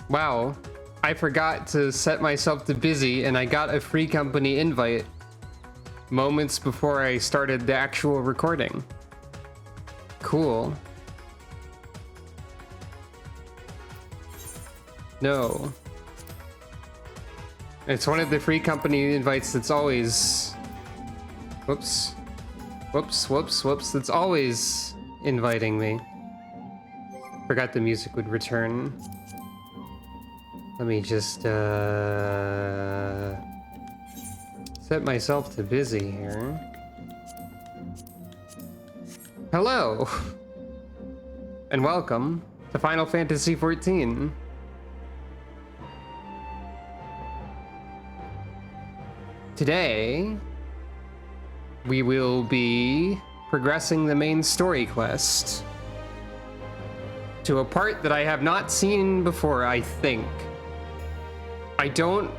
Wow, I forgot to set myself to busy and I got a free company invite moments before I started the actual recording. Cool. No. It's one of the free company invites that's always... Whoops. Whoops, whoops, whoops. That's always inviting me. Forgot the music would return. Let me just, set myself to busy here. Hello! And welcome to Final Fantasy XIV. Today, we will be progressing the main story quest to a part that I have not seen before, I think. I don't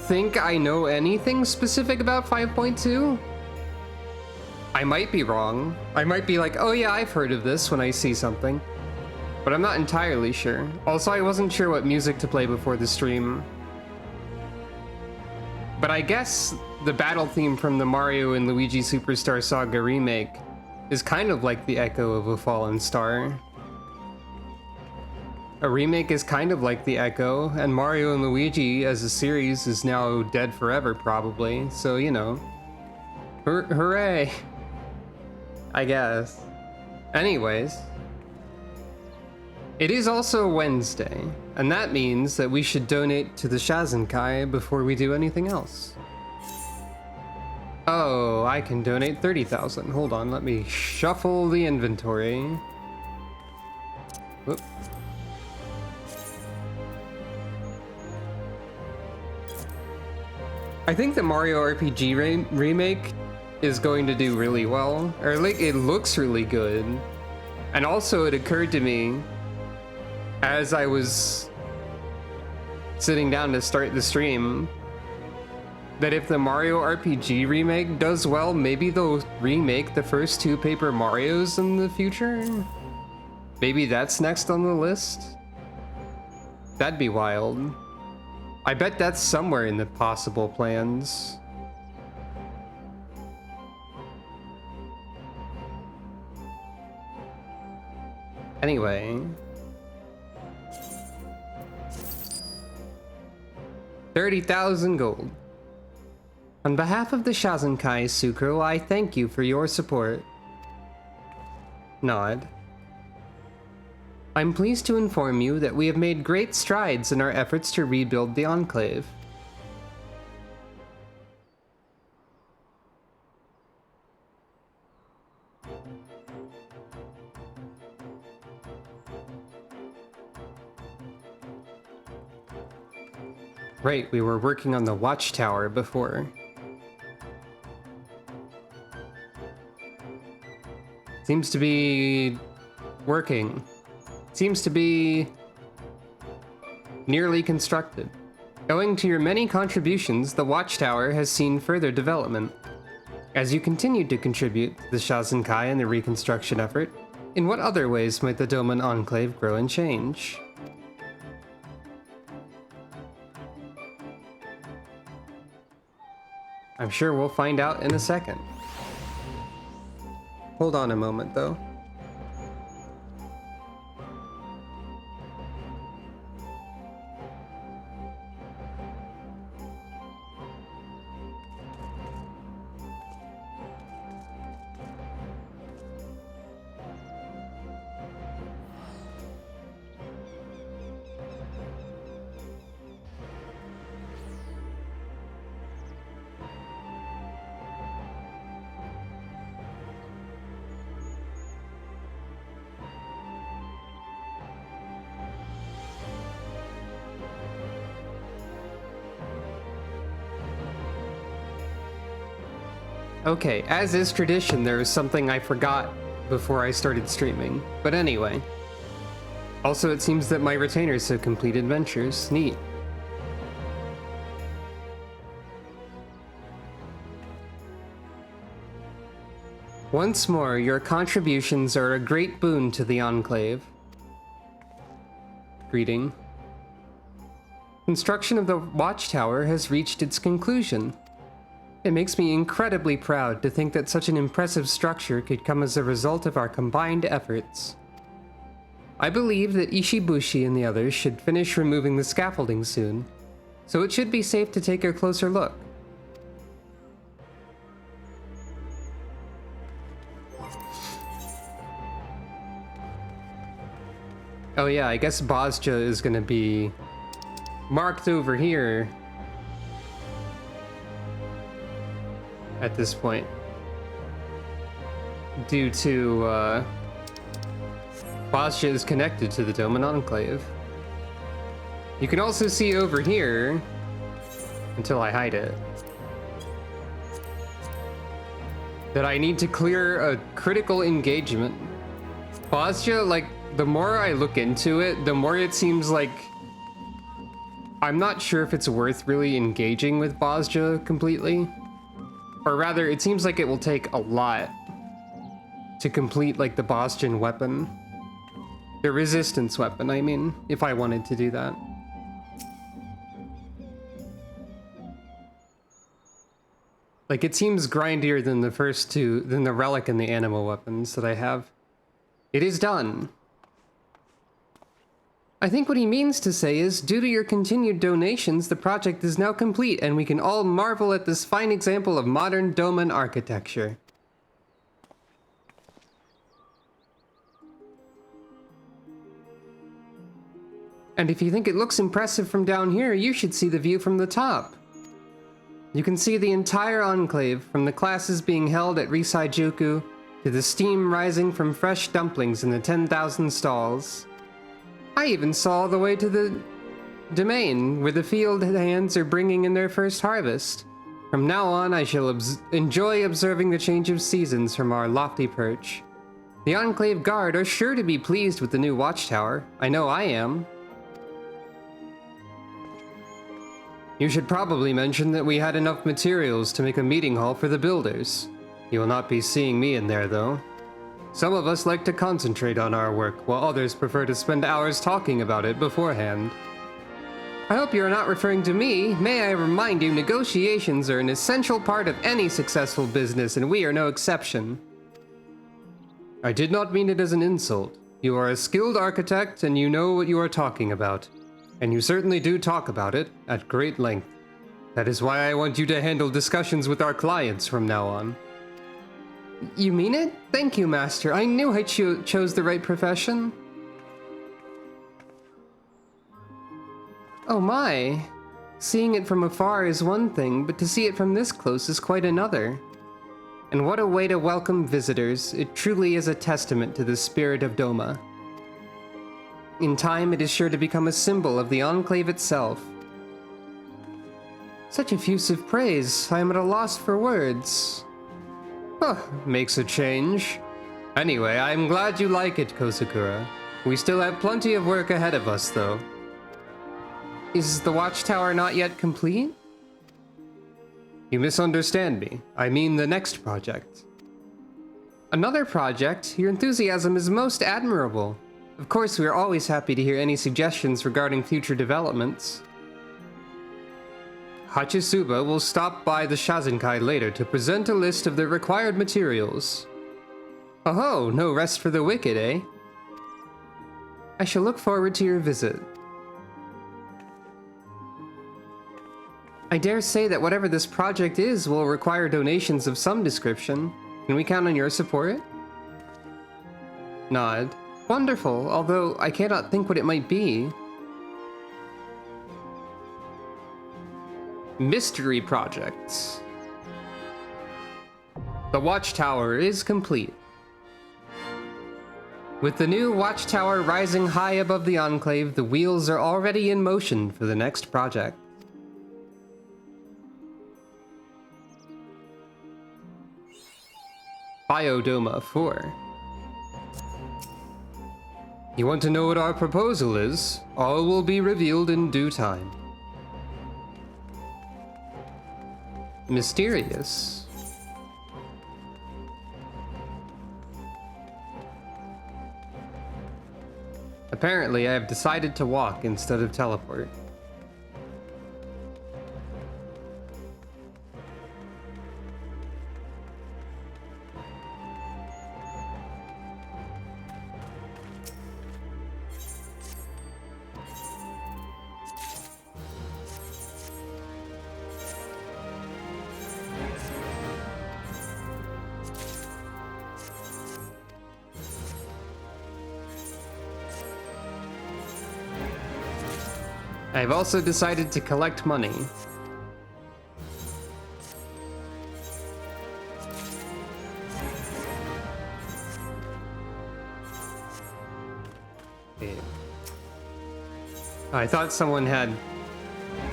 think I know anything specific about 5.2. I might be wrong. I might be like, oh yeah, I've heard of this when I see something. But I'm not entirely sure. Also, I wasn't sure what music to play before the stream. But I guess the battle theme from the Mario and Luigi Superstar Saga remake is kind of like the echo of a fallen star. A remake is kind of like the echo, and Mario and Luigi as a series is now dead forever, probably. So, you know, hooray, I guess. Anyways, it is also Wednesday, and that means that we should donate to the Shadowbringers before we do anything else. Oh, I can donate 30,000. Hold on, let me shuffle the inventory. Whoop. I think the Mario RPG remake is going to do really well, or like it looks really good. And also it occurred to me as I was sitting down to start the stream that if the Mario RPG remake does well, maybe they'll remake the first two Paper Marios in the future? Maybe that's next on the list? That'd be wild. I bet that's somewhere in the possible plans. Anyway. 30,000 gold. On behalf of the Shadowbringers, Sucro, I thank you for your support. Nod. I'm pleased to inform you that we have made great strides in our efforts to rebuild the Enclave. Right, we were working on the watchtower before. Seems to be working. Seems to be nearly constructed. Owing to your many contributions, the watchtower has seen further development. As you continue to contribute to the Shadowbringers and the reconstruction effort, in what other ways might the Dome and Enclave grow and change? I'm sure we'll find out in a second. Hold on a moment, though. Okay, as is tradition, there was something I forgot before I started streaming. But anyway. Also, it seems that my retainers have completed adventures. Neat. Once more, your contributions are a great boon to the Enclave. greeting. Construction of the watchtower has reached its conclusion. It makes me incredibly proud to think that such an impressive structure could come as a result of our combined efforts. I believe that Ishibushi and the others should finish removing the scaffolding soon, so it should be safe to take a closer look. Oh yeah, I guess Bozja is gonna be marked over here at this point due to Bozja is connected to the Doman Enclave. You can also see over here, until I hide it, that I need to clear a critical engagement. Bozja, like, the more I look into it, the more it seems like I'm not sure if it's worth really engaging with Bozja completely. Or rather, it seems like it will take a lot to complete, like, the Bozjan weapon. The resistance weapon, I mean, if I wanted to do that. Like, it seems grindier than the first two, than the relic and the animal weapons that I have. It is done. I think what he means to say is, due to your continued donations, the project is now complete, and we can all marvel at this fine example of modern Doman architecture. And if you think it looks impressive from down here, you should see the view from the top. You can see the entire enclave, from the classes being held at Risaijuku, to the steam rising from fresh dumplings in the 10,000 stalls. I even saw all the way to the domain, where the field hands are bringing in their first harvest. From now on, I shall enjoy observing the change of seasons from our lofty perch. The Enclave Guard are sure to be pleased with the new watchtower. I know I am. You should probably mention that we had enough materials to make a meeting hall for the builders. You will not be seeing me in there, though. Some of us like to concentrate on our work, while others prefer to spend hours talking about it beforehand. I hope you are not referring to me. May I remind you, negotiations are an essential part of any successful business, and we are no exception. I did not mean it as an insult. You are a skilled architect, and you know what you are talking about. And you certainly do talk about it at great length. That is why I want you to handle discussions with our clients from now on. You mean it? Thank you, Master. I knew I chose the right profession. Oh my. Seeing it from afar is one thing, but to see it from this close is quite another. And what a way to welcome visitors. It truly is a testament to the spirit of Doma. In time, it is sure to become a symbol of the Enclave itself. Such effusive praise, I am at a loss for words. Huh, makes a change. Anyway, I'm glad you like it, Kosakura. We still have plenty of work ahead of us, though. Is the watchtower not yet complete? You misunderstand me. I mean the next project. Another project? Your enthusiasm is most admirable. Of course, we are always happy to hear any suggestions regarding future developments. Hachisuba will stop by the Shazenkai later to present a list of the required materials. Oh, no rest for the wicked, eh? I shall look forward to your visit. I dare say that whatever this project is will require donations of some description. Can we count on your support? Nod. Wonderful, although I cannot think what it might be. Mystery projects. The watchtower is complete. With the new watchtower rising high above the Enclave, the wheels are already in motion for the next project. Biodoma 4. You want to know what our proposal is? All will be revealed in due time. Mysterious. Apparently, I have decided to walk instead of teleport. I've also decided to collect money. Okay. I thought someone had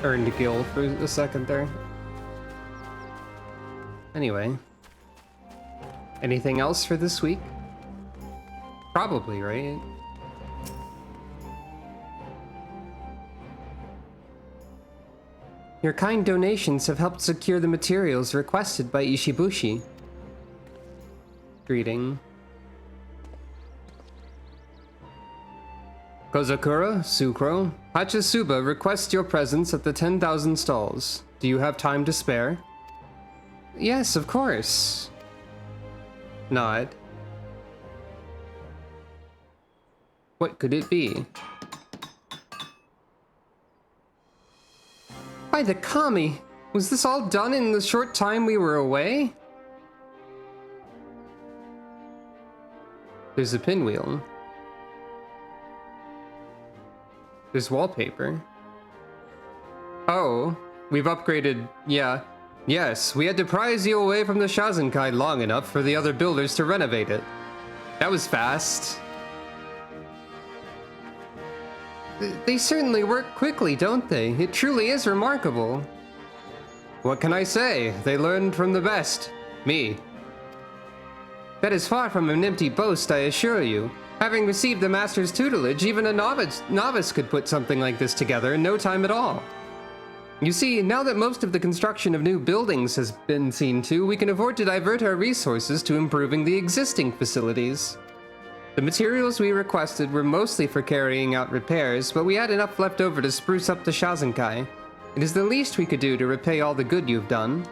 earned a guild for a second there. Anyway. Anything else for this week? Probably, right? Your kind donations have helped secure the materials requested by Ishibushi. Greeting. Kozakura, Sukro, Hachisuba request your presence at the 10,000 stalls. Do you have time to spare? Yes, of course. Nod. What could it be? By the Kami! Was this all done in the short time we were away? There's a pinwheel. There's wallpaper. Oh, we've upgraded, yeah. Yes, we had to prize you away from the Shazenkai long enough for the other builders to renovate it. That was fast. They certainly work quickly, don't they? It truly is remarkable. What can I say? They learned from the best. Me. That is far from an empty boast, I assure you. Having received the master's tutelage, even a novice could put something like this together in no time at all. You see, now that most of the construction of new buildings has been seen to, we can afford to divert our resources to improving the existing facilities. The materials we requested were mostly for carrying out repairs, but we had enough left over to spruce up the Shazenkai. It is the least we could do to repay all the good you've done.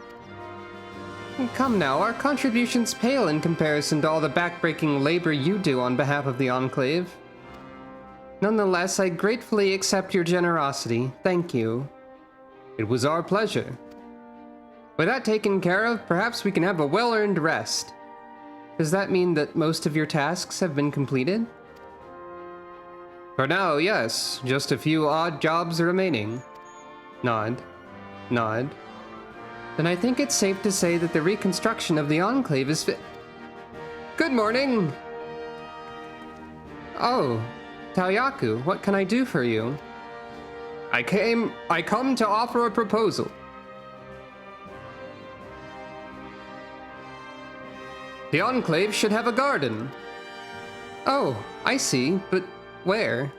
Come now, our contributions pale in comparison to all the backbreaking labor you do on behalf of the Enclave. Nonetheless, I gratefully accept your generosity. Thank you. It was our pleasure. With that taken care of, perhaps we can have a well-earned rest. Does that mean that most of your tasks have been completed? For now, yes. Just a few odd jobs remaining. Nod. Nod. Then I think it's safe to say that the reconstruction of the Enclave is Good morning! Oh, Taoyaku, what can I do for you? I come to offer a proposal. The Enclave should have a garden. Oh, I see, but where?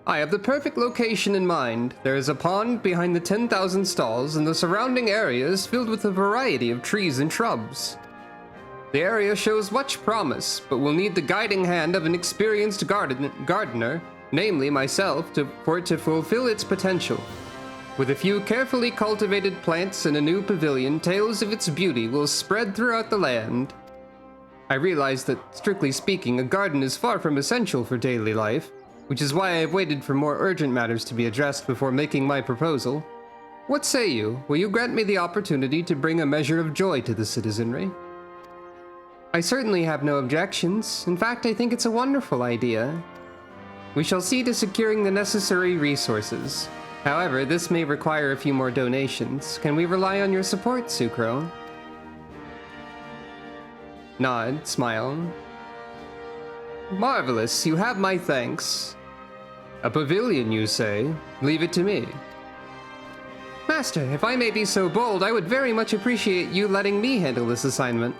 I have the perfect location in mind. There is a pond behind the 10,000 stalls, and the surrounding area is filled with a variety of trees and shrubs. The area shows much promise, but will need the guiding hand of an experienced gardener, namely myself, for it to fulfill its potential. With a few carefully cultivated plants and a new pavilion, tales of its beauty will spread throughout the land. I realize that, strictly speaking, a garden is far from essential for daily life, which is why I have waited for more urgent matters to be addressed before making my proposal. What say you? Will you grant me the opportunity to bring a measure of joy to the citizenry? I certainly have no objections. In fact, I think it's a wonderful idea. We shall see to securing the necessary resources. However, this may require a few more donations. Can we rely on your support, Sukro? Nod, smile. Marvelous, you have my thanks. A pavilion, you say? Leave it to me. Master, if I may be so bold, I would very much appreciate you letting me handle this assignment.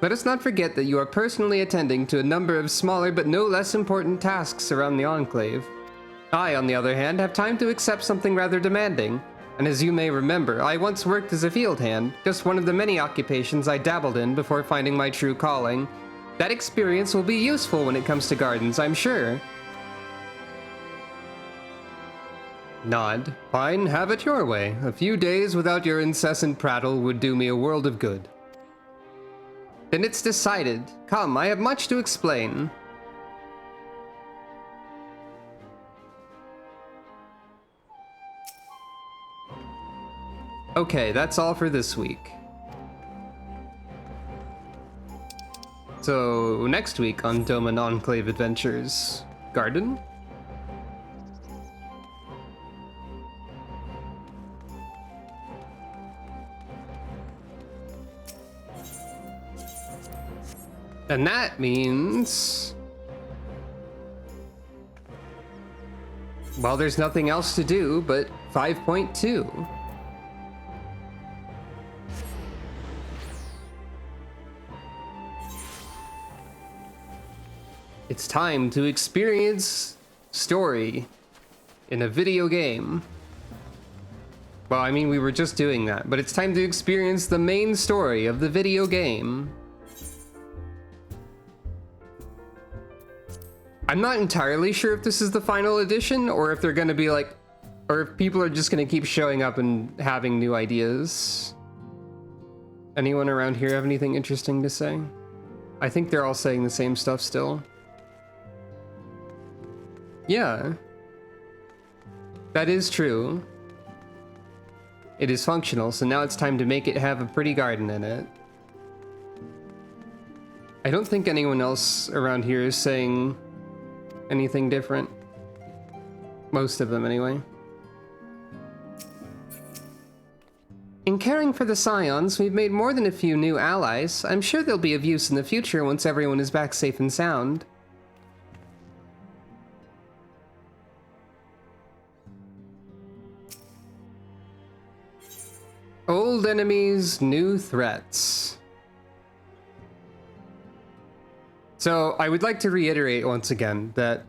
Let us not forget that you are personally attending to a number of smaller but no less important tasks around the Enclave. I, on the other hand, have time to accept something rather demanding, and as you may remember, I once worked as a field hand, just one of the many occupations I dabbled in before finding my true calling. That experience will be useful when it comes to gardens, I'm sure. Nod. Fine, have it your way. A few days without your incessant prattle would do me a world of good. Then it's decided. Come, I have much to explain. Okay, that's all for this week. So, next week on Dome and Enclave Adventures, Garden? And that means... well, there's nothing else to do but 5.2. It's time to experience story in a video game. Well, I mean, we were just doing that, but it's time to experience the main story of the video game. I'm not entirely sure if this is the final edition, or if they're gonna be like, or if people are just gonna keep showing up and having new ideas. Anyone around here have anything interesting to say? I think they're all saying the same stuff still. Yeah. That is true. It is functional, so now it's time to make it have a pretty garden in it. I don't think anyone else around here is saying anything different. Most of them, anyway. In caring for the Scions, we've made more than a few new allies. I'm sure they'll be of use in the future once everyone is back safe and sound. Old enemies, new threats. So, I would like to reiterate once again that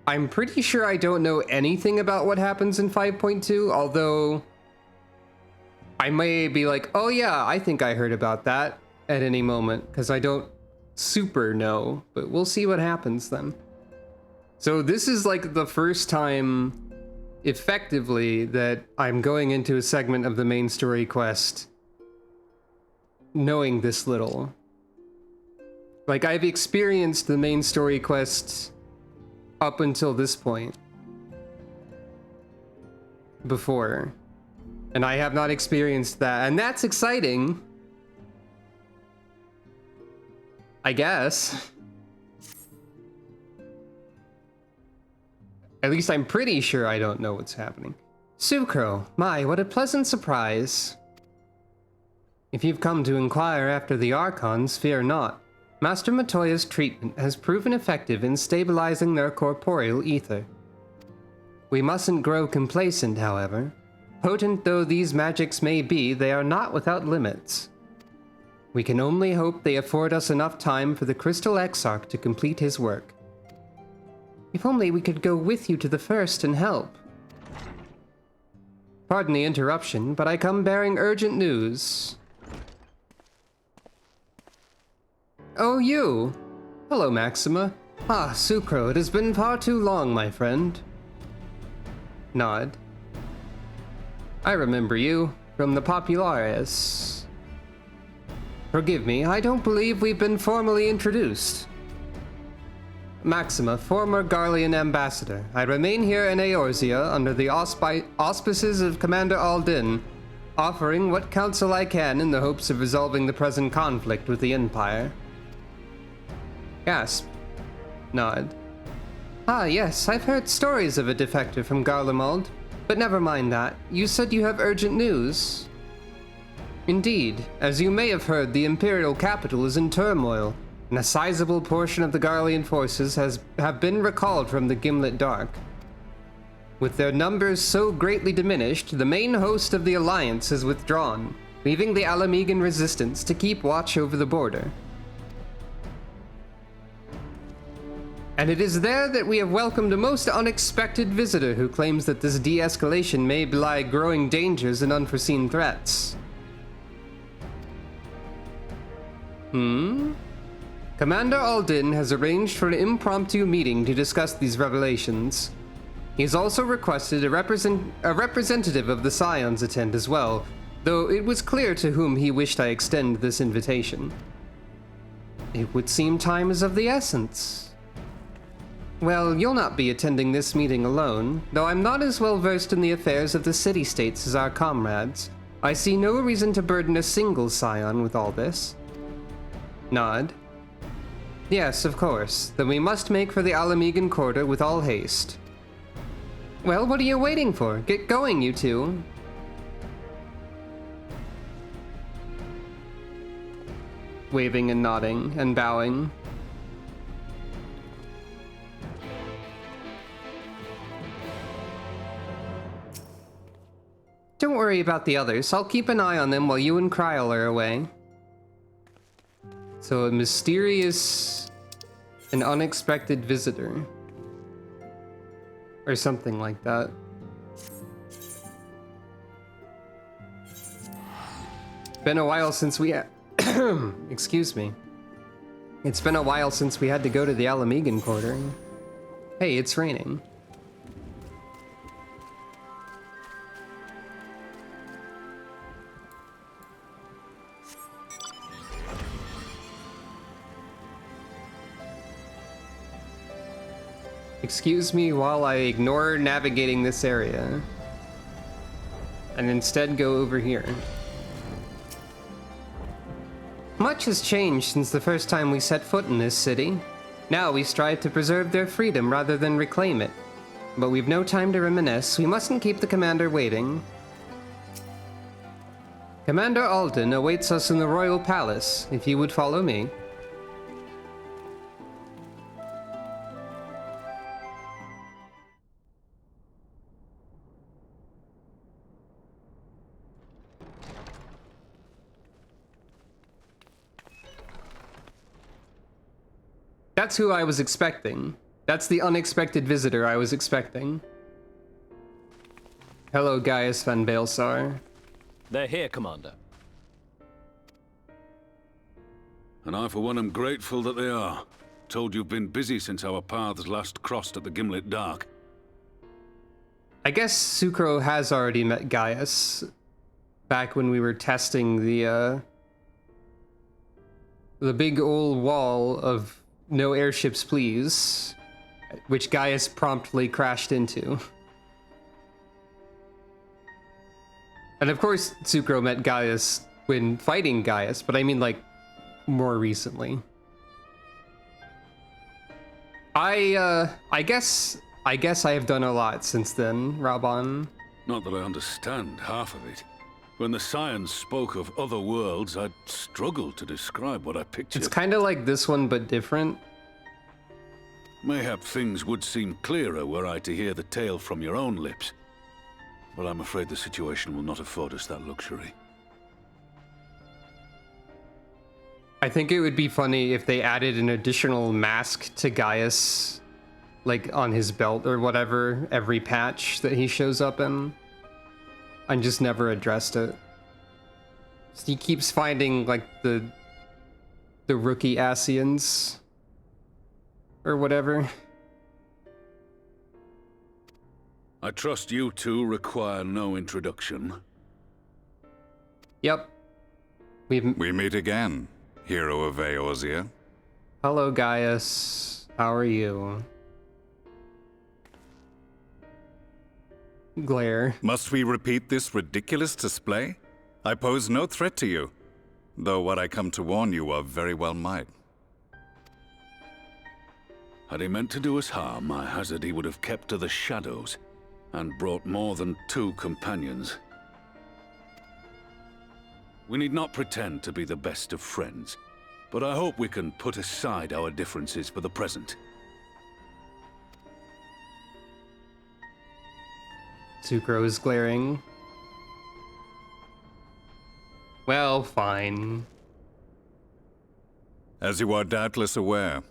I'm pretty sure I don't know anything about what happens in 5.2, although I may be like, oh yeah, I think I heard about that at any moment, because I don't super know, but we'll see what happens then. So this is like the first time effectively that I'm going into a segment of the main story quest knowing this little. Like, I've experienced the main story quest up until this point before, and I have not experienced that, and that's exciting, I guess. At least I'm pretty sure I don't know what's happening. Sucro, my, what a pleasant surprise. If you've come to inquire after the Archons, fear not. Master Matoya's treatment has proven effective in stabilizing their corporeal ether. We mustn't grow complacent, however. Potent though these magics may be, they are not without limits. We can only hope they afford us enough time for the Crystal Exarch to complete his work. If only we could go with you to the first and help. Pardon the interruption, but I come bearing urgent news. Oh, you! Hello, Maxima. Ah, Sucro, it has been far too long, my friend. Nod. I remember you, from the Populares. Forgive me, I don't believe we've been formally introduced. Maxima, former Garlean ambassador. I remain here in Eorzea under the auspices of Commander Aldin, offering what counsel I can in the hopes of resolving the present conflict with the Empire. Gasp. Nod. Ah, yes, I've heard stories of a defector from Garlemald, but never mind that. You said you have urgent news. Indeed, as you may have heard, the Imperial capital is in turmoil, and a sizable portion of the Garlean forces have been recalled from the Gimlet Dark. With their numbers so greatly diminished, the main host of the Alliance has withdrawn, leaving the Alamegan resistance to keep watch over the border. And it is there that we have welcomed a most unexpected visitor who claims that this de-escalation may belie growing dangers and unforeseen threats. Commander Alden has arranged for an impromptu meeting to discuss these revelations. He has also requested a representative of the Scions attend as well, though it was clear to whom he wished I extend this invitation. It would seem time is of the essence. Well, you'll not be attending this meeting alone, though I'm not as well versed in the affairs of the city-states as our comrades. I see no reason to burden a single Scion with all this. Nod. Yes, of course. Then we must make for the Alamegan Quarter with all haste. Well, what are you waiting for? Get going, you two. Waving and nodding and bowing. Don't worry about the others. I'll keep an eye on them while you and Kryl are away. So a mysterious and unexpected visitor. Or something like that. Been a while since we excuse me. It's been a while since we had to go to the Alamegan Quarter. Hey, it's raining. Excuse me while I ignore navigating this area and instead go over here. Much has changed since the first time we set foot in this city. Now we strive to preserve their freedom rather than reclaim it. But we've no time to reminisce. We mustn't keep the commander waiting. Commander Alden awaits us in the Royal Palace, if you would follow me. That's who I was expecting. That's the unexpected visitor I was expecting. Hello, Gaius van Baelsar. They're here, Commander. And I, for one, am grateful that they are. Told you've been busy since our paths last crossed at the Gimlet Dark. I guess Sucro has already met Gaius back when we were testing the big old wall of no airships, please, which Gaius promptly crashed into. And of course, Sucro met Gaius when fighting Gaius, but I mean, like, more recently. I guess I have done a lot since then, Raban. Not that I understand half of it. When the Scions spoke of other worlds, I'd struggled to describe what I pictured. It's kind of like this one, but different. Mayhap things would seem clearer were I to hear the tale from your own lips. But I'm afraid the situation will not afford us that luxury. I think it would be funny if they added an additional mask to Gaius, like on his belt or whatever, every patch that he shows up in. And just never addressed it. He keeps finding, like, the rookie Asians. Or whatever. I trust you two require no introduction. Yep. We meet again, hero of Eorzea. Hello, Gaius. How are you? Glare. Must we repeat this ridiculous display? I pose no threat to you, though what I come to warn you of very well might. Had he meant to do us harm, I hazard he would have kept to the shadows, and brought more than 2 companions. We need not pretend to be the best of friends, but I hope we can put aside our differences for the present. Sucro is glaring. Well, fine. As you are doubtless aware,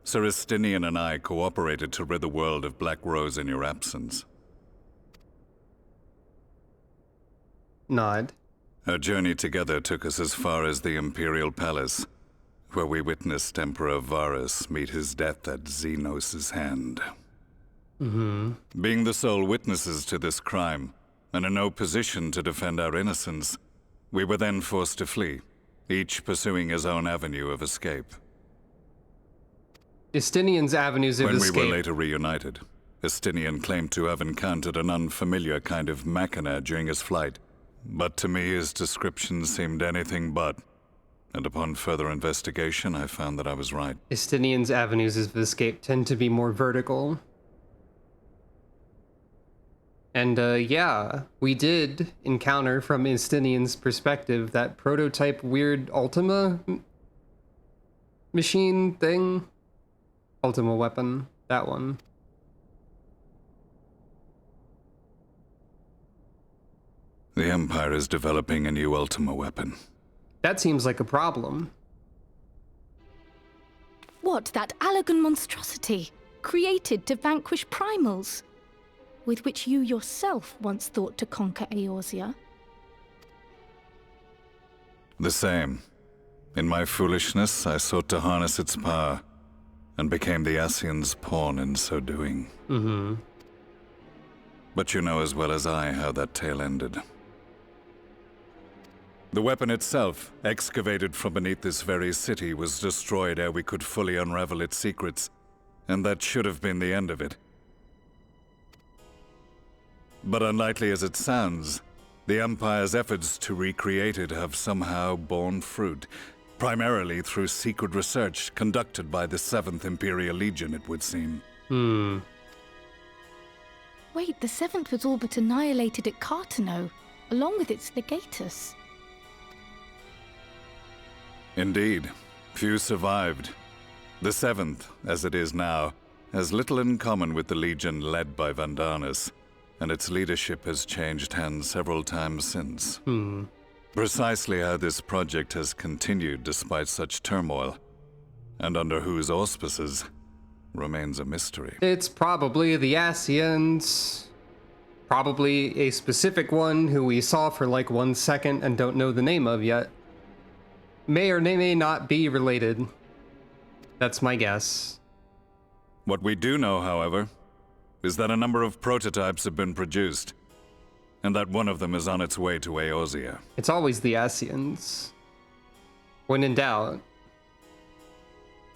Sir Estinian and I cooperated to rid the world of Black Rose in your absence. Nod. Our journey together took us as far as the Imperial Palace, where we witnessed Emperor Varus meet his death at Xenos' hand. Being the sole witnesses to this crime, and in no position to defend our innocence, we were then forced to flee, each pursuing his own avenue of escape. Estinian's avenues of When escape. we were later reunited, Estinian claimed to have encountered an unfamiliar kind of machina during his flight, but to me his description seemed anything but. And upon further investigation, I found that I was right. Estinian's avenues of escape tend to be more vertical. And yeah, we did encounter from Estinian's perspective that prototype weird Ultima machine thing. Ultima weapon, that one. The Empire is developing a new Ultima weapon. That seems like a problem. What, that Allagan monstrosity, created to vanquish primals, with which you yourself once thought to conquer Eorzea? The same. In my foolishness, I sought to harness its power, and became the Ascian's pawn in so doing. But you know as well as I how that tale ended. The weapon itself, excavated from beneath this very city, was destroyed ere we could fully unravel its secrets, and that should have been the end of it. But unlikely as it sounds, the Empire's efforts to recreate it have somehow borne fruit, primarily through secret research conducted by the 7th Imperial Legion, it would seem. Wait, the 7th was all but annihilated at Cartano, along with its legatus. Indeed, few survived. The 7th, as it is now, has little in common with the Legion led by Vandanus, and its leadership has changed hands several times since. Precisely how this project has continued despite such turmoil, and under whose auspices, remains a mystery. It's probably the Ascians. Probably a specific one who we saw for like 1 second and don't know the name of yet. May or may not be related. That's my guess. What we do know, however, is that a number of prototypes have been produced, and that one of them is on its way to Eorzea. It's always the Ascians. When in doubt,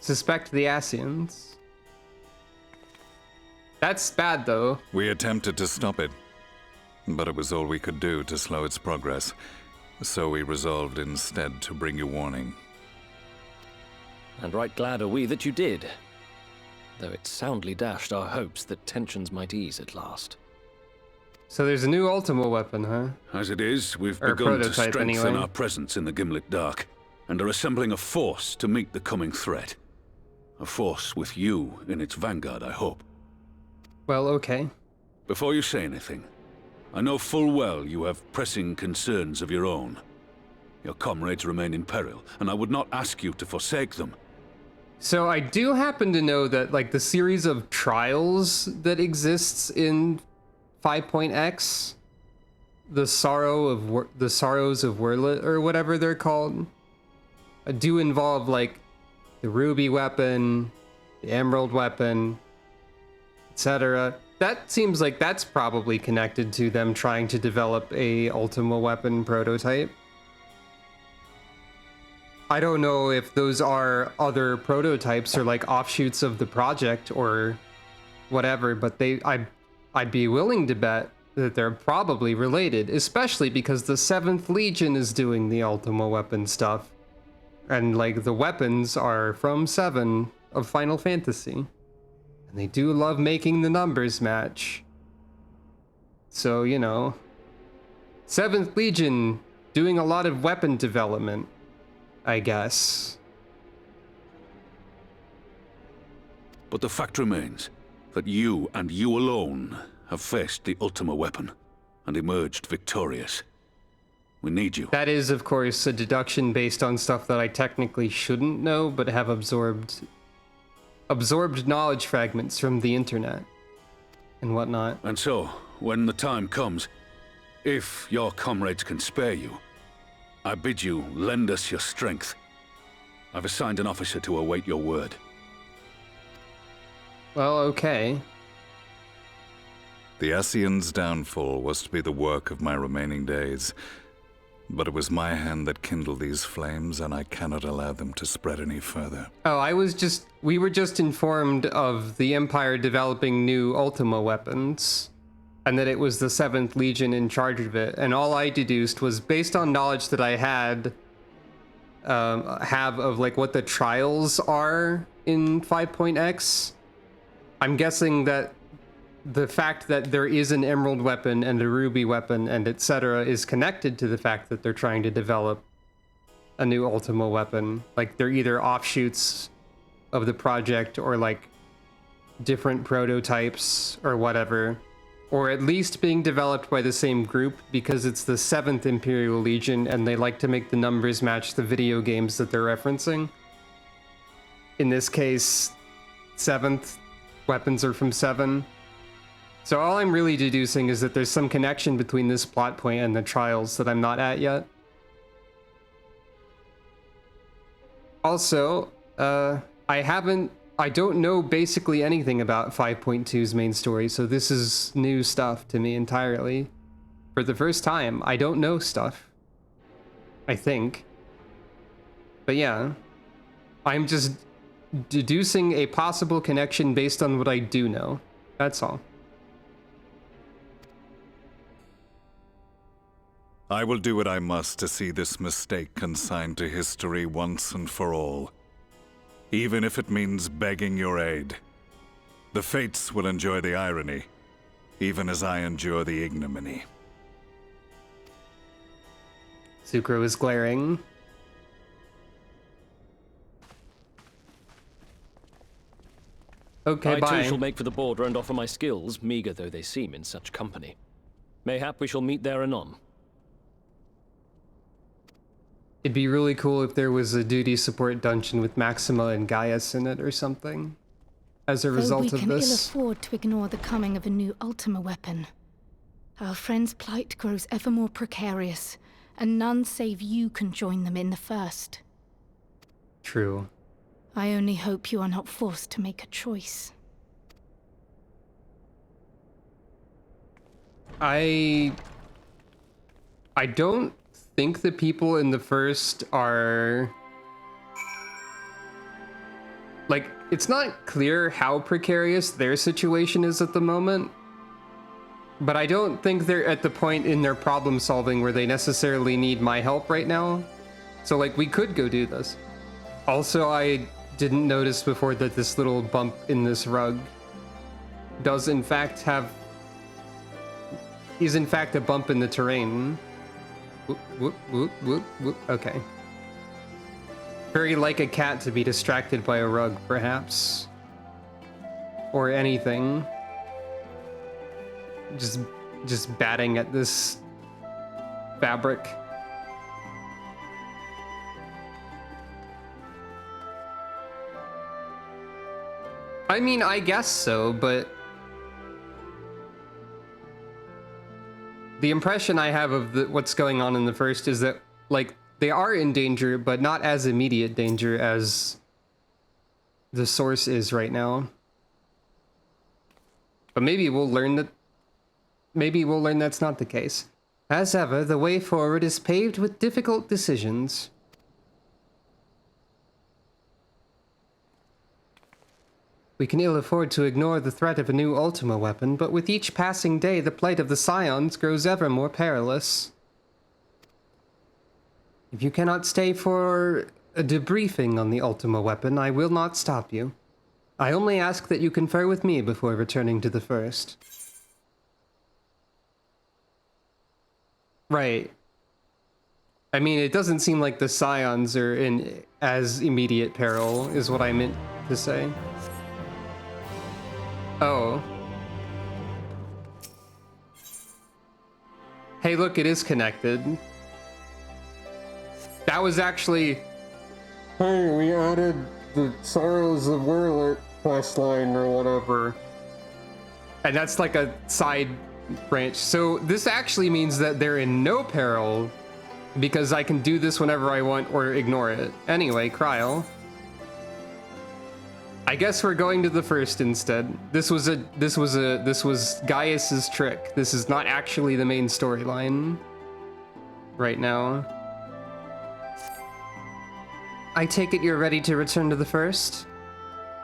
suspect the Ascians. That's bad, though. We attempted to stop it, but it was all we could do to slow its progress, so we resolved instead to bring you warning. And right glad are we that you did, though it soundly dashed our hopes that tensions might ease at last. So there's a new Ultima weapon, huh? As it is, we've Or begun to prototype, strengthen anyway. our presence in the Gimlet Dark, and are assembling a force to meet the coming threat. A force with you in its vanguard, I hope. Well, okay. Before you say anything, I know full well you have pressing concerns of your own. Your comrades remain in peril, and I would not ask you to forsake them. So I do happen to know that, like, the series of trials that exists in 5.x, the Sorrows of Werlet, or whatever they're called, do involve, like, the Ruby weapon, the Emerald weapon, etc. That seems like that's probably connected to them trying to develop a Ultima weapon prototype. I don't know if those are other prototypes or like offshoots of the project or whatever, but I'd be willing to bet that they're probably related, especially because the 7th Legion is doing the Ultima weapon stuff. And like the weapons are from 7 of Final Fantasy. And they do love making the numbers match. So, you know, 7th Legion doing a lot of weapon development, I guess. But the fact remains that you and you alone have faced the Ultima weapon and emerged victorious. We need you. That is, of course, a deduction based on stuff that I technically shouldn't know, but have absorbed knowledge fragments from the internet and whatnot. And so, when the time comes, if your comrades can spare you, I bid you lend us your strength. I've assigned an officer to await your word. Well, okay. The Ascian's downfall was to be the work of my remaining days. But it was my hand that kindled these flames, and I cannot allow them to spread any further. Oh, we were just informed of the Empire developing new Ultima weapons, and that it was the 7th Legion in charge of it. And all I deduced was, based on knowledge that I have of like what the trials are in 5.x, I'm guessing that the fact that there is an emerald weapon and a ruby weapon and etc. is connected to the fact that they're trying to develop a new Ultima weapon. Like, they're either offshoots of the project or like different prototypes or whatever, or at least being developed by the same group, because it's the 7th Imperial Legion and they like to make the numbers match the video games that they're referencing. In this case, 7th weapons are from 7. So all I'm really deducing is that there's some connection between this plot point and the trials that I'm not at yet. Also, I don't know basically anything about 5.2's main story, so this is new stuff to me entirely. For the first time, I don't know stuff. I think. But yeah, I'm just deducing a possible connection based on what I do know. That's all. I will do what I must to see this mistake consigned to history once and for all. Even if it means begging your aid. The Fates will enjoy the irony, even as I endure the ignominy. Sucro is glaring. Okay, I bye. too shall make for the border and offer my skills, meager though they seem in such company. Mayhap we shall meet there anon. It'd be really cool if there was a duty support dungeon with Maxima and Gaius in it or something, as a result of we can ill this. afford to ignore the coming of a new Ultima weapon. Our friend's plight grows ever more precarious, and none save you can join them in the first. True. I only hope you are not forced to make a choice. I don't think the people in the first are... Like, it's not clear how precarious their situation is at the moment, but I don't think they're at the point in their problem solving where they necessarily need my help right now. So, like, we could go do this. Also, I didn't notice before that this little bump in this rug is in fact a bump in the terrain. Whoop, whoop, whoop, whoop, whoop. Okay. Very like a cat to be distracted by a rug, perhaps. Or anything. Just batting at this fabric. I mean, I guess so, but the impression I have of what's going on in the first is that, like, they are in danger, but not as immediate danger as the source is right now. But maybe we'll learn that's not the case. As ever, the way forward is paved with difficult decisions. We can ill afford to ignore the threat of a new Ultima weapon, but with each passing day, the plight of the Scions grows ever more perilous. If you cannot stay for a debriefing on the Ultima weapon, I will not stop you. I only ask that you confer with me before returning to the first. Right. I mean, it doesn't seem like the Scions are in as immediate peril, is what I meant to say. Oh. Hey, look, it is connected. That was actually... Hey, we added the Sorrows of Werlet questline or whatever. And that's like a side branch. So this actually means that they're in no peril because I can do this whenever I want or ignore it. Anyway, Cryo. I guess we're going to the first instead. This was Gaius's trick. This is not actually the main storyline right now. I take it you're ready to return to the first?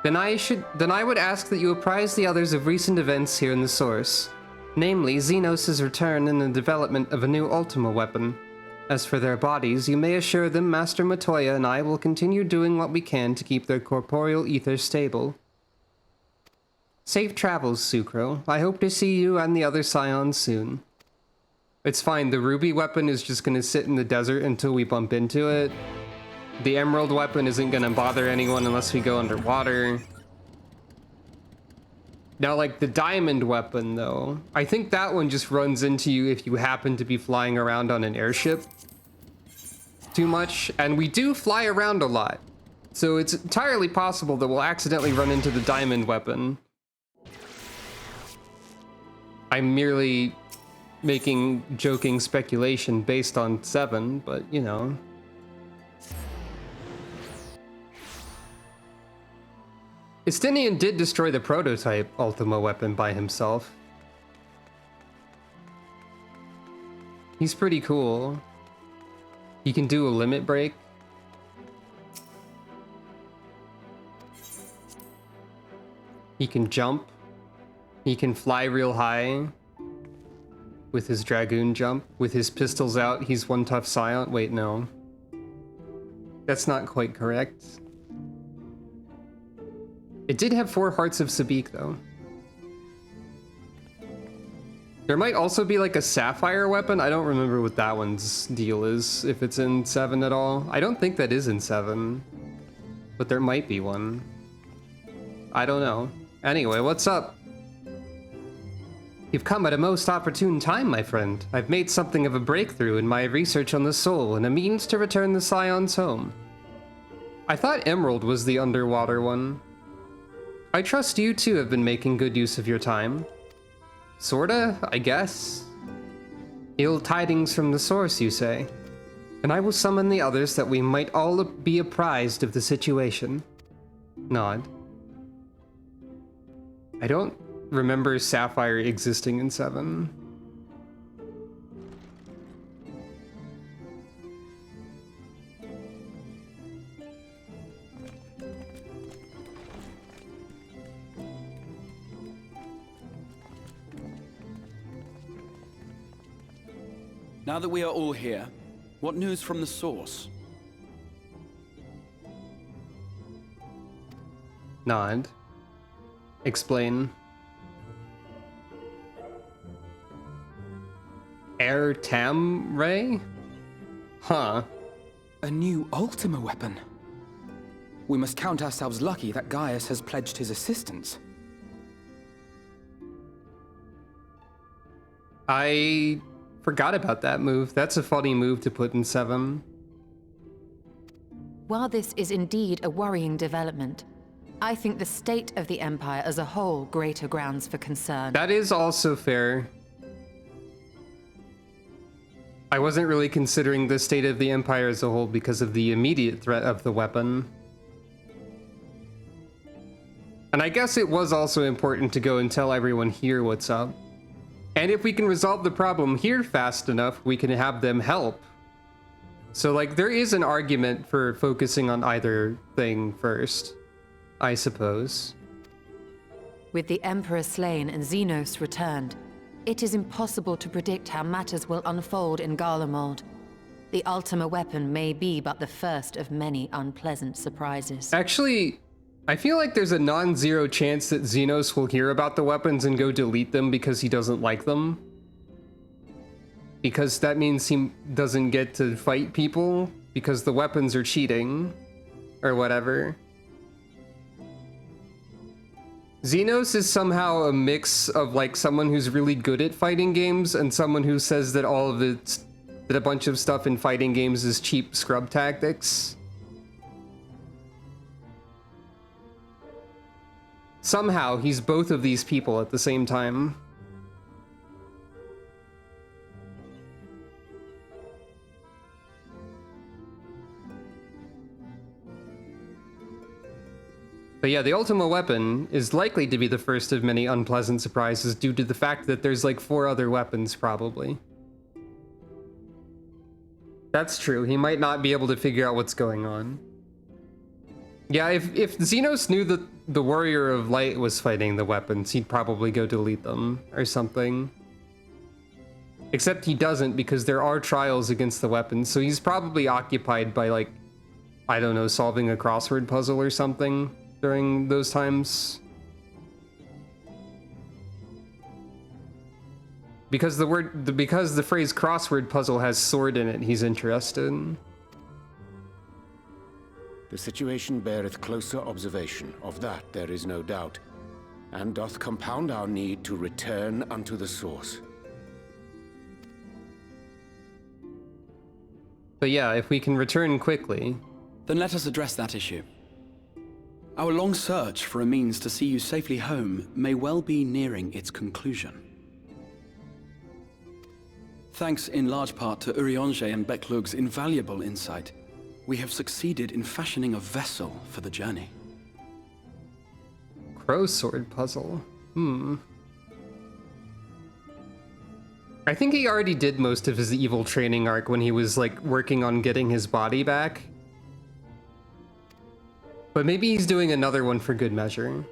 Then I would ask that you apprise the others of recent events here in the source. Namely, Xenos' return and the development of a new Ultima weapon. As for their bodies, you may assure them Master Matoya and I will continue doing what we can to keep their corporeal ether stable. Safe travels, Sucro. I hope to see you and the other Scions soon. It's fine, the ruby weapon is just gonna sit in the desert until we bump into it. The emerald weapon isn't gonna bother anyone unless we go underwater. Now, like, the diamond weapon, though, I think that one just runs into you if you happen to be flying around on an airship too much, and we do fly around a lot, so it's entirely possible that we'll accidentally run into the diamond weapon. I'm merely making joking speculation based on 7, but, you know. Estinian did destroy the prototype Ultima weapon by himself. He's pretty cool. He can do a limit break. He can jump. He can fly real high with his Dragoon jump. With his pistols out, he's one tough Scion. Wait, no. That's not quite correct. It did have 4 Hearts of Sabik, though. There might also be like a Sapphire weapon. I don't remember what that one's deal is, if it's in 7 at all. I don't think that is in 7, but there might be one. I don't know. Anyway, what's up? You've come at a most opportune time, my friend. I've made something of a breakthrough in my research on the soul and a means to return the Scions home. I thought Emerald was the underwater one. I trust you too have been making good use of your time. Sorta, I guess. Ill tidings from the source, you say? And I will summon the others that we might all be apprised of the situation. Nod. I don't remember Sapphire existing in 7. Now that we are all here, what news from the source? Nod. Explain. Air Tam Ray? Huh. A new Ultima weapon. We must count ourselves lucky that Gaius has pledged his assistance. I forgot about that move. That's a funny move to put in 7. While this is indeed a worrying development, I think the state of the Empire as a whole greater grounds for concern. That is also fair. I wasn't really considering the state of the Empire as a whole because of the immediate threat of the weapon. And I guess it was also important to go and tell everyone here what's up. And if we can resolve the problem here fast enough, we can have them help. So, like, there is an argument for focusing on either thing first, I suppose. With the Emperor slain and Xenos returned, it is impossible to predict how matters will unfold in Garlemald. The Ultima weapon may be but the first of many unpleasant surprises. Actually, I feel like there's a non-zero chance that Xenos will hear about the weapons and go delete them because he doesn't like them. Because that means he doesn't get to fight people because the weapons are cheating or whatever. Xenos is somehow a mix of like someone who's really good at fighting games and someone who says that all of it, that a bunch of stuff in fighting games is cheap scrub tactics. Somehow, he's both of these people at the same time. But yeah, the Ultima weapon is likely to be the first of many unpleasant surprises due to the fact that there's like 4 other weapons, probably. That's true. He might not be able to figure out what's going on. Yeah, if Xenos knew that the Warrior of Light was fighting the weapons, he'd probably go delete them or something. Except he doesn't, because there are trials against the weapons, so he's probably occupied by, like, I don't know, solving a crossword puzzle or something during those times. Because because the phrase crossword puzzle has sword in it, he's interested. The situation beareth closer observation, of that there is no doubt, and doth compound our need to return unto the source. But yeah, if we can return quickly... Then let us address that issue. Our long search for a means to see you safely home may well be nearing its conclusion. Thanks in large part to Urianger and Beklug's invaluable insight, we have succeeded in fashioning a vessel for the journey. Crow sword puzzle. I think he already did most of his evil training arc when he was, like, working on getting his body back. But maybe he's doing another one for good measure.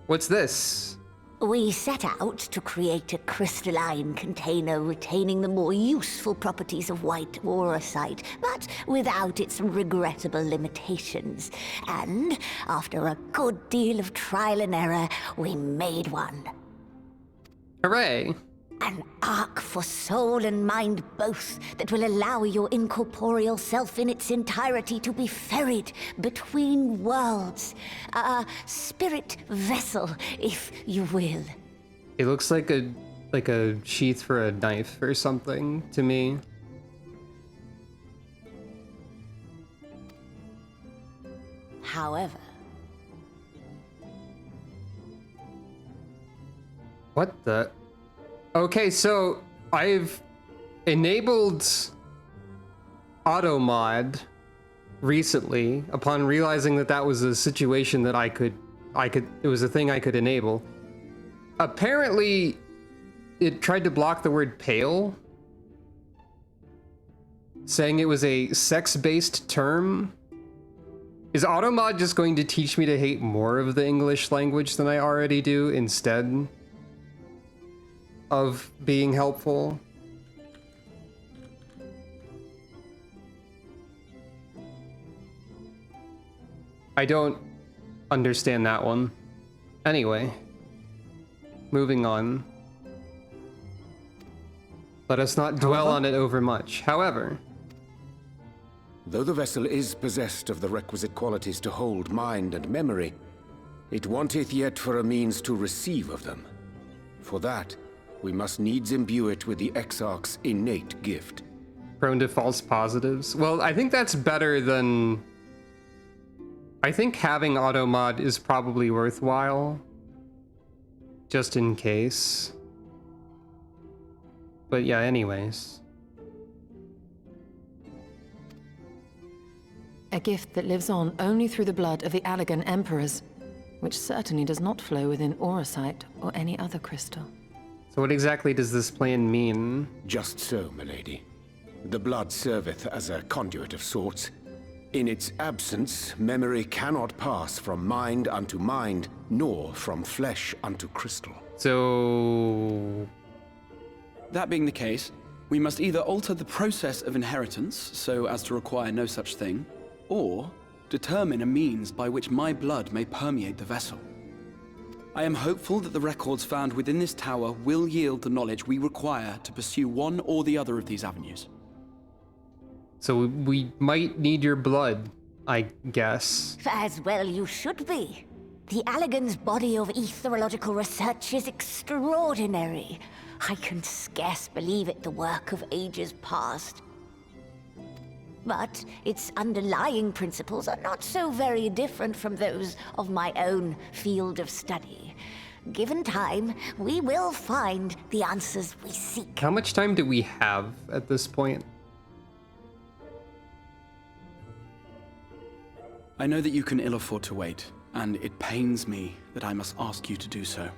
What's this? We set out to create a crystalline container retaining the more useful properties of white aurosite, but without its regrettable limitations. And after a good deal of trial and error, we made one. Hooray! An ark for soul and mind both, that will allow your incorporeal self in its entirety to be ferried between worlds. A spirit vessel, if you will. It looks like a sheath for a knife or something to me. However... What the... Okay, so I've enabled auto mod recently upon realizing that that was a situation that it was a thing I could enable. Apparently, it tried to block the word pale, saying it was a sex-based term. Is auto mod just going to teach me to hate more of the English language than I already do instead of being helpful? I don't understand that one. Anyway, moving on. Let us not dwell on it overmuch. However, though the vessel is possessed of the requisite qualities to hold mind and memory, it wanteth yet for a means to receive of them. For that, we must needs imbue it with the Exarch's innate gift. Prone to false positives. Well, I think that's better than... I think having auto mod is probably worthwhile, just in case. But yeah, anyways. A gift that lives on only through the blood of the Allagan Emperors, which certainly does not flow within aurosite or any other crystal. So what exactly does this plan mean? Just so, milady. The blood serveth as a conduit of sorts. In its absence, memory cannot pass from mind unto mind, nor from flesh unto crystal. So... That being the case, we must either alter the process of inheritance so as to require no such thing, or determine a means by which my blood may permeate the vessel. I am hopeful that the records found within this tower will yield the knowledge we require to pursue one or the other of these avenues. So we might need your blood, I guess. As well you should be. The Allagan's body of etherological research is extraordinary. I can scarce believe it the work of ages past. But its underlying principles are not so very different from those of my own field of study. Given time, we will find the answers we seek. How much time do we have at this point? I know that you can ill afford to wait. and it pains me that I must ask you to do so.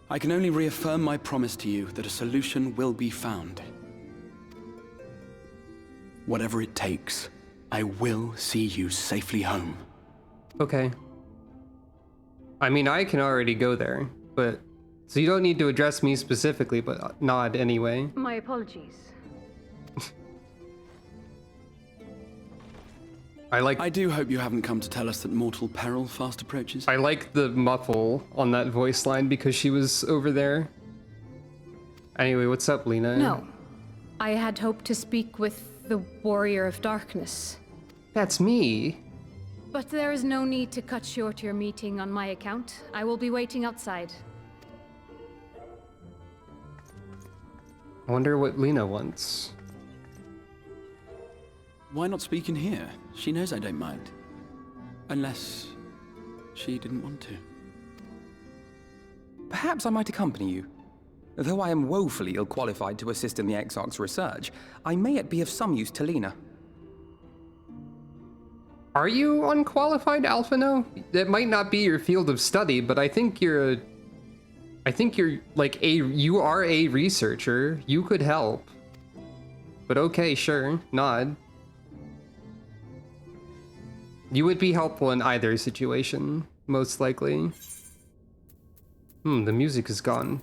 I can only reaffirm my promise to you that a solution will be found. Whatever it takes, I will see you safely home. Okay. I mean, I can already go there, but... So you don't need to address me specifically, but nod anyway. My apologies. I do hope you haven't come to tell us that mortal peril fast approaches. I like the muffle on that voice line because she was over there. Anyway, what's up, Lena? No. I had hoped to speak with the Warrior of Darkness. That's me. But there is no need to cut short your meeting on my account. I will be waiting outside. I wonder what Lena wants. Why not speak in here? She knows I don't mind. Unless she didn't want to. Perhaps I might accompany you. Though I am woefully ill-qualified to assist in the Exarch's research, I may yet be of some use to Lena. Are you unqualified, Alphino? That might not be your field of study, but I think you're like you are a researcher. You could help. But okay, sure, nod. You would be helpful in either situation, most likely. The music is gone.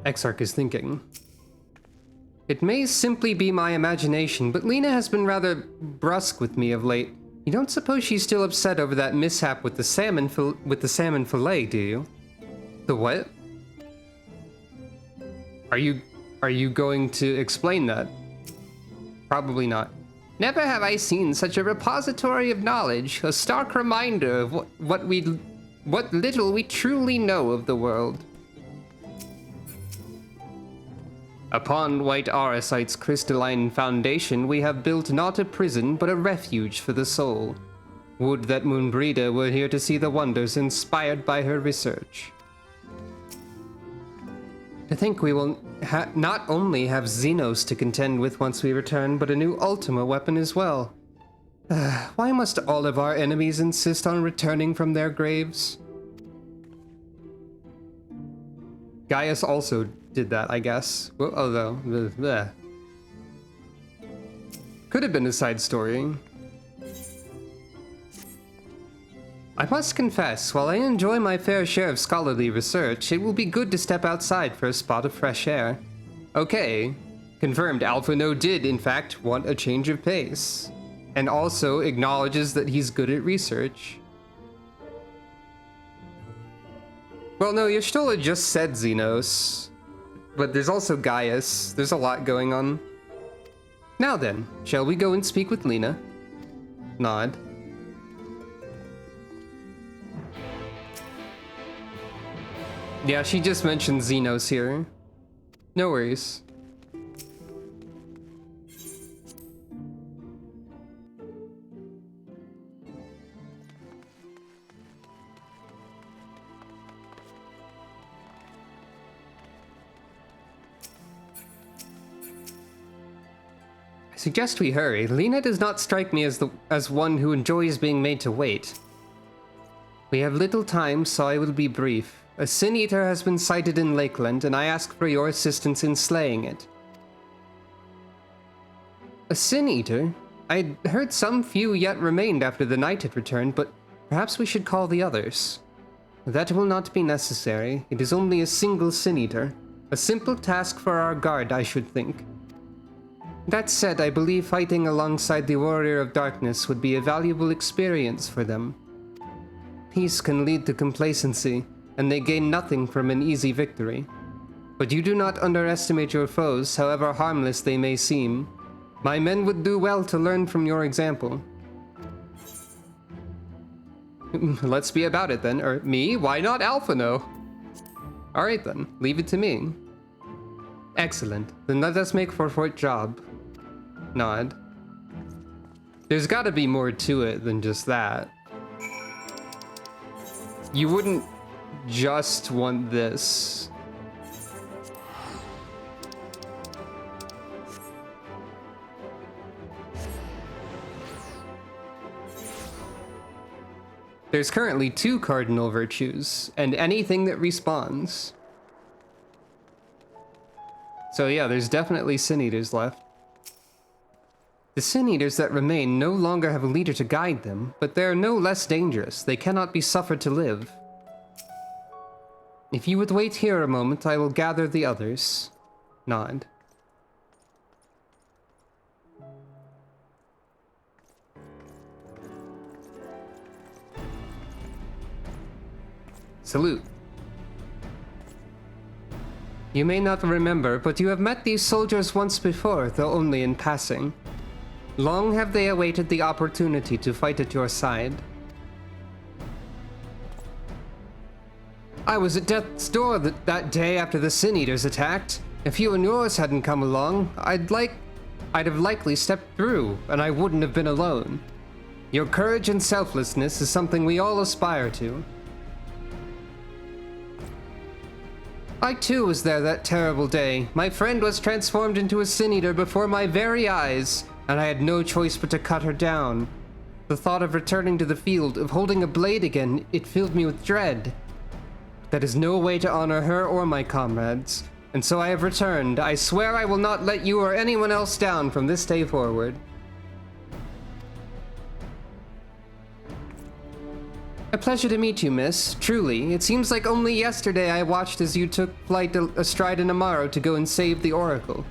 Exarch is thinking. It may simply be my imagination, but Lena has been rather brusque with me of late. You don't suppose she's still upset over that mishap with the salmon fillet, do you? The what? Are you going to explain that? Probably not. Never have I seen such a repository of knowledge, a stark reminder of what little we truly know of the world. Upon White Auracite's crystalline foundation, we have built not a prison, but a refuge for the soul. Would that Moonbreeder were here to see the wonders inspired by her research. To think we will not only have Xenos to contend with once we return, but a new Ultima weapon as well. Why must all of our enemies insist on returning from their graves? Gaius also did that, I guess. Well, although, bleh. Could have been a side story. I must confess, while I enjoy my fair share of scholarly research, it will be good to step outside for a spot of fresh air. Okay, confirmed Alphino did, in fact, want a change of pace, and also acknowledges that he's good at research. Well, no, Y'shtola just said Xenos, but there's also Gaius. There's a lot going on. Now then, shall we go and speak with Lena? Nod. Yeah, she just mentioned Xenos here. No worries. I suggest we hurry. Lena does not strike me as one who enjoys being made to wait. We have little time, so I will be brief. A Sin Eater has been sighted in Lakeland, and I ask for your assistance in slaying it. A Sin Eater? I'd heard some few yet remained after the knight had returned, but perhaps we should call the others. That will not be necessary. It is only a single Sin Eater. A simple task for our guard, I should think. That said, I believe fighting alongside the Warrior of Darkness would be a valuable experience for them. Peace can lead to complacency, and they gain nothing from an easy victory. But you do not underestimate your foes, however harmless they may seem. My men would do well to learn from your example. Let's be about it then. Or me? Why not Alphino? Alright then, leave it to me. Excellent. Then let us make for Fort Job. Nod. There's gotta be more to it than just that. You wouldn't just want this. There's currently 2 cardinal virtues, and anything that respawns. So yeah, there's definitely Sin Eaters left. The Sin Eaters that remain no longer have a leader to guide them, but they are no less dangerous. They cannot be suffered to live. If you would wait here a moment, I will gather the others. Nod. Salute. You may not remember, but you have met these soldiers once before, though only in passing. Long have they awaited the opportunity to fight at your side. I was at death's door that day after the Sin Eaters attacked. If you and yours hadn't come along, I'd have likely stepped through, and I wouldn't have been alone. Your courage and selflessness is something we all aspire to. I too was there that terrible day. My friend was transformed into a Sin Eater before my very eyes, and I had no choice but to cut her down. The thought of returning to the field, of holding a blade again, it filled me with dread. That is no way to honor her or my comrades, and so I have returned. I swear I will not let you or anyone else down from this day forward. A pleasure to meet you, miss. Truly, it seems like only yesterday I watched as you took flight astride an Amaro to go and save the Oracle.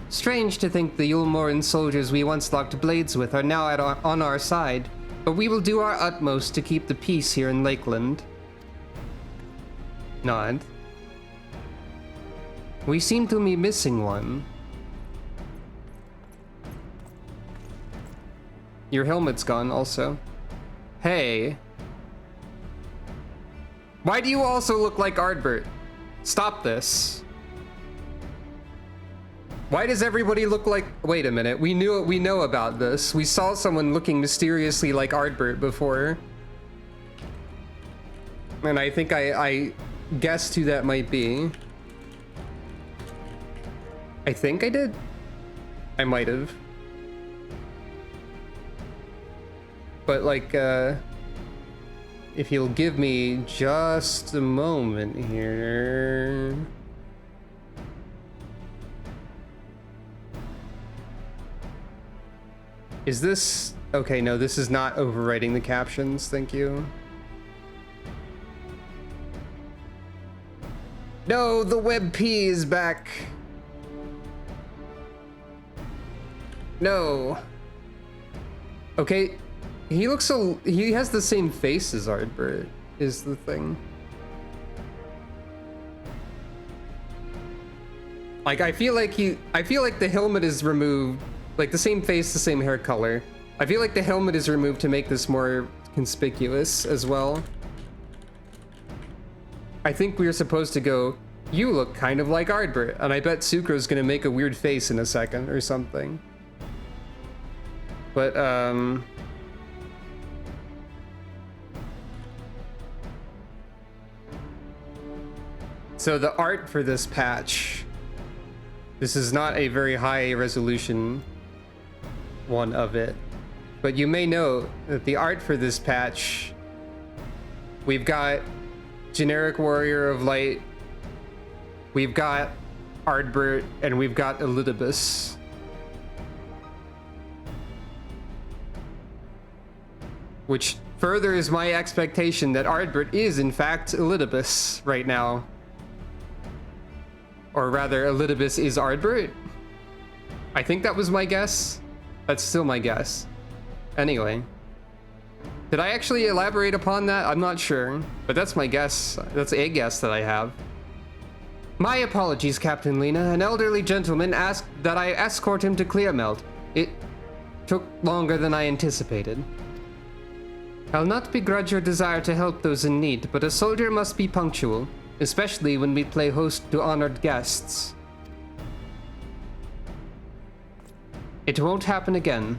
Strange to think the Yulmoran soldiers we once locked blades with are now on our side, but we will do our utmost to keep the peace here in Lakeland. Nod. We seem to be missing one. Your helmet's gone also. Hey. Why do you also look like Ardbert? Stop this. Why does everybody look like... Wait a minute, we know about this. We saw someone looking mysteriously like Ardbert before. And I think I guessed who that might be. I think I did. I might have. But like, if you'll give me just a moment here. Is this... Okay, no, this is not overwriting the captions, thank you. No, the WebP is back. No. Okay, he looks so... He has the same face as Ardbert, is the thing. Like, I feel like the helmet is removed. Like, the same face, the same hair color. I feel like the helmet is removed to make this more conspicuous as well. I think we were supposed to go, you look kind of like Ardbert, and I bet Sucro's gonna make a weird face in a second or something. But, so the art for this patch, this is not a very high resolution one of it, but you may know that the art for this patch, we've got generic Warrior of Light, we've got Ardbert, and we've got Elidibus. Which furthers my expectation that Ardbert is in fact Elidibus right now. Or rather, Elidibus is Ardbert? I think that was my guess. That's still my guess. Anyway. Did I actually elaborate upon that? I'm not sure, but that's my guess. That's a guess that I have. My apologies, Captain Lena. An elderly gentleman asked that I escort him to Clearmelt. It took longer than I anticipated. I'll not begrudge your desire to help those in need, but a soldier must be punctual, especially when we play host to honored guests. It won't happen again.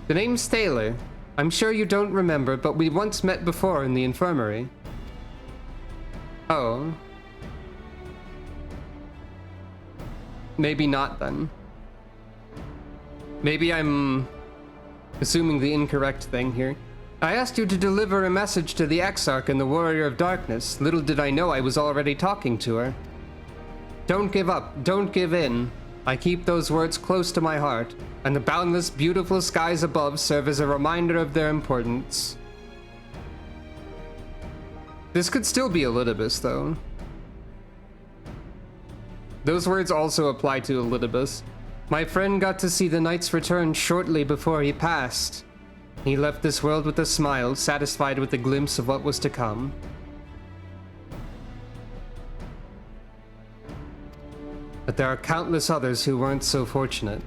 The name's Taylor. I'm sure you don't remember, but we once met before in the infirmary. Oh. Maybe not then. Maybe I'm assuming the incorrect thing here. I asked you to deliver a message to the Exarch and the Warrior of Darkness. Little did I know I was already talking to her. Don't give up. Don't give in. I keep those words close to my heart, and the boundless, beautiful skies above serve as a reminder of their importance. This could still be Elidibus, though. Those words also apply to Elidibus. My friend got to see the Knight's return shortly before he passed. He left this world with a smile, satisfied with a glimpse of what was to come. But there are countless others who weren't so fortunate.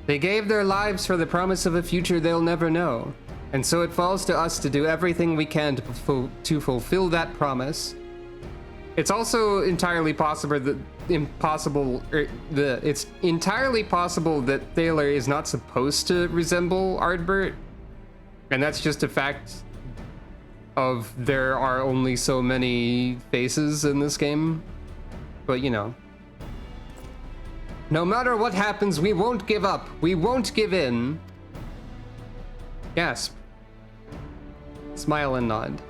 They gave their lives for the promise of a future they'll never know, and so it falls to us to do everything we can to fulfill that promise. It's also entirely possible that it's entirely possible that Thaler is not supposed to resemble Ardbert, and that's just a fact of there are only so many faces in this game. But you know, no matter what happens, we won't give up. We won't give in. Gasp. Smile and nod.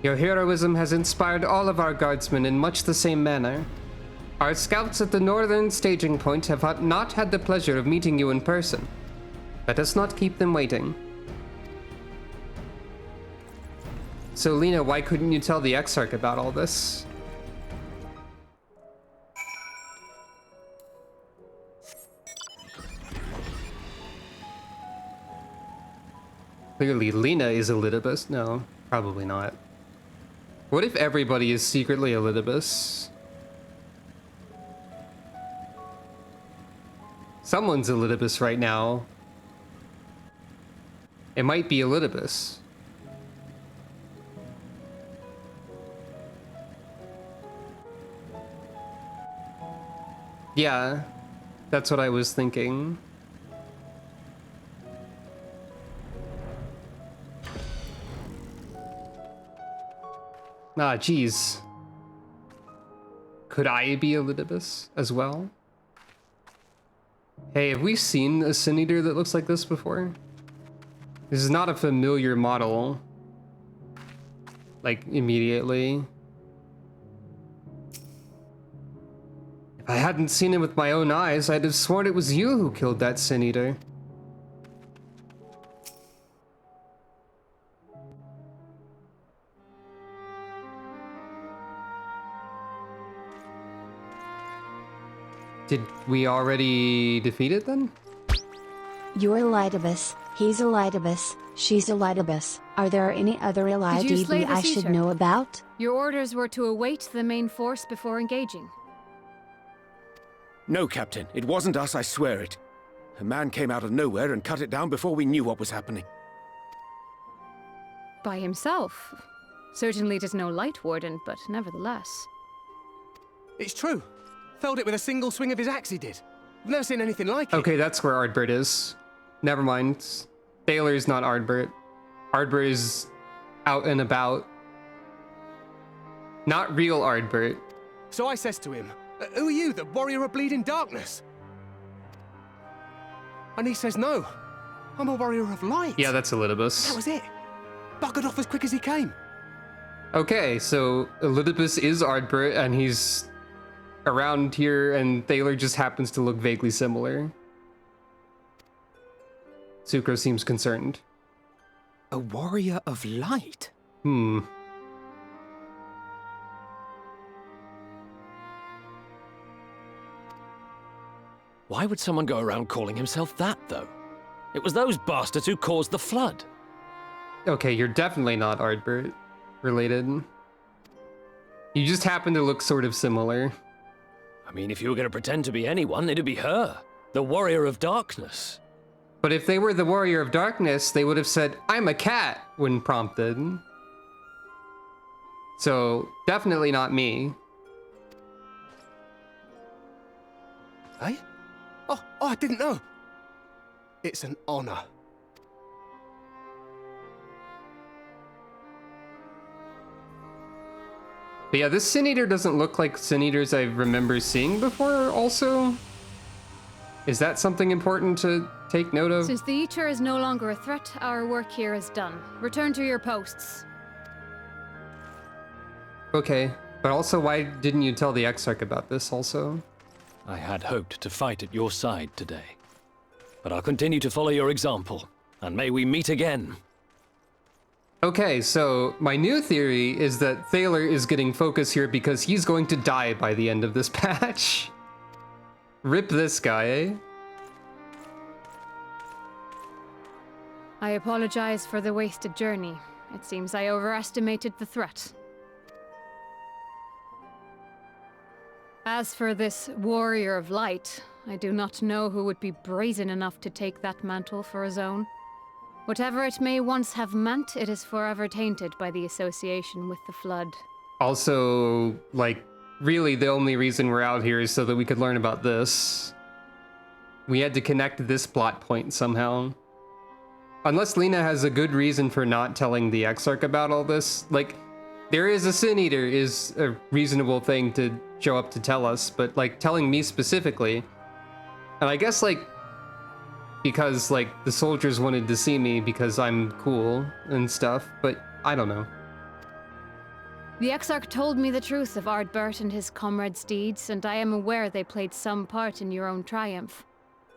Your heroism has inspired all of our guardsmen in much the same manner. Our scouts at the northern staging point have not had the pleasure of meeting you in person. Let us not keep them waiting. So, Lena, why couldn't you tell the Exarch about all this? Clearly, Lena is Elidibus. No, probably not. What if everybody is secretly Elidibus? Someone's Elidibus right now. It might be Elidibus. Yeah, that's what I was thinking. Ah, geez. Could I be Elidibus as well? Hey, have we seen a Sin Eater that looks like this before? This is not a familiar model. Like, immediately. If I hadn't seen it with my own eyes, I'd have sworn it was you who killed that Sin Eater. Did we already defeat it then? You're Elidibus, he's Elidibus, she's Elidibus. Are there any other Elidibus I should know about? Your orders were to await the main force before engaging. No, Captain. It wasn't us, I swear it. A man came out of nowhere and cut it down before we knew what was happening. By himself. Certainly it is no light warden, but nevertheless. It's true. Felled it with a single swing of his axe, he did. I've never seen anything like it. Okay, that's where Ardbert is. Never mind. Thaler's not Ardbert. Ardbert is out and about. Not real Ardbert. So I says to him, who are you, the warrior of bleeding darkness? And he says, no, I'm a warrior of light. Yeah, that's Elidibus. That was it. Buggered off as quick as he came. Okay, so Elidibus is Ardbert, and he's around here, and Thaler just happens to look vaguely similar. Sucro seems concerned. A warrior of light? Why would someone go around calling himself that, though? It was those bastards who caused the flood. Okay, you're definitely not Ardbert related. You just happen to look sort of similar. I mean, if you were going to pretend to be anyone, it'd be her, the Warrior of Darkness. But if they were the Warrior of Darkness, they would have said, I'm a cat, when prompted. So, definitely not me. Hey? Oh, I didn't know. It's an honor. But yeah, this Sin Eater doesn't look like Sin Eaters I remember seeing before, also. Is that something important to take note of? Since the Eater is no longer a threat, our work here is done. Return to your posts. Okay, but also why didn't you tell the Exarch about this also? I had hoped to fight at your side today. But I'll continue to follow your example, and may we meet again. Okay, so my new theory is that Thaler is getting focus here because he's going to die by the end of this patch. Rip this guy, eh? I apologize for the wasted journey. It seems I overestimated the threat. As for this warrior of light, I do not know who would be brazen enough to take that mantle for his own. Whatever it may once have meant, it is forever tainted by the association with the Flood. Also, like, really the only reason we're out here is so that we could learn about this. We had to connect this plot point somehow. Unless Lena has a good reason for not telling the Exarch about all this. Like, there is a Sin Eater is a reasonable thing to show up to tell us, but like telling me specifically, and I guess like because like the soldiers wanted to see me because I'm cool and stuff, but I don't know. The Exarch told me the truth of Ardbert and his comrades' deeds, and I am aware they played some part in your own triumph.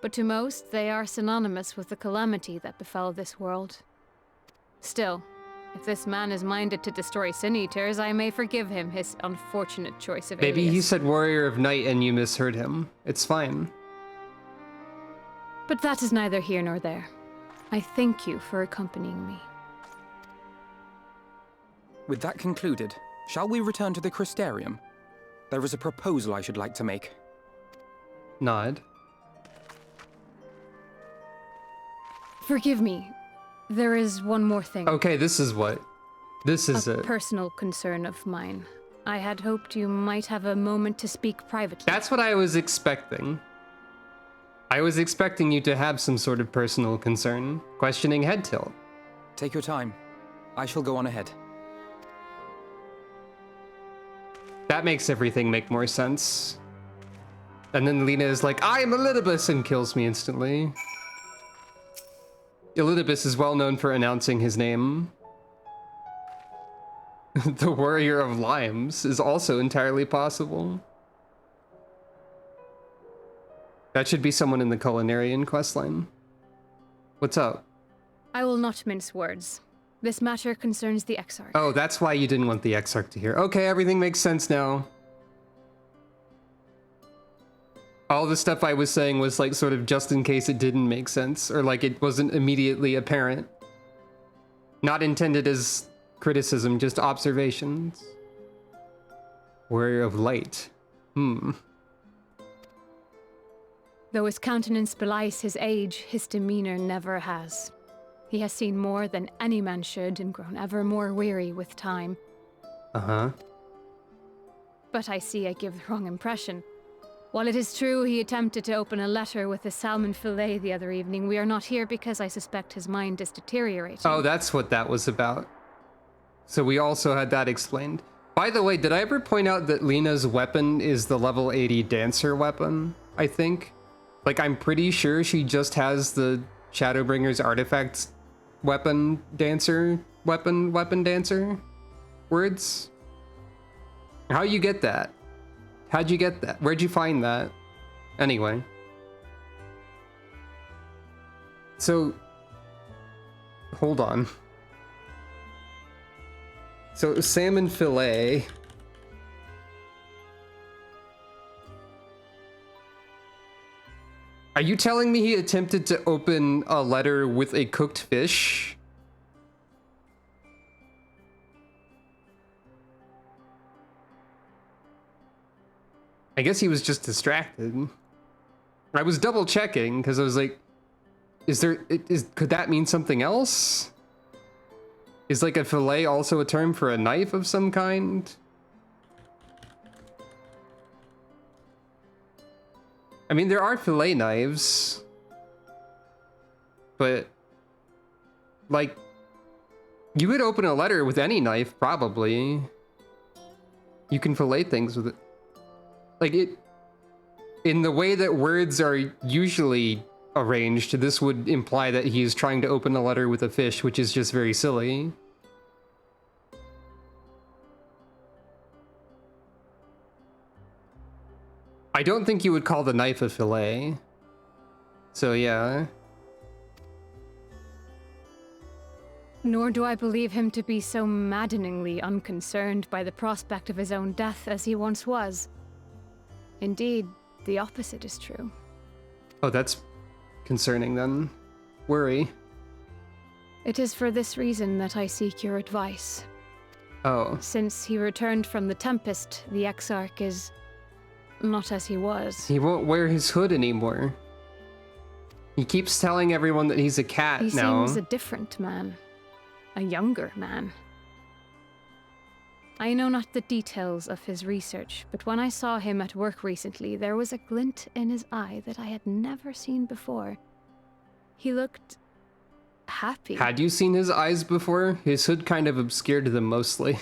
But to most, they are synonymous with the calamity that befell this world. Still, if this man is minded to destroy Sin Eaters, I may forgive him his unfortunate choice of Maybe alias. he said Warrior of Night and you misheard him. It's fine. But that is neither here nor there. I thank you for accompanying me. With that concluded, shall we return to the Crystarium? There is a proposal I should like to make. Nod. Forgive me. There is one more thing. Okay, this is what. This is a it. personal concern of mine. I had hoped you might have a moment to speak privately. That's what I was expecting. I was expecting you to have some sort of personal concern. Questioning head tilt. Take your time. I shall go on ahead. That makes everything make more sense. And then Lena is like, I am Elidibus, and kills me instantly. Elidibus is well known for announcing his name. The Warrior of Limes is also entirely possible. That should be someone in the Culinarian questline. What's up? I will not mince words. This matter concerns the Exarch. Oh, that's why you didn't want the Exarch to hear. Okay, everything makes sense now. All the stuff I was saying was like sort of just in case it didn't make sense, or like it wasn't immediately apparent. Not intended as criticism, just observations. Warrior of Light. Though his countenance belies his age, his demeanor never has. He has seen more than any man should and grown ever more weary with time. Uh-huh. But I see I give the wrong impression. While it is true he attempted to open a letter with a salmon fillet the other evening, we are not here because I suspect his mind is deteriorating. Oh, that's what that was about. So we also had that explained. By the way, did I ever point out that Lena's weapon is the level 80 dancer weapon, I think? Like, I'm pretty sure she just has the Shadowbringers artifacts weapon dancer words. How you get that? How'd you get that? Where'd you find that? Anyway. So, hold on. So, salmon fillet. Are you telling me he attempted to open a letter with a cooked fish? I guess he was just distracted. I was double checking because I was like, could that mean something else? Is like a fillet also a term for a knife of some kind? I mean, there are fillet knives, but like, you could open a letter with any knife, probably. You can fillet things with it. Like, in the way that words are usually arranged, this would imply that he is trying to open a letter with a fish, which is just very silly. I don't think you would call the knife a fillet. So yeah. Nor do I believe him to be so maddeningly unconcerned by the prospect of his own death as he once was. Indeed, the opposite is true. Oh, that's concerning then. Worry. It is for this reason that I seek your advice. Oh. Since he returned from the Tempest, the Exarch is not as he was. He won't wear his hood anymore. He keeps telling everyone that he's a cat now. He seems a different man. A younger man. I know not the details of his research, but when I saw him at work recently, there was a glint in his eye that I had never seen before. He looked happy. Had you seen his eyes before? His hood kind of obscured them mostly.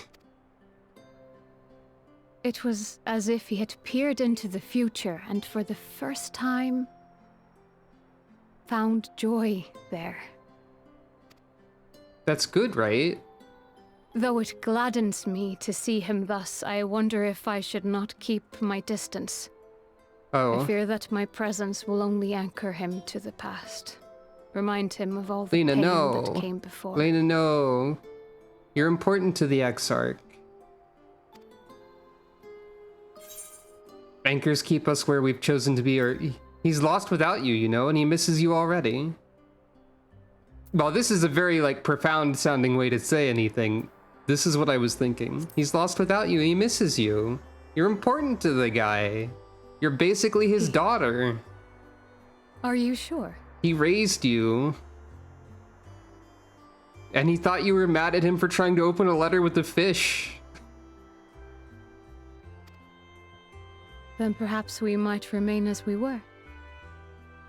It was as if he had peered into the future and for the first time found joy there. That's good, right? Though it gladdens me to see him thus, I wonder if I should not keep my distance. Oh. I fear that my presence will only anchor him to the past. Remind him of all the Lena, pain no. that came before. Lena, no. You're important to the Exarch. Anchors keep us where we've chosen to be, or he's lost without you, you know, and he misses you already. Well, this is a very, like, profound sounding way to say anything. This is what I was thinking. He's lost without you, he misses you. You're important to the guy. You're basically his daughter. Are you sure? He raised you. And he thought you were mad at him for trying to open a letter with a fish. Then perhaps we might remain as we were.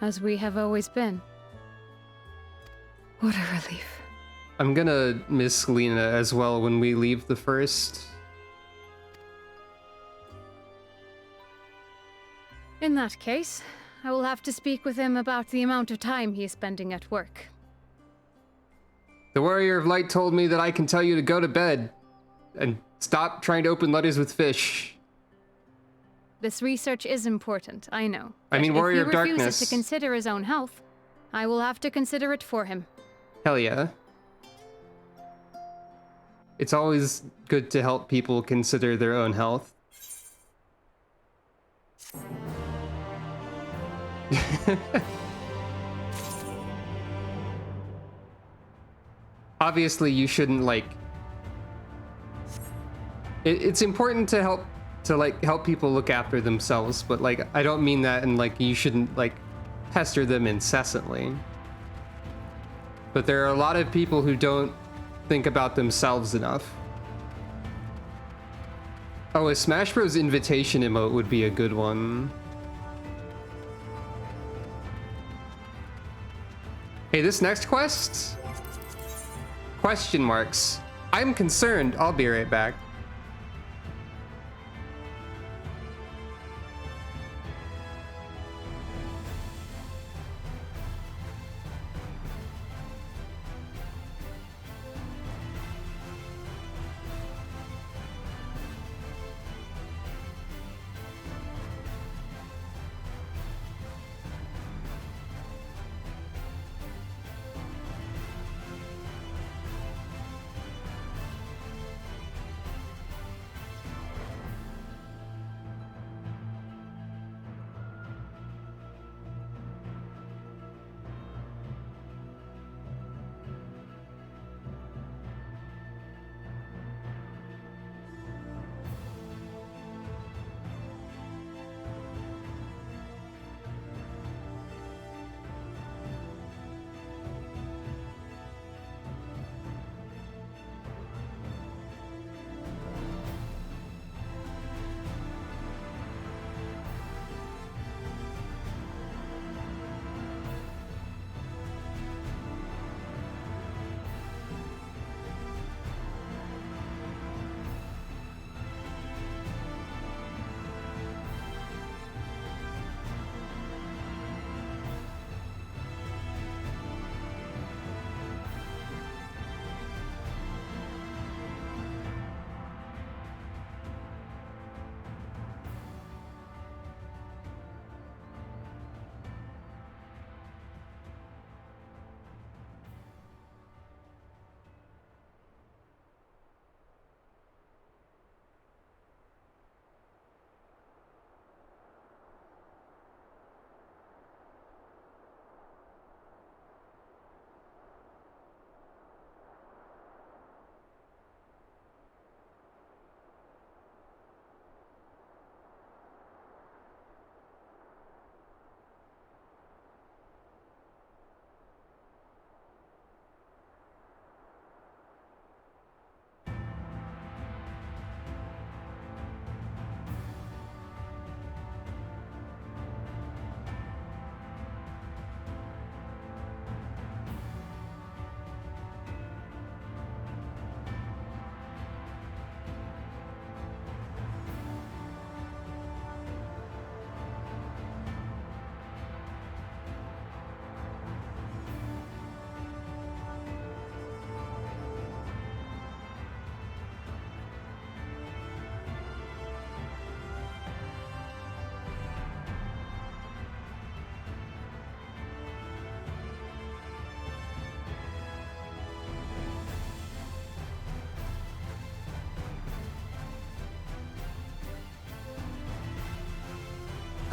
As we have always been. What a relief. I'm gonna miss Lena as well when we leave the first. In that case, I will have to speak with him about the amount of time he is spending at work. The Warrior of Light told me that I can tell you to go to bed and stop trying to open letters with fish. This research is important, I know. I mean, Warrior of Darkness. If he refuses to consider his own health, I will have to consider it for him. Hell yeah. It's always good to help people consider their own health. Obviously, you shouldn't, like... It's important to help people look after themselves, but, like, I don't mean that in, like, you shouldn't, like, pester them incessantly. But there are a lot of people who don't think about themselves enough. Oh, a Smash Bros. Invitation emote would be a good one. Hey, this next quest? Question marks. I'm concerned. I'll be right back.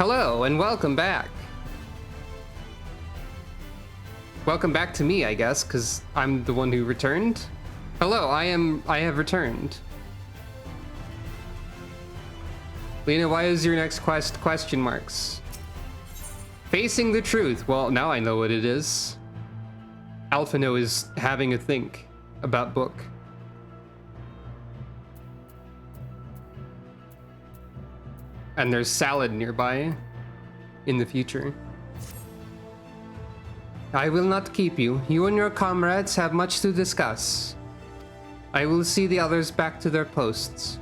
Hello, and welcome back. Welcome back to me, I guess, because I'm the one who returned. Hello, I have returned. Lena, why is your next quest question marks? Facing the truth. Well, now I know what it is. Alphino is having a think about book. And there's salad nearby in the future. I will not keep you. You and your comrades have much to discuss. I will see the others back to their posts.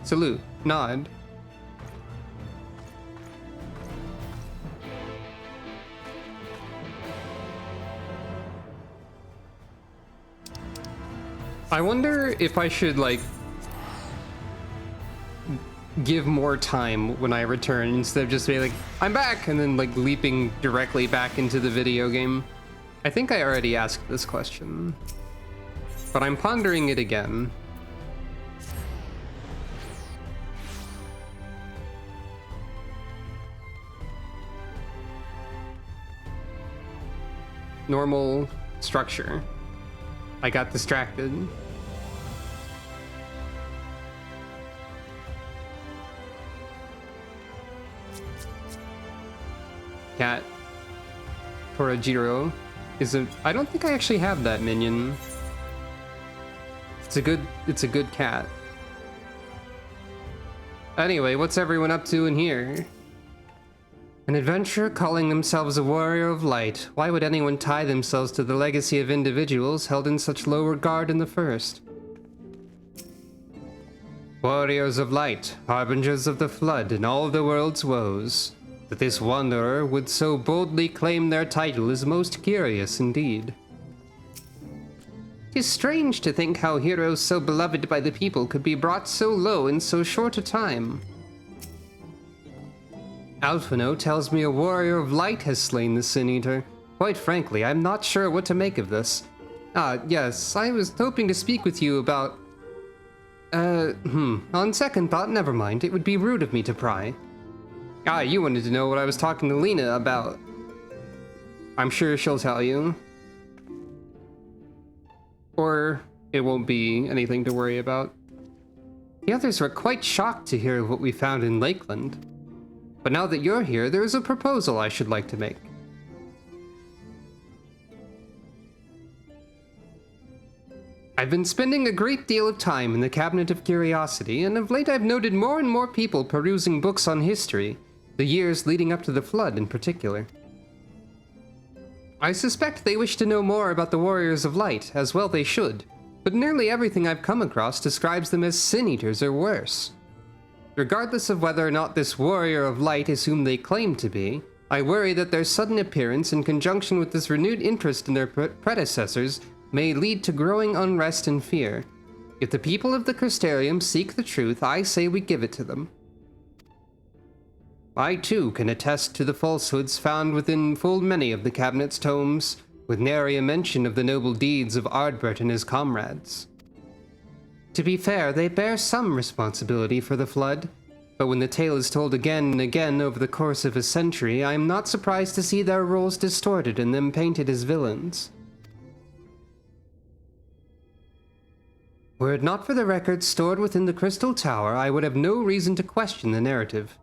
Salute. Nod. I wonder if I should, like, give more time when I return instead of just being like, I'm back, and then like leaping directly back into the video game. I think I already asked this question, but I'm pondering it again. Normal structure. I got distracted. Cat. Torajiro is a... I don't think I actually have that minion. It's a good cat. Anyway, what's everyone up to in here? An adventurer calling themselves a warrior of light. Why would anyone tie themselves to the legacy of individuals held in such low regard in the first? Warriors of light, harbingers of the flood and all the world's woes. That this wanderer would so boldly claim their title is most curious indeed. 'Tis strange to think how heroes so beloved by the people could be brought so low in so short a time. Alphino tells me a warrior of light has slain the Sin Eater. Quite frankly, I'm not sure what to make of this. Yes, I was hoping to speak with you about... On second thought, never mind. It would be rude of me to pry. You wanted to know what I was talking to Lena about. I'm sure she'll tell you. Or it won't be anything to worry about. The others were quite shocked to hear what we found in Lakeland. But now that you're here, there is a proposal I should like to make. I've been spending a great deal of time in the Cabinet of Curiosity, and of late I've noted more and more people perusing books on history, the years leading up to the Flood in particular. I suspect they wish to know more about the Warriors of Light, as well they should, but nearly everything I've come across describes them as Sin Eaters or worse. Regardless of whether or not this Warrior of Light is whom they claim to be, I worry that their sudden appearance in conjunction with this renewed interest in their predecessors may lead to growing unrest and fear. If the people of the Crystarium seek the truth, I say we give it to them. I too can attest to the falsehoods found within full many of the Cabinet's tomes, with nary a mention of the noble deeds of Ardbert and his comrades. To be fair, they bear some responsibility for the Flood, but when the tale is told again and again over the course of a century, I am not surprised to see their roles distorted and them painted as villains. Were it not for the records stored within the Crystal Tower, I would have no reason to question the narrative.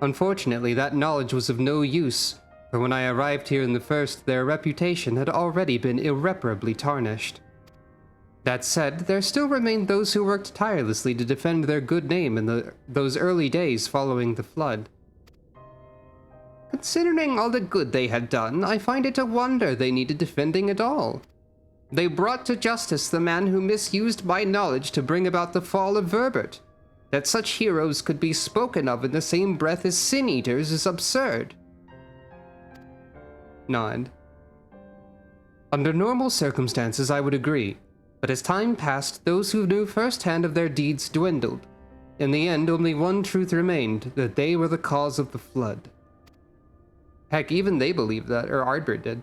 Unfortunately, that knowledge was of no use, for when I arrived here in the first, their reputation had already been irreparably tarnished. That said, there still remained those who worked tirelessly to defend their good name in those early days following the Flood. Considering all the good they had done, I find it a wonder they needed defending at all. They brought to justice the man who misused my knowledge to bring about the fall of Verbert. That such heroes could be spoken of in the same breath as Sin Eaters is absurd. Nod. Under normal circumstances, I would agree, but as time passed, those who knew firsthand of their deeds dwindled. In the end, only one truth remained, that they were the cause of the Flood. Heck, even they believed that, or Ardbert did.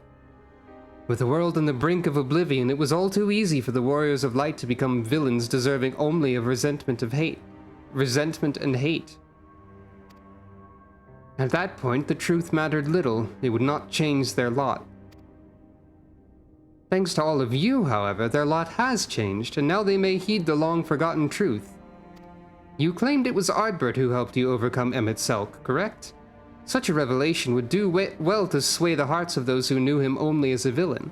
With the world on the brink of oblivion, it was all too easy for the Warriors of Light to become villains deserving only of resentment and hate. At that point, the truth mattered little. It would not change their lot. Thanks to all of you, however, their lot has changed, and now they may heed the long-forgotten truth. You claimed it was Ardbert who helped you overcome Emmett Selk, correct? Such a revelation would do well to sway the hearts of those who knew him only as a villain.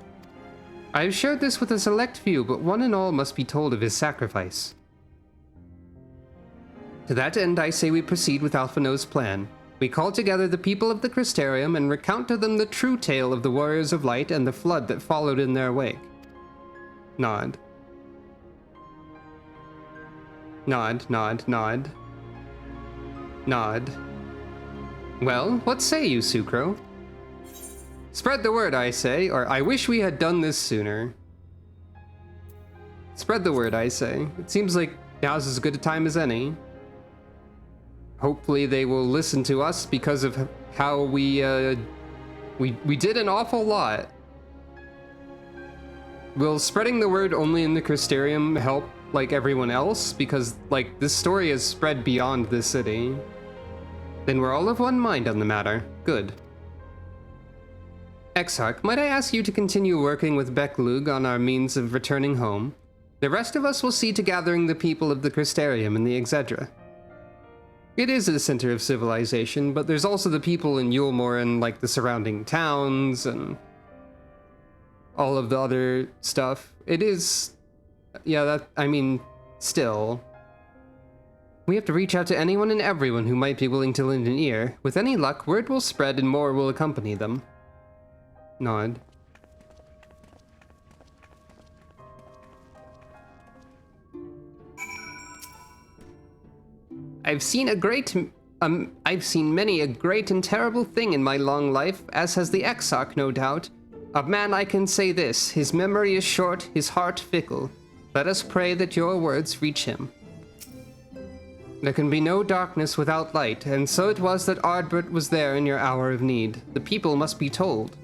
I have shared this with a select few, but one and all must be told of his sacrifice. To that end, I say we proceed with Alphino's plan. We call together the people of the Crystarium and recount to them the true tale of the Warriors of Light and the flood that followed in their wake. Nod. Nod, nod, nod. Nod. Well, what say you, Sucro? Spread the word, I say, or I wish we had done this sooner. Spread the word, I say. It seems like now's as good a time as any. Hopefully they will listen to us because of how we did an awful lot. Will spreading the word only in the Crystarium help, like, everyone else? Because, like, this story has spread beyond the city. Then we're all of one mind on the matter. Good. Exarch, might I ask you to continue working with Beklug on our means of returning home? The rest of us will see to gathering the people of the Crystarium in the Exedra. It is a center of civilization, but there's also the people in Yulmore and, like, the surrounding towns and all of the other stuff. It is... yeah, still. We have to reach out to anyone and everyone who might be willing to lend an ear. With any luck, word will spread and more will accompany them. Nod. I've seen many a great and terrible thing in my long life, as has the Exarch, no doubt. Of man I can say this, his memory is short, his heart fickle. Let us pray that your words reach him. There can be no darkness without light, and so it was that Ardbert was there in your hour of need. The people must be told.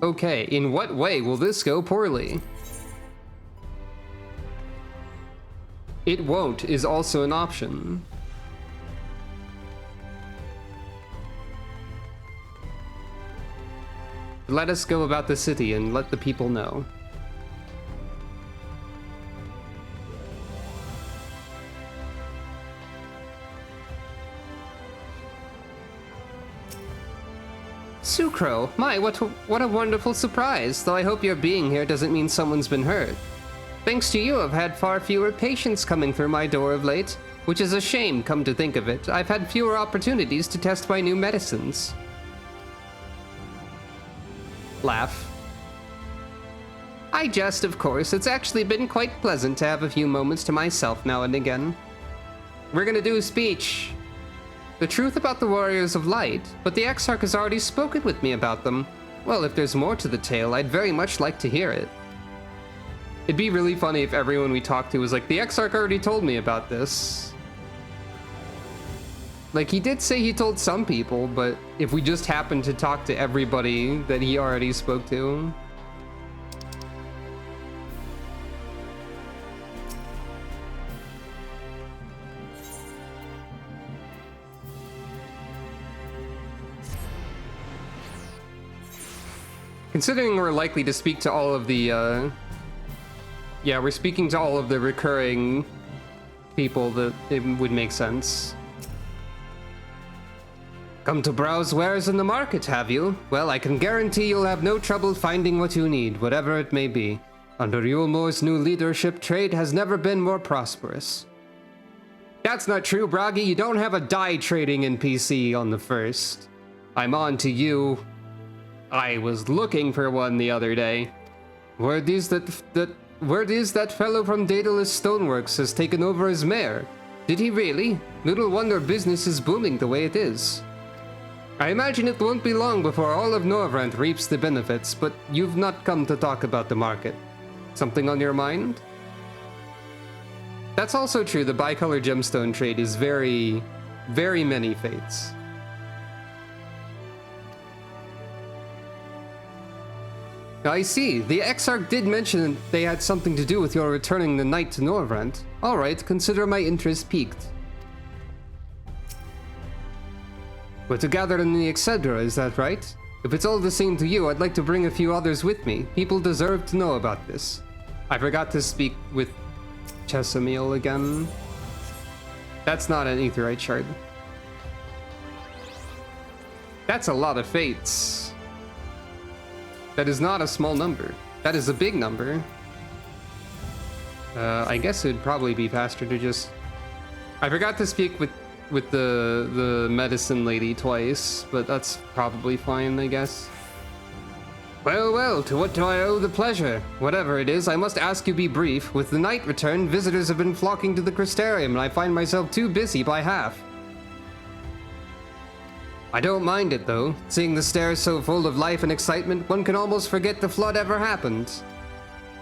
Okay, in what way will this go poorly? It won't is also an option. Let us go about the city and let the people know. Sucro, my, what a wonderful surprise, though I hope your being here doesn't mean someone's been hurt. Thanks to you, I've had far fewer patients coming through my door of late, which is a shame, come to think of it. I've had fewer opportunities to test my new medicines. Laugh. I jest, of course. It's actually been quite pleasant to have a few moments to myself now and again. We're gonna do a speech. The truth about the Warriors of Light, but the Exarch has already spoken with me about them. Well, if there's more to the tale, I'd very much like to hear it. It'd be really funny if everyone we talked to was like, the Exarch already told me about this. Like, he did say he told some people, but if we just happened to talk to everybody that he already spoke to... Considering we're likely to speak to all of the, yeah, we're speaking to all of the recurring people, that it would make sense. Come to browse wares in the market, have you? Well, I can guarantee you'll have no trouble finding what you need, whatever it may be. Under Yulmore's new leadership, trade has never been more prosperous. That's not true, Bragi. You don't have a dye trading NPC on the first. I'm on to you. I was looking for one the other day. Word is that fellow from Daedalus Stoneworks has taken over as mayor. Did he really? Little wonder business is booming the way it is. I imagine it won't be long before all of Norvrent reaps the benefits, but you've not come to talk about the market. Something on your mind? That's also true. The bicolor gemstone trade is very, very many fates. I see. The Exarch did mention they had something to do with your returning the knight to Norvrent. Alright, consider my interest piqued. We're to gather in the Excedra, is that right? If it's all the same to you, I'd like to bring a few others with me. People deserve to know about this. I forgot to speak with Chesamil again. That's not an Aetheryte shard. That's a lot of fates. That is not a small number. That is a big number. I guess it'd probably be faster to just... I forgot to speak with the medicine lady twice, but that's probably fine, I guess. Well, well, to what do I owe the pleasure? Whatever it is, I must ask you be brief. With the night return, visitors have been flocking to the Crystarium, and I find myself too busy by half. I don't mind it, though. Seeing the stairs so full of life and excitement, one can almost forget the flood ever happened.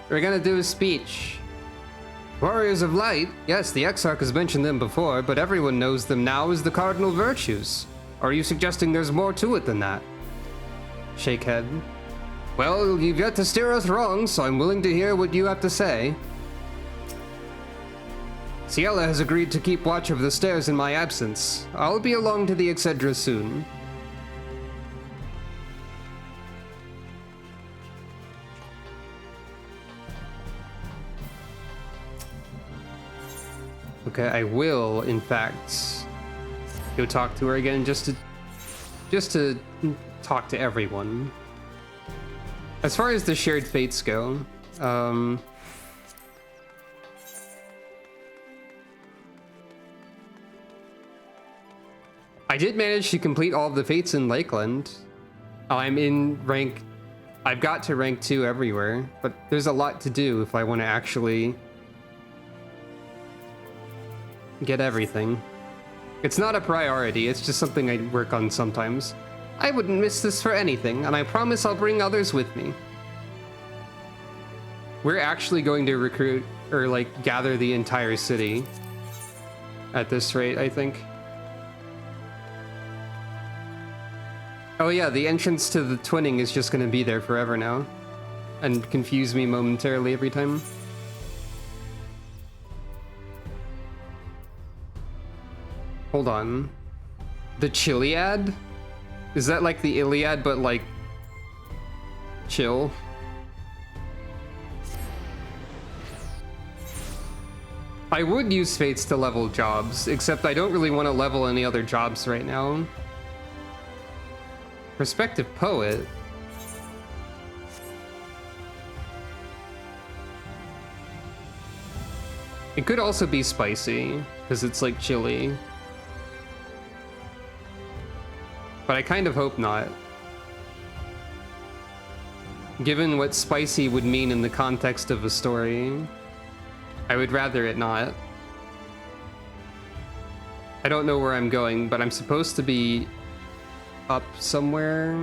We're gonna do a speech. Warriors of Light? Yes, the Exarch has mentioned them before, but everyone knows them now as the cardinal virtues. Or are you suggesting there's more to it than that? Shake head. Well, you've yet to steer us wrong, so I'm willing to hear what you have to say. Ciela has agreed to keep watch over the stairs in my absence. I'll be along to the Excedra soon. Okay, I will, in fact, go talk to her again just to talk to everyone. As far as the shared fates go, I did manage to complete all of the fates in Lakeland. I'm in rank... I've got to rank 2 everywhere, but there's a lot to do if I want to actually get everything. It's not a priority, it's just something I work on sometimes. I wouldn't miss this for anything, and I promise I'll bring others with me. We're actually going to recruit, or like, gather the entire city at this rate, I think. Oh yeah, the entrance to the twinning is just gonna be there forever now, and confuse me momentarily every time. Hold on. The Chiliad? Is that like the Iliad, but like... chill? I would use fates to level jobs, except I don't really want to level any other jobs right now. Prospective Poet? It could also be spicy, because it's like chili. But I kind of hope not. Given what spicy would mean in the context of a story, I would rather it not. I don't know where I'm going, but I'm supposed to be up somewhere.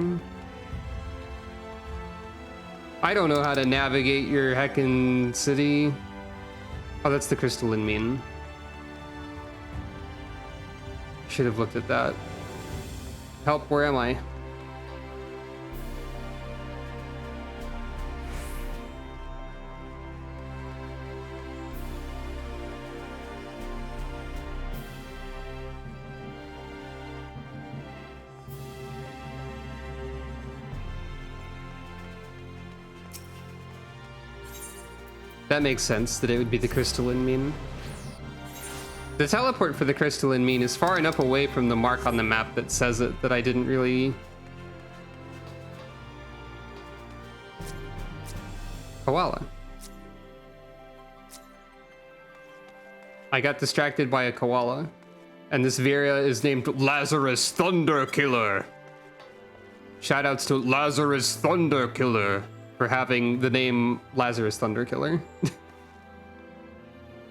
I don't know how to navigate your heckin' city. Oh, that's the crystalline mean. Should have looked at that. Help, where am I? That makes sense, that it would be the crystalline mean. The teleport for the crystalline mean is far enough away from the mark on the map that says it that I didn't really... Koala. I got distracted by a koala. And this Vera is named Lazarus Thunderkiller. Shoutouts to Lazarus Thunderkiller for having the name Lazarus Thunderkiller.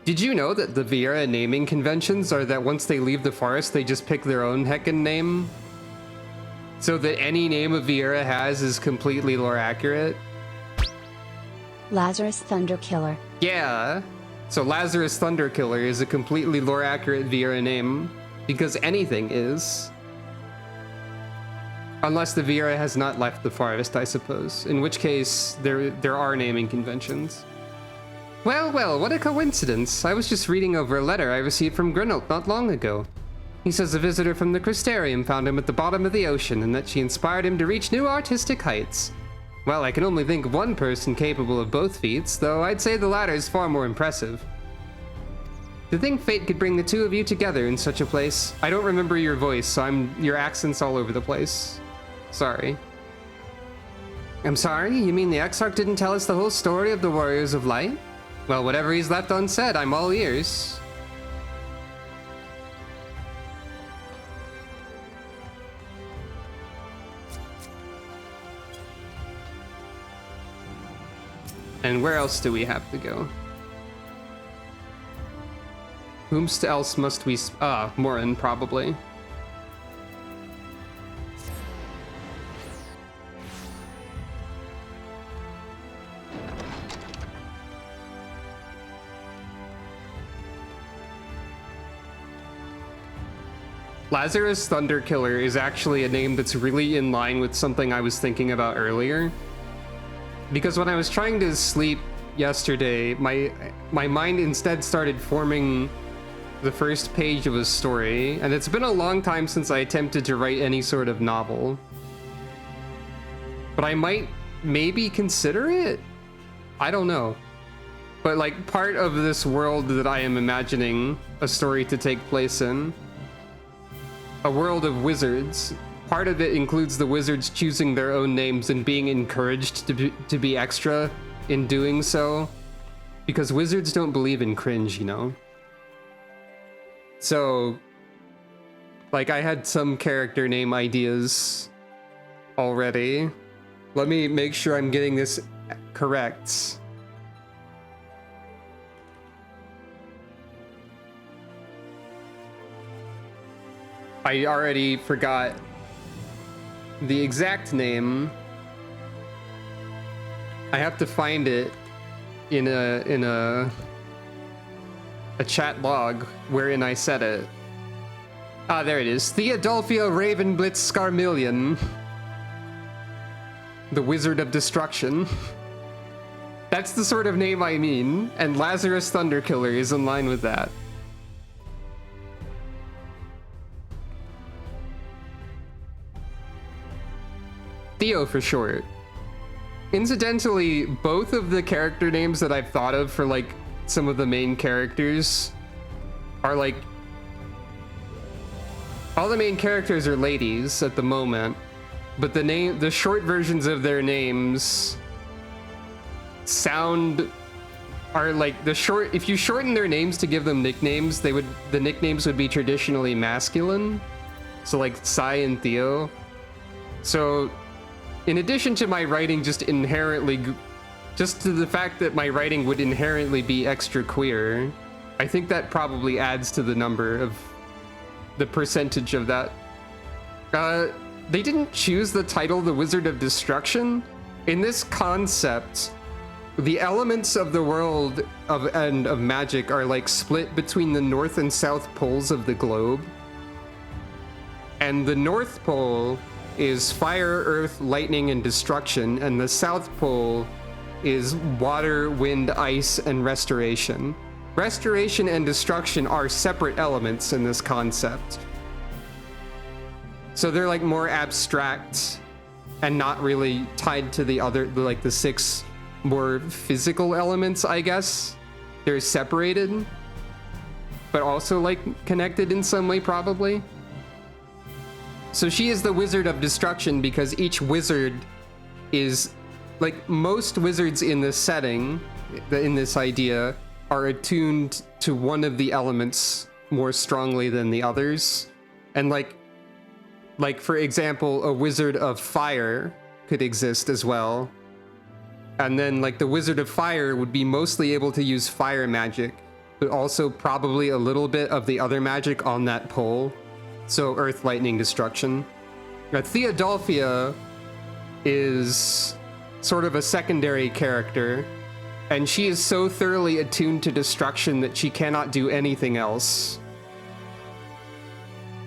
Did you know that the Viera naming conventions are that once they leave the forest, they just pick their own heckin' name? So that any name a Viera has is completely lore accurate? Lazarus Thunderkiller. Yeah. So Lazarus Thunderkiller is a completely lore accurate Viera name, because anything is. Unless the Vira has not left the forest, I suppose. In which case, there are naming conventions. Well, what a coincidence. I was just reading over a letter I received from Grinelt not long ago. He says a visitor from the Crystarium found him at the bottom of the ocean and that she inspired him to reach new artistic heights. Well, I can only think of one person capable of both feats, though I'd say the latter is far more impressive. To think fate could bring the two of you together in such a place. I don't remember your voice, so your accent's all over the place. Sorry. I'm sorry? You mean the Exarch didn't tell us the whole story of the Warriors of Light? Well, whatever he's left unsaid, I'm all ears. And where else do we have to go? Whomst else must we... Morin, probably. Lazarus Thunderkiller is actually a name that's really in line with something I was thinking about earlier. Because when I was trying to sleep yesterday, my mind instead started forming the first page of a story, and it's been a long time since I attempted to write any sort of novel. But I might maybe consider it? I don't know. But like part of this world that I am imagining a story to take place in, a world of wizards. Part of it includes the wizards choosing their own names and being encouraged to be extra in doing so. Because wizards don't believe in cringe, you know? So, like, I had some character name ideas already. Let me make sure I'm getting this correct. I already forgot the exact name. I have to find it in a chat log wherein I said it. Ah, there it is. Theodulfia Ravenblitz Scarmillion. The Wizard of Destruction. That's the sort of name I mean, and Lazarus Thunderkiller is in line with that. Theo for short. Incidentally, both of the character names that I've thought of for like some of the main characters are like, all the main characters are ladies at the moment, but the short versions of their names are like if you shorten their names to give them nicknames, the nicknames would be traditionally masculine. So like Sai and Theo. So in addition to my writing just to the fact that my writing would inherently be extra queer, I think that probably adds to the number of the percentage of that. They didn't choose the title The Wizard of Destruction. In this concept, the elements of the world of magic are like split between the north and south poles of the globe. And the North Pole is fire, earth, lightning, and destruction, and the South Pole is water, wind, ice, and restoration. Restoration and destruction are separate elements in this concept. So they're like more abstract and not really tied to the other, like the six more physical elements, I guess. They're separated, but also like connected in some way, probably. So she is the Wizard of Destruction because each wizard is, like most wizards in this setting, in this idea, are attuned to one of the elements more strongly than the others. And like for example, a Wizard of Fire could exist as well. And then like the Wizard of Fire would be mostly able to use fire magic, but also probably a little bit of the other magic on that pole. So earth, lightning, destruction. Now, Theodulfia is sort of a secondary character, and she is so thoroughly attuned to destruction that she cannot do anything else.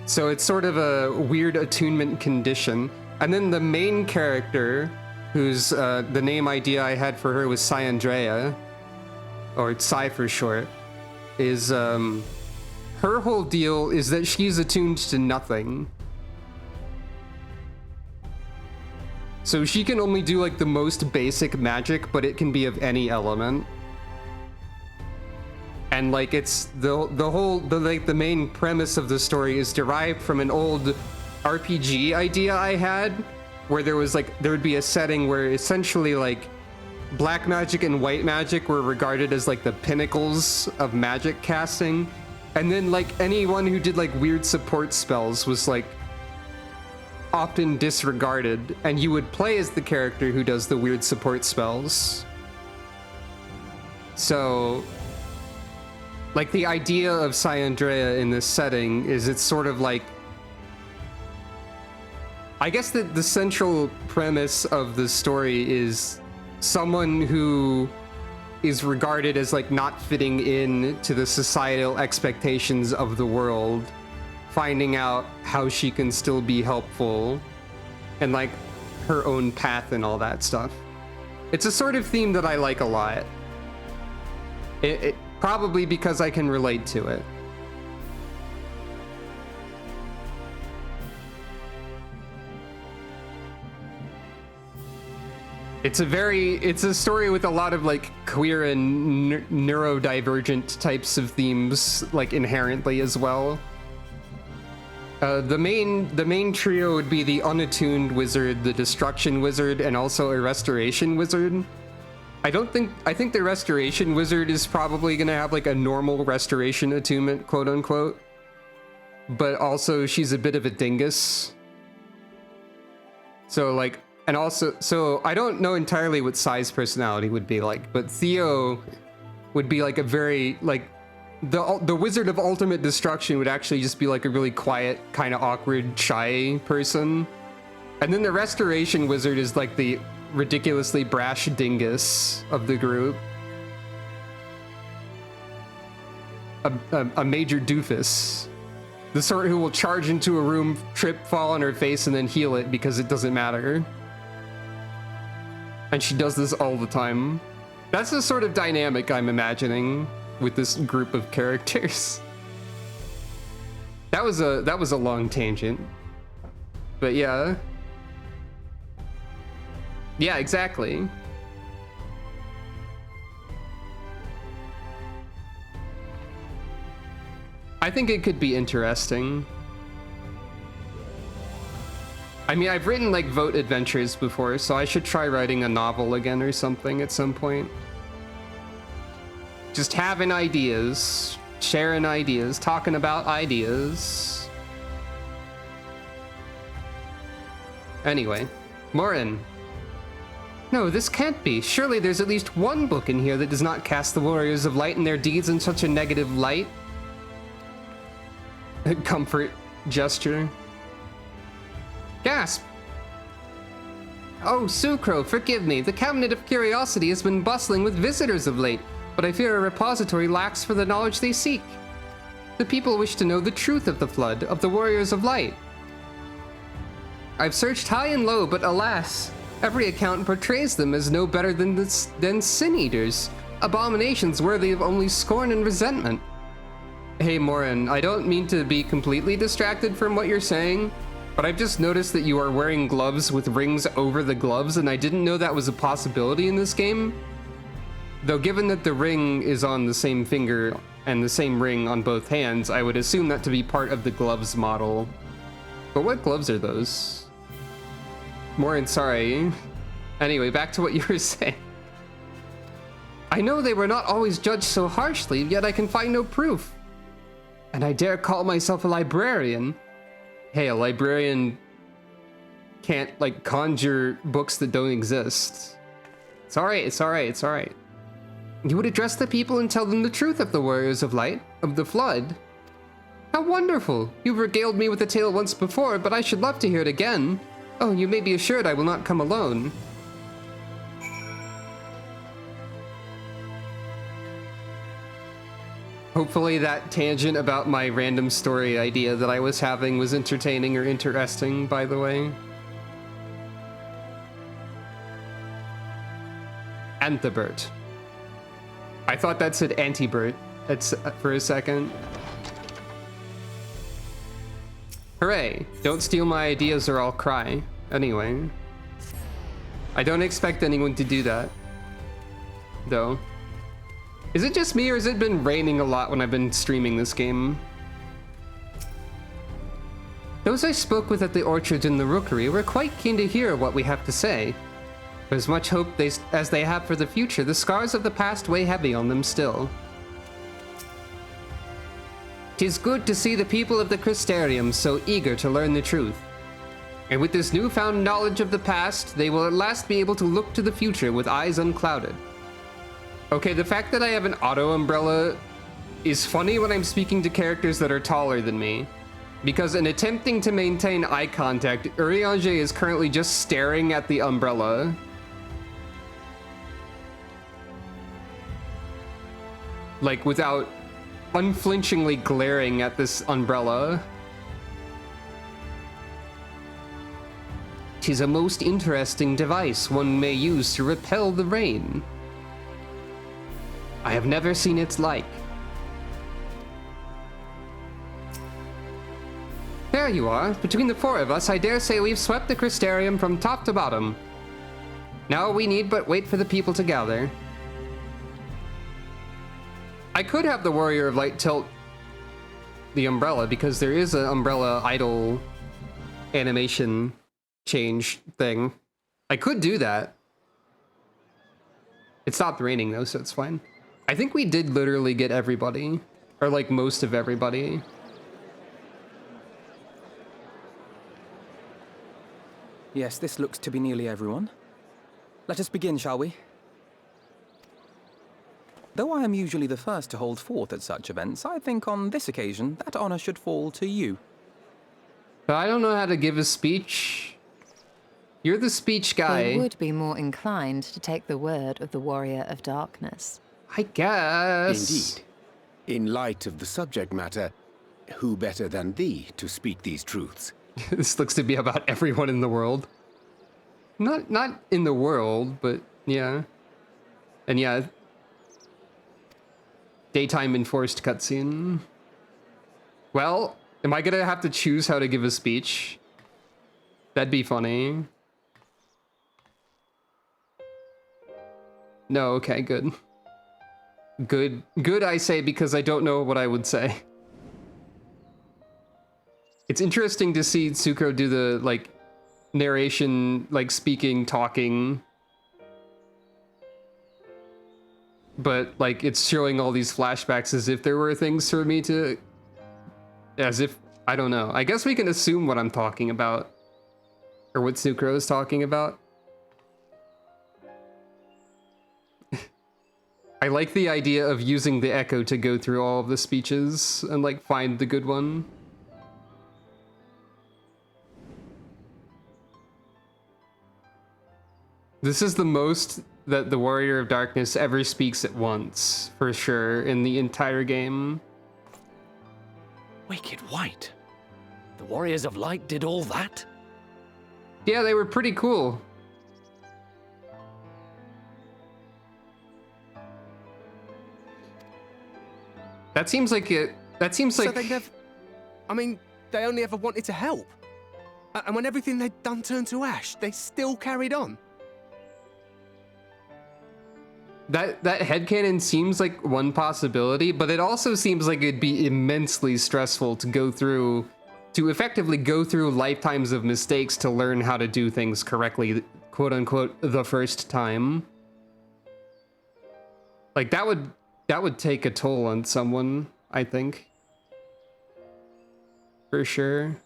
So it's sort of a weird attunement condition. And then the main character, whose the name idea I had for her was Cyandrea, or Cy for short, is her whole deal is that she's attuned to nothing. So she can only do like the most basic magic, but it can be of any element. And like it's the main premise of the story is derived from an old RPG idea I had, where there would be a setting where essentially like black magic and white magic were regarded as like the pinnacles of magic casting, and then like anyone who did like weird support spells was like often disregarded, and you would play as the character who does the weird support spells. So like the idea of Cyandrea in this setting is it's sort of like, I guess that the central premise of the story is someone who is regarded as like not fitting in to the societal expectations of the world, finding out how she can still be helpful and like her own path and all that stuff. It's a sort of theme that I like a lot. It probably because I can relate to it. It's a story with a lot of like queer and neurodivergent types of themes like inherently as well. The main trio would be the unattuned wizard, the destruction wizard, and also a restoration wizard. I think the restoration wizard is probably gonna have like a normal restoration attunement, quote unquote. But also she's a bit of a dingus. So like, and also, so I don't know entirely what Cy's personality would be like, but Theo would be like a very like, the wizard of ultimate destruction would actually just be like a really quiet, kind of awkward, shy person. And then the restoration wizard is like the ridiculously brash dingus of the group. A major doofus. The sort who will charge into a room, trip, fall on her face, and then heal it because it doesn't matter. And she does this all the time. That's the sort of dynamic I'm imagining with this group of characters. That was a long tangent. But yeah. Yeah, exactly. I think it could be interesting. I mean, I've written like vote adventures before, so I should try writing a novel again or something at some point. Just having ideas, sharing ideas, talking about ideas. Anyway, Morin. No, this can't be. Surely there's at least one book in here that does not cast the Warriors of Light and their deeds in such a negative light. A comfort gesture. Gasp! Oh, Sucro, forgive me. The Cabinet of Curiosity has been bustling with visitors of late, but I fear a repository lacks for the knowledge they seek. The people wish to know the truth of the Flood, of the Warriors of Light. I've searched high and low, but alas, every account portrays them as no better than sin-eaters, abominations worthy of only scorn and resentment. Hey, Morin, I don't mean to be completely distracted from what you're saying, but I've just noticed that you are wearing gloves with rings over the gloves, and I didn't know that was a possibility in this game. Though given that the ring is on the same finger and the same ring on both hands, I would assume that to be part of the gloves model. But what gloves are those? Morin, sorry. Anyway, back to what you were saying. I know they were not always judged so harshly, yet I can find no proof. And I dare call myself a librarian. Hey, a librarian can't, like, conjure books that don't exist. It's alright, it's alright, it's alright. You would address the people and tell them the truth of the Warriors of Light, of the Flood. How wonderful! You've regaled me with the tale once before, but I should love to hear it again. Oh, you may be assured I will not come alone. Hopefully that tangent about my random story idea that I was having was entertaining or interesting, by the way. Anthibert. I thought that said Antibert for a second. Hooray! Don't steal my ideas or I'll cry. Anyway. I don't expect anyone to do that. Though. Is it just me or has it been raining a lot when I've been streaming this game? Those I spoke with at the orchard in the rookery were quite keen to hear what we have to say. For as much hope as they have for the future, the scars of the past weigh heavy on them still. 'Tis good to see the people of the Crystarium so eager to learn the truth. And with this newfound knowledge of the past, they will at last be able to look to the future with eyes unclouded. Okay, the fact that I have an auto umbrella is funny when I'm speaking to characters that are taller than me. Because in attempting to maintain eye contact, Urianger is currently just staring at the umbrella. Like, without unflinchingly glaring at this umbrella. 'Tis a most interesting device one may use to repel the rain. I have never seen its like. There you are. Between the four of us, I dare say we've swept the Crystarium from top to bottom. Now we need but wait for the people to gather. I could have the Warrior of Light tilt the umbrella because there is an umbrella idle animation change thing. I could do that. It stopped raining though, so it's fine. I think we did literally get everybody, or like most of everybody. Yes, this looks to be nearly everyone. Let us begin, shall we? Though I am usually the first to hold forth at such events, I think on this occasion that honor should fall to you. But I don't know how to give a speech. You're the speech guy. They would be more inclined to take the word of the Warrior of Darkness. I guess. Indeed. In light of the subject matter, who better than thee to speak these truths? This looks to be about everyone in the world. Not in the world, but yeah. And yeah. Daytime enforced cutscene. Well, am I gonna have to choose how to give a speech? That'd be funny. No, okay, good. Good, I say, because I don't know what I would say. It's interesting to see Tsukro do the, like, narration, like, speaking, talking. But, like, it's showing all these flashbacks as if there were things for me to... As if... I don't know. I guess we can assume what I'm talking about. Or what Tsukro is talking about. I like the idea of using the echo to go through all of the speeches and, like, find the good one. This is the most that the Warrior of Darkness ever speaks at once, for sure, in the entire game. Wicked White? The Warriors of Light did all that? Yeah, they were pretty cool. That seems like it. That seems like. So they never. I mean, they only ever wanted to help. And when everything they'd done turned to ash, they still carried on. That headcanon seems like one possibility, but it also seems like it'd be immensely stressful to go through, to effectively go through lifetimes of mistakes to learn how to do things correctly, quote unquote, the first time. Like that would take a toll on someone, I think. For sure.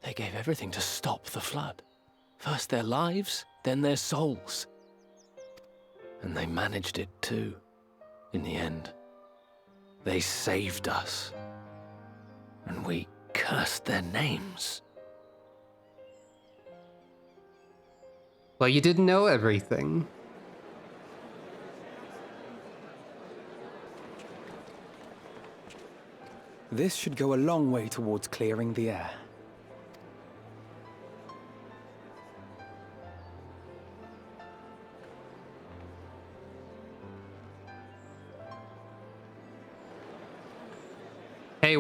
They gave everything to stop the flood. First their lives, then their souls. And they managed it too, in the end. They saved us. And we cursed their names. Well, you didn't know everything. This should go a long way towards clearing the air.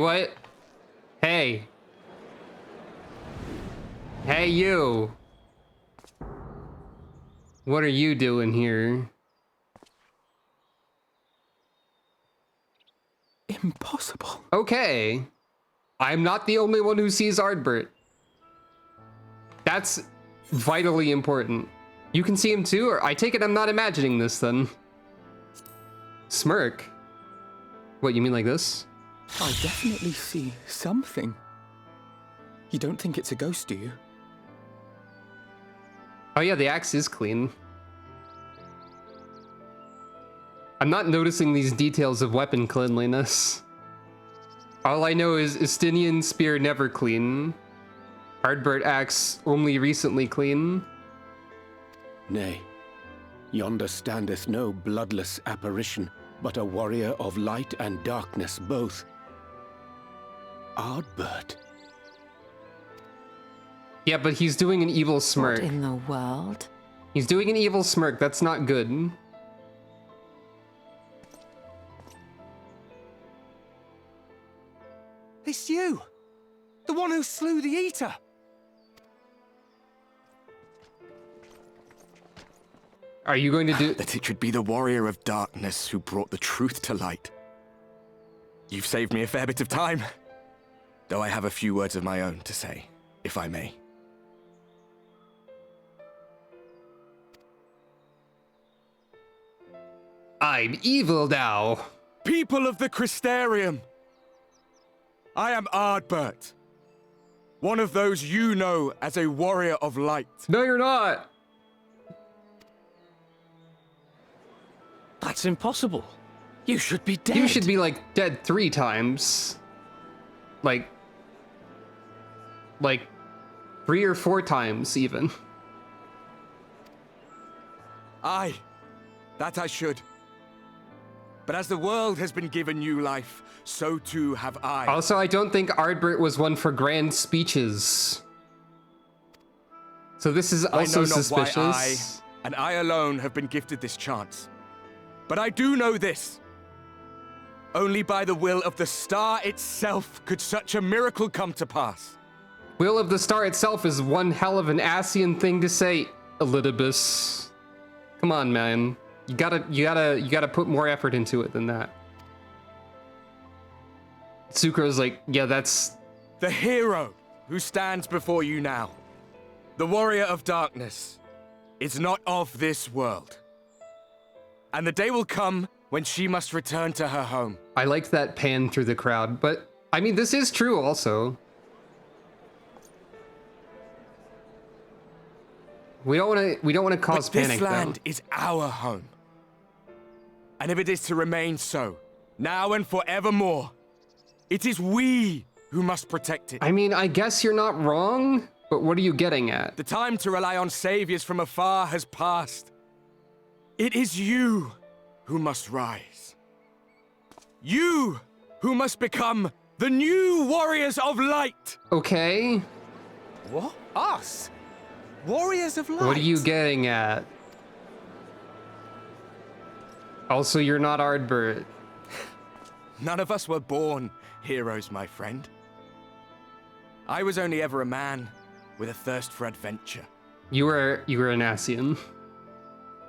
what? Hey. Hey, you. What are you doing here? Impossible. Okay. I'm not the only one who sees Ardbert. That's vitally important. You can see him too, or I take it I'm not imagining this then. Smirk? What, you mean like this? I definitely see something. You don't think it's a ghost, do you? Oh yeah, the axe is clean. I'm not noticing these details of weapon cleanliness. All I know is Estinian spear never clean. Ardbert axe only recently clean. Nay, yonder standeth no bloodless apparition, but a warrior of light and darkness both. Ardbert. Yeah, but he's doing an evil smirk. What in the world? He's doing an evil smirk. That's not good. It's you! The one who slew the Eater! Are you going to do... That it should be the warrior of darkness who brought the truth to light. You've saved me a fair bit of time. Though I have a few words of my own to say, if I may. I'm evil now. People of the Crystarium! I am Ardbert. One of those you know as a warrior of light. No, you're not. That's impossible. You should be dead. You should be, like, dead 3 times. Like 3 or 4 times, even. Aye, that I should. But as the world has been given new life, so too have I. Also, I don't think Ardbert was one for grand speeches. So this is also I know not suspicious. why I, and I alone, have been gifted this chance. But I do know this. Only by the will of the star itself could such a miracle come to pass. Will of the star itself is one hell of an Asian thing to say, Elidibus. Come on, man. You gotta put more effort into it than that. Sucro's like, yeah, that's... The hero who stands before you now, the warrior of darkness, is not of this world. And the day will come when she must return to her home. I liked that pan through the crowd, but I mean, this is true also. We don't want to cause panic, though. This land though. is our home. And if it is to remain so, now and forevermore, it is we who must protect it. I mean, I guess you're not wrong, but what are you getting at? The time to rely on saviors from afar has passed. It is you who must rise. You who must become the new warriors of light. Okay. What? Us? Warriors of light? What are you getting at? Also, you're not Ardbert. None of us were born heroes, my friend. I was only ever a man with a thirst for adventure. You were an Asian.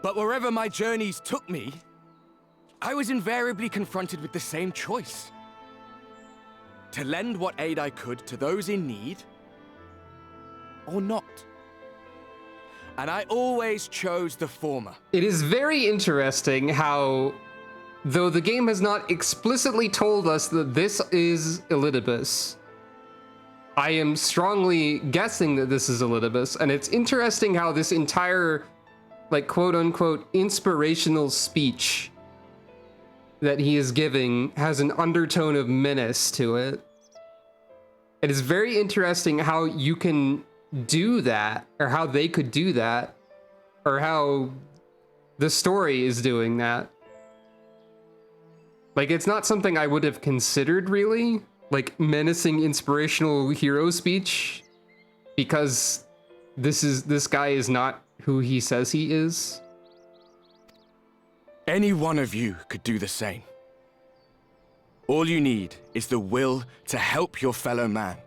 But wherever my journeys took me, I was invariably confronted with the same choice. To lend what aid I could to those in need, or not. And I always chose the former. It is very interesting how, though the game has not explicitly told us that this is Elidibus, I am strongly guessing that this is Elidibus, and it's interesting how this entire, like, quote-unquote inspirational speech that he is giving has an undertone of menace to it. It is very interesting how you can do that, or how they could do that, or how the story is doing that. Like, it's not something I would have considered, really, like menacing inspirational hero speech, because this guy is not who he says he is. Any one of you could do the same. All you need is the will to help your fellow man.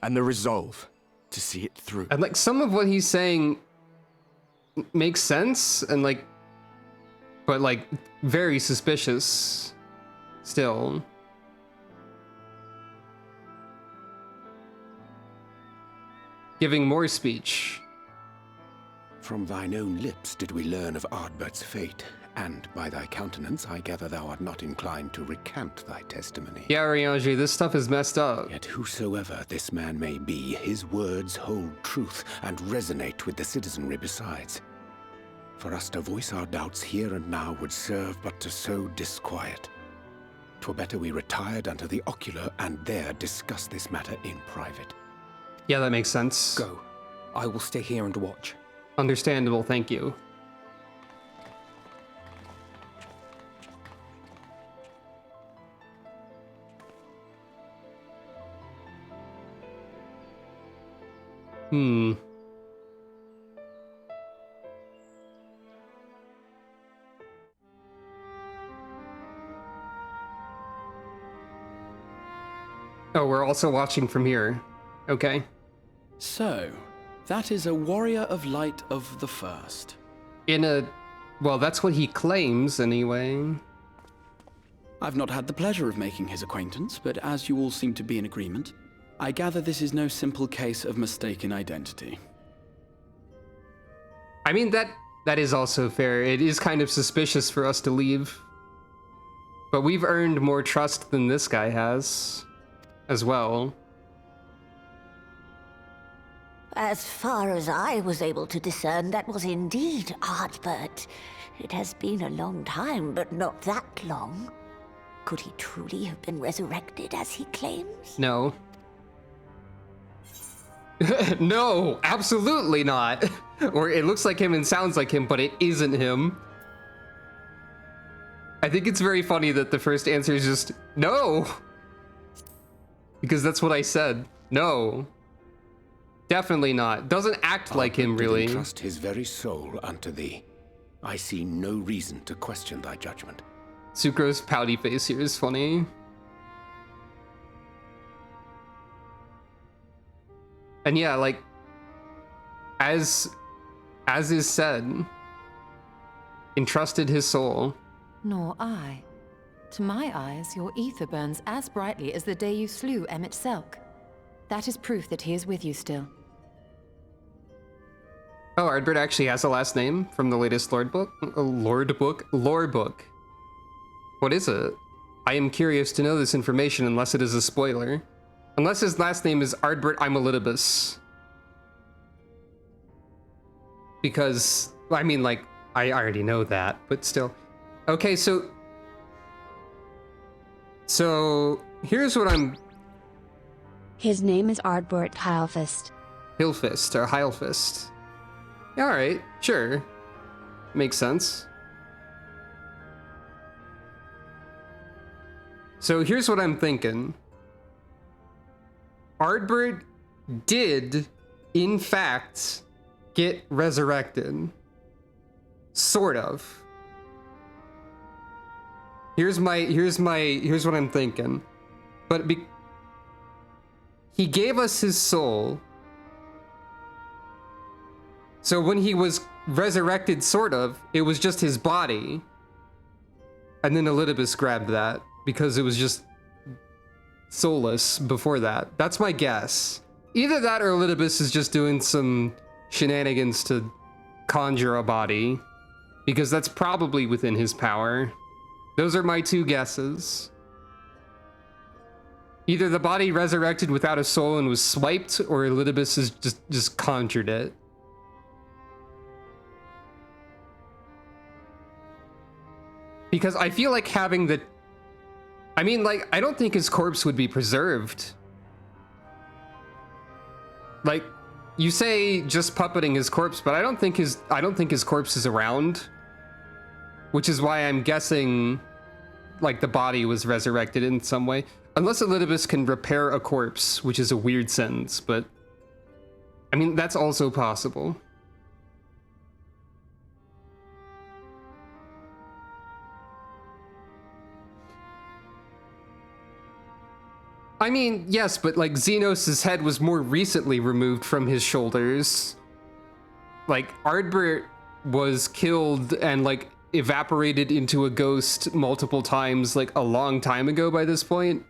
And the resolve to see it through. And like some of what he's saying makes sense and like, but like very suspicious still. Giving more speech. From thine own lips did we learn of Ardbert's fate, and by thy countenance I gather thou art not inclined to recant thy testimony. Yeah, Rianji, this stuff is messed up. Yet whosoever this man may be, his words hold truth and resonate with the citizenry besides. For us to voice our doubts here and now would serve but to sow disquiet. 'Twere better we retired unto the ocular and there discuss this matter in private. Yeah, that makes sense. Go. I will stay here and watch. Understandable, thank you. Oh, we're also watching from here. Okay. So, that is a warrior of light of the first. Well, that's what he claims anyway. I've not had the pleasure of making his acquaintance, but as you all seem to be in agreement, I gather this is no simple case of mistaken identity. I mean, that is also fair. It is kind of suspicious for us to leave. But we've earned more trust than this guy has, as well. As far as I was able to discern, that was indeed Ardbert. It has been a long time, but not that long. Could he truly have been resurrected as he claims? No. No, absolutely not. Or it looks like him and sounds like him, but it isn't him. I think it's very funny that the first answer is just no. Because that's what I said. No. Definitely not. Doesn't act like him, really. Trust his very soul unto thee. I see no reason to question thy judgment. Sucro's pouty face here is funny. And yeah, like, as is said, entrusted his soul. Nor I. To my eyes, your ether burns as brightly as the day you slew Emmett Selk. That is proof that he is with you still. Oh, Ardbert actually has a last name from the latest lore book. What is it? I am curious to know this information unless it is a spoiler. Unless his last name is Ardbert Imelitibus. Because, I mean, like, I already know that, but still. Okay, so here's what I'm... His name is Ardbert Heilfist. Hilfist, or Heilfist. Alright, sure. Makes sense. So here's what I'm thinking. Ardbert did, in fact, get resurrected. Sort of. Here's what I'm thinking. But he gave us his soul. So when he was resurrected, sort of, it was just his body. And then Elidibus grabbed that because it was just soulless before that. That's my guess. Either that or Elidibus is just doing some shenanigans to conjure a body, because that's probably within his power. Those are my two guesses. Either the body resurrected without a soul and was swiped, or Elidibus is just conjured it. Because I feel like having the... I mean, like, I don't think his corpse would be preserved. Like, you say just puppeting his corpse, but I don't think his corpse is around. Which is why I'm guessing, like, the body was resurrected in some way. Unless Elidibus can repair a corpse, which is a weird sentence, but... I mean, that's also possible. I mean, yes, but like Xenos' head was more recently removed from his shoulders. Like Ardbert was killed and like evaporated into a ghost multiple times like a long time ago by this point.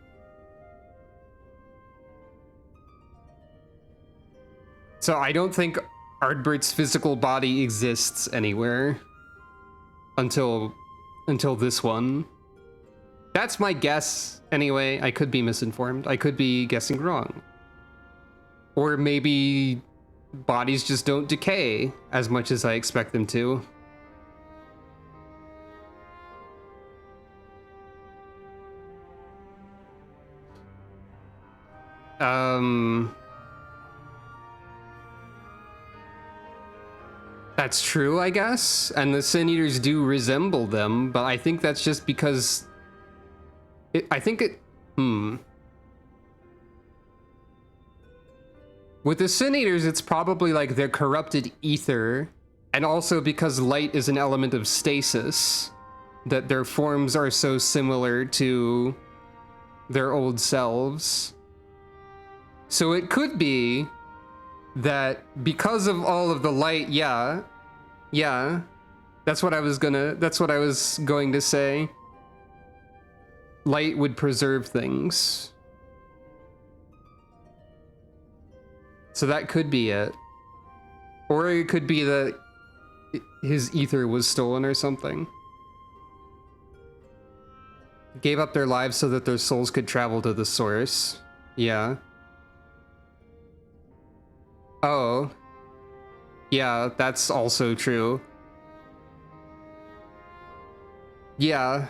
So I don't think Ardbert's physical body exists anywhere until this one. That's my guess anyway. I could be misinformed. I could be guessing wrong. Or maybe bodies just don't decay as much as I expect them to. That's true, I guess. And the Sin Eaters do resemble them, but I think that's just because With the Sin Eaters, it's probably like their corrupted ether, and also because light is an element of stasis, that their forms are so similar to their old selves. So it could be that because of all of the light, yeah, that's what I was going to say. Light would preserve things. So that could be it. Or it could be that his ether was stolen or something. Gave up their lives so that their souls could travel to the source. Yeah. Oh. Yeah, that's also true. Yeah.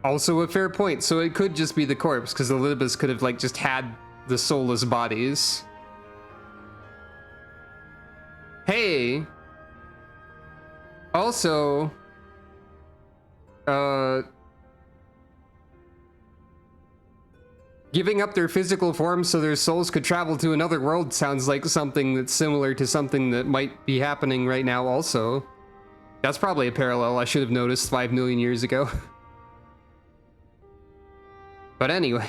Also a fair point. So it could just be the corpse, because Elidibus could have like just had the soulless bodies. Hey. Also, giving up their physical forms so their souls could travel to another world sounds like something that's similar to something that might be happening right now also. That's probably a parallel I should have noticed 5 million years ago. But anyway.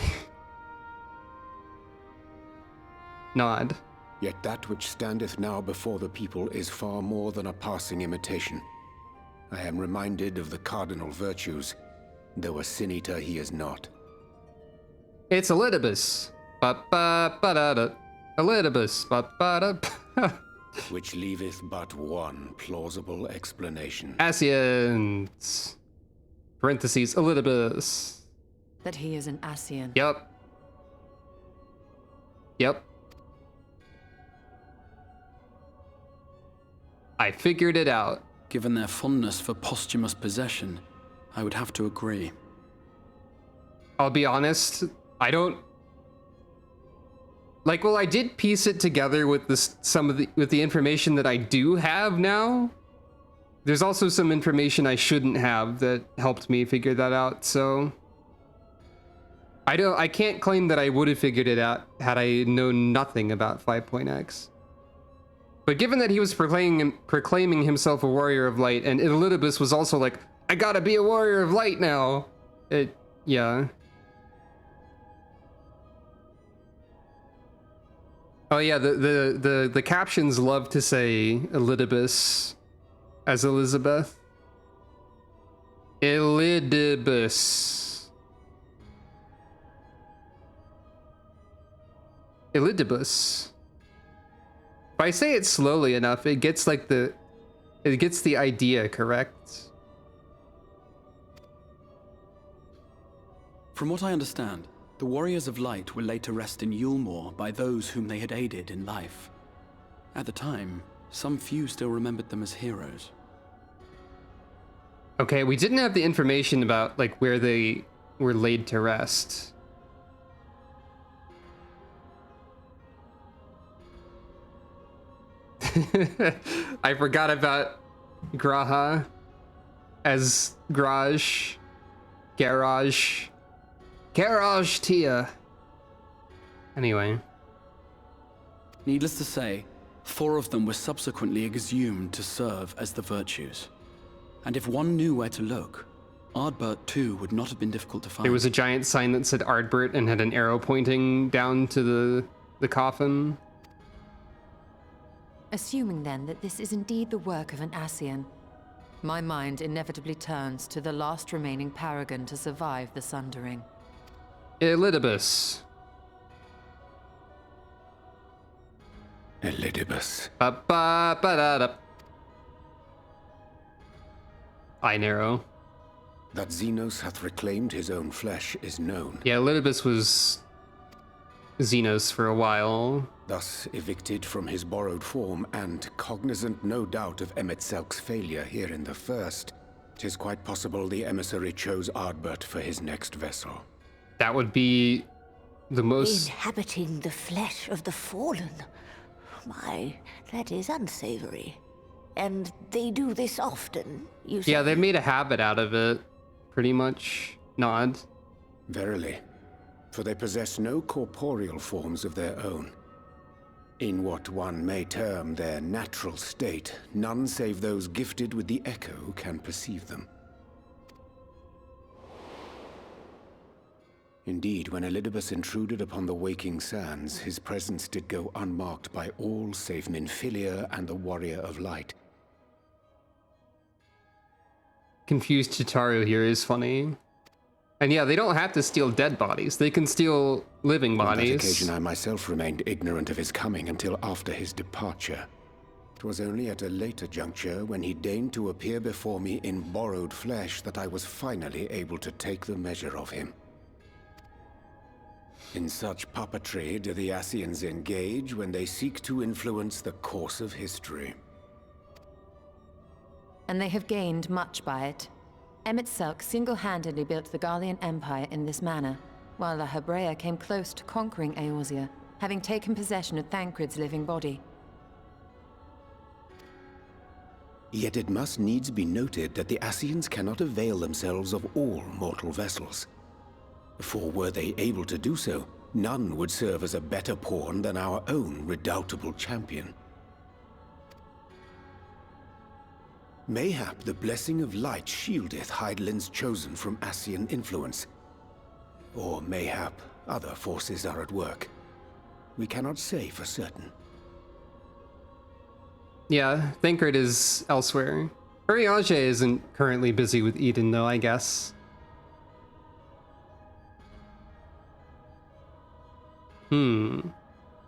Nod. Yet that which standeth now before the people is far more than a passing imitation. I am reminded of the cardinal virtues, though a Sin Eater he is not. It's Elidibus. Ba-ba-ba-da-da. Elidibus. Ba-ba-da. Which leaveth but one plausible explanation. Ascians. Parentheses, Elidibus. That he is an Ascian. Yep. Yep. I figured it out. Given their fondness for posthumous possession, I would have to agree. I'll be honest, I don't... Like, well, I did piece it together with with the information that I do have now. There's also some information I shouldn't have that helped me figure that out, so... I can't claim that I would have figured it out had I known nothing about 5.x. But given that he was proclaiming himself a warrior of light, and Elidibus was also like, I gotta be a warrior of light now. Yeah. Oh yeah, the captions love to say Elidibus as Elizabeth. Elidibus. Elidibus. If I say it slowly enough, it gets like the idea correct. From what I understand, the Warriors of Light were laid to rest in Yulmore by those whom they had aided in life. At the time, some few still remembered them as heroes. Okay, we didn't have the information about like where they were laid to rest. I forgot about Graha as Garage Tia. Anyway. Needless to say, 4 of them were subsequently exhumed to serve as the virtues. And if one knew where to look, Ardbert, too, would not have been difficult to find. There was a giant sign that said Ardbert and had an arrow pointing down to the coffin. Assuming then that this is indeed the work of an Ascian, my mind inevitably turns to the last remaining paragon to survive the Sundering. Elidibus. Elidibus. Ba-ba-ba-da-da. Eye narrow. That Xenos hath reclaimed his own flesh is known. Yeah, Elidibus was Xenos for a while. Thus evicted from his borrowed form, and cognizant no doubt of Emet-Selk's failure here in the First, 'tis quite possible the emissary chose Ardbert for his next vessel. That would be the most... Inhabiting the flesh of the fallen. My, that is unsavory. And they do this often, you say? Yeah, they made a habit out of it, pretty much. Nod. Verily, for they possess no corporeal forms of their own. In what one may term their natural state, none save those gifted with the echo can perceive them. Indeed, when Elidibus intruded upon the waking sands, his presence did go unmarked by all save Minfilia and the Warrior of Light. Confused Chitaru here is funny. And yeah, they don't have to steal dead bodies. They can steal living bodies. On that occasion, I myself remained ignorant of his coming until after his departure. It was only at a later juncture, when he deigned to appear before me in borrowed flesh, that I was finally able to take the measure of him. In such puppetry do the Ascians engage when they seek to influence the course of history. And they have gained much by it. Emet-Selk single-handedly built the Garlean Empire in this manner, while La Hebrea came close to conquering Eorzea, having taken possession of Thancred's living body. Yet it must needs be noted that the Ascians cannot avail themselves of all mortal vessels. For were they able to do so, none would serve as a better pawn than our own redoubtable champion. Mayhap the blessing of light shieldeth Hydaelyn's chosen from Ascian influence. Or mayhap other forces are at work. We cannot say for certain. Yeah, Thancred is elsewhere. Urianger isn't currently busy with Eden though, I guess.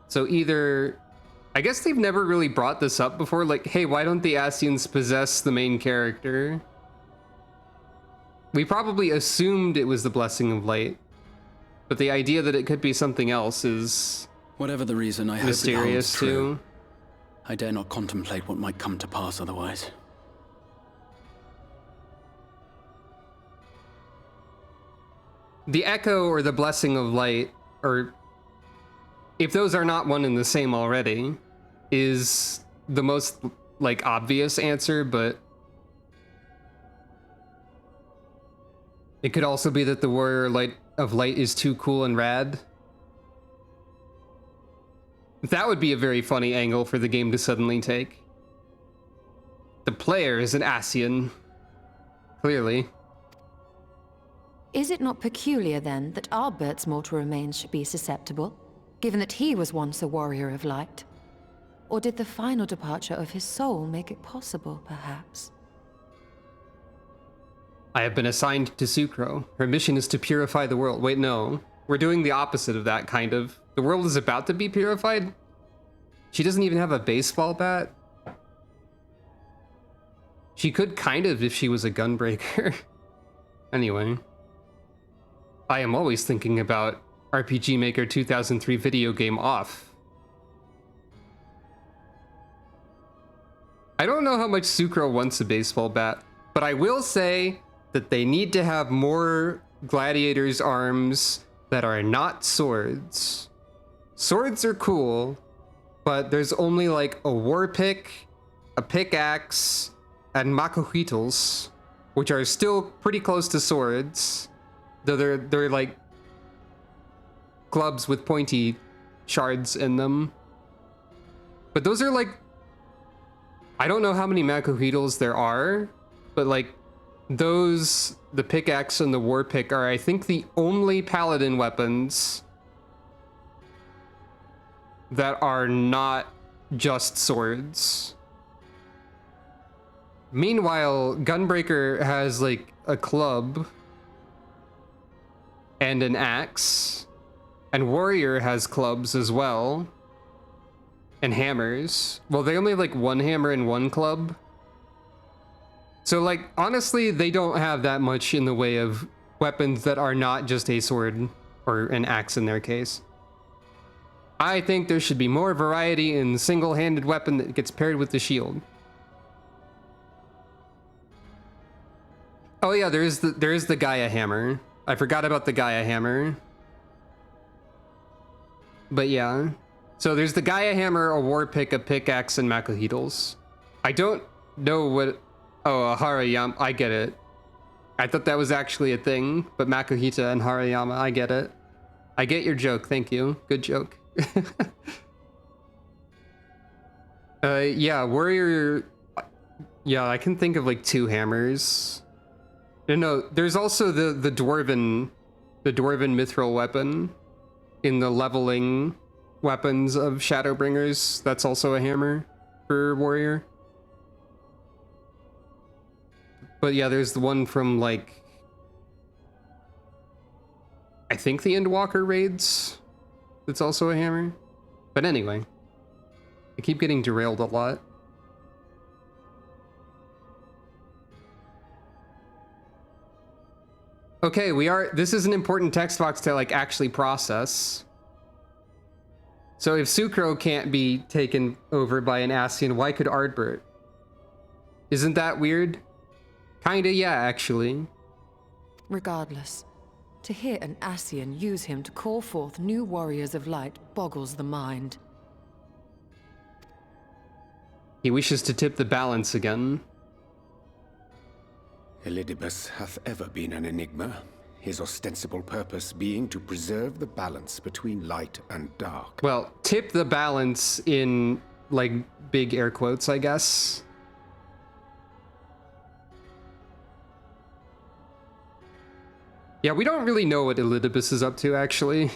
So either... I guess they've never really brought this up before, like, hey, why don't the Ascians possess the main character? We probably assumed it was the Blessing of Light, but the idea that it could be something else is... Whatever the reason, I mysterious hope it holds true. too. I dare not contemplate what might come to pass otherwise. The Echo or the Blessing of Light, or if those are not one and the same already, is the most, like, obvious answer, but it could also be that the Warrior of Light is too cool and rad. That would be a very funny angle for the game to suddenly take. The player is an Ascian. Clearly. Is it not peculiar, then, that Ardbert's mortal remains should be susceptible, given that he was once a Warrior of Light? Or did the final departure of his soul make it possible, perhaps? I have been assigned to Sucro. Her mission is to purify the world. Wait, no. We're doing the opposite of that, kind of. The world is about to be purified? She doesn't even have a baseball bat? She could kind of if she was a gunbreaker. Anyway. I am always thinking about RPG Maker 2003 video game off. I don't know how much Sucro wants a baseball bat, but I will say that they need to have more gladiators' arms that are not swords. Swords are cool, but there's only like a war pick, a pickaxe, and macohuitls, which are still pretty close to swords, though they're like clubs with pointy shards in them. But those are like, I don't know how many macohuitls there are, but like those, the pickaxe and the war pick, are, I think, the only paladin weapons that are not just swords. Meanwhile, Gunbreaker has like a club and an axe, and Warrior has clubs as well, and hammers. Well, they only have like one hammer and one club. So like, honestly, they don't have that much in the way of weapons that are not just a sword or an axe in their case. I think there should be more variety in the single-handed weapon that gets paired with the shield. Oh yeah, there is the Gaia hammer. I forgot about the Gaia hammer. But yeah. So there's the Gaia hammer, a war pick, a pickaxe, and Makuhitals. I don't know what... Oh, a Harayama. I get it. I thought that was actually a thing, but Makuhita and Harayama, I get it. I get your joke, thank you. Good joke. Yeah, Warrior... Yeah, I can think of like 2 hammers. No, there's also the dwarven mithril weapon in the leveling weapons of Shadowbringers. That's also a hammer for Warrior. But yeah, there's the one from like, I think the Endwalker raids. That's also a hammer. But anyway, I keep getting derailed a lot. Okay, this is an important text box to like actually process. So if Sucro can't be taken over by an Ascian, why could Ardbert? Isn't that weird? Kinda, yeah, actually. Regardless, to hear an Ascian use him to call forth new warriors of light boggles the mind. He wishes to tip the balance again. Elidibus hath ever been an enigma, his ostensible purpose being to preserve the balance between light and dark. Well, tip the balance in, like, big air quotes, I guess. Yeah, we don't really know what Elidibus is up to, actually.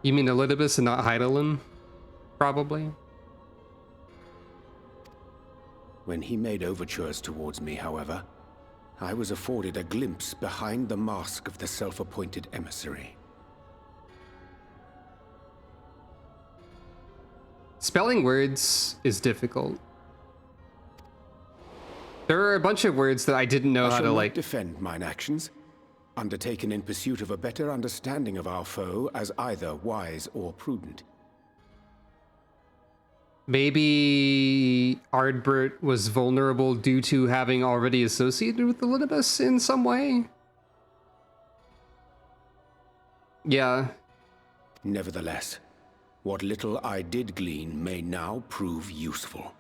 You mean Elidibus and not Hydaelyn? Probably. When he made overtures towards me, however, I was afforded a glimpse behind the mask of the self-appointed emissary. Spelling words is difficult. There are a bunch of words that I didn't know how to, like... defend mine actions, undertaken in pursuit of a better understanding of our foe as either wise or prudent. Maybe Ardbert was vulnerable due to having already associated with Elidibus in some way? Yeah. Nevertheless, what little I did glean may now prove useful.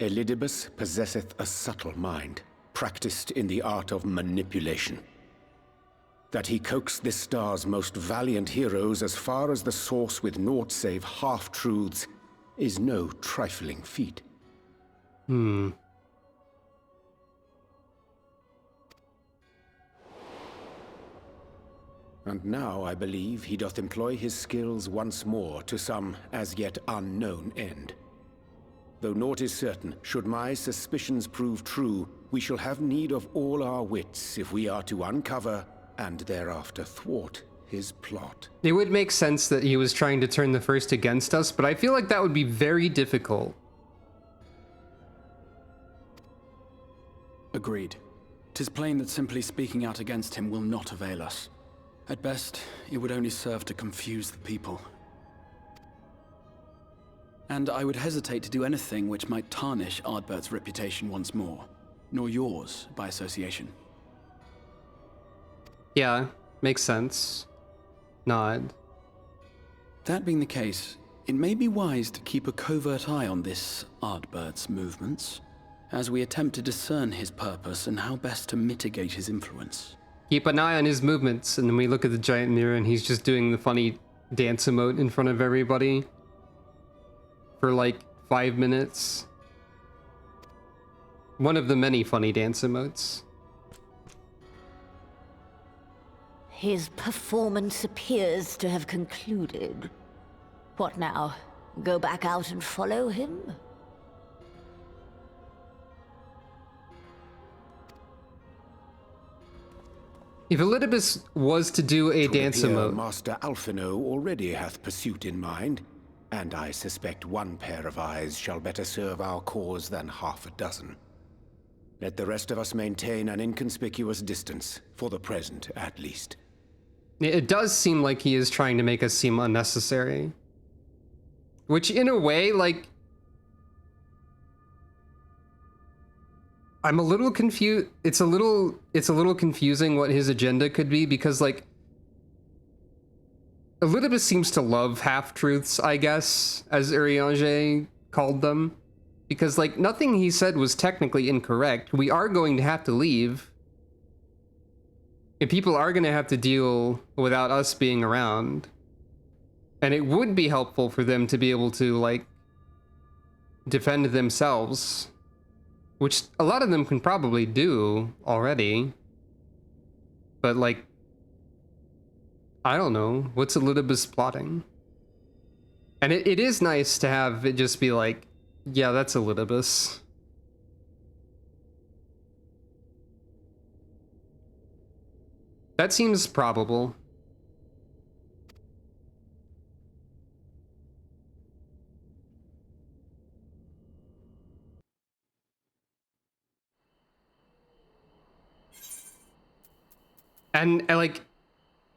Elidibus possesseth a subtle mind, practiced in the art of manipulation. That he coaxed this star's most valiant heroes as far as the source with naught save half-truths is no trifling feat. And now I believe he doth employ his skills once more to some as yet unknown end. Though naught is certain, should my suspicions prove true, we shall have need of all our wits if we are to uncover and thereafter thwart his plot. It would make sense that he was trying to turn the First against us, but I feel like that would be very difficult. Agreed. 'Tis plain that simply speaking out against him will not avail us. At best, it would only serve to confuse the people. And I would hesitate to do anything which might tarnish Ardbert's reputation once more, nor yours by association. Yeah, makes sense. Nod. That being the case, it may be wise to keep a covert eye on this Ardbert's movements, as we attempt to discern his purpose and how best to mitigate his influence. Keep an eye on his movements, and then we look at the giant mirror and he's just doing the funny dance emote in front of everybody for like 5 minutes. One of the many funny dance emotes. His performance appears to have concluded. What now? Go back out and follow him? If Elidibus was to do a dance emote... Master Alphino already hath pursuit in mind, and I suspect one pair of eyes shall better serve our cause than half a dozen. Let the rest of us maintain an inconspicuous distance, for the present at least. It does seem like he is trying to make us seem unnecessary. Which, in a way, like... I'm a little confused. It's a little confusing what his agenda could be, because, like... Elidibus seems to love half-truths, I guess, as Urianger called them. Because, like, nothing he said was technically incorrect. We are going to have to leave. And people are going to have to deal without us being around. And it would be helpful for them to be able to, like, defend themselves. Which a lot of them can probably do already. But, like, I don't know. What's Elidibus plotting? And it is nice to have it just be like, yeah, that's Elidibus. That seems probable. And like,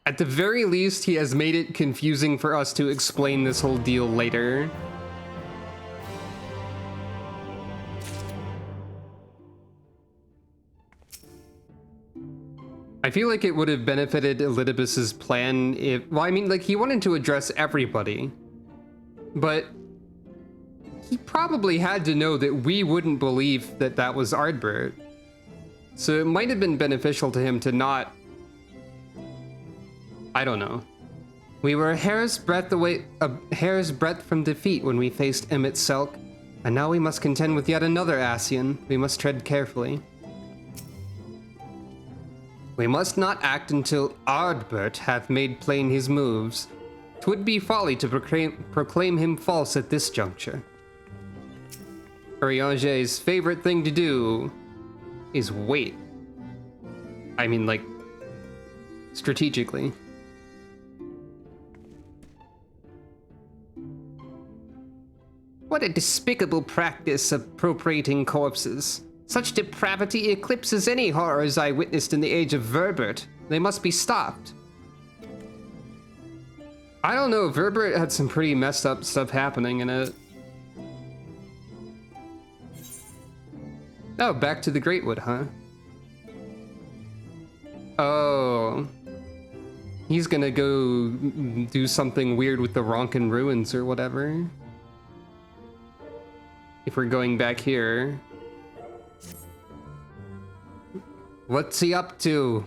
at the very least, he has made it confusing for us to explain this whole deal later. I feel like it would have benefited Elidibus's plan if... Well, I mean, like, he wanted to address everybody. But he probably had to know that we wouldn't believe that that was Ardbert. So it might have been beneficial to him to not... I don't know. We were a hair's breadth from defeat when we faced Emmett Selk, and now we must contend with yet another Ascian. We must tread carefully. We must not act until Ardbert hath made plain his moves. 'Twould be folly to proclaim him false at this juncture. Urianger's favorite thing to do is wait. I mean, like, strategically. What a despicable practice, appropriating corpses. Such depravity eclipses any horrors I witnessed in the age of Verbert. They must be stopped. I don't know, Verbert had some pretty messed up stuff happening in it. Oh, back to the Greatwood, huh? Oh. He's gonna go do something weird with the Ronkin ruins or whatever. If we're going back here. What's he up to?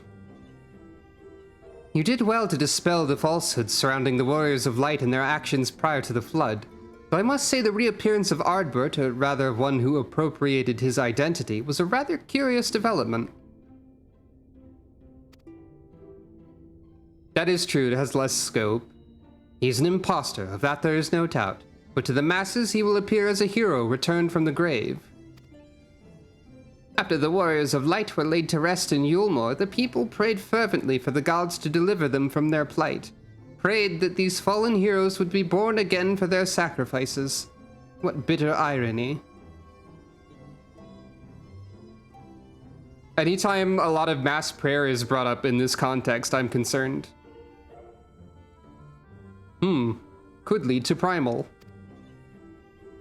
You did well to dispel the falsehoods surrounding the Warriors of Light and their actions prior to the Flood. But I must say the reappearance of Ardbert, or rather one who appropriated his identity, was a rather curious development. That is true, it has less scope. He's an imposter, of that there is no doubt. But to the masses he will appear as a hero returned from the grave. After the Warriors of Light were laid to rest in Yulmore, the people prayed fervently for the gods to deliver them from their plight. Prayed that these fallen heroes would be born again for their sacrifices. What bitter irony. Anytime a lot of mass prayer is brought up in this context, I'm concerned. Could lead to primal.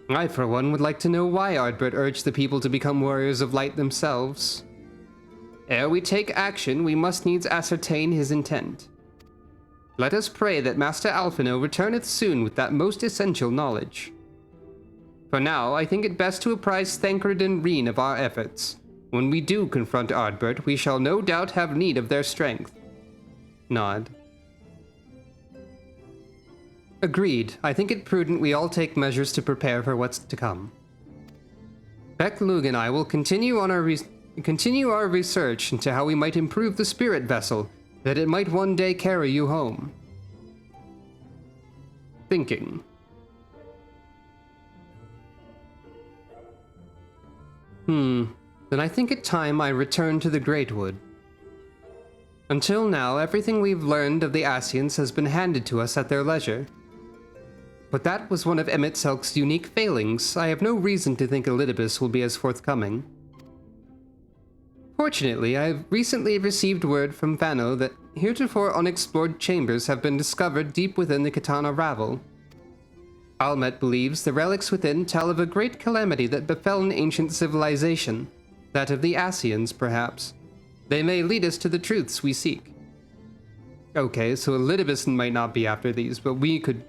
I, for one, would like to know why Ardbert urged the people to become Warriors of Light themselves. Ere we take action, we must needs ascertain his intent. Let us pray that Master Alphino returneth soon with that most essential knowledge. For now, I think it best to apprise Thancred and Reen of our efforts. When we do confront Ardbert, we shall no doubt have need of their strength. Nod. Agreed. I think it prudent we all take measures to prepare for what's to come. Beck, Lug, and I will continue our research into how we might improve the spirit vessel, that it might one day carry you home. Thinking. Then I think it time I return to the Greatwood. Until now, everything we've learned of the Ascians has been handed to us at their leisure. But that was one of Emet-Selk's unique failings. I have no reason to think Elidibus will be as forthcoming. Fortunately, I have recently received word from Vano that heretofore unexplored chambers have been discovered deep within the Katana Ravel. Almet believes the relics within tell of a great calamity that befell an ancient civilization, that of the Ascians, perhaps. They may lead us to the truths we seek. Okay, so Elidibus might not be after these, but we could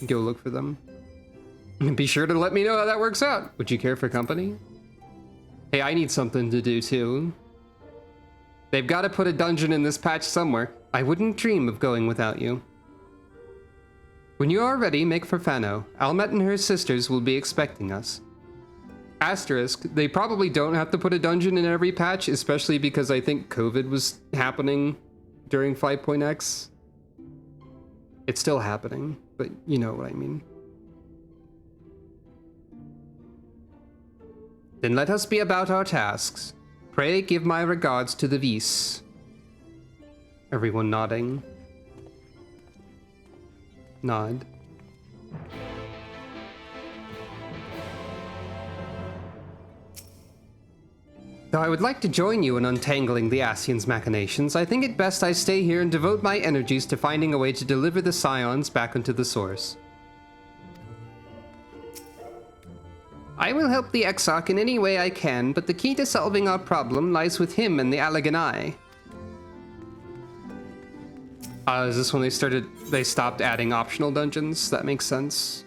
go look for them. Be sure to let me know how that works out. Would you care for company? Hey, I need something to do too. They've got to put a dungeon in this patch somewhere. I wouldn't dream of going without you. When you are ready, make for Fano. Almet and her sisters will be expecting us. Asterisk, they probably don't have to put a dungeon in every patch, especially because I think COVID was happening during 5.x. It's still happening, but you know what I mean. Then let us be about our tasks. Pray give my regards to the Vis. Everyone nodding. Nod. Though I would like to join you in untangling the Ascians' machinations, I think it best I stay here and devote my energies to finding a way to deliver the Scions back into the Source. I will help the Exarch in any way I can, but the key to solving our problem lies with him and the Alleganai. Is this when they stopped adding optional dungeons? That makes sense.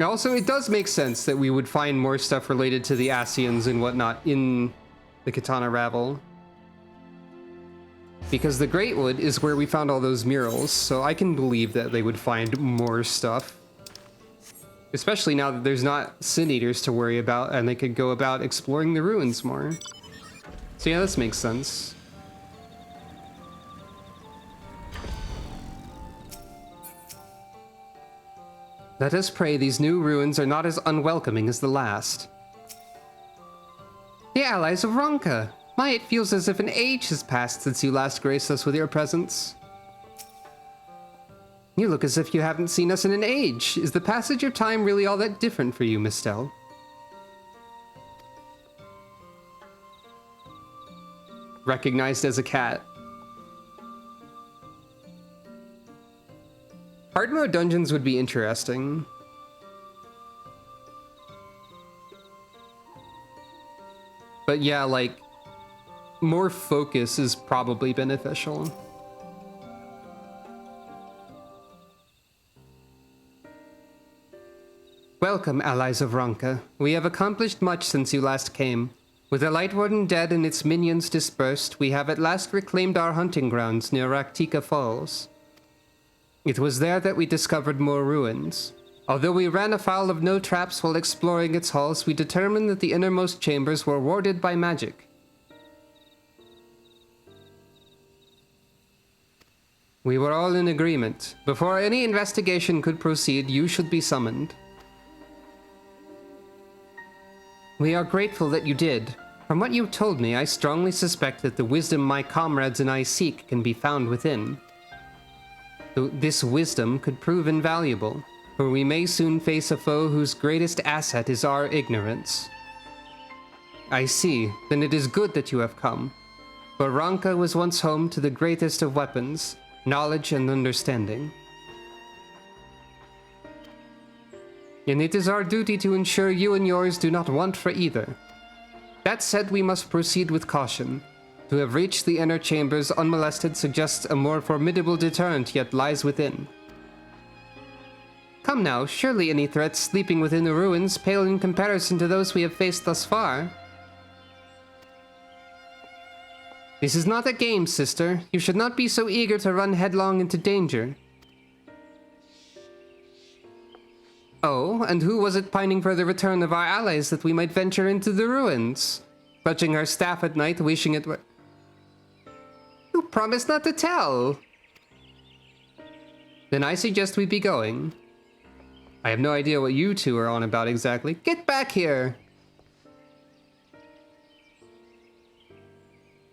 Also, it does make sense that we would find more stuff related to the Ascians and whatnot in the Katana Ravel. Because the Greatwood is where we found all those murals, so I can believe that they would find more stuff. Especially now that there's not Sin Eaters to worry about and they could go about exploring the ruins more. So yeah, this makes sense. Let us pray these new ruins are not as unwelcoming as the last. The allies of Ronka! My, it feels as if an age has passed since you last graced us with your presence. You look as if you haven't seen us in an age. Is the passage of time really all that different for you, Mistel? Recognized as a cat. Hard mode dungeons would be interesting. But yeah, like, more focus is probably beneficial. Welcome, allies of Ronka. We have accomplished much since you last came. With the Light Warden dead and its minions dispersed, we have at last reclaimed our hunting grounds near Raktika Falls. It was there that we discovered more ruins. Although we ran afoul of no traps while exploring its halls, we determined that the innermost chambers were warded by magic. We were all in agreement. Before any investigation could proceed, you should be summoned. We are grateful that you did. From what you told me, I strongly suspect that the wisdom my comrades and I seek can be found within. Though this wisdom could prove invaluable, for we may soon face a foe whose greatest asset is our ignorance. I see, then it is good that you have come. For Ronka was once home to the greatest of weapons, knowledge and understanding. And it is our duty to ensure you and yours do not want for either. That said, we must proceed with caution. To have reached the inner chambers unmolested suggests a more formidable deterrent yet lies within. Come now, surely any threats sleeping within the ruins pale in comparison to those we have faced thus far. This is not a game, sister. You should not be so eager to run headlong into danger. Oh, and who was it pining for the return of our allies that we might venture into the ruins? Clutching her staff at night, wishing it were... You promised not to tell! Then I suggest we be going. I have no idea what you two are on about exactly. Get back here!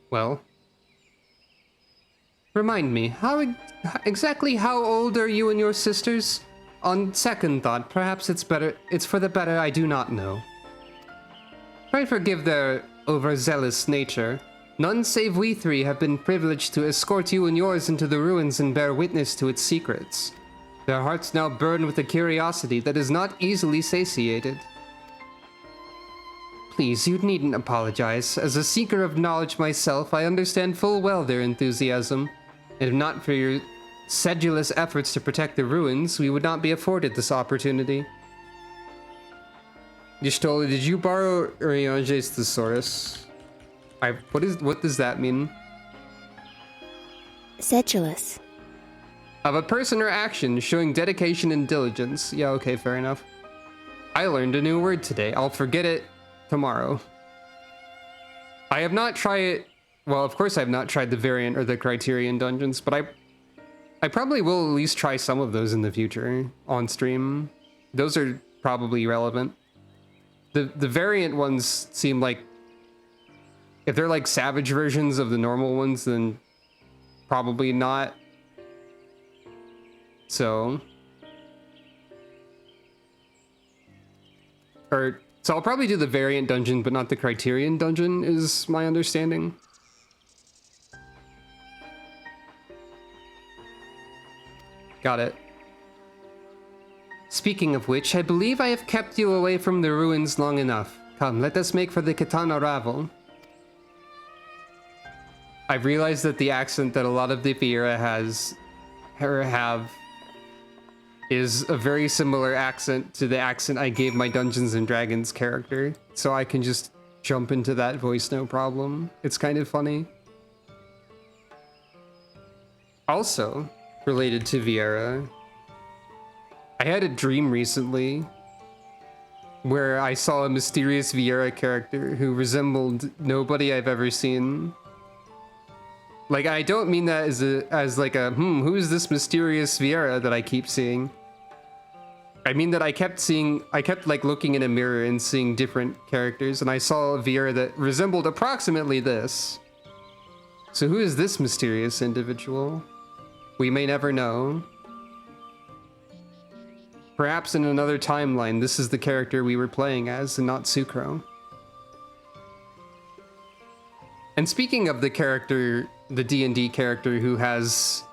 Well... Remind me, exactly how old are you and your sisters? On second thought, perhaps it's for the better I do not know. Pray forgive their overzealous nature. None save we three have been privileged to escort you and yours into the ruins and bear witness to its secrets. Their hearts now burn with a curiosity that is not easily satiated. Please, you needn't apologize. As a seeker of knowledge myself, I understand full well their enthusiasm. And if not for your sedulous efforts to protect the ruins, we would not be afforded this opportunity. Y'shtola, did you borrow Uriange's thesaurus? What does that mean? Sedulous. Of a person or action showing dedication and diligence. Yeah, okay, fair enough. I learned a new word today. I'll forget it tomorrow. I have not tried it. Well, of course I have not tried the variant or the criterion dungeons, but I probably will at least try some of those in the future on stream. Those are probably relevant. The variant ones seem like, if they're like savage versions of the normal ones, then probably not. So I'll probably do the variant dungeon, but not the criterion dungeon, is my understanding. Got it. Speaking of which, I believe I have kept you away from the ruins long enough. Come, let us make for the Katana Ravel. I've realized that the accent that a lot of the Viera have is a very similar accent to the accent I gave my Dungeons and Dragons character, so I can just jump into that voice no problem. It's kind of funny. Also, related to Viera, I had a dream recently where I saw a mysterious Viera character who resembled nobody I've ever seen. Like, I don't mean that as like a, who's this mysterious Viera that I keep seeing? I mean that I kept like looking in a mirror and seeing different characters, and I saw a Viera that resembled approximately this. So who is this mysterious individual? We may never know. Perhaps in another timeline, this is the character we were playing as and not Sucro. And speaking of the character, the D&D character who has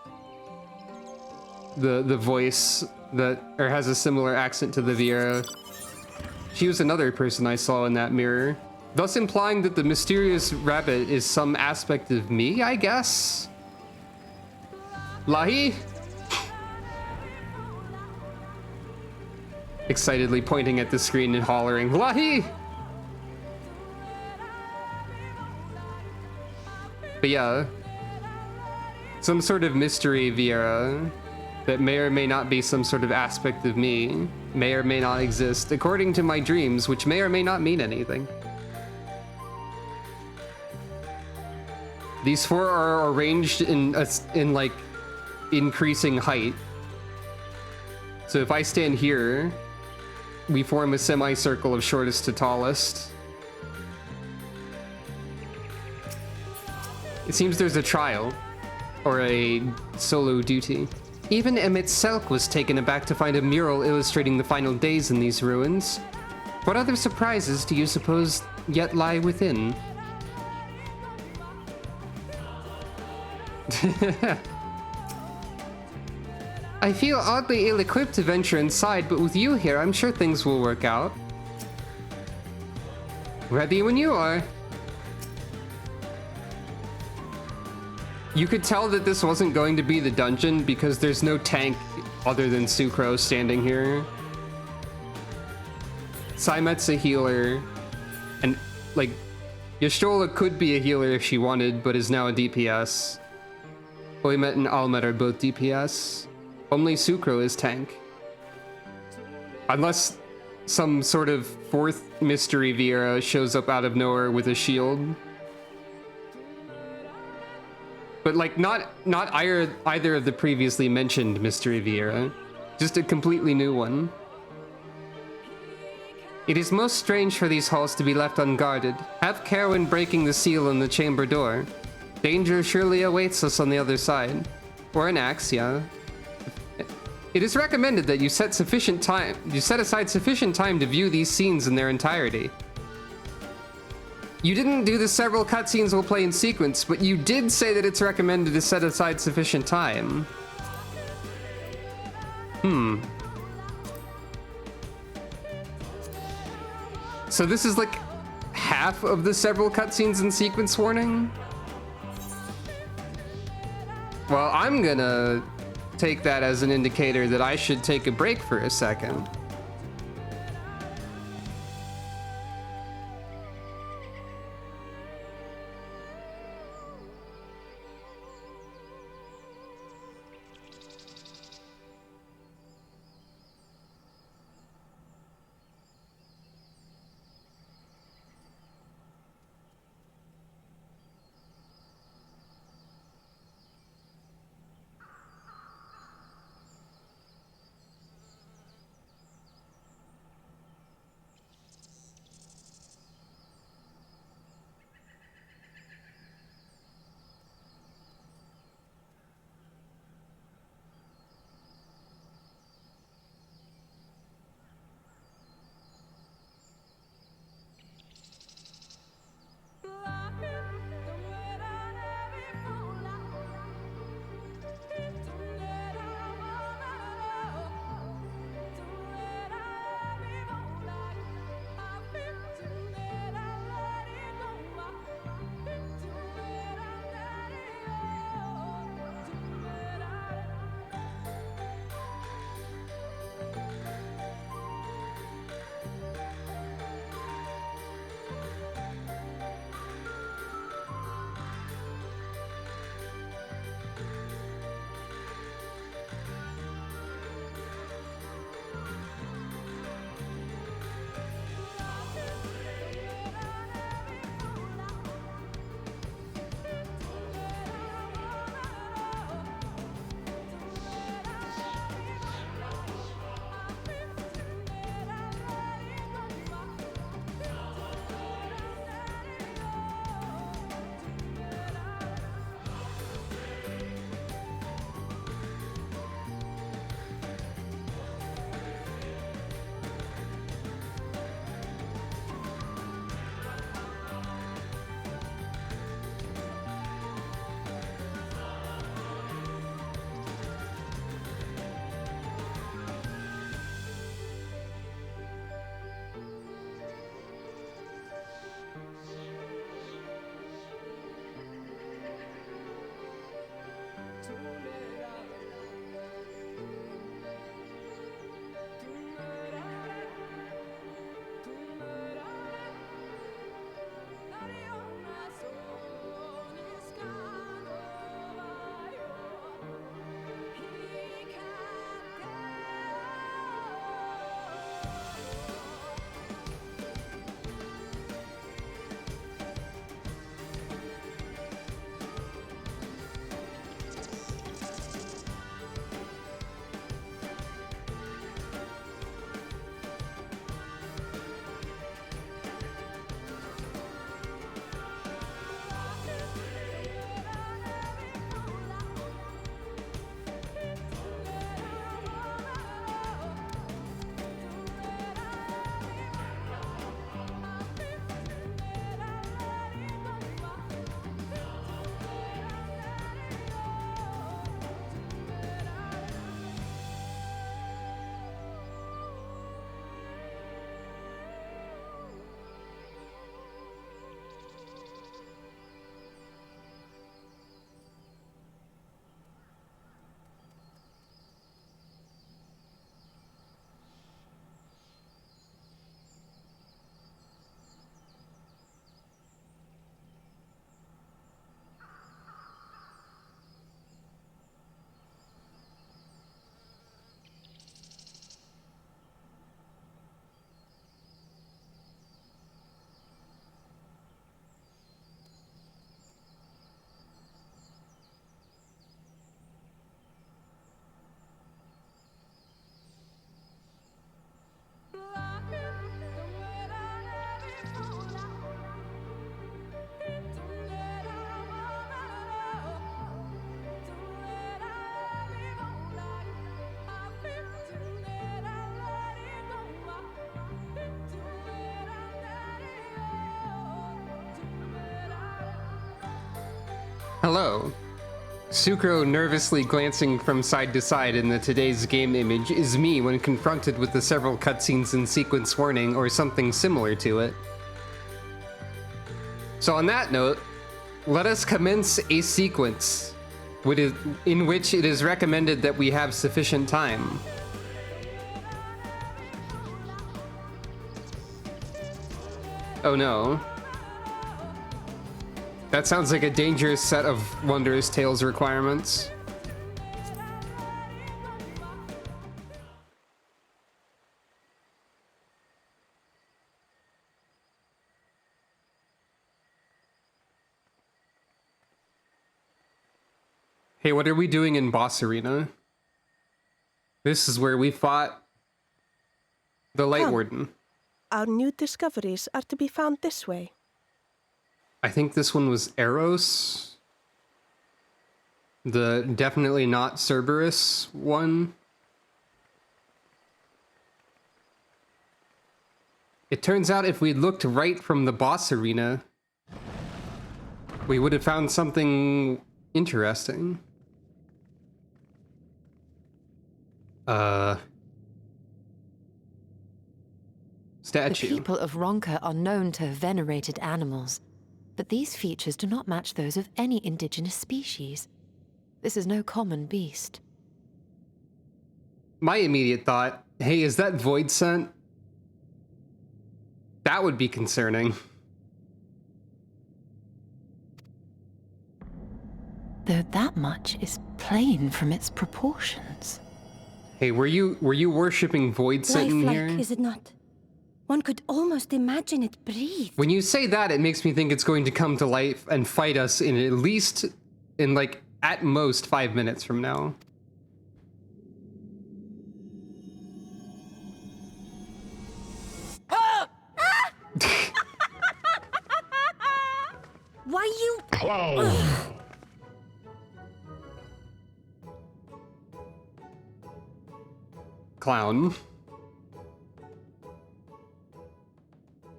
the voice that, or has a similar accent to the Viera, she was another person I saw in that mirror, thus implying that the mysterious rabbit is some aspect of me, I guess? Lahi? Excitedly pointing at the screen and hollering, Lahi! But yeah, some sort of mystery Viera that may or may not be some sort of aspect of me, may or may not exist, according to my dreams, which may or may not mean anything. These four are arranged in like increasing height. So if I stand here, we form a semicircle of shortest to tallest. It seems there's a trial, or a solo duty. Even Emmett Selk was taken aback to find a mural illustrating the final days in these ruins. What other surprises do you suppose yet lie within? I feel oddly ill-equipped to venture inside, but with you here, I'm sure things will work out. Ready when you are. You could tell that this wasn't going to be the dungeon because there's no tank other than Sucro standing here. Saimet's a healer, and like, Y'shtola could be a healer if she wanted, but is now a DPS. Oimet and Almet are both DPS. Only Sucro is tank. Unless some sort of fourth mystery Viera shows up out of nowhere with a shield. But like, not either of the previously mentioned mystery Viera. Just a completely new one. It is most strange for these halls to be left unguarded. Have care when breaking the seal on the chamber door. Danger surely awaits us on the other side. Or an axe, yeah. It is recommended that you set aside sufficient time to view these scenes in their entirety. You didn't do the several cutscenes we'll play in sequence, but you did say that it's recommended to set aside sufficient time. So this is like half of the several cutscenes in sequence warning? Well, I'm gonna take that as an indicator that I should take a break for a second. Hello. Sucro nervously glancing from side to side in the today's game image is me when confronted with the several cutscenes and sequence warning or something similar to it. So on that note, let us commence a sequence in which it is recommended that we have sufficient time. Oh no. That sounds like a dangerous set of Wondrous Tales requirements. Hey, what are we doing in Boss Arena? This is where we fought the Light Warden. Our new discoveries are to be found this way. I think this one was Eros. The definitely not Cerberus one. It turns out if we'd looked right from the boss arena, we would have found something interesting. Statue. The people of Ronka are known to have venerated animals, but these features do not match those of any indigenous species. This is no common beast. My immediate thought, hey, is that void scent? That would be concerning. Though that much is plain from its proportions. Hey, were you worshipping void scent in here? Lifelike, is it not? One could almost imagine it breathe. When you say that, it makes me think it's going to come to life and fight us in at least, in like, at most 5 minutes from now. Why you... Clown.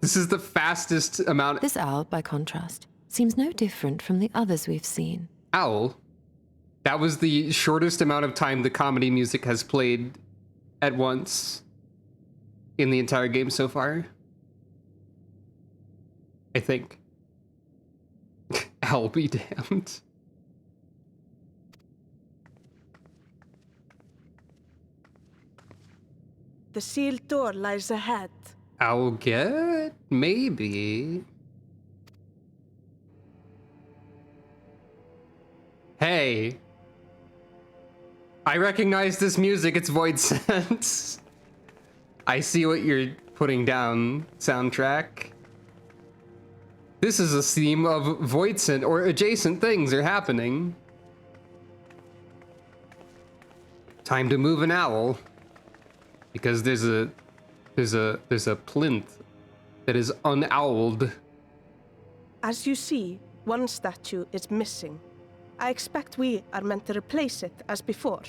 This is the fastest amount. This owl, by contrast, seems no different from the others we've seen. Owl? That was the shortest amount of time the comedy music has played at once in the entire game so far. I think. Owl be damned. The sealed door lies ahead. I'll get maybe. Hey. I recognize this music, it's Void Sense. I see what you're putting down, soundtrack. This is a theme of Void Scent or adjacent things are happening. Time to move an owl. Because there's a plinth that is unowled. As you see, one statue is missing. I expect we are meant to replace it as before.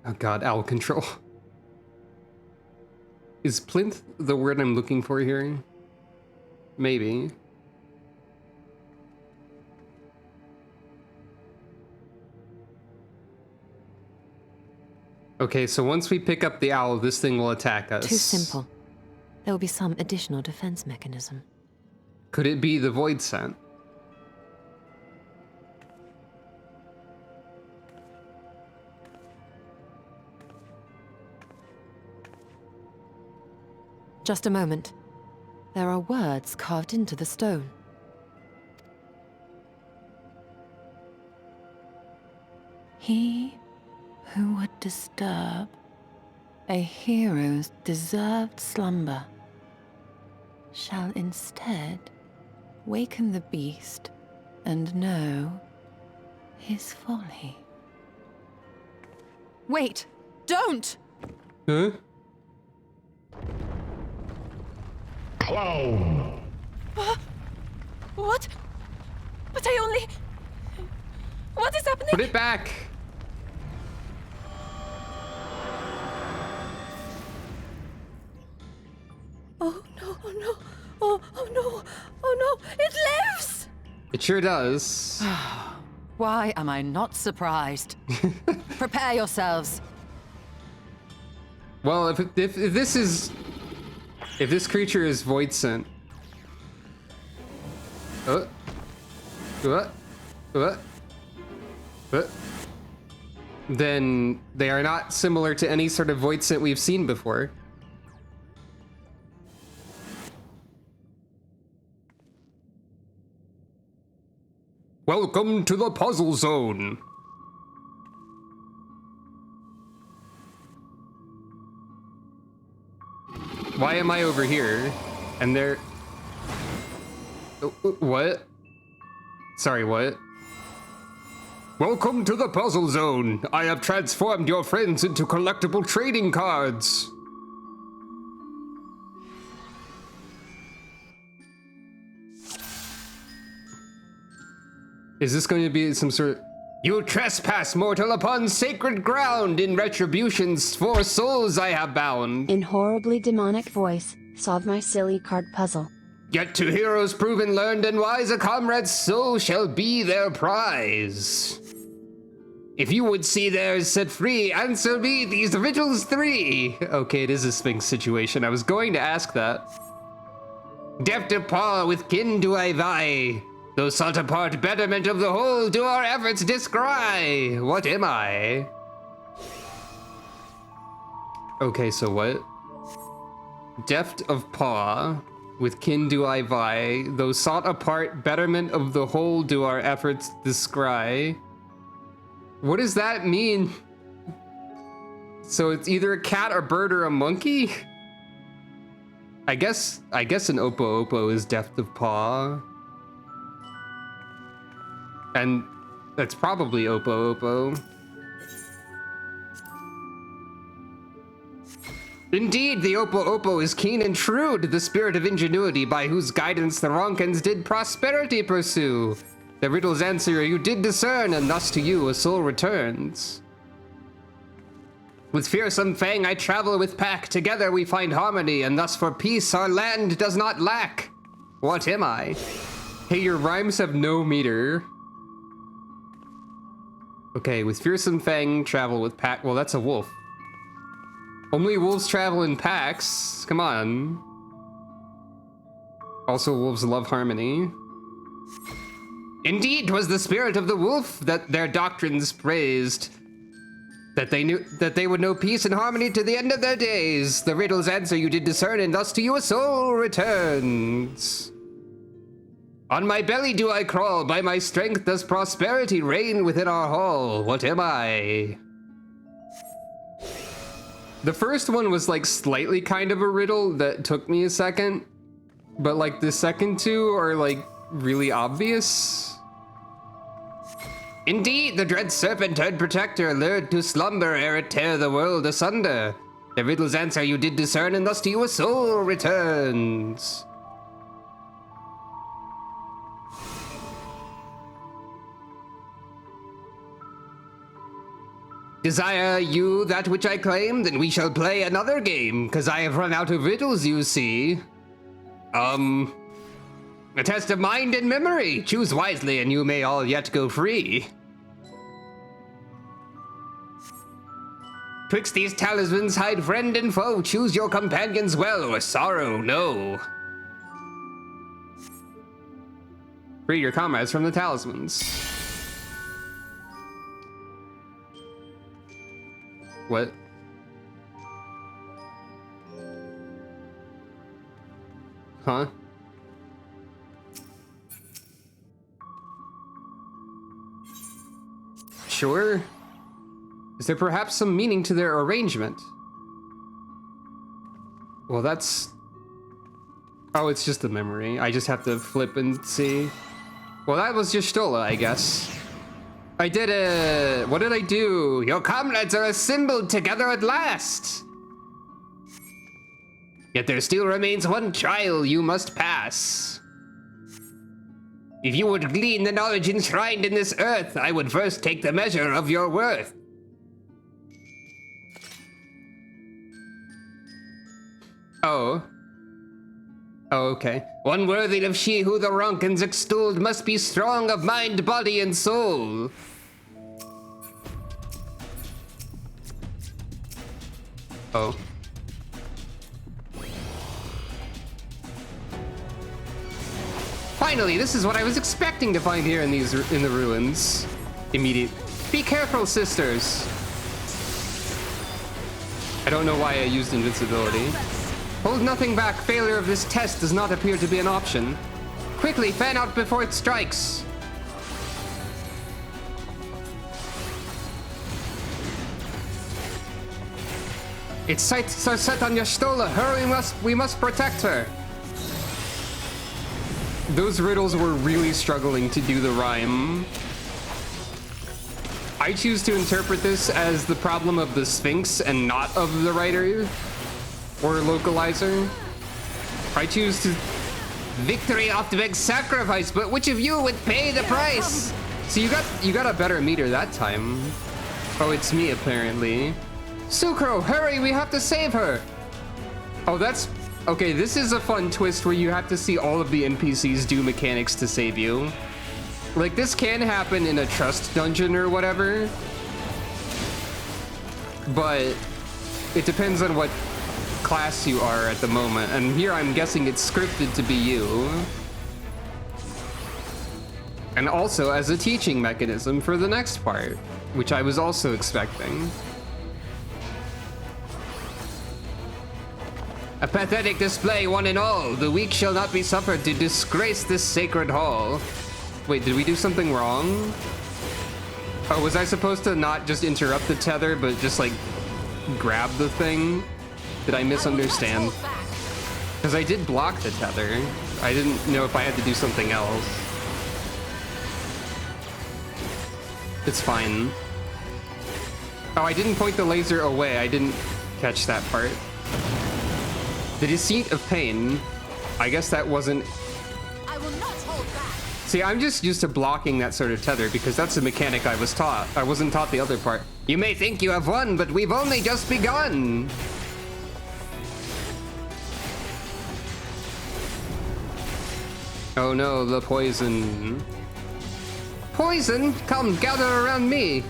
Oh god, owl control. Is plinth the word I'm looking for here? Maybe. Okay, so once we pick up the owl, this thing will attack us. Too simple. There will be some additional defense mechanism. Could it be the void scent? Just a moment. There are words carved into the stone. He who would disturb a hero's deserved slumber shall instead waken the beast and know his folly. Wait! Don't! Huh? Clown! What? But I only... What is happening? Put it back! Oh no, oh no, oh no, oh no, it lives! It sure does. Why am I not surprised? Prepare yourselves. Well, if this creature is void sent, then they are not similar to any sort of void scent we've seen before. Welcome to the puzzle zone. Why am I over here? And there... What? Sorry, what? Welcome to the puzzle zone. I have transformed your friends into collectible trading cards. Is this going to be some sort of... You trespass, mortal, upon sacred ground. In retribution's 4 souls I have bound. In horribly demonic voice, solve my silly card puzzle. Yet to heroes proven, learned, and wise, a comrade's soul shall be their prize. If you would see theirs set free, answer me these riddles 3. Okay, it is a Sphinx situation. I was going to ask that. Deft of paw, with kin do I vie. Though sought apart, betterment of the whole do our efforts descry. What am I? Okay, so what? Deft of paw, with kin do I vie. Though sought apart, betterment of the whole do our efforts descry. What does that mean? So it's either a cat, a bird, or a monkey? I guess an Oppo Oppo is deft of paw. And that's probably Oppo Oppo. Indeed, the Oppo Oppo is keen and shrewd, the spirit of ingenuity by whose guidance the Ronkans did prosperity pursue. The riddle's answer you did discern, and thus to you a soul returns. With fearsome fang I travel with pack, together we find harmony, and thus for peace our land does not lack. What am I? Hey, your rhymes have no meter. Okay, with fearsome fang, travel with pack. Well, that's a wolf. Only wolves travel in packs. Come on. Also, wolves love harmony. Indeed, 'twas the spirit of the wolf that their doctrines praised. That they would know peace and harmony to the end of their days. The riddle's answer you did discern, and thus to you a soul returns. On my belly do I crawl, by my strength does prosperity reign within our hall. What am I? The first one was like slightly kind of a riddle that took me a second, but like the second two are like really obvious. Indeed, the dread serpent-head protector lured to slumber ere it tear the world asunder. The riddle's answer you did discern, and thus to you a soul returns. Desire you that which I claim? Then we shall play another game, 'cause I have run out of riddles, you see. A test of mind and memory. Choose wisely, and you may all yet go free. Twixt these talismans hide friend and foe. Choose your companions well, or sorrow no. Free your comrades from the talismans. What? Huh? Sure. Is there perhaps some meaning to their arrangement? Well, that's... Oh, it's just a memory. I just have to flip and see. Well, that was just Stola, I guess. I did it! What did I do? Your comrades are assembled together at last! Yet there still remains one trial you must pass. If you would glean the knowledge enshrined in this earth, I would first take the measure of your worth. Oh. Oh, okay. One worthy of she who the Ronkins extolled must be strong of mind, body, and soul. Oh. Finally, this is what I was expecting to find here in the ruins. Immediate. Be careful, sisters. I don't know why I used invincibility. Hold nothing back. Failure of this test does not appear to be an option. Quickly, fan out before it strikes. Its sights are set on Y'shtola. Hurry, we must protect her. Those riddles were really struggling to do the rhyme. I choose to interpret this as the problem of the Sphinx and not of the writer or localizer. I choose to... Victory oft begs sacrifice, but which of you would pay the price? So you got a better meter that time. Oh, it's me apparently. Sucro, hurry, we have to save her. Oh, that's... Okay, this is a fun twist where you have to see all of the NPCs do mechanics to save you. Like, this can happen in a trust dungeon or whatever, but it depends on what class you are at the moment. And here I'm guessing it's scripted to be you. And also as a teaching mechanism for the next part, which I was also expecting. A pathetic display, one and all. The weak shall not be suffered to disgrace this sacred hall. Wait, did we do something wrong? Oh, was I supposed to not just interrupt the tether, but just like grab the thing? Did I misunderstand? Because I did block the tether. I didn't know if I had to do something else. It's fine. Oh, I didn't point the laser away. I didn't catch that part. The deceit of pain. I guess that wasn't... I will not hold back. See, I'm just used to blocking that sort of tether because that's a mechanic I was taught. I wasn't taught the other part. You may think you have won, but we've only just begun. Oh no, the poison. Poison? Come, gather around me.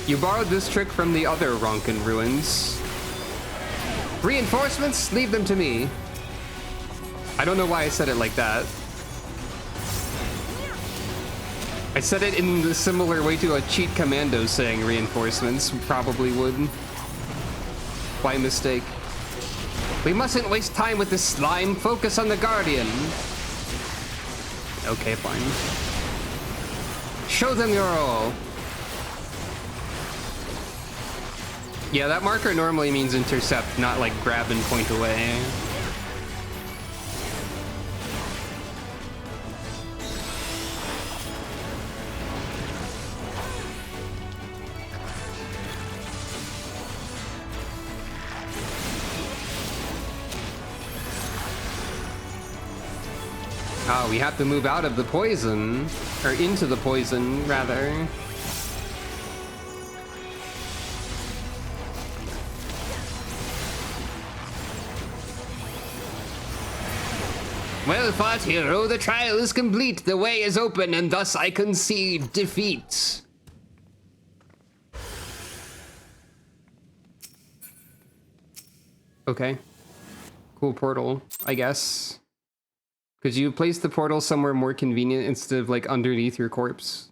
You borrowed this trick from the other Ronkin ruins. Reinforcements? Leave them to me. I don't know why I said it like that. I said it in the similar way to a cheat commando saying reinforcements probably would. By mistake. We mustn't waste time with this slime. Focus on the Guardian. Okay, fine. Show them your all. Yeah, that marker normally means intercept, not like grab and point away. Oh, we have to move out of the poison, or into the poison, rather. Well fought, hero. The trial is complete. The way is open, and thus I concede defeat. Okay. Cool portal, I guess. Could you place the portal somewhere more convenient instead of, like, underneath your corpse?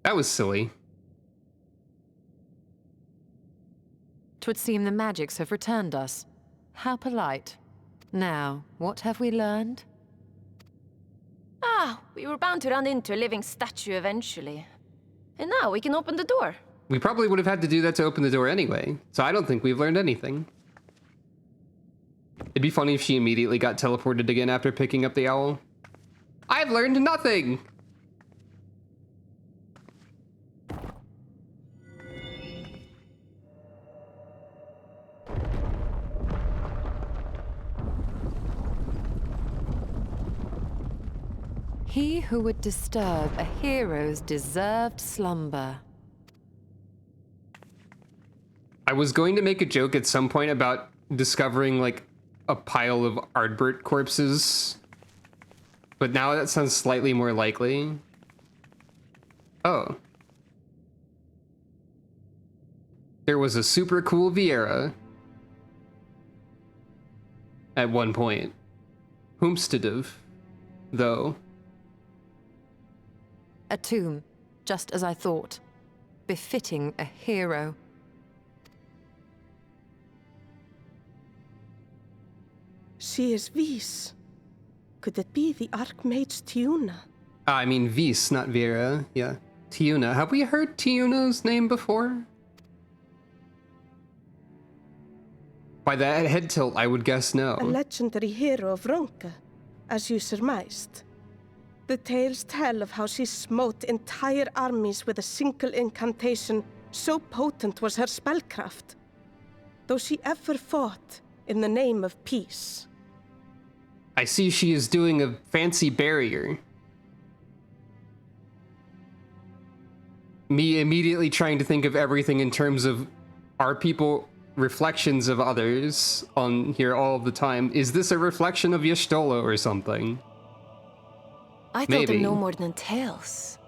That was silly. 'Twould seem the magics have returned us. How polite. Now, what have we learned? Ah, we were bound to run into a living statue eventually. And now we can open the door. We probably would have had to do that to open the door anyway, so I don't think we've learned anything. It'd be funny if she immediately got teleported again after picking up the owl. I've learned nothing! He who would disturb a hero's deserved slumber. I was going to make a joke at some point about discovering, like, a pile of Ardbert corpses, but now that sounds slightly more likely. Oh. There was a super cool Viera at one point. Whomstead, though. A tomb, just as I thought. Befitting a hero. She is Vis. Could it be the Archmage Tiuna? I mean Vis, not Vera. Yeah. Tiuna. Have we heard Tiuna's name before? By that head tilt, I would guess no. A legendary hero of Ronka, as you surmised. The tales tell of how she smote entire armies with a single incantation, so potent was her spellcraft. Though she ever fought in the name of peace. I see she is doing a fancy barrier. Me immediately trying to think of everything in terms of, are people reflections of others on here all the time? Is this a reflection of Y'shtolo or something? I thought them no more than tales.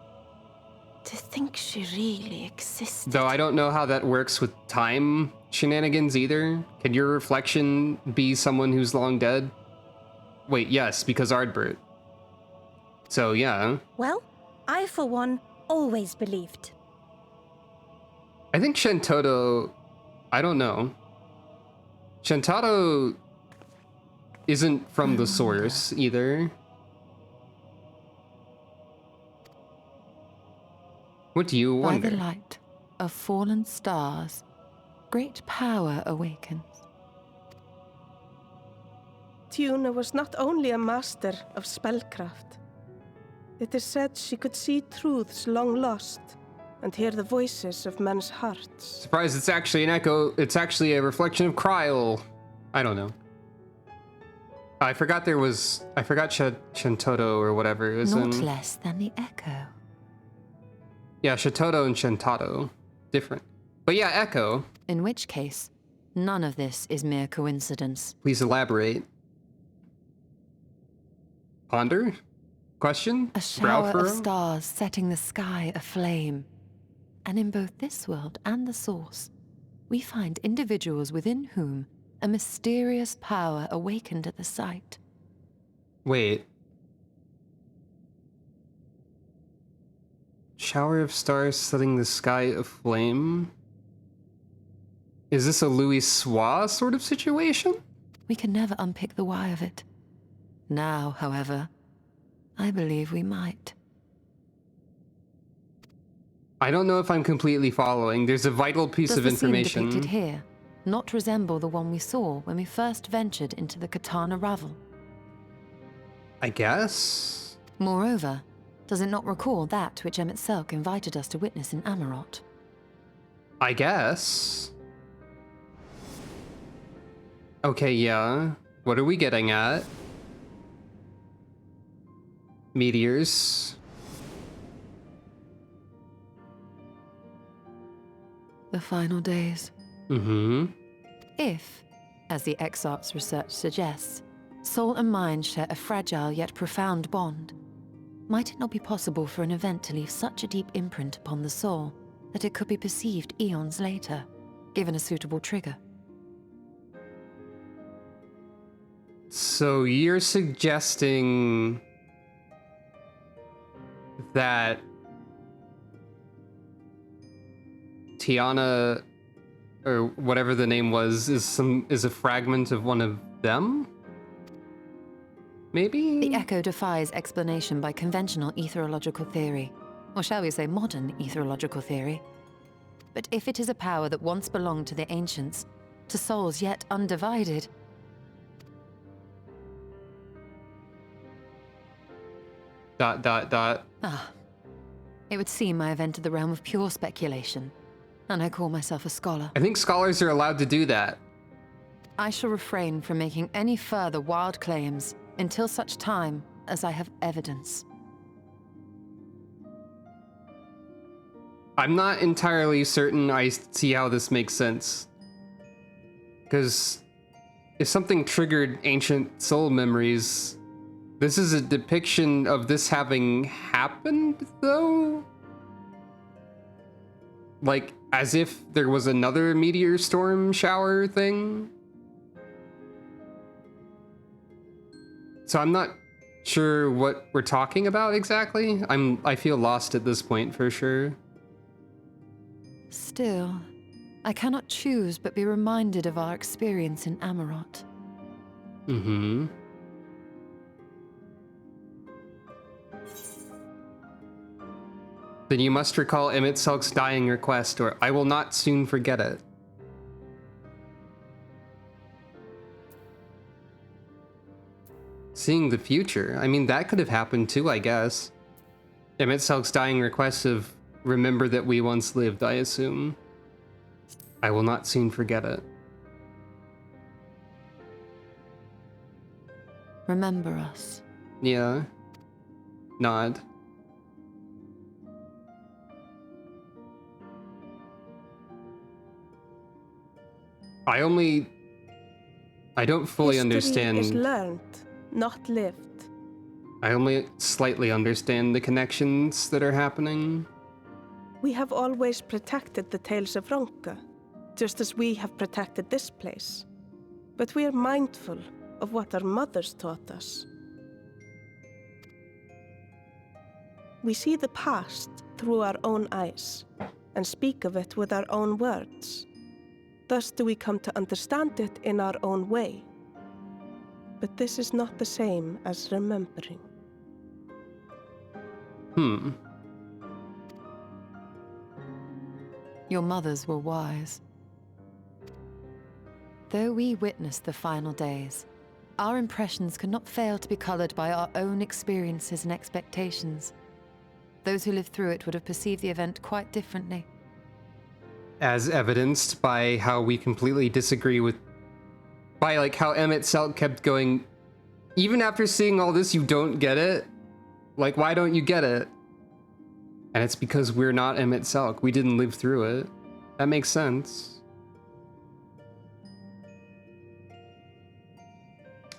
To think she really existed. Though I don't know how that works with time shenanigans either. Can your reflection be someone who's long dead? Wait, yes, because Ardbert. So, yeah. Well, I, for one, always believed. I think Shentoto... I don't know. Shentaro isn't from the source either. What do you wonder? By the light of fallen stars, great power awakens. Tiuna was not only a master of spellcraft. It is said she could see truths long lost and hear the voices of men's hearts. Surprised it's actually an echo. It's actually a reflection of Kryl. I don't know. I forgot there was... I forgot Shentoto or whatever. It was Not less than the echo. Yeah, Shentoto and Shentato. Different. But yeah, echo. In which case, none of this is mere coincidence. Please elaborate. Ponder? Question? A shower of stars setting the sky aflame. And in both this world and the source, we find individuals within whom a mysterious power awakened at the sight. Wait. Shower of stars setting the sky aflame? Is this a Louis Soir sort of situation? We can never unpick the why of it. Now, however, I believe we might. I don't know if I'm completely following. There's a vital piece of information. Does the scene depicted here not resemble the one we saw when we first ventured into the Katana Ravel? I guess? Moreover, does it not recall that which Emmett Selk invited us to witness in Amarot? I guess. Okay, yeah. What are we getting at? Meteors. The final days. Mm-hmm. If, as the Exarch's research suggests, soul and mind share a fragile yet profound bond, might it not be possible for an event to leave such a deep imprint upon the soul that it could be perceived eons later, given a suitable trigger? So you're suggesting that Tiana, or whatever the name was, is a fragment of one of them? Maybe? The echo defies explanation by conventional etherological theory, or shall we say modern etherological theory. But if it is a power that once belonged to the ancients, to souls yet undivided... Ah, it would seem I have entered the realm of pure speculation, and I call myself a scholar. I think scholars are allowed to do that. I shall refrain from making any further wild claims until such time as I have evidence. I'm not entirely certain I see how this makes sense. Because if something triggered ancient soul memories, this is a depiction of this having happened, though? Like, as if there was another meteor storm shower thing? So I'm not sure what we're talking about exactly. I feel lost at this point for sure. Still, I cannot choose but be reminded of our experience in Amarot. Mm-hmm. Then you must recall Emmett Selk's dying request, or I will not soon forget it. Seeing the future, I mean, that could have happened too, I guess. Emmett Selk's dying request of remember that we once lived, I assume. I will not soon forget it. Remember us. Yeah. Nod. I don't fully understand. History is learned, not lived. I only slightly understand the connections that are happening. We have always protected the Tales of Ronka, just as we have protected this place. But we are mindful of what our mothers taught us. We see the past through our own eyes, and speak of it with our own words. Thus do we come to understand it in our own way. But this is not the same as remembering. Your mothers were wise. Though we witnessed the final days, our impressions could not fail to be colored by our own experiences and expectations. Those who lived through it would have perceived the event quite differently. As evidenced by how we completely disagree with... By, like, how Emmett Selk kept going, even after seeing all this, you don't get it? Like, why don't you get it? And it's because we're not Emmett Selk. We didn't live through it. That makes sense.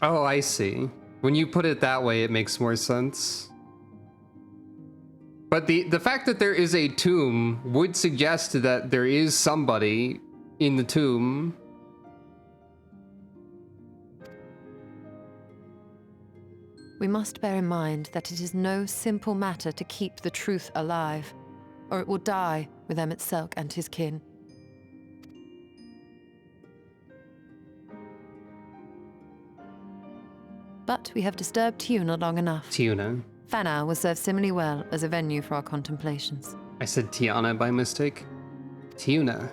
Oh, I see. When you put it that way, it makes more sense. But the fact that there is a tomb would suggest that there is somebody in the tomb. We must bear in mind that it is no simple matter to keep the truth alive, or it will die with Emmett Selk and his kin. But we have disturbed Tiuna long enough. Tiuna. Fanau will serve similarly well as a venue for our contemplations. I said Tiana by mistake. Tiuna.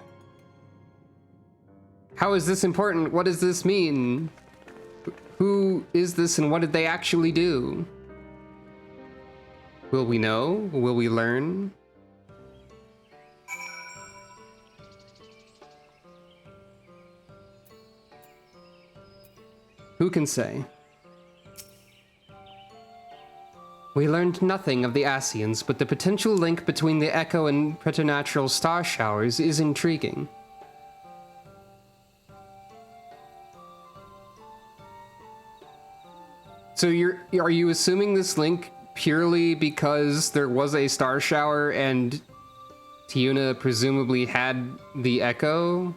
How is this important? What does this mean? Who is this and what did they actually do? Will we know? Will we learn? Who can say? We learned nothing of the Ascians, but the potential link between the Echo and preternatural star showers is intriguing. So are you assuming this link purely because there was a star shower and Tiuna presumably had the Echo?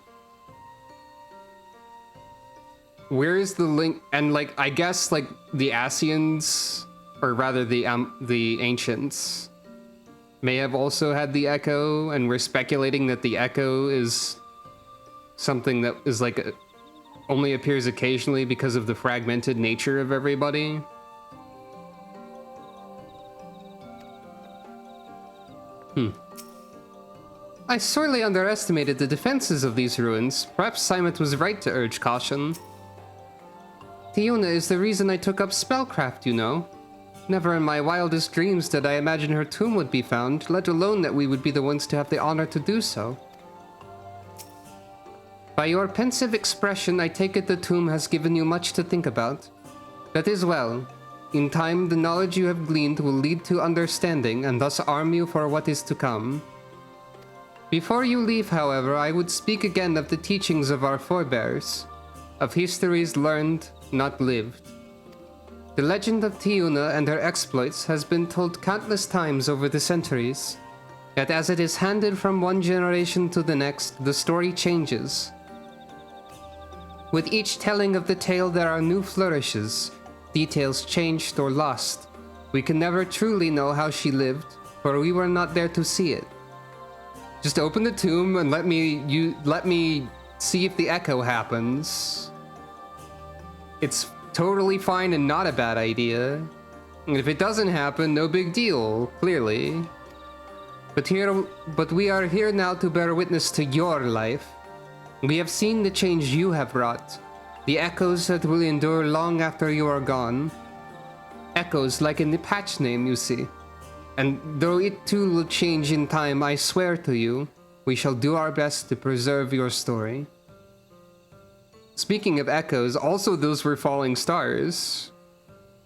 Where is the link? And like, I guess like the Ascians, or rather the Ancients, may have also had the Echo, and we're speculating that the Echo is something that is like only appears occasionally because of the fragmented nature of everybody. I sorely underestimated the defenses of these ruins. Perhaps Simet was right to urge caution. Tiuna is the reason I took up spellcraft, you know. Never in my wildest dreams did I imagine her tomb would be found, let alone that we would be the ones to have the honor to do so. By your pensive expression, I take it the tomb has given you much to think about. That is well. In time, the knowledge you have gleaned will lead to understanding, and thus arm you for what is to come. Before you leave, however, I would speak again of the teachings of our forebears, of histories learned, not lived. The legend of Tiuna and her exploits has been told countless times over the centuries, yet as it is handed from one generation to the next, the story changes. With each telling of the tale there are new flourishes, details changed or lost. We can never truly know how she lived, for we were not there to see it. Just open the tomb and let me see if the echo happens. It's totally fine and not a bad idea. And if it doesn't happen, no big deal, clearly. But we are here now to bear witness to your life. We have seen the change you have wrought, the echoes that will endure long after you are gone. Echoes like in the patch name, you see. And though it too will change in time, I swear to you, we shall do our best to preserve your story. Speaking of echoes, also those were falling stars.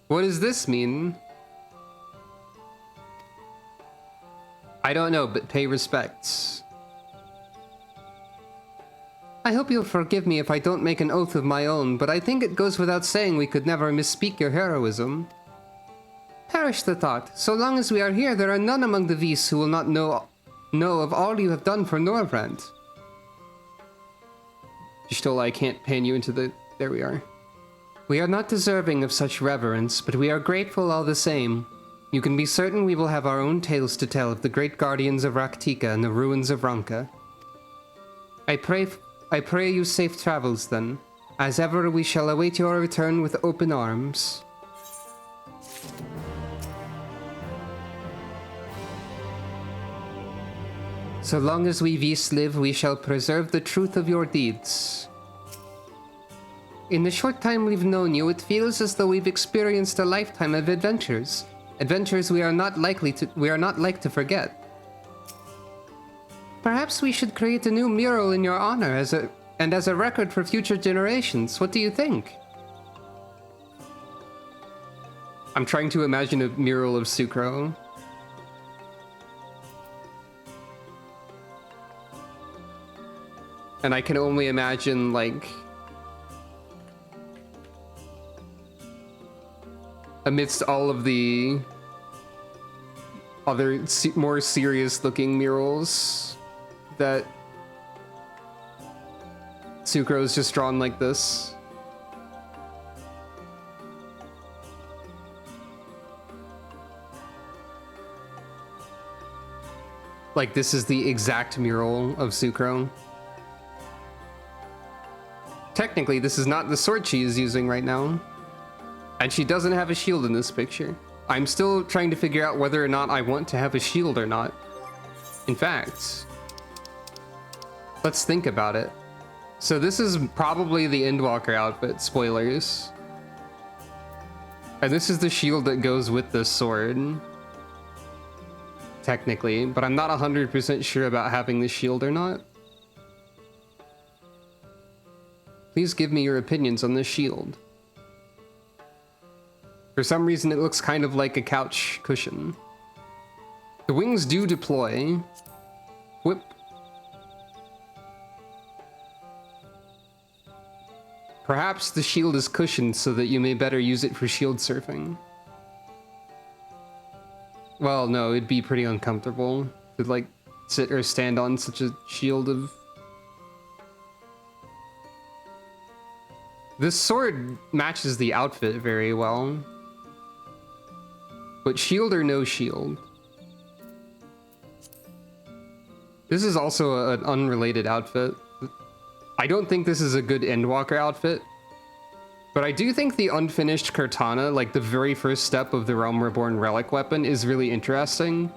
What does this mean? I don't know, but pay respects. I hope you'll forgive me if I don't make an oath of my own, but I think it goes without saying we could never misspeak your heroism. Perish the thought. So long as we are here, there are none among the Vis who will not know of all you have done for Norvrand. Y'shtola, I can't pan you into the... There we are. We are not deserving of such reverence, but we are grateful all the same. You can be certain we will have our own tales to tell of the great guardians of Raktika and the ruins of Ranka. I pray you safe travels then. As ever, we shall await your return with open arms. So long as we Vis live, we shall preserve the truth of your deeds. In the short time we've known you, it feels as though we've experienced a lifetime of adventures. Adventures we are not like to forget. Perhaps we should create a new mural in your honor as a record for future generations. What do you think? I'm trying to imagine a mural of Sucro. And I can only imagine, like, amidst all of the other more serious-looking murals, that Sucro's just drawn like this. Like, this is the exact mural of Sucro. Technically, this is not the sword she is using right now. And she doesn't have a shield in this picture. I'm still trying to figure out whether or not I want to have a shield or not. In fact, let's think about it. So this is probably the Endwalker outfit, spoilers. And this is the shield that goes with this sword. Technically, but I'm not 100% sure about having the shield or not. Please give me your opinions on this shield. For some reason, it looks kind of like a couch cushion. The wings do deploy. Whip. Perhaps the shield is cushioned so that you may better use it for shield surfing. Well, no, it'd be pretty uncomfortable to, like, sit or stand on such a shield of... This sword matches the outfit very well. But shield or no shield? This is also an unrelated outfit. I don't think this is a good Endwalker outfit. But I do think the unfinished Cortana, like the very first step of the Realm Reborn relic weapon, is really interesting.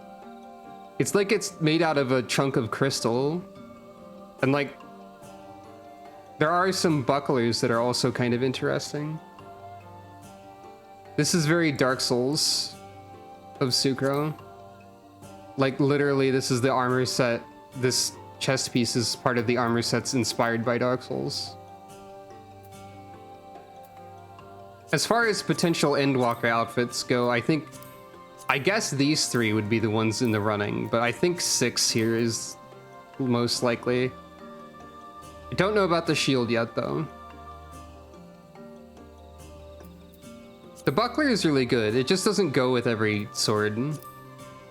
It's like it's made out of a chunk of crystal. And like, there are some bucklers that are also kind of interesting. This is very Dark Souls of Sucro. Like, literally, this is the armor set. This chest piece is part of the armor sets inspired by Dark Souls. As far as potential Endwalker outfits go, I guess these three would be the ones in the running, but I think 6 here is most likely. I don't know about the shield yet, though. The buckler is really good. It just doesn't go with every sword.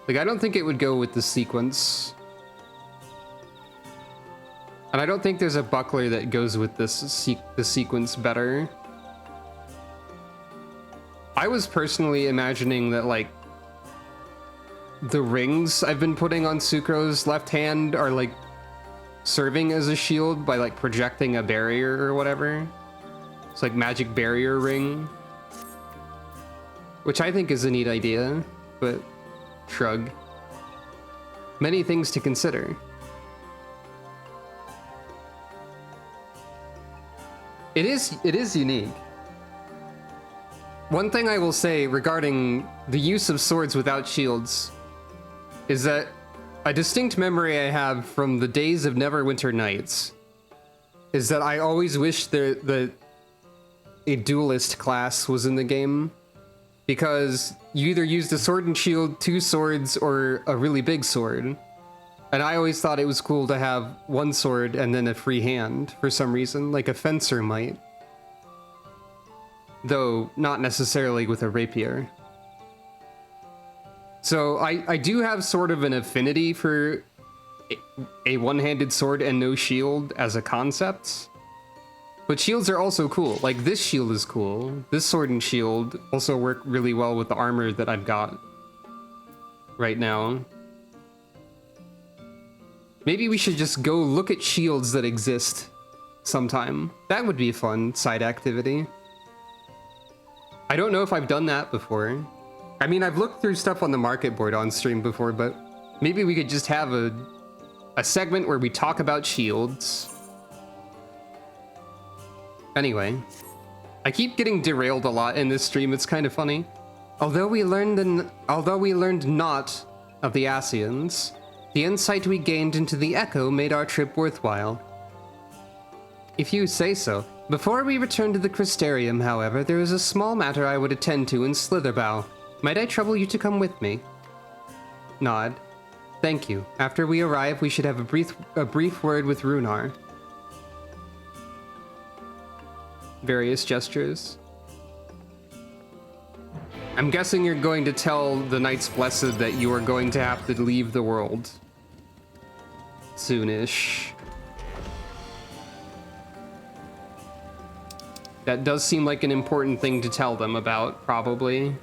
Like, I don't think it would go with the sequence. And I don't think there's a buckler that goes with this the sequence better. I was personally imagining that, like, the rings I've been putting on Sucro's left hand are, like, serving as a shield by, like, projecting a barrier or whatever. It's like magic barrier ring. Which I think is a neat idea, but shrug. Many things to consider. It is unique. One thing I will say regarding the use of swords without shields is that a distinct memory I have from the days of Neverwinter Nights is that I always wished that a duelist class was in the game, because you either used a sword and shield, two swords, or a really big sword. And I always thought it was cool to have one sword and then a free hand for some reason, like a fencer might. Though not necessarily with a rapier. So I do have sort of an affinity for a one-handed sword and no shield as a concept. But shields are also cool. Like, this shield is cool. This sword and shield also work really well with the armor that I've got right now. Maybe we should just go look at shields that exist sometime. That would be a fun side activity. I don't know if I've done that before. I mean, I've looked through stuff on the market board on stream before, but maybe we could just have a segment where we talk about shields. Anyway, I keep getting derailed a lot in this stream. It's kind of funny. Although we learned not of the Ascians, the insight we gained into the Echo made our trip worthwhile. If you say so. Before we return to the Crystarium, however, there is a small matter I would attend to in Slitherbow. Might I trouble you to come with me? Nod. Thank you. After we arrive, we should have a brief word with Runar. Various gestures. I'm guessing you're going to tell the Knights Blessed that you are going to have to leave the world. Soonish. That does seem like an important thing to tell them about, probably.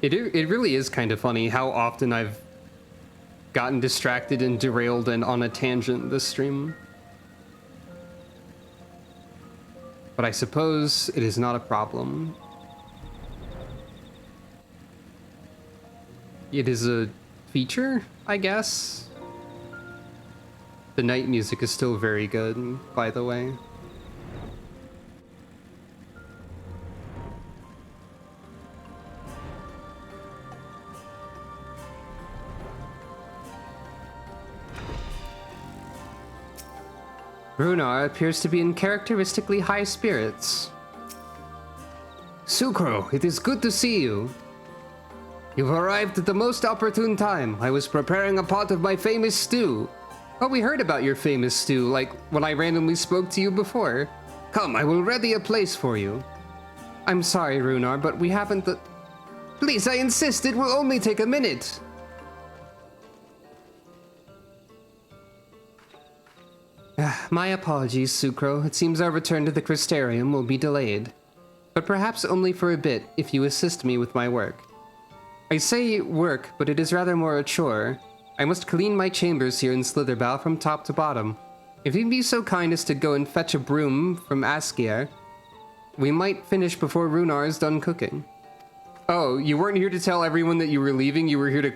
It really is kind of funny how often I've gotten distracted and derailed and on a tangent this stream. But I suppose it is not a problem. It is a feature, I guess. The night music is still very good, by the way. Runar appears to be in characteristically high spirits. Sucro, it is good to see you. You've arrived at the most opportune time. I was preparing a pot of my famous stew. Oh, we heard about your famous stew, like when I randomly spoke to you before. Come, I will ready a place for you. I'm sorry, Runar, but we haven't the... Please, I insist, it will only take a minute. My apologies, Sucro. It seems our return to the Crystarium will be delayed. But perhaps only for a bit, if you assist me with my work. I say work, but it is rather more a chore. I must clean my chambers here in Slitherbow from top to bottom. If you'd be so kind as to go and fetch a broom from Askier, we might finish before Runar is done cooking. Oh, you weren't here to tell everyone that you were leaving? You were here to,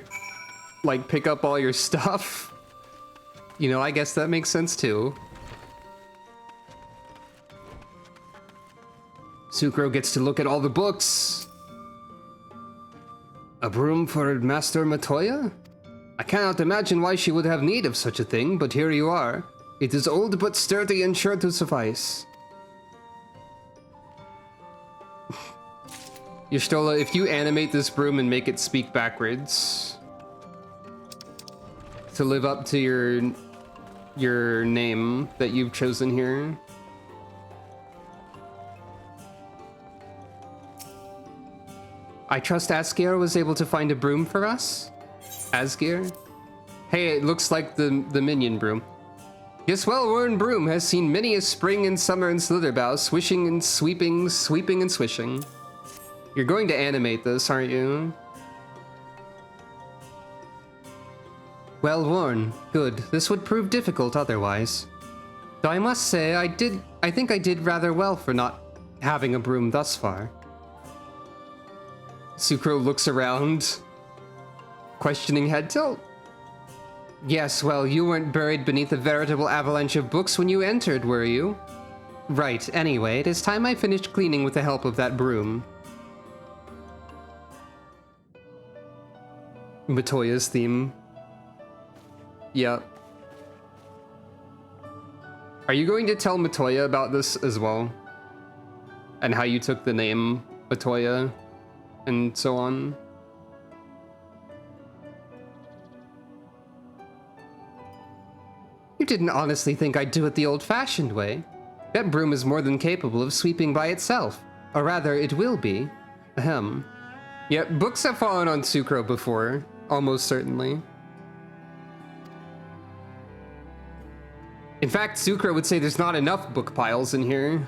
like, pick up all your stuff? You know, I guess that makes sense too. Sucro gets to look at all the books. A broom for Master Matoya? I cannot imagine why she would have need of such a thing, but here you are. It is old but sturdy and sure to suffice. Y'shtola, if you animate this broom and make it speak backwards to live up to your name that you've chosen here. I trust Asgeir was able to find a broom for us? Asgeir? Hey, it looks like the minion broom. This well-worn broom has seen many a spring and summer in Slitherbough, swishing and sweeping, sweeping and swishing. You're going to animate this, aren't you? Well worn. Good. This would prove difficult otherwise. Though I must say, I think I did rather well for not having a broom thus far. Sucro looks around, questioning head tilt. Yes, well, you weren't buried beneath a veritable avalanche of books when you entered, were you? Right, anyway, it is time I finished cleaning with the help of that broom. Matoya's theme. Yep. Are you going to tell Matoya about this as well? And how you took the name Matoya and so on? You didn't honestly think I'd do it the old-fashioned way. That broom is more than capable of sweeping by itself. Or rather, it will be. Ahem. Yep, books have fallen on Sucro before. Almost certainly. In fact, Sucro would say there's not enough book piles in here.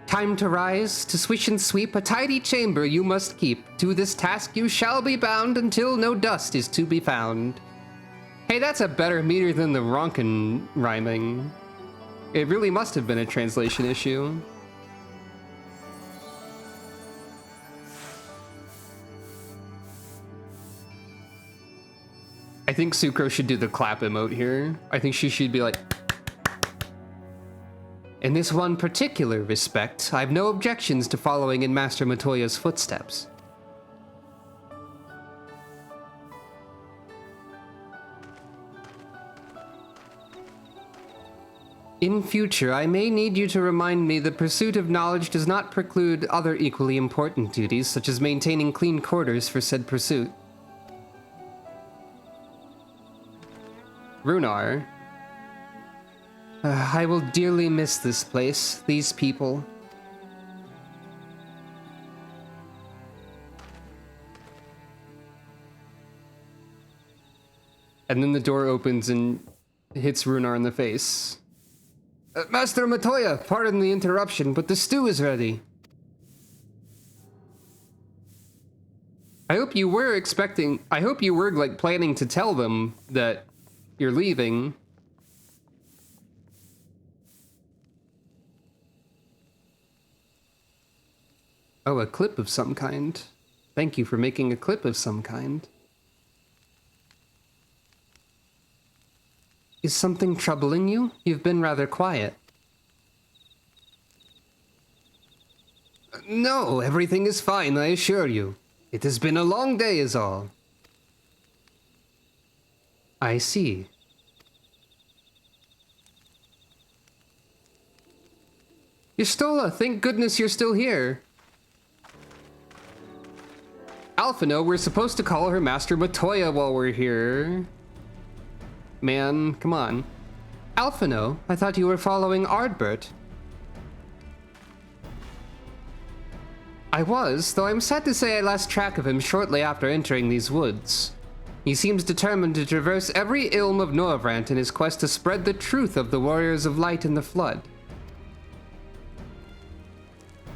Time to rise, to swish and sweep, a tidy chamber you must keep. To this task you shall be bound until no dust is to be found. Hey, that's a better meter than the Ronkin rhyming. It really must have been a translation issue. I think Sucro should do the clap emote here. I think she should be like... In this one particular respect, I've no objections to following in Master Matoya's footsteps. In future, I may need you to remind me the pursuit of knowledge does not preclude other equally important duties, such as maintaining clean quarters for said pursuit. Runar. I will dearly miss this place, these people. And then the door opens and hits Runar in the face. Master Matoya, pardon the interruption, but the stew is ready. I hope you were like planning to tell them that you're leaving. Oh, a clip of some kind. Thank you for making a clip of some kind. Is something troubling you? You've been rather quiet. No, everything is fine, I assure you. It has been a long day is all. I see. Y'shtola, thank goodness you're still here. Alphino, we're supposed to call her Master Matoya while we're here. Man, come on. Alphino, I thought you were following Ardbert. I was, though I'm sad to say I lost track of him shortly after entering these woods. He seems determined to traverse every ilm of Norvrant in his quest to spread the truth of the Warriors of Light in the Flood.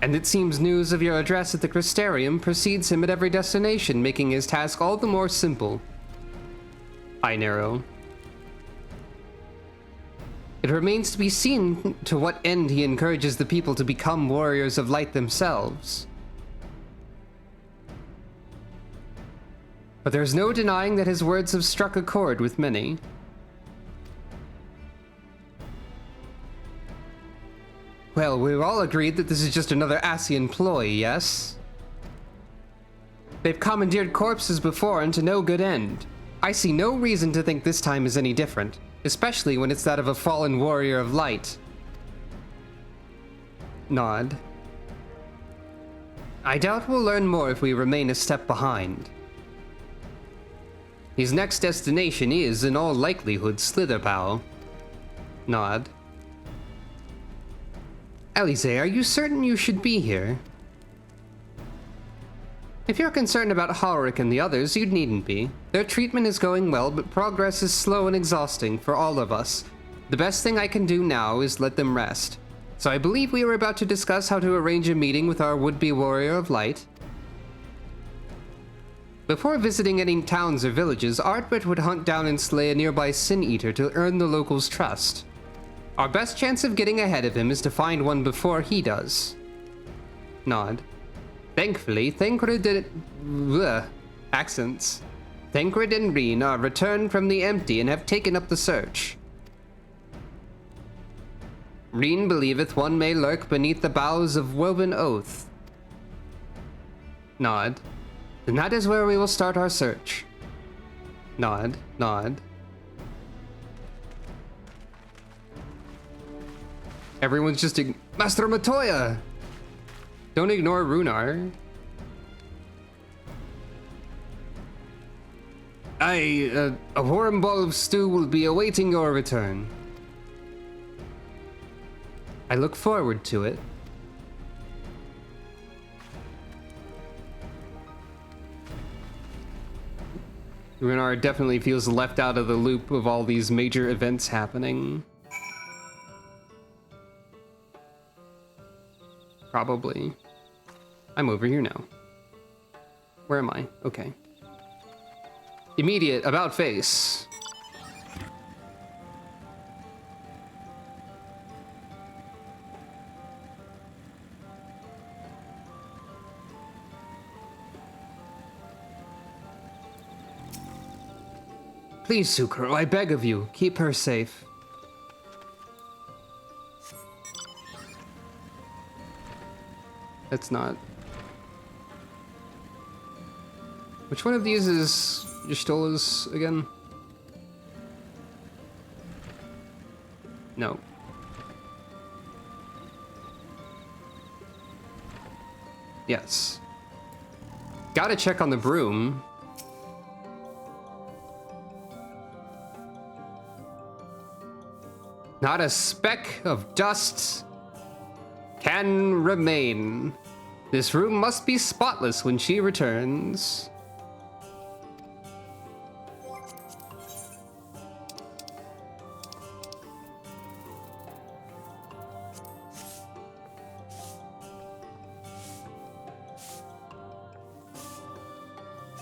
And it seems news of your address at the Crystarium precedes him at every destination, making his task all the more simple. I narrow. It remains to be seen to what end he encourages the people to become Warriors of Light themselves. But there's no denying that his words have struck a chord with many. Well, we've all agreed that this is just another Ascian ploy, yes? They've commandeered corpses before and to no good end. I see no reason to think this time is any different, especially when it's that of a fallen warrior of light. Nod. I doubt we'll learn more if we remain a step behind. His next destination is, in all likelihood, Slitherbow. Nod. Elise, are you certain you should be here? If you're concerned about Halric and the others, you needn't be. Their treatment is going well, but progress is slow and exhausting for all of us. The best thing I can do now is let them rest. So I believe we were about to discuss how to arrange a meeting with our would-be warrior of light. Before visiting any towns or villages, Ardbert would hunt down and slay a nearby Sin Eater to earn the locals' trust. Our best chance of getting ahead of him is to find one before he does. Nod. Thankfully, Thancred and Reen are returned from the empty and have taken up the search. Reen believeth one may lurk beneath the boughs of woven oath. Nod. Then that is where we will start our search. Nod, nod. Everyone's just Master Matoya! Don't ignore Runar. A warm bowl of stew will be awaiting your return. I look forward to it. Runar definitely feels left out of the loop of all these major events happening. Probably. I'm over here now. Where am I? Okay. Immediate about face. Please, Sucro, I beg of you, keep her safe. That's not... Which one of these is Y'shtola's again? No. Yes. Gotta check on the broom. Not a speck of dust can remain. This room must be spotless when she returns.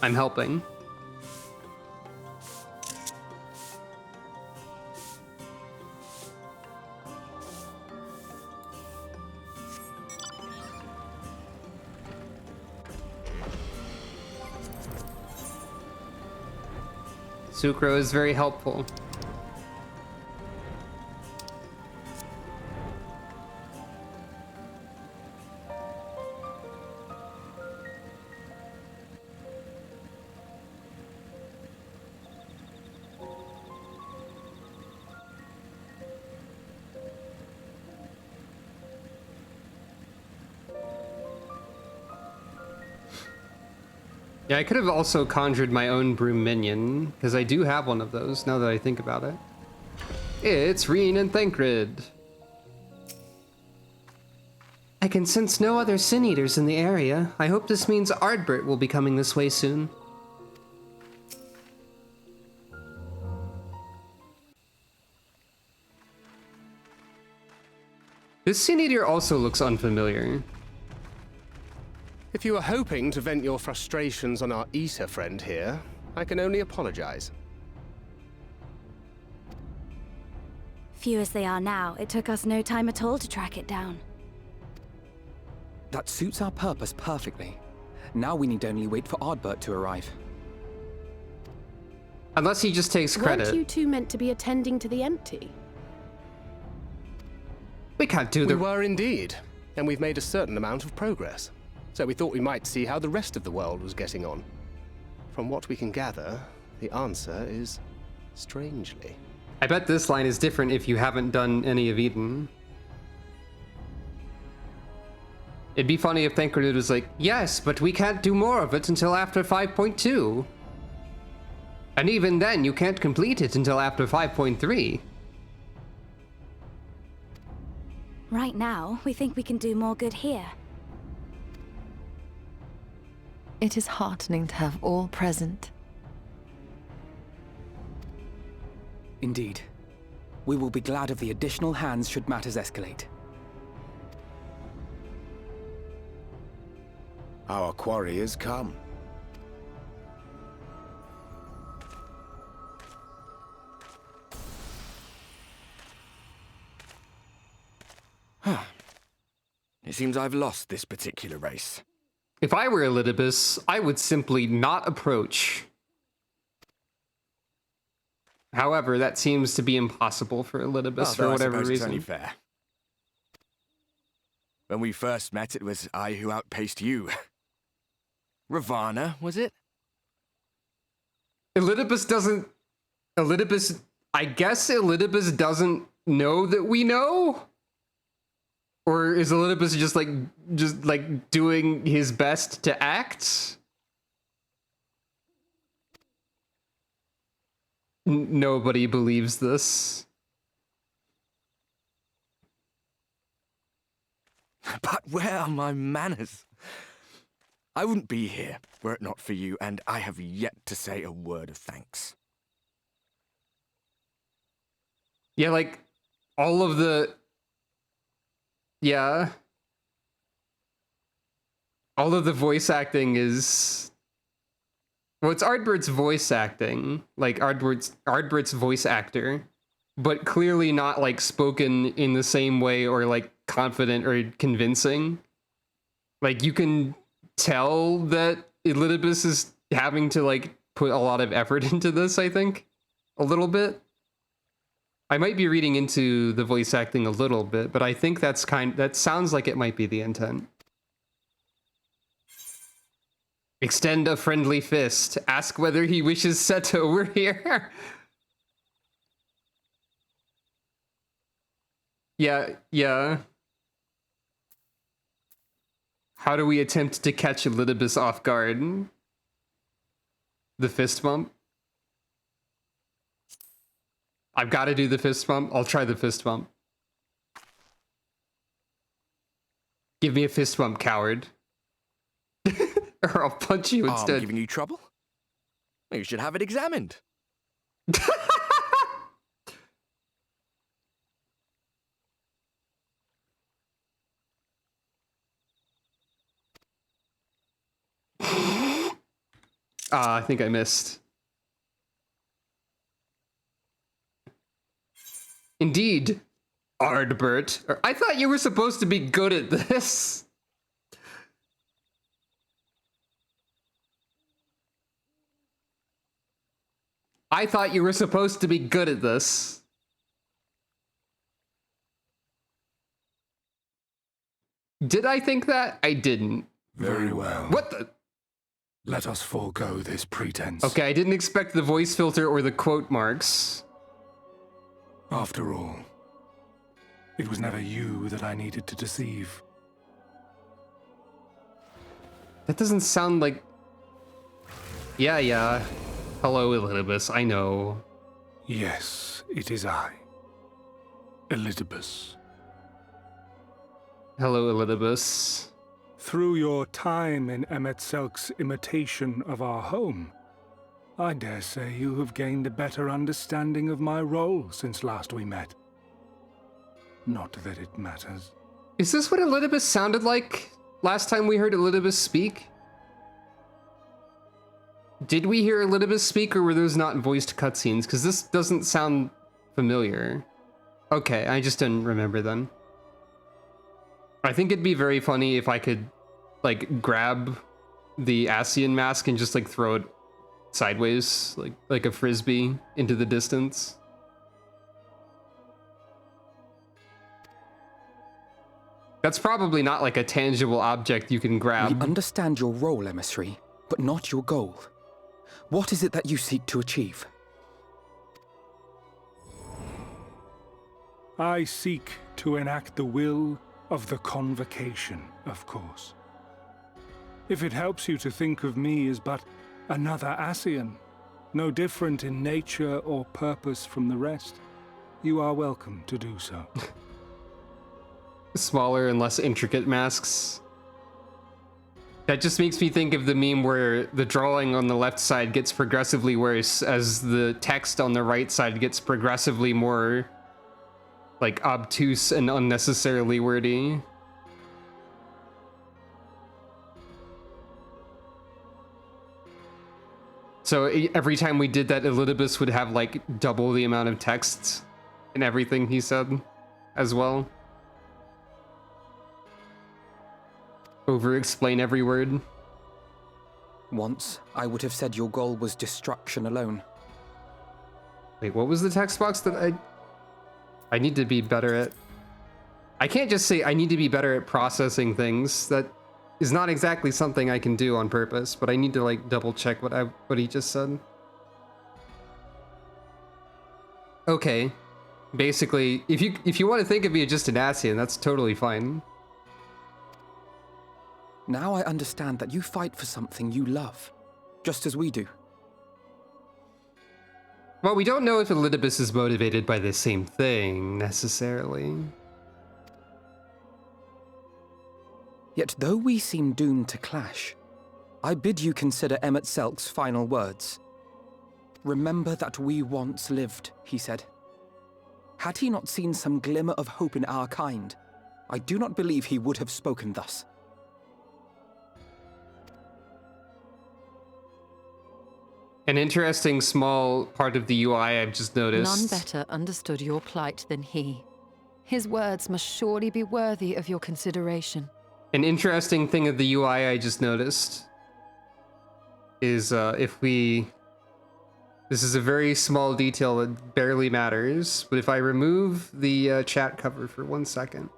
I'm helping. Sucro is very helpful. Yeah, I could have also conjured my own broom minion, because I do have one of those, now that I think about it. It's Reen and Thancred. I can sense no other Sin Eaters in the area. I hope this means Ardbert will be coming this way soon. This Sin Eater also looks unfamiliar. If you were hoping to vent your frustrations on our Eater friend here, I can only apologize. Few as they are now, it took us no time at all to track it down. That suits our purpose perfectly. Now we need only wait for Ardbert to arrive. Unless he just takes credit. Weren't you two meant to be attending to the empty? We can't do the... We were indeed, and we've made a certain amount of progress. So we thought we might see how the rest of the world was getting on. From what we can gather, the answer is strangely. I bet this line is different if you haven't done any of Eden. It'd be funny if Thancred was like, yes, but we can't do more of it until after 5.2. And even then, you can't complete it until after 5.3. Right now, we think we can do more good here. It is heartening to have all present. Indeed. We will be glad of the additional hands should matters escalate. Our quarry has come. It seems I've lost this particular race. If I were Elidibus, I would simply not approach. However, that seems to be impossible for Elidibus for whatever reason. It's only fair. When we first met, it was I who outpaced you. Ravana, was it? Elidibus doesn't... Elidibus... I guess Elidibus doesn't know that we know? Or is Elidibus just like doing his best to act? Nobody believes this. But where are my manners? I wouldn't be here were it not for you, and I have yet to say a word of thanks. Yeah, like, all of the... Yeah. All of the voice acting is... Well, it's Ardbert's voice acting. Like, Ardbert's voice actor. But clearly not, like, spoken in the same way or, like, confident or convincing. Like, you can tell that Elidibus is having to, like, put a lot of effort into this, I think. A little bit. I might be reading into the voice acting a little bit, but I think that sounds like it might be the intent. Extend a friendly fist. Ask whether he wishes Seto were here. Yeah. How do we attempt to catch Elidibus off guard? The fist bump? I've got to do the fist bump. I'll try the fist bump. Give me a fist bump, coward. Or I'll punch you instead. I'm giving you trouble? You should have it examined. I think I missed. Indeed, Ardbert. I thought you were supposed to be good at this. I thought you were supposed to be good at this. Did I think that? I didn't. Very well. What the? Let us forego this pretense. Okay, I didn't expect the voice filter or the quote marks. After all, it was never you that I needed to deceive. That doesn't sound like... Yeah. Hello, Elidibus, I know. Yes, it is I. Elidibus. Hello, Elidibus. Through your time in Emetzelk's imitation of our home, I dare say you have gained a better understanding of my role since last we met. Not that it matters. Is this what Elidibus sounded like last time we heard Elidibus speak? Did we hear Elidibus speak, or were those not voiced cutscenes? Because this doesn't sound familiar. Okay, I just didn't remember then. I think it'd be very funny if I could, like, grab the Ascian mask and just, like, throw it sideways, like a frisbee into the distance. That's probably not like a tangible object you can grab. We understand your role, emissary, but not your goal. What is it that you seek to achieve? I seek to enact the will Of the convocation, of course. If it helps you to think of me as but another Ascian, no different in nature or purpose from the rest, you are welcome to do so. Smaller and less intricate masks. That just makes me think of the meme where the drawing on the left side gets progressively worse as the text on the right side gets progressively more like obtuse and unnecessarily wordy. So every time we did that, Elidibus would have like double the amount of text in everything he said as well. Over-explain every word. Once, I would have said your goal was destruction alone. Wait, what was the text box that I need to be better at? I can't just say I need to be better at processing things. That is not exactly something I can do on purpose, but I need to like double check what he just said. Okay. Basically, if you want to think of me as just an Ascian, that's totally fine. Now I understand that you fight for something you love, just as we do. Well, we don't know if Elidibus is motivated by the same thing, necessarily. Yet though we seem doomed to clash, I bid you consider Emmett Selk's final words. Remember that we once lived, he said. Had he not seen some glimmer of hope in our kind, I do not believe he would have spoken thus. An interesting small part of the UI I've just noticed. None better understood your plight than he. His words must surely be worthy of your consideration. An interesting thing of the UI I just noticed is if we... This is a very small detail that barely matters, but if I remove the chat cover for 1 second,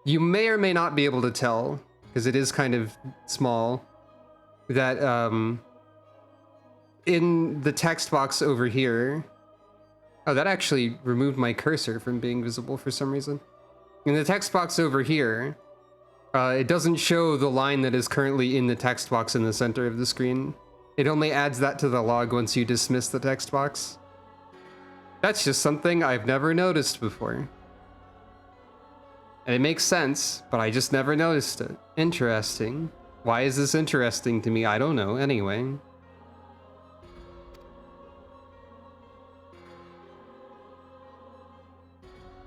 you may or may not be able to tell, because it is kind of small, that in the text box over here... Oh, that actually removed my cursor from being visible for some reason. In the text box over here, it doesn't show the line that is currently in the text box in the center of the screen. It only adds that to the log once you dismiss the text box. That's just something I've never noticed before. And it makes sense, but I just never noticed it. Interesting. Why is this interesting to me? I don't know. Anyway.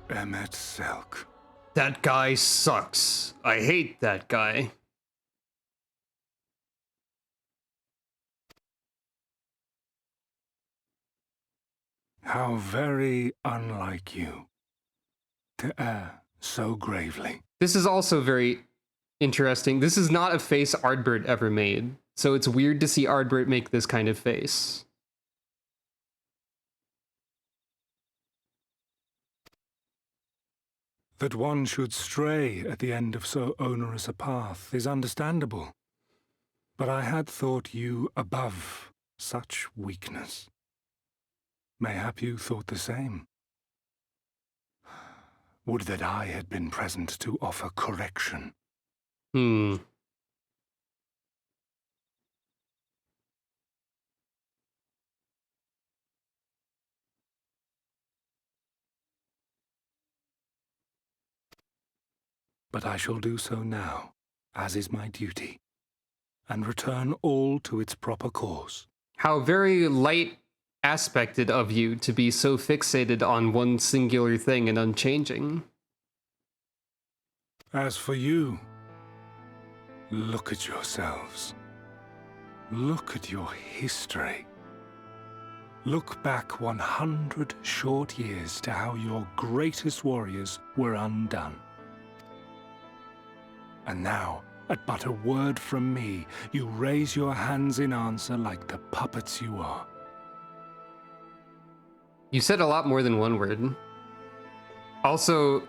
Emmett Selk. That guy sucks. I hate that guy. How very unlike you to err so gravely. This is also very interesting. This is not a face Ardbert ever made, so it's weird to see Ardbert make this kind of face. That one should stray at the end of so onerous a path is understandable. But I had thought you above such weakness. Mayhap you thought the same. Would that I had been present to offer correction. But I shall do so now, as is my duty, and return all to its proper course. How very light aspected of you to be so fixated on one singular thing and unchanging. As for you, look at yourselves. Look at your history. Look back 100 short years to how your greatest warriors were undone. And now, at but a word from me, you raise your hands in answer like the puppets you are. You said a lot more than one word. Also,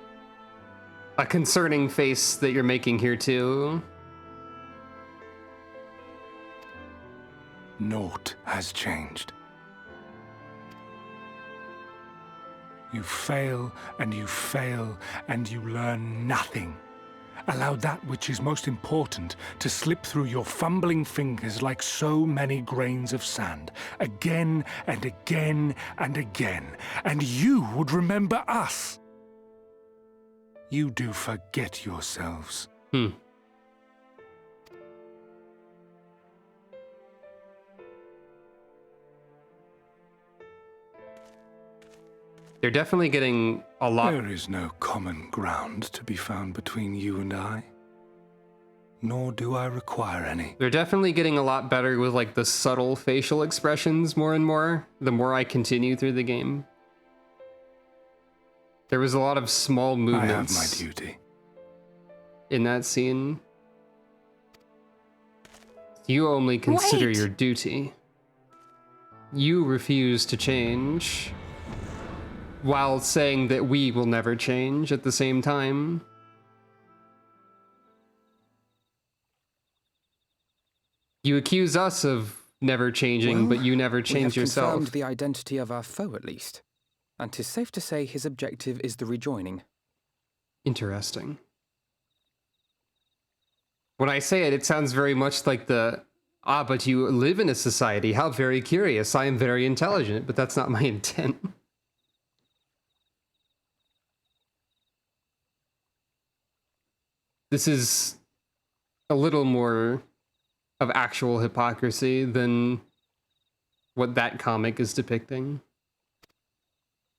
a concerning face that you're making here too. Naught has changed. You fail, and you fail, and you learn nothing. Allow that which is most important to slip through your fumbling fingers like so many grains of sand, again and again and again, and you would remember us. You do forget yourselves. They're definitely getting a lot. There is no common ground to be found between you and I. Nor do I require any. They're definitely getting a lot better with like the subtle facial expressions more and more, the more I continue through the game. There was a lot of small movements. I have my duty. In that scene. You only consider Wait. your duty. You refuse to change, while saying that we will never change at the same time. You accuse us of never changing, but you never change yourself. We have confirmed the identity of our foe, at least. And 'tis safe to say his objective is the rejoining. Interesting. When I say it, it sounds very much like the, but you live in a society. How very curious. I am very intelligent, but that's not my intent. This is a little more of actual hypocrisy than what that comic is depicting.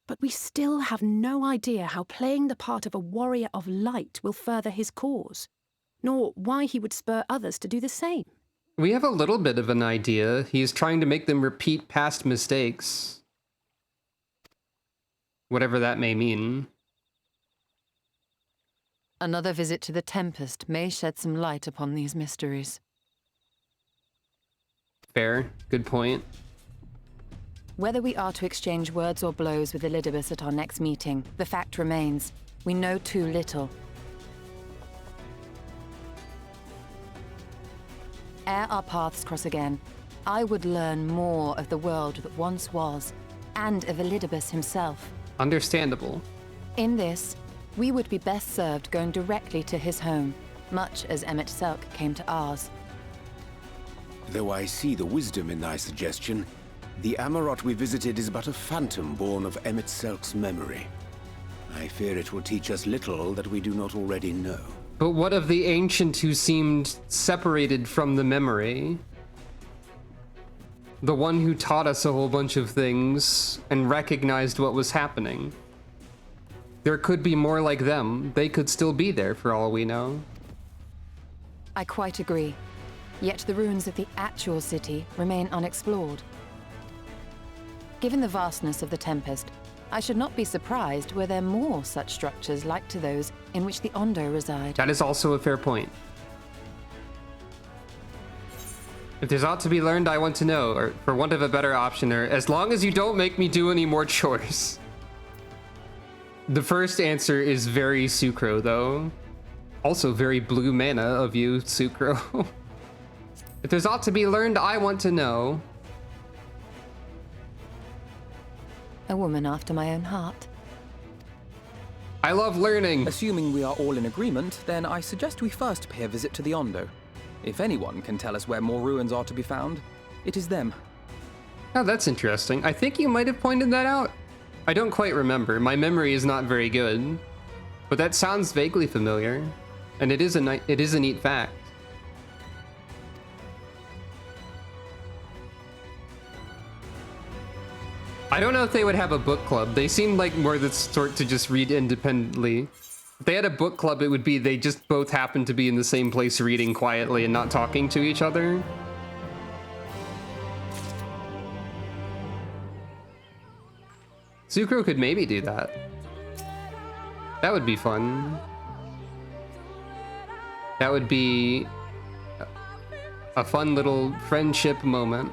But we still have no idea how playing the part of a warrior of light will further his cause, nor why he would spur others to do the same. We have a little bit of an idea. He's trying to make them repeat past mistakes. Whatever that may mean. Another visit to the Tempest may shed some light upon these mysteries. Fair. Good point. Whether we are to exchange words or blows with Elidibus at our next meeting, the fact remains, we know too little. Ere our paths cross again, I would learn more of the world that once was, and of Elidibus himself. Understandable. In this, we would be best served going directly to his home, much as Emmet Selk came to ours. Though I see the wisdom in thy suggestion, the Amarot we visited is but a phantom born of Emmet Selk's memory. I fear it will teach us little that we do not already know. But what of the ancient who seemed separated from the memory? The one who taught us a whole bunch of things and recognized what was happening. There could be more like them. They could still be there for all we know. I quite agree. Yet the ruins of the actual city remain unexplored. Given the vastness of the Tempest, I should not be surprised were there more such structures like to those in which the Ondo reside. That is also a fair point. If there's aught to be learned, I want to know, or for want of a better option, or as long as you don't make me do any more chores. The first answer is very Sucro, though. Also very blue mana of you, Sucro. If there's aught to be learned, I want to know. A woman after my own heart. I love learning. Assuming we are all in agreement, then I suggest we first pay a visit to the Ondo. If anyone can tell us where more ruins are to be found, it is them. Oh, that's interesting. I think you might have pointed that out. I don't quite remember. My memory is not very good. But that sounds vaguely familiar. And it is a neat fact. I don't know if they would have a book club. They seem like more the sort to just read independently. If they had a book club, it would be they just both happen to be in the same place reading quietly and not talking to each other. Sucro could maybe do that. That would be fun. That would be a fun little friendship moment.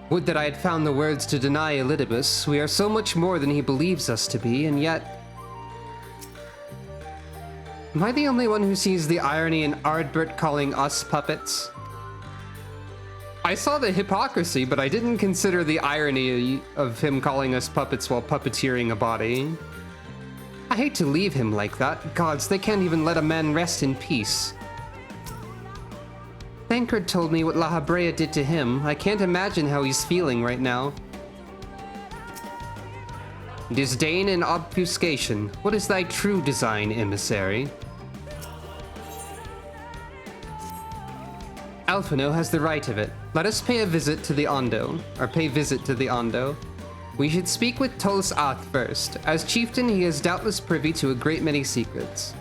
Would that I had found the words to deny Elidibus. We are so much more than he believes us to be, and yet... Am I the only one who sees the irony in Ardbert calling us puppets? I saw the hypocrisy, but I didn't consider the irony of him calling us puppets while puppeteering a body. I hate to leave him like that. Gods, they can't even let a man rest in peace. Thancred told me what La Habrea did to him. I can't imagine how he's feeling right now. Disdain and obfuscation. What is thy true design, emissary? Alphino has the right of it. Let us pay visit to the Ondo. We should speak with Tolus Ath first. As chieftain, he is doubtless privy to a great many secrets.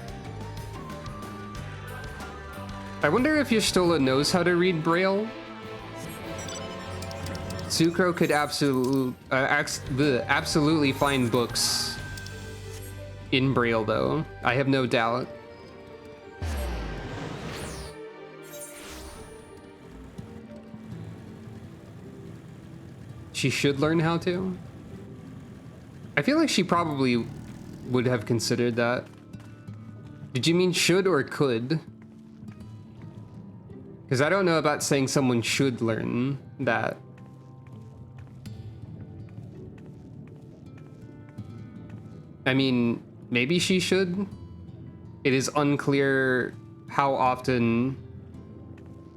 I wonder if Y'shtola knows how to read Braille? Sucro could absolutely find books in Braille, though. I have no doubt. She should learn how to? I feel like she probably would have considered that. Did you mean should or could? Because I don't know about saying someone should learn that. I mean, maybe she should. It is unclear how often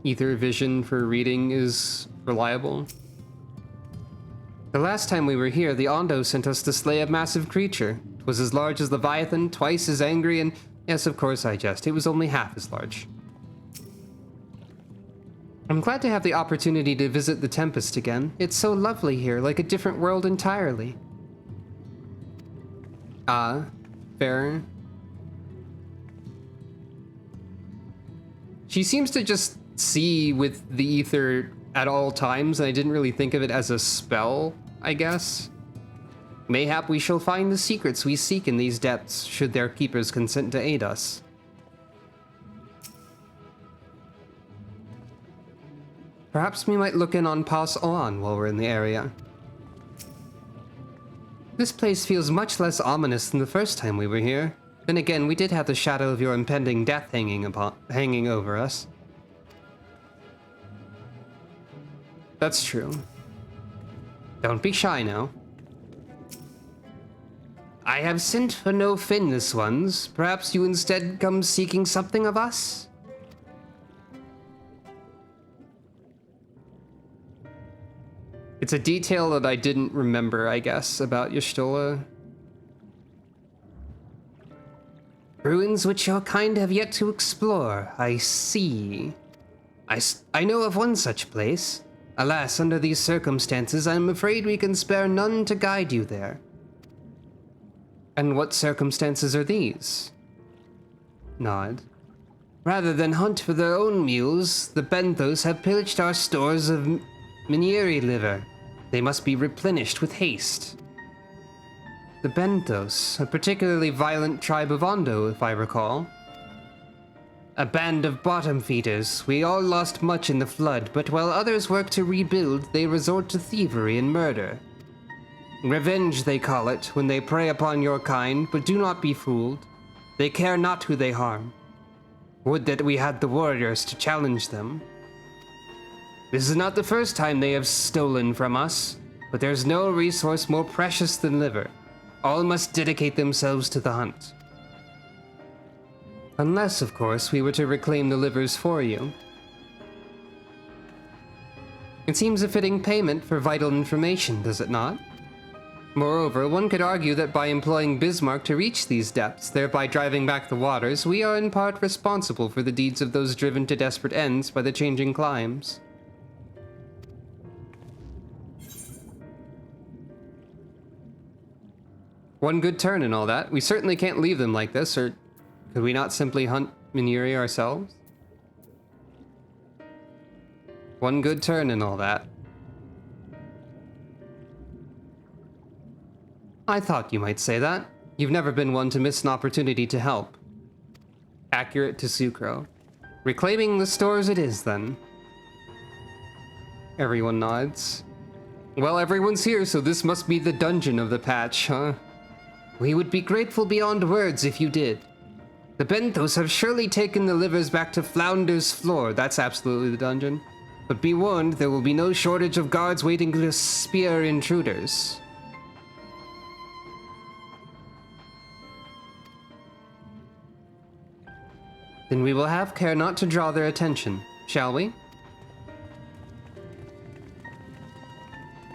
ether vision for reading is reliable. The last time we were here, the Ondo sent us to slay a massive creature. It was as large as Leviathan, twice as angry, and yes, of course I jest, it was only half as large. I'm glad to have the opportunity to visit the Tempest again. It's so lovely here, like a different world entirely. Ah, fair. She seems to just see with the ether at all times, and I didn't really think of it as a spell, I guess. Mayhap we shall find the secrets we seek in these depths, should their keepers consent to aid us. Perhaps we might look in on Pas Oan while we're in the area. This place feels much less ominous than the first time we were here. Then again, we did have the shadow of your impending death hanging over us. That's true. Don't be shy now. I have sent for no finless ones. Perhaps you instead come seeking something of us? It's a detail that I didn't remember, I guess, about Y'shtola. Ruins which your kind have yet to explore, I see. I know of one such place. Alas, under these circumstances, I am afraid we can spare none to guide you there. And what circumstances are these? Nod. Rather than hunt for their own mules, the Benthos have pillaged our stores of Minieri liver. They must be replenished with haste. The Benthos, a particularly violent tribe of Ondo, if I recall. A band of bottom feeders. We all lost much in the flood, but while others work to rebuild, they resort to thievery and murder. Revenge, they call it, when they prey upon your kind, but do not be fooled. They care not who they harm. Would that we had the warriors to challenge them. This is not the first time they have stolen from us, but there's no resource more precious than liver. All must dedicate themselves to the hunt. Unless, of course, we were to reclaim the livers for you. It seems a fitting payment for vital information, does it not? Moreover, one could argue that by employing Bismarck to reach these depths, thereby driving back the waters, we are in part responsible for the deeds of those driven to desperate ends by the changing climes. One good turn and all that. We certainly can't leave them like this, or could we not simply hunt Minieri ourselves? One good turn and all that. I thought you might say that. You've never been one to miss an opportunity to help. Accurate to Sucro. Reclaiming the stores it is, then. Everyone nods. Well, everyone's here, so this must be the dungeon of the patch, huh? We would be grateful beyond words if you did. The Benthos have surely taken the livers back to Flounder's Floor. That's absolutely the dungeon. But be warned, there will be no shortage of guards waiting to spear intruders. Then we will have care not to draw their attention, shall we?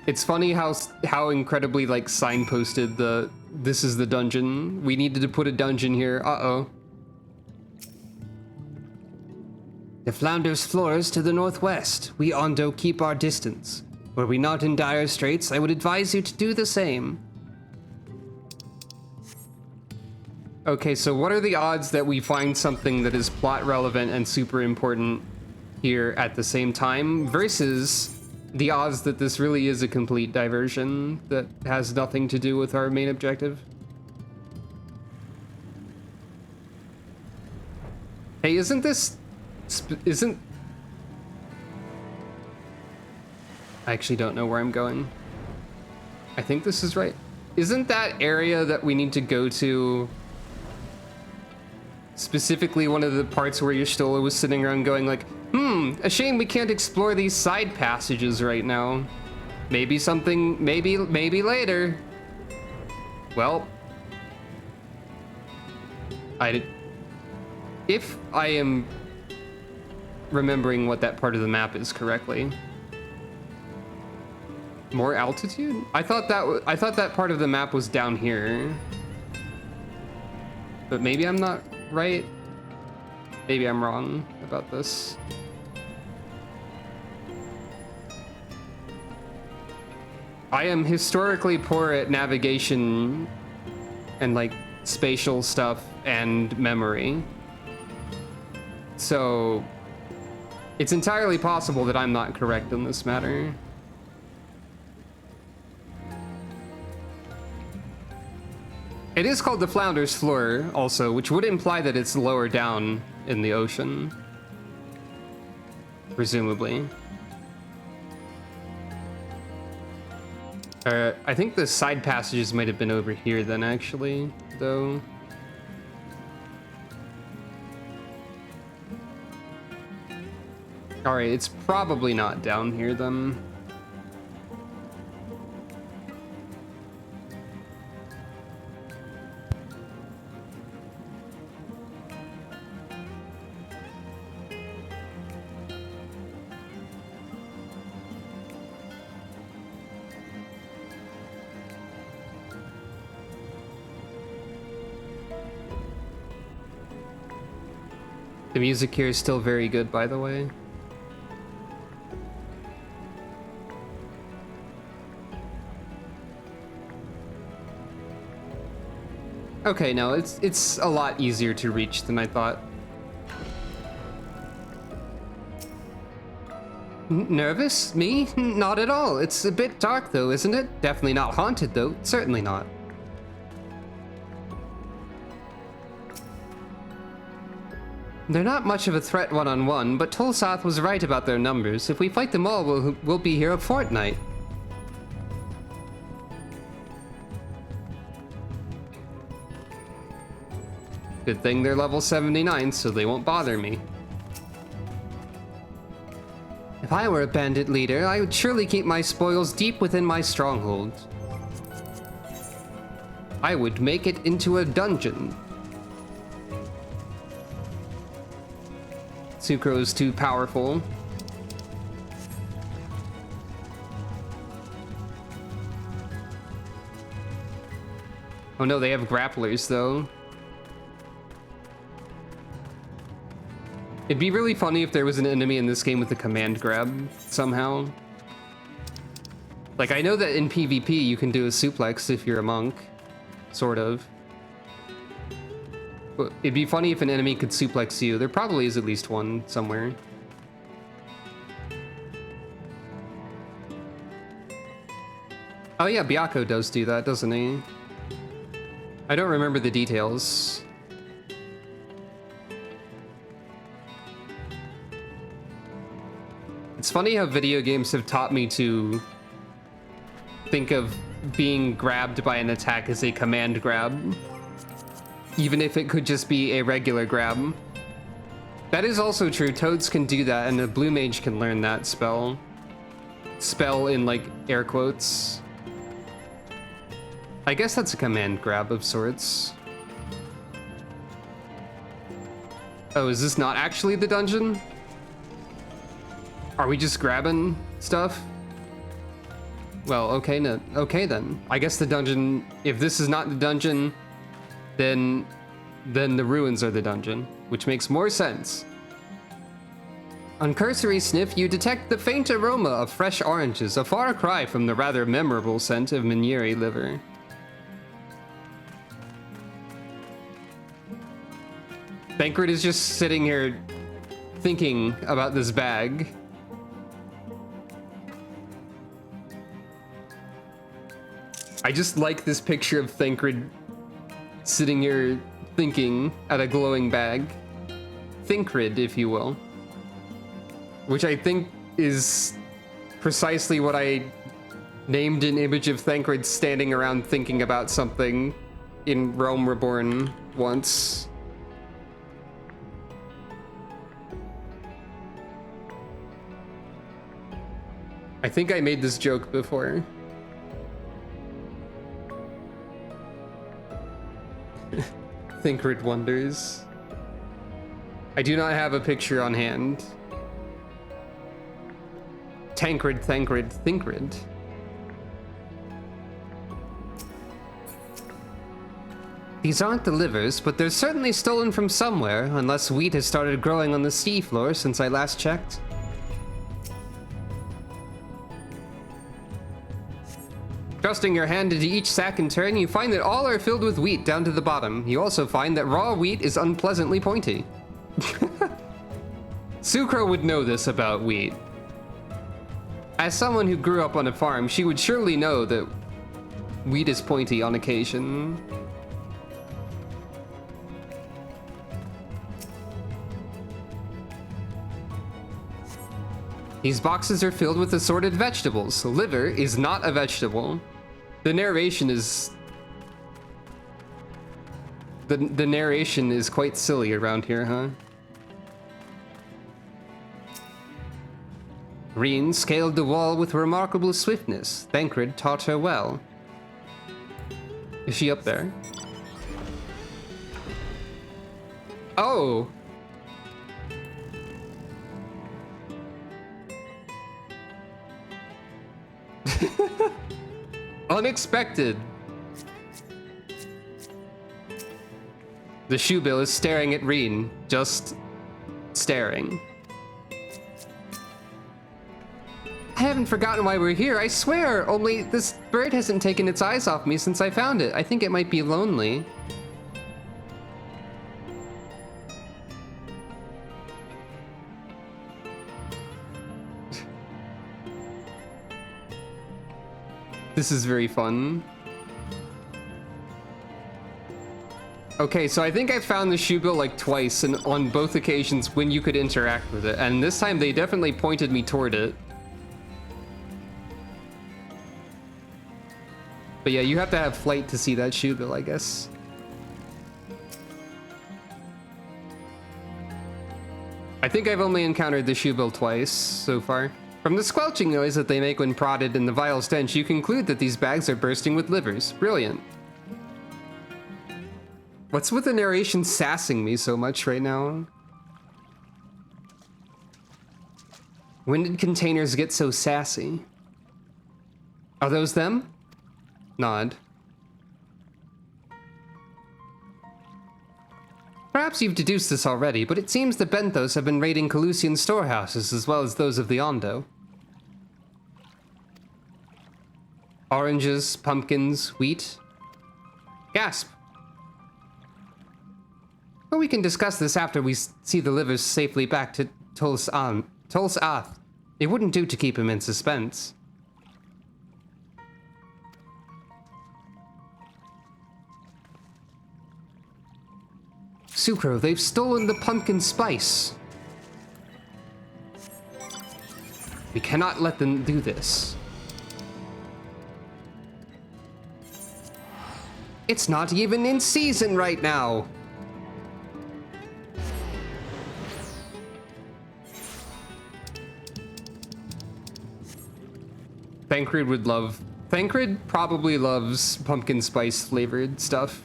It's funny how incredibly, like, signposted this is the dungeon. We needed to put a dungeon here. Uh-oh. The Flounder's Floor is to the northwest. We Ondo keep our distance. Were we not in dire straits, I would advise you to do the same. Okay, so what are the odds that we find something that is plot relevant and super important here at the same time versus the odds that this really is a complete diversion that has nothing to do with our main objective? Hey, isn't I actually don't know where I'm going. I think this is right. Isn't that area that we need to go to specifically one of the parts where Y'shtola was sitting around going like, a shame we can't explore these side passages right now. Maybe something, maybe later. Well, if I am remembering what that part of the map is correctly. More altitude? I thought that part of the map was down here. But maybe I'm not right. Maybe I'm wrong about this. I am historically poor at navigation and like spatial stuff and memory. So it's entirely possible that I'm not correct in this matter. It is called the Flounder's Floor also, which would imply that it's lower down in the ocean. Presumably. I think the side passages might have been over here then actually, though. Alright, it's probably not down here then. The music here is still very good, by the way. Okay, no, it's a lot easier to reach than I thought. Nervous? Me? Not at all. It's a bit dark though, isn't it? Definitely not haunted though. Certainly not. They're not much of a threat one-on-one, but Tolsath was right about their numbers. If we fight them all, we'll be here a fortnight. Good thing they're level 79, so they won't bother me. If I were a bandit leader, I would surely keep my spoils deep within my stronghold. I would make it into a dungeon. Sucro is too powerful. Oh no, they have grapplers though. It'd be really funny if there was an enemy in this game with a command grab somehow. Like, I know that in PvP you can do a suplex if you're a monk, sort of. But it'd be funny if an enemy could suplex you. There probably is at least one somewhere. Oh yeah, Byakko does do that, doesn't he? I don't remember the details. It's funny how video games have taught me to think of being grabbed by an attack as a command grab. Even if it could just be a regular grab. That is also true. Toads can do that, and a blue mage can learn that spell. Spell in, like, air quotes. I guess that's a command grab of sorts. Oh, is this not actually the dungeon? Are we just grabbing stuff? Well, okay, no, okay then. I guess the dungeon, if this is not the dungeon, then the ruins are the dungeon, which makes more sense. On cursory sniff, you detect the faint aroma of fresh oranges, a far cry from the rather memorable scent of Minieri liver. Thancred is just sitting here thinking about this bag. I just like this picture of Thancred sitting here thinking at a glowing bag. Thancred, if you will. Which I think is precisely what I named an image of Thancred standing around thinking about something in Realm Reborn once. I think I made this joke before. Thancred wonders. I do not have a picture on hand. Thancred, Thancred. These aren't the livers, but they're certainly stolen from somewhere, unless wheat has started growing on the seafloor since I last checked. Thrusting your hand into each sack in turn, you find that all are filled with wheat down to the bottom. You also find that raw wheat is unpleasantly pointy. Sucro would know this about wheat. As someone who grew up on a farm, she would surely know that wheat is pointy on occasion. These boxes are filled with assorted vegetables. Liver is not a vegetable. The narration is... The narration is quite silly around here, huh? Reen scaled the wall with remarkable swiftness. Thancred taught her well. Is she up there? Oh! Unexpected. The shoebill is staring at Reen, just staring. I haven't forgotten why we're here, I swear, only this bird hasn't taken its eyes off me since I found it. I think it might be lonely. This is very fun. Okay, so I think I found the shoebill like twice, and on both occasions when you could interact with it, and this time they definitely pointed me toward it. But yeah, you have to have flight to see that shoebill, I guess. I think I've only encountered the shoebill twice so far. From the squelching noise that they make when prodded and the vile stench, you conclude that these bags are bursting with livers. Brilliant. What's with the narration sassing me so much right now? When did containers get so sassy? Are those them? Nod. Perhaps you've deduced this already, but it seems the Benthos have been raiding Calusian storehouses as well as those of the Ondo. Oranges, pumpkins, wheat. Gasp. But we can discuss this after we see the livers safely back to Tolsath. It wouldn't do to keep him in suspense. Sucro, they've stolen the pumpkin spice. We cannot let them do this. It's not even in season right now. Thancred would love... Thancred probably loves pumpkin spice flavored stuff.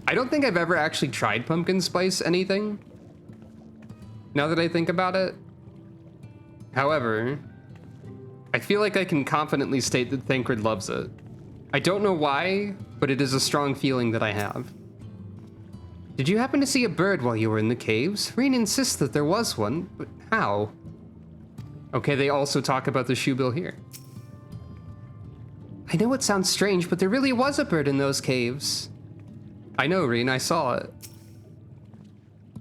I don't think I've ever actually tried pumpkin spice anything, now that I think about it. However, I feel like I can confidently state that Thancred loves it. I don't know why, but it is a strong feeling that I have. Did you happen to see a bird while you were in the caves? Reen insists that there was one, but how? Okay, they also talk about the shoebill here. I know it sounds strange, but there really was a bird in those caves. I know, Reen, I saw it.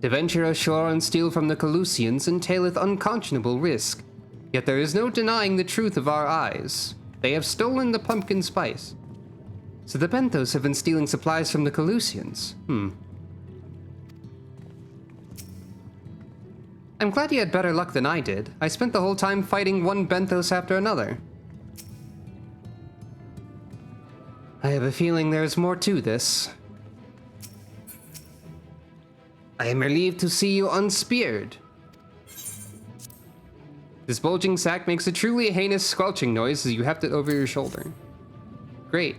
To venture ashore and steal from the Calusians entaileth unconscionable risk, yet there is no denying the truth of our eyes. They have stolen the pumpkin spice. So the Benthos have been stealing supplies from the Calusians. I'm glad you had better luck than I did. I spent the whole time fighting one Benthos after another. I have a feeling there is more to this. I am relieved to see you unspeared. This bulging sack makes a truly heinous squelching noise as you heft it over your shoulder. Great.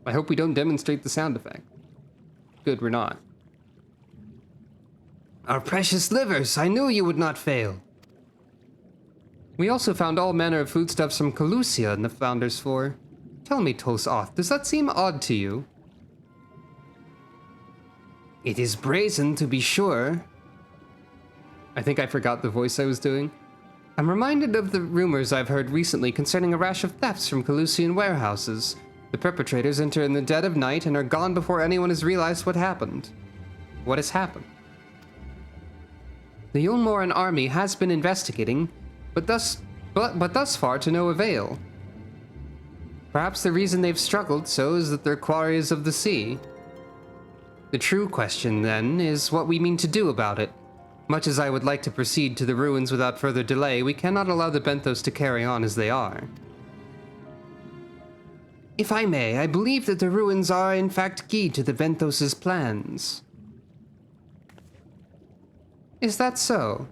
I hope we don't demonstrate the sound effect. Good, we're not. Our precious livers, I knew you would not fail. We also found all manner of foodstuffs from Calusia in the Founder's floor. Tell me, Tos-Oth, does that seem odd to you? It is brazen, to be sure. I think I forgot the voice I was doing. I'm reminded of the rumors I've heard recently concerning a rash of thefts from Calusian warehouses. The perpetrators enter in the dead of night and are gone before anyone has realized what happened. What has happened? The Yulmoran army has been investigating, but thus far to no avail. Perhaps the reason they've struggled so is that they're quarries of the sea. The true question, then, is what we mean to do about it. Much as I would like to proceed to the ruins without further delay, we cannot allow the Benthos to carry on as they are. If I may, I believe that the ruins are in fact key to the Benthos' plans. Is that so?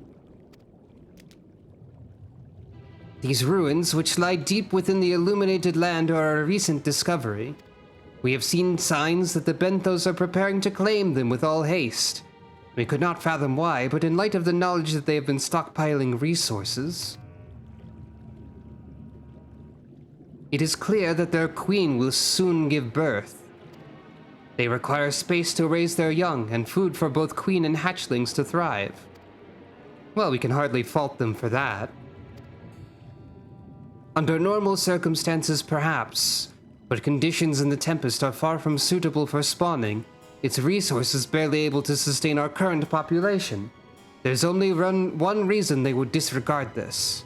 These ruins, which lie deep within the illuminated land, are a recent discovery. We have seen signs that the Benthos are preparing to claim them with all haste. We could not fathom why, but in light of the knowledge that they have been stockpiling resources, it is clear that their queen will soon give birth. They require space to raise their young, and food for both queen and hatchlings to thrive. Well, we can hardly fault them for that. Under normal circumstances, perhaps, but conditions in the Tempest are far from suitable for spawning, its resources barely able to sustain our current population. There's only one reason they would disregard this.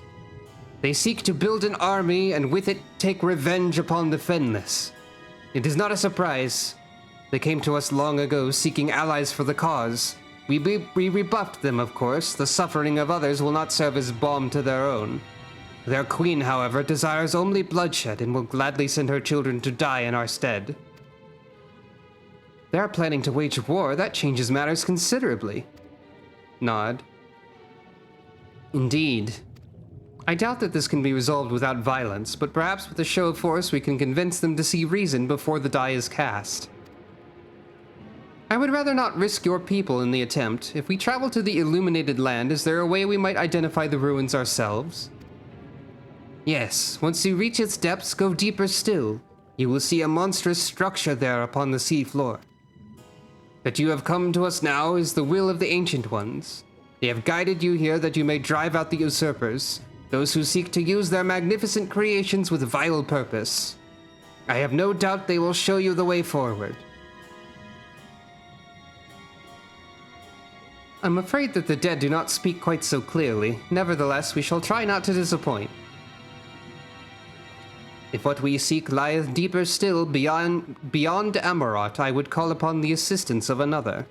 They seek to build an army and with it take revenge upon the Fenless. It is not a surprise. They came to us long ago seeking allies for the cause. We rebuffed them, of course. The suffering of others will not serve as balm to their own. Their queen, however, desires only bloodshed and will gladly send her children to die in our stead. They are planning to wage war. That changes matters considerably. Nod. Indeed. I doubt that this can be resolved without violence, but perhaps with a show of force we can convince them to see reason before the die is cast. I would rather not risk your people in the attempt. If we travel to the illuminated land, is there a way we might identify the ruins ourselves? Yes, once you reach its depths, go deeper still. You will see a monstrous structure there upon the sea floor. That you have come to us now is the will of the Ancient Ones. They have guided you here that you may drive out the usurpers, those who seek to use their magnificent creations with vile purpose. I have no doubt they will show you the way forward. I'm afraid that the dead do not speak quite so clearly. Nevertheless, we shall try not to disappoint. If what we seek lieth deeper still beyond Amarot, I would call upon the assistance of another.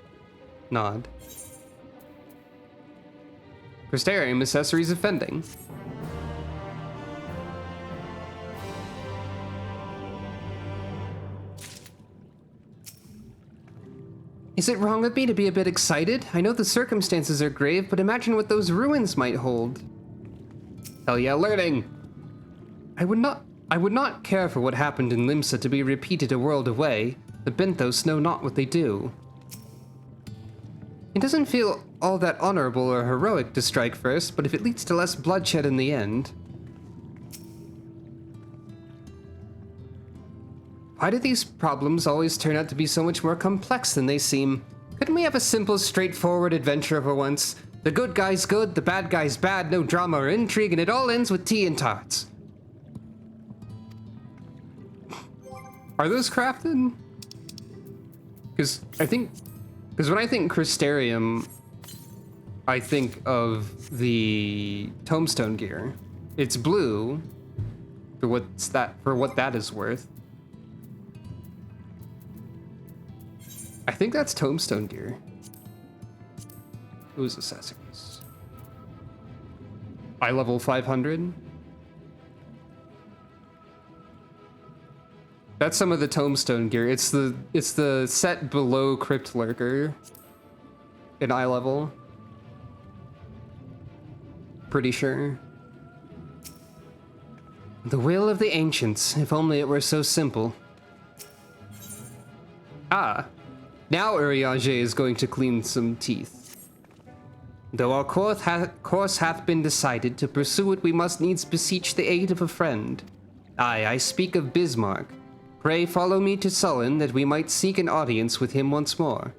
Nod. Crystarium accessories offending. Is it wrong of me to be a bit excited? I know the circumstances are grave, but imagine what those ruins might hold. Hell yeah, learning! I would not care for what happened in Limsa to be repeated a world away. The Benthos know not what they do. It doesn't feel all that honorable or heroic to strike first, but if it leads to less bloodshed in the end... Why do these problems always turn out to be so much more complex than they seem? Couldn't we have a simple, straightforward adventure for once? The good guy's good, the bad guy's bad, no drama or intrigue, and it all ends with tea and tarts. Are those crafted? Because when I think Crystarium, I think of the Tombstone gear. It's blue, for what that is worth. I think that's Tombstone gear. Who's accessories? Eye level 500. That's some of the Tombstone gear. It's the set below Crypt Lurker in eye level. Pretty sure. The will of the ancients, if only it were so simple. Ah, now Urianger is going to clean some teeth. Though our course hath been decided, to pursue it we must needs beseech the aid of a friend. Aye, I speak of Bismarck. Pray follow me to Sullen, that we might seek an audience with him once more.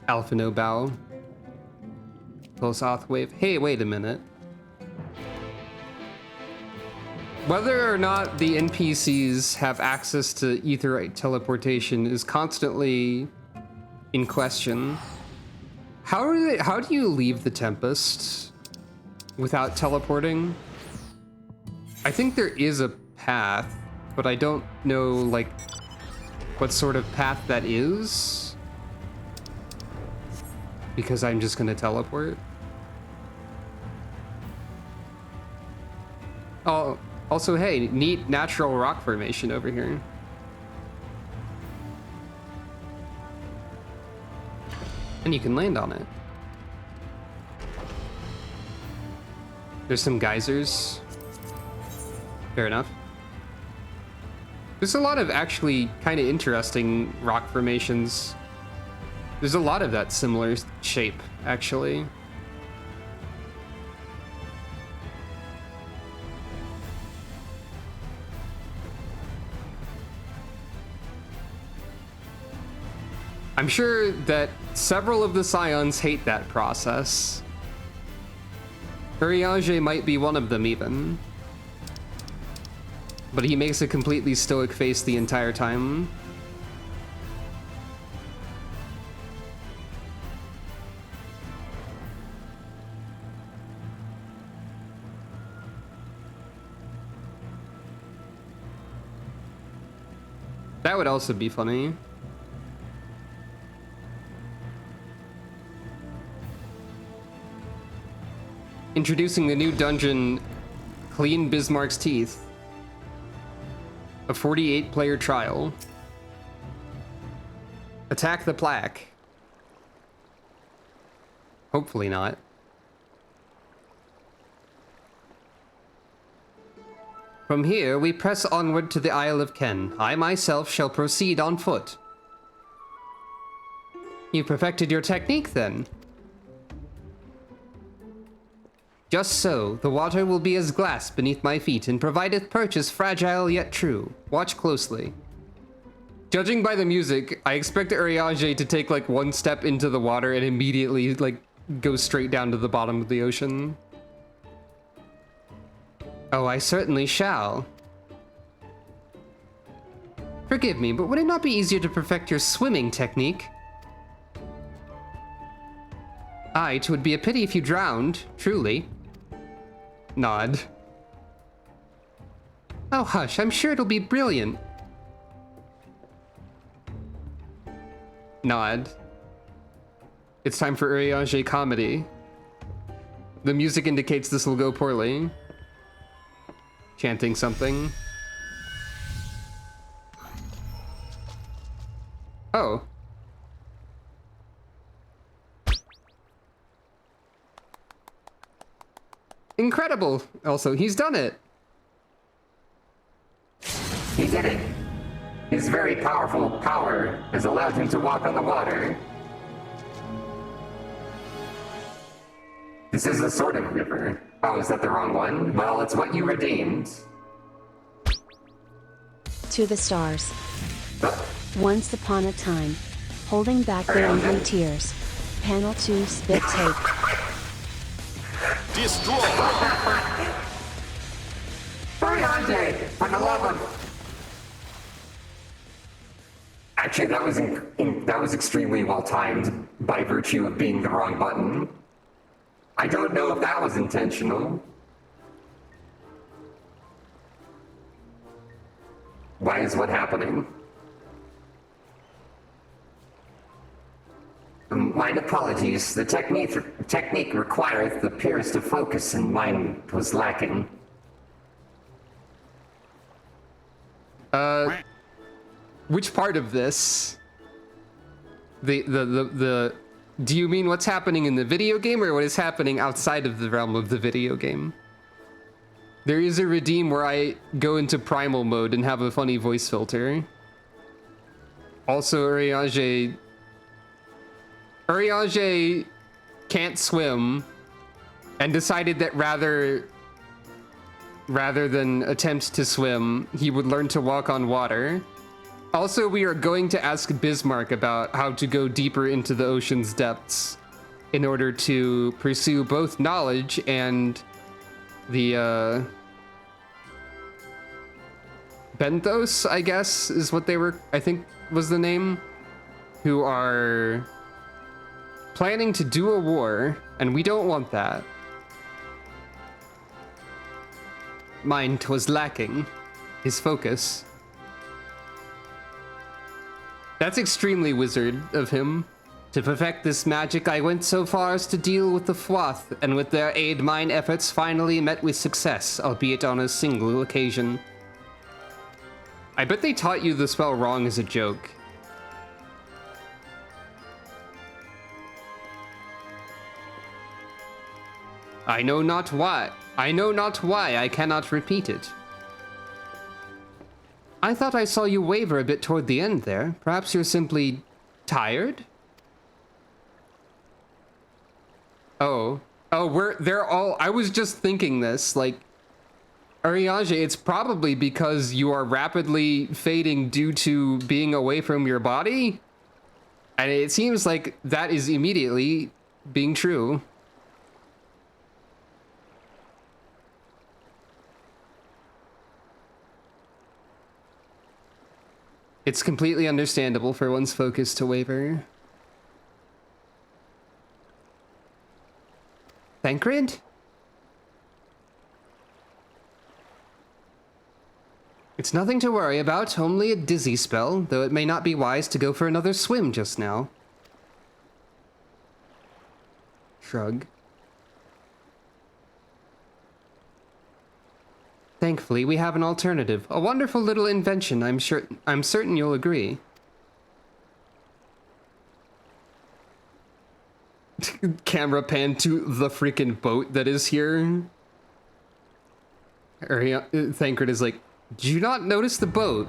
Alpha no bow. Pulse auth wave. Hey, wait a minute. Whether or not the NPCs have access to Aetheryte teleportation is constantly in question. How do you leave the Tempest without teleporting? I think there is a path, but I don't know like what sort of path that is, because I'm just gonna teleport. Oh, also, hey, neat natural rock formation over here. And you can land on it. There's some geysers. Fair enough. There's a lot of actually kind of interesting rock formations. There's a lot of that similar shape, actually. I'm sure that several of the Scions hate that process. Urianger might be one of them even. But he makes a completely stoic face the entire time. That would also be funny. Introducing the new dungeon, Clean Bismarck's Teeth. A 48-player trial. Attack the plaque. Hopefully not. From here, we press onward to the Isle of Ken. I myself shall proceed on foot. You perfected your technique, then? Just so, the water will be as glass beneath my feet, and provideth purchase fragile yet true. Watch closely. Judging by the music, I expect Urianger to take like one step into the water and immediately like go straight down to the bottom of the ocean. Oh, I certainly shall. Forgive me, but would it not be easier to perfect your swimming technique? Aye, 'twould be a pity if you drowned, truly. Nod. Oh, hush, I'm sure it'll be brilliant. Nod. It's time for Urianger comedy. The music indicates this will go poorly. Chanting something. Oh. incredible. Also, he's done it. He did it. His very powerful power has allowed him to walk on the water. This is a sort of river. Oh, is that the wrong one? Well, it's what you redeemed. To the stars. Once upon a time, holding back their angry tears. Panel 2 spit tape. Destroy! Hurry on, Jake! For the love of... Actually, that was extremely well timed by virtue of being the wrong button. I don't know if that was intentional. Why is what happening? My apologies. The technique requireth the purest of focus, and mine was lacking. Which part of this? The do you mean what's happening in the video game, or what is happening outside of the realm of the video game? There is a redeem where I go into primal mode and have a funny voice filter. Also, Urianger can't swim and decided that rather than attempt to swim, he would learn to walk on water. Also, we are going to ask Bismarck about how to go deeper into the ocean's depths in order to pursue both knowledge and the Benthos, I guess, is what they were, I think was the name, who are planning to do a war, and we don't want that. Mine was lacking his focus. That's extremely wizard of him. To perfect this magic, I went so far as to deal with the Fwath, and with their aid, mine efforts finally met with success, albeit on a single occasion. I bet they taught you the spell wrong as a joke. I know not why I cannot repeat it. I thought I saw you waver a bit toward the end there. Perhaps you're simply tired? They're all, I was just thinking this, like, Urianger, it's probably because you are rapidly fading due to being away from your body. And it seems like that is immediately being true. It's completely understandable for one's focus to waver. Thancred? It's nothing to worry about, only a dizzy spell, though it may not be wise to go for another swim just now. Shrug. Thankfully, we have an alternative. A wonderful little invention, I'm certain you'll agree. Camera pan to the freaking boat that is here. Thancred is like, did you not notice the boat?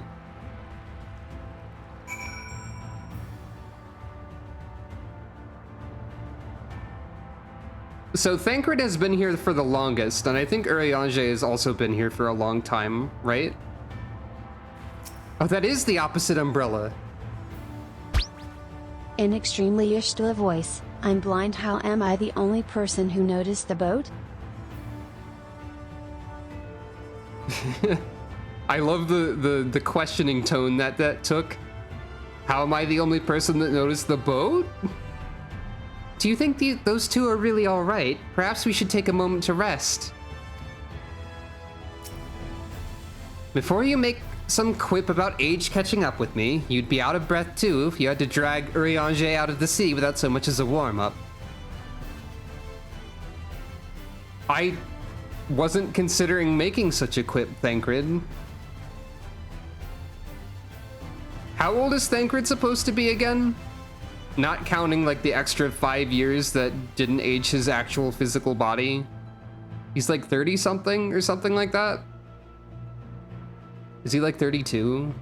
So Thancred has been here for the longest, and I think Urianger has also been here for a long time, right? Oh, that is the opposite umbrella. In extremely Yshtla voice, I'm blind, how am I the only person who noticed the boat? I love the questioning tone that took. How am I the only person that noticed the boat? Do you think those two are really all right? Perhaps we should take a moment to rest. Before you make some quip about age catching up with me, you'd be out of breath too if you had to drag Urianger out of the sea without so much as a warm-up. I wasn't considering making such a quip, Thancred. How old is Thancred supposed to be again? Not counting like the extra 5 years that didn't age his actual physical body. He's like 30-something or something like that? Is he like 32?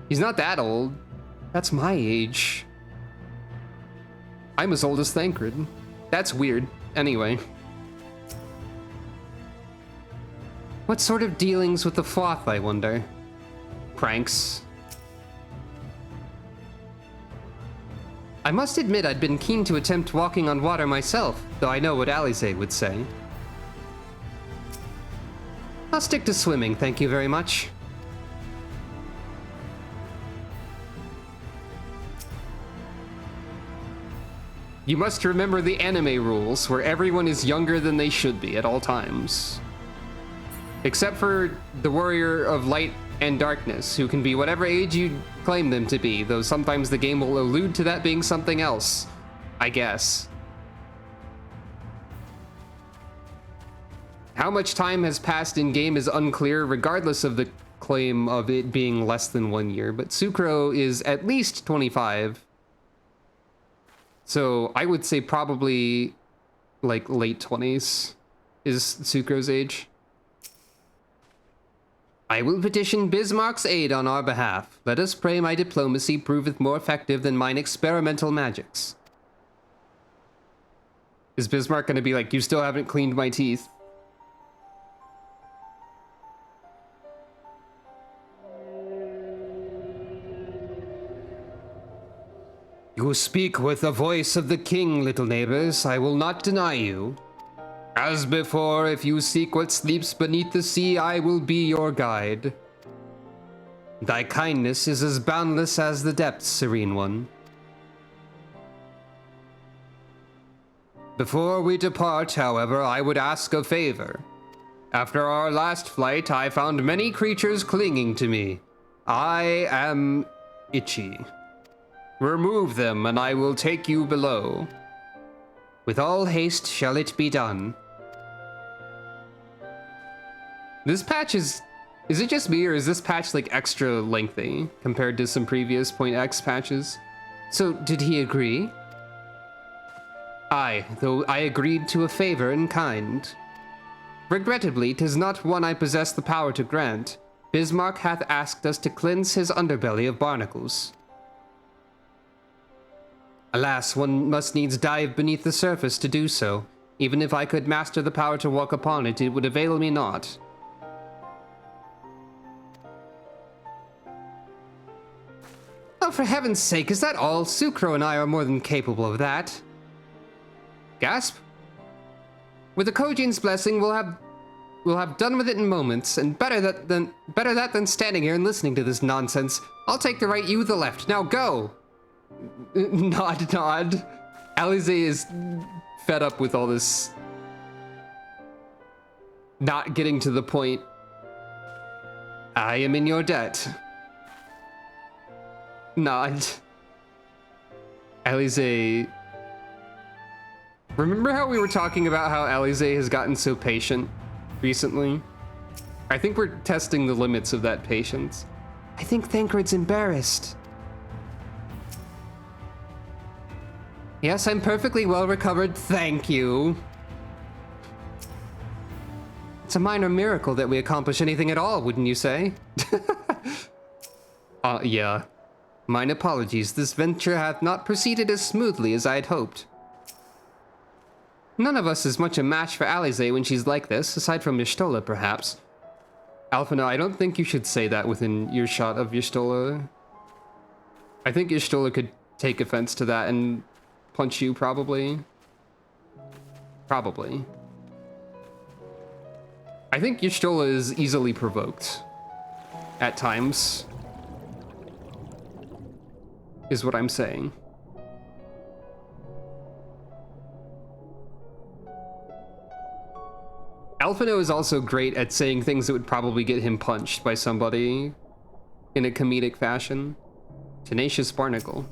He's not that old. That's my age. I'm as old as Thancred. That's weird. Anyway. What sort of dealings with the Floth, I wonder? Pranks. I must admit I'd been keen to attempt walking on water myself, though I know what Alize would say. I'll stick to swimming, thank you very much. You must remember the anime rules, where everyone is younger than they should be at all times. Except for the Warrior of Light and Darkness, who can be whatever age you claim them to be, though sometimes the game will allude to that being something else, I guess. How much time has passed in-game is unclear, regardless of the claim of it being less than 1 year, but Sucro is at least 25. So I would say probably like late 20s is Sucro's age. I will petition Bismarck's aid on our behalf. Let us pray my diplomacy proveth more effective than mine experimental magics. Is Bismarck gonna be like, you still haven't cleaned my teeth? You speak with the voice of the king, little neighbors. I will not deny you. As before, if you seek what sleeps beneath the sea, I will be your guide. Thy kindness is as boundless as the depths, serene one. Before we depart, however, I would ask a favor. After our last flight, I found many creatures clinging to me. I am itchy. Remove them, and I will take you below. With all haste shall it be done. This patch is it just me, or is this patch like extra lengthy compared to some previous Point X patches? So, did he agree? Aye, though I agreed to a favor in kind. Regrettably, 'tis not one I possess the power to grant. Bismarck hath asked us to cleanse his underbelly of barnacles. Alas, one must needs dive beneath the surface to do so. Even if I could master the power to walk upon it, it would avail me not. Oh, for heaven's sake, is that all? Sucro and I are more than capable of that. Gasp? With the Kojin's blessing, we'll have done with it in moments, and better that than standing here and listening to this nonsense. I'll take the right, you the left. Now go! Nod. Alize is fed up with all this not getting to the point. I am in your debt. Nod. Alize. Remember how we were talking about how Alize has gotten so patient recently? I think we're testing the limits of that patience. I think Thancred's embarrassed. Yes, I'm perfectly well recovered, thank you. It's a minor miracle that we accomplish anything at all, wouldn't you say? Yeah. Mine apologies, this venture hath not proceeded as smoothly as I had hoped. None of us is much a match for Alize when she's like this, aside from Y'shtola, perhaps. Alphina, I don't think you should say that within earshot of Y'shtola. I think Y'shtola could take offense to that and punch you, probably. Probably. I think Y'shtola is easily provoked. At times. Is what I'm saying. Alphino is also great at saying things that would probably get him punched by somebody in a comedic fashion. Tenacious Barnacle.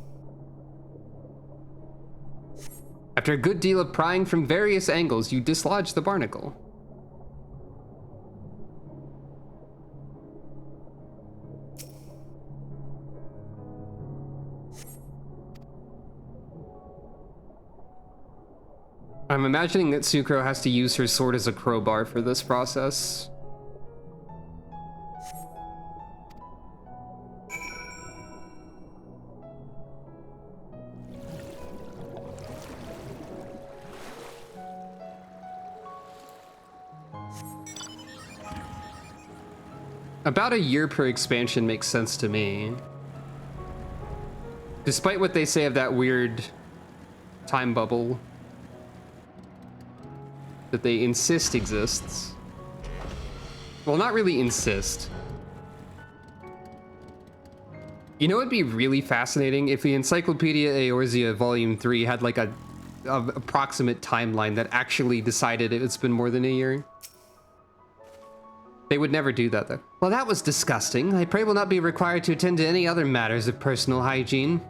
After a good deal of prying from various angles, you dislodge the barnacle. I'm imagining that Sucro has to use her sword as a crowbar for this process. About a year per expansion makes sense to me. Despite what they say of that weird time bubble that they insist exists. Well, not really insist. You know, it'd be really fascinating if the Encyclopedia Eorzea Volume 3 had like a approximate timeline that actually decided it's been more than a year. They would never do that, though. Well, that was disgusting. I pray will not be required to attend to any other matters of personal hygiene.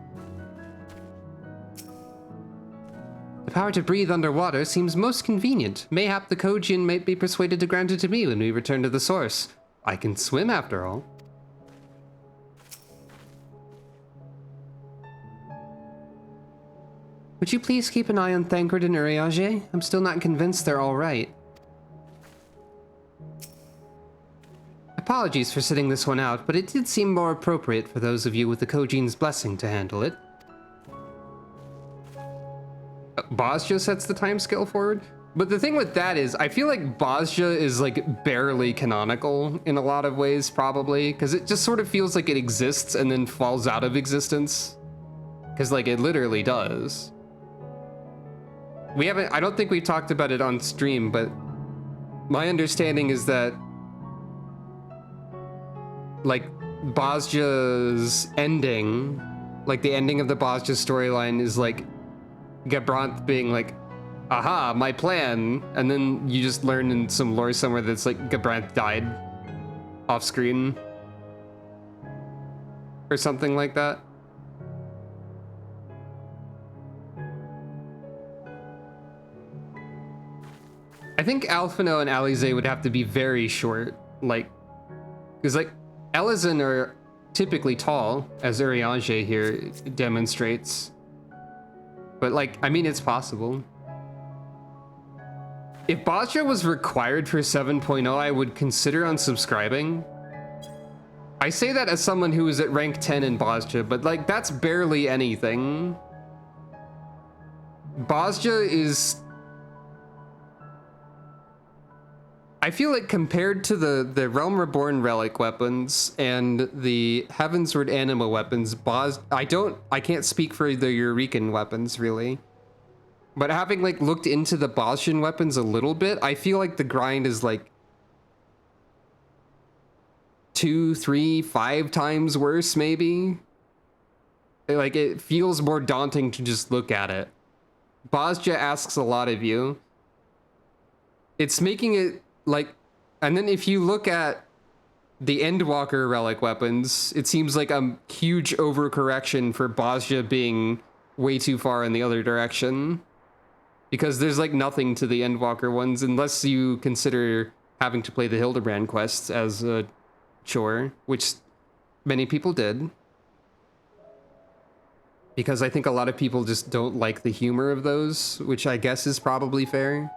The power to breathe underwater seems most convenient. Mayhap the Kojian might be persuaded to grant it to me when we return to the source. I can swim, after all. Would you please keep an eye on Thancred and Urianger? I'm still not convinced they're all right. Apologies for sitting this one out, but it did seem more appropriate for those of you with the Kojian's blessing to handle it. Bozja sets the timescale forward, but the thing with that is, I feel like Bozja is like barely canonical in a lot of ways, probably, because it just sort of feels like it exists and then falls out of existence, because like it literally does. I don't think we talked about it on stream, but my understanding is that like Bozja's ending, like the ending of the Bozja storyline is like Gabranth being like, aha, my plan, and then you just learn in some lore somewhere that's like Gabranth died off screen or something like that. I think Alphino and Alize would have to be very short, like, because like Elizan are typically tall, as Urianger here demonstrates. But like, I mean, it's possible. If Bozja was required for 7.0, I would consider unsubscribing. I say that as someone who is at rank 10 in Bozja, but like, that's barely anything. Bozja is... I feel like compared to the Realm Reborn relic weapons and the Heavensward Anima weapons, I can't speak for the Eurican weapons really, but having like looked into the Bozjan weapons a little bit, I feel like the grind is like 2, 3, 5 times worse maybe. Like it feels more daunting to just look at it. Bozja asks a lot of you. It's making it like, and then if you look at the Endwalker relic weapons, it seems like a huge overcorrection for Bozja being way too far in the other direction. Because there's like nothing to the Endwalker ones, unless you consider having to play the Hildebrand quests as a chore, which many people did. Because I think a lot of people just don't like the humor of those, which I guess is probably fair.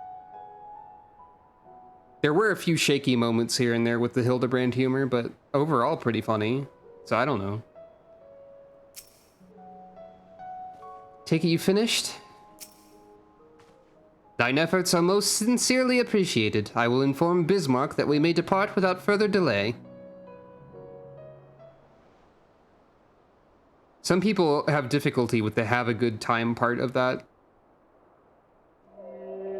There were a few shaky moments here and there with the Hildebrand humor, but overall pretty funny. So I don't know. Take it you finished? Thine efforts are most sincerely appreciated. I will inform Bismarck that we may depart without further delay. Some people have difficulty with the have a good time part of that.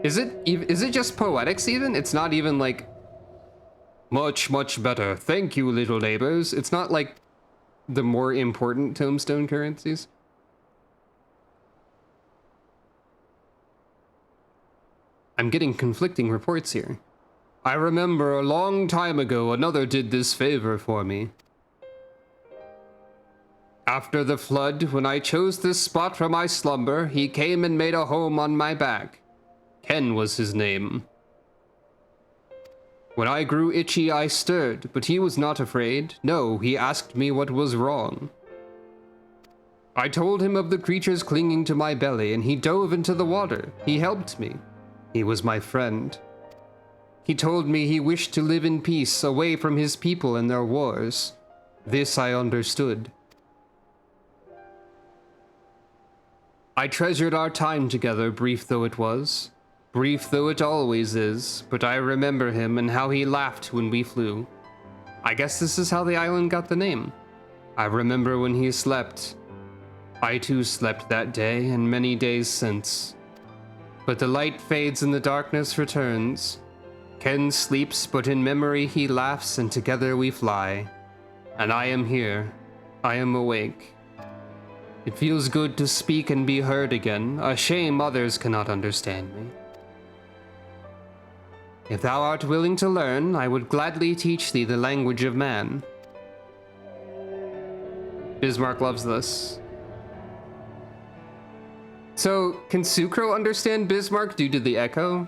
Is it just poetics even? It's not even like, much, much better. Thank you, little neighbors. It's not like the more important tombstone currencies. I'm getting conflicting reports here. I remember a long time ago another did this favor for me. After the flood, when I chose this spot for my slumber, he came and made a home on my back. Ken was his name. When I grew itchy, I stirred, but he was not afraid. No, he asked me what was wrong. I told him of the creatures clinging to my belly, and he dove into the water. He helped me. He was my friend. He told me he wished to live in peace, away from his people and their wars. This I understood. I treasured our time together, brief though it was. Brief though it always is, but I remember him and how he laughed when we flew. I guess this is how the island got the name. I remember when he slept. I too slept that day and many days since. But the light fades and the darkness returns. Ken sleeps, but in memory he laughs, and together we fly. And I am here. I am awake. It feels good to speak and be heard again. A shame others cannot understand me. If thou art willing to learn, I would gladly teach thee the language of man. Bismarck loves this. So, can Sucro understand Bismarck due to the echo?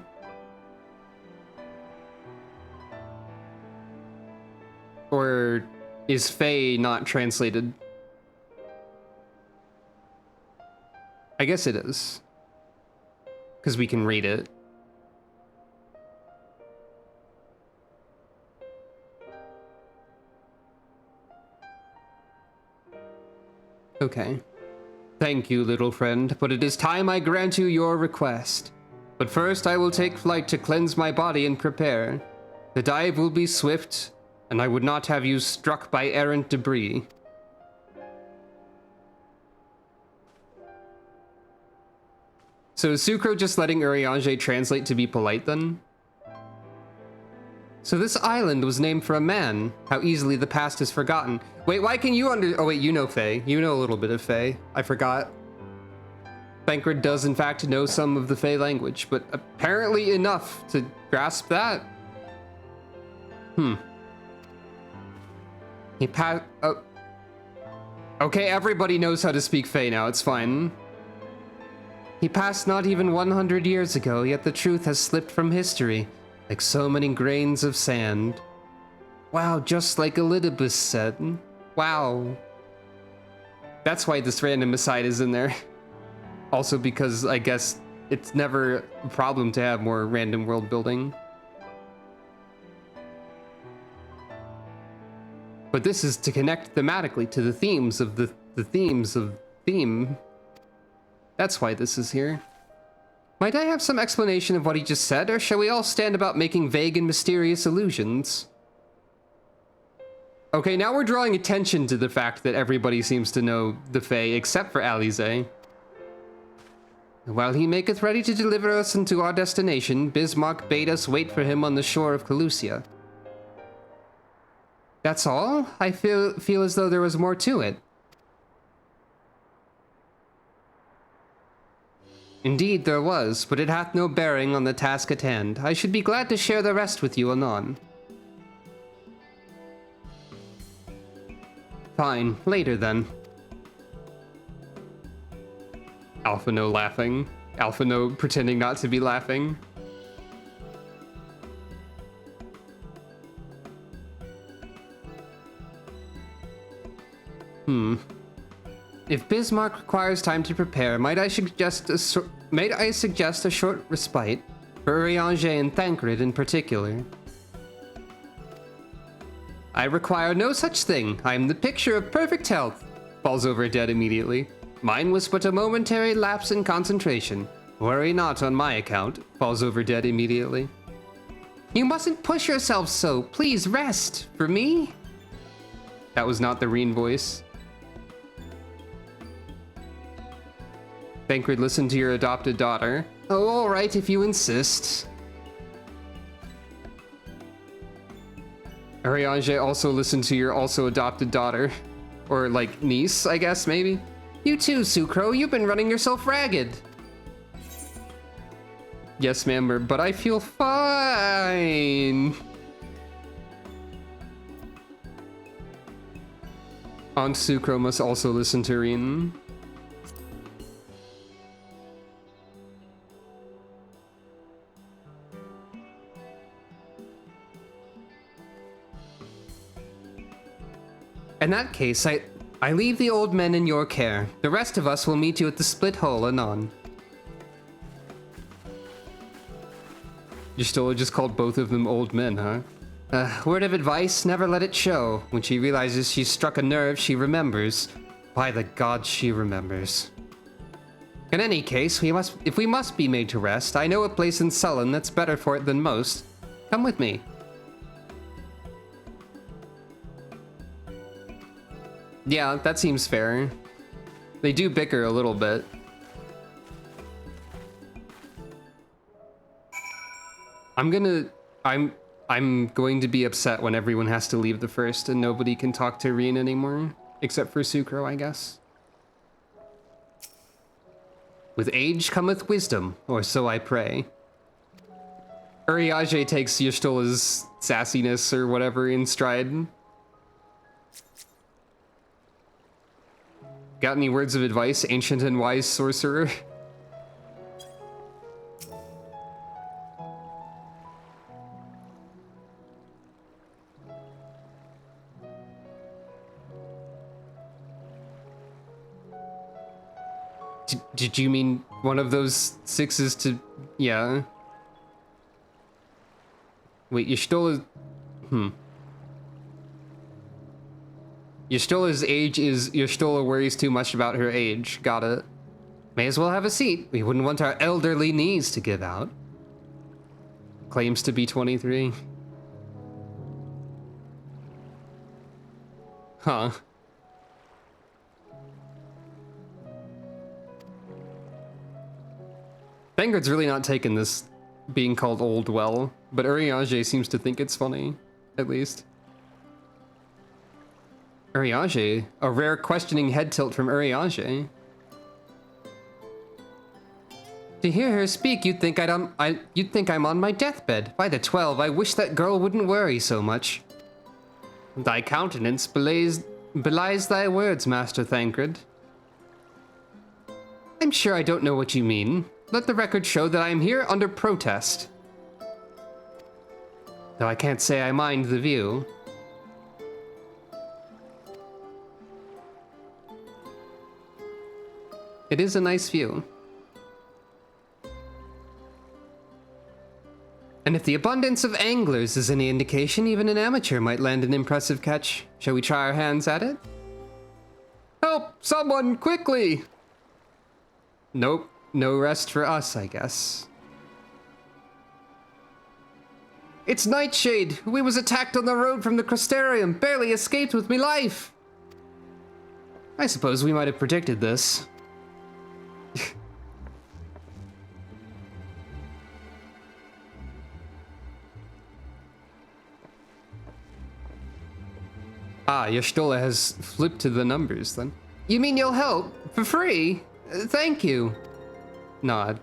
Or is Faye not translated? I guess it is. Because we can read it. Okay. Thank you, little friend, but it is time I grant you your request. But first I will take flight to cleanse my body and prepare. The dive will be swift, and I would not have you struck by errant debris. So is Sucro just letting Urianger translate to be polite then? So this island was named for a man. How easily the past is forgotten. Wait, why can you oh wait, you know Fae. You know a little bit of Fae. I forgot. Thancred does in fact know some of the Fae language, but apparently enough to grasp that. He oh. Okay, everybody knows how to speak Fae now, it's fine. He passed not even 100 years ago, yet the truth has slipped from history, like so many grains of sand. Wow, just like Elidibus said. Wow. That's why this random aside is in there. Also because I guess it's never a problem to have more random world building. But this is to connect thematically to the themes of the themes of theme. That's why this is here. Might I have some explanation of what he just said, or shall we all stand about making vague and mysterious allusions? Okay, now we're drawing attention to the fact that everybody seems to know the Fae, except for Alize. While he maketh ready to deliver us into our destination, Bismarck bade us wait for him on the shore of Calusia. That's all? I feel as though there was more to it. Indeed there was, but it hath no bearing on the task at hand. I should be glad to share the rest with you anon. Fine, later then. Alphino laughing. Alphino pretending not to be laughing. If Bismarck requires time to prepare, might I suggest a short respite for Urianger and Thancred in particular? I require no such thing. I am the picture of perfect health. Falls over dead immediately. Mine was but a momentary lapse in concentration. Worry not on my account. Falls over dead immediately. You mustn't push yourself so. Please rest. For me? That was not the Reen voice. Thancred, listen to your adopted daughter. Oh, all right, if you insist. Urianger, also listen to your also adopted daughter. Or, like, niece, I guess, maybe? You too, Sucro, you've been running yourself ragged. Yes, ma'am, but I feel fine. Aunt Sucro must also listen to Reen. In that case, I leave the old men in your care. The rest of us will meet you at the split hole anon. Y'shtola just called both of them old men, huh? Word of advice, never let it show. When she realizes she's struck a nerve, she remembers. By the gods, she remembers. In any case, if we must be made to rest, I know a place in Sullen that's better for it than most. Come with me. Yeah, that seems fair. They do bicker a little bit. I'm going to be upset when everyone has to leave the first and nobody can talk to Rien anymore. Except for Sucro, I guess. With age cometh wisdom, or so I pray. Urianger takes Y'shtola's sassiness or whatever in stride. Got any words of advice, ancient and wise sorcerer? Did you mean one of those sixes to... yeah. Wait, Y'shtola's... Y'shtola's age is Y'shtola worries too much about her age. Got it. May as well have a seat. We wouldn't want our elderly knees to give out. Claims to be 23. Huh. Vanguard's really not taking this being called old well, but Urianger seems to think it's funny, at least. Urianger? A rare questioning head tilt from Urianger. To hear her speak, you'd think I'm on my deathbed. By the 12, I wish that girl wouldn't worry so much. Thy countenance belies thy words, Master Thancred. I'm sure I don't know what you mean. Let the record show that I am here under protest. Though I can't say I mind the view. It is a nice view. And if the abundance of anglers is any indication, even an amateur might land an impressive catch. Shall we try our hands at it? Help! Someone, quickly! Nope. No rest for us, I guess. It's Nightshade! We was attacked on the road from the Crystarium, barely escaped with me life! I suppose we might have predicted this. Ah, Y'shtola has flipped to the numbers then. You mean you'll help? For free? Thank you. Nod.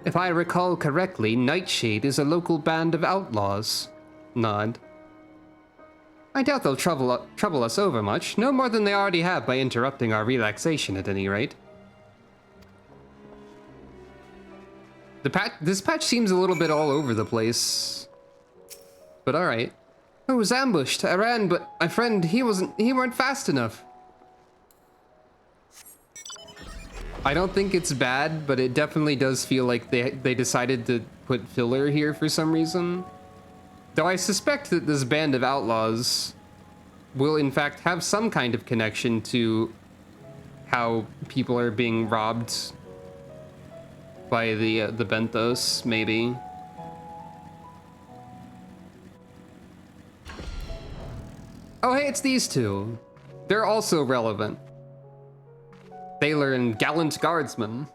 If I recall correctly, Nightshade is a local band of outlaws. Nod. I doubt they'll trouble us over much, no more than they already have by interrupting our relaxation at any rate. This patch seems a little bit all over the place. But alright. I was ambushed. I ran, but my friend, he weren't fast enough. I don't think it's bad, but it definitely does feel like they decided to put filler here for some reason. Though I suspect that this band of outlaws will in fact have some kind of connection to how people are being robbed by the Benthos, maybe. Oh hey, it's these two. They're also relevant. Thaler and Gallant Guardsman.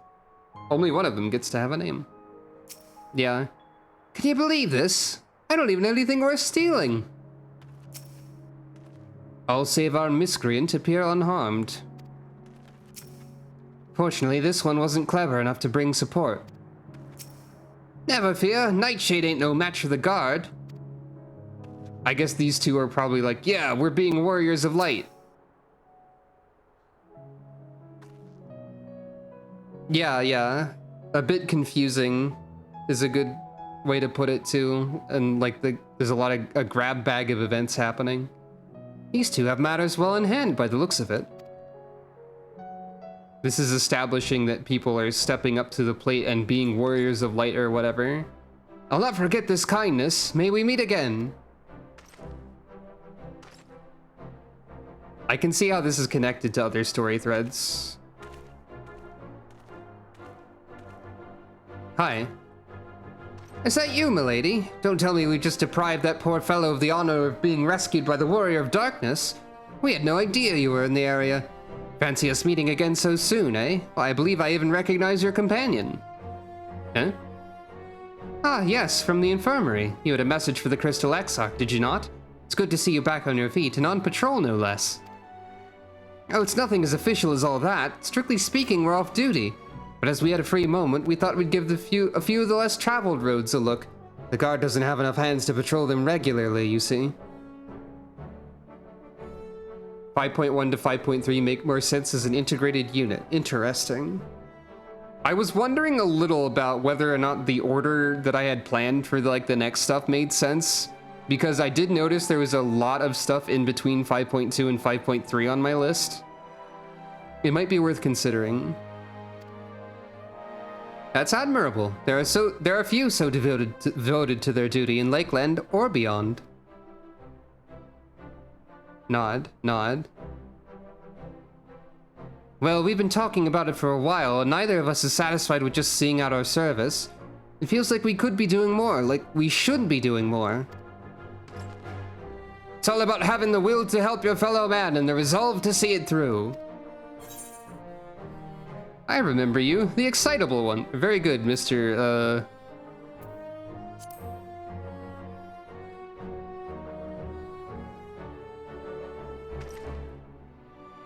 Only one of them gets to have a name. Yeah. Can you believe this? I don't even have anything worth stealing. All save our miscreant appear unharmed. Fortunately, this one wasn't clever enough to bring support. Never fear, Nightshade ain't no match for the guard. I guess these two are probably like, yeah, we're being warriors of light. Yeah. A bit confusing is a good way to put it too. And like there's a lot of a grab bag of events happening. These two have matters well in hand by the looks of it. This is establishing that people are stepping up to the plate and being warriors of light or whatever. I'll not forget this kindness. May we meet again. I can see how this is connected to other story threads. Hi. Is that you, milady? Don't tell me we just deprived that poor fellow of the honor of being rescued by the Warrior of Darkness. We had no idea you were in the area. Fancy us meeting again so soon, eh? Well, I believe I even recognize your companion. Huh? Ah, yes, from the infirmary. You had a message for the Crystal Exarch, did you not? It's good to see you back on your feet, and on patrol, no less. Oh, it's nothing as official as all that. Strictly speaking, we're off duty. But as we had a free moment, we thought we'd give a few of the less traveled roads a look. The guard doesn't have enough hands to patrol them regularly, you see. 5.1 to 5.3 make more sense as an integrated unit. Interesting. I was wondering a little about whether or not the order that I had planned for the next stuff made sense, because I did notice there was a lot of stuff in between 5.2 and 5.3 on my list. It might be worth considering. That's admirable. There are few so devoted to their duty in Lakeland or beyond. Nod, nod. Well, we've been talking about it for a while, and neither of us is satisfied with just seeing out our service. It feels like we could be doing more, like we should be doing more. It's all about having the will to help your fellow man and the resolve to see it through. I remember you, the excitable one. Very good, Mr.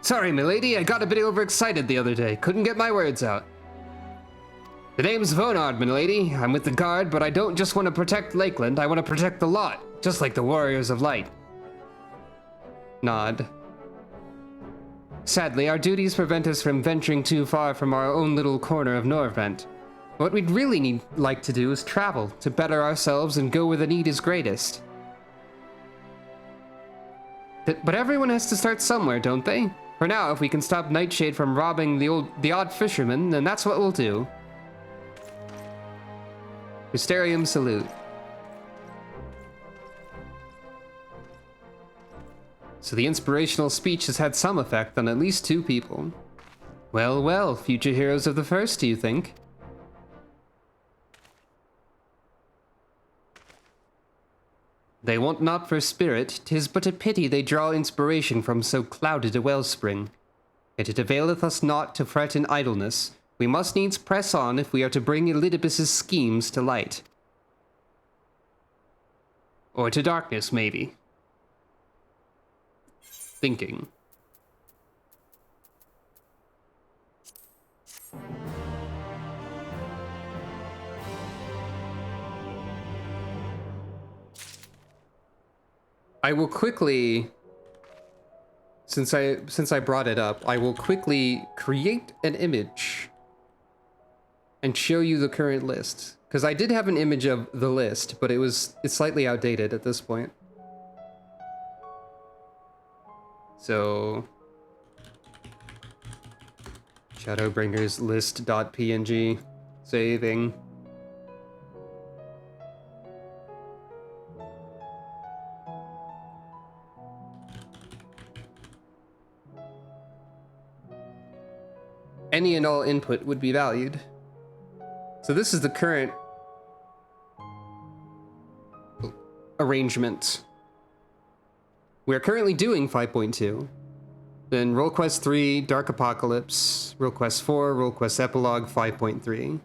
Sorry, milady, I got a bit overexcited the other day. Couldn't get my words out. The name's Vonard, milady. I'm with the guard, but I don't just want to protect Lakeland, I want to protect the lot, just like the Warriors of Light. Nod. Sadly, our duties prevent us from venturing too far from our own little corner of Norvent. What we'd really like to do is travel, to better ourselves and go where the need is greatest. But everyone has to start somewhere, don't they? For now, if we can stop Nightshade from robbing the odd fisherman, then that's what we'll do. Mysterium salute. So the inspirational speech has had some effect on at least 2 people. Well, well, future heroes of the First, do you think? They want not for spirit, 'tis but a pity they draw inspiration from so clouded a wellspring. Yet it availeth us not to fret in idleness. We must needs press on if we are to bring Elidibus's schemes to light. Or to darkness, maybe. Thinking. I will quickly, since I brought it up, I will quickly create an image and show you the current list. Because I did have an image of the list, but it's slightly outdated at this point. So, Shadowbringers list.png, saving. Any and all input would be valued. So this is the current arrangement. We're currently doing 5.2. Then Roll Quest 3, Dark Apocalypse, Roll Quest 4, Roll Quest Epilogue 5.3.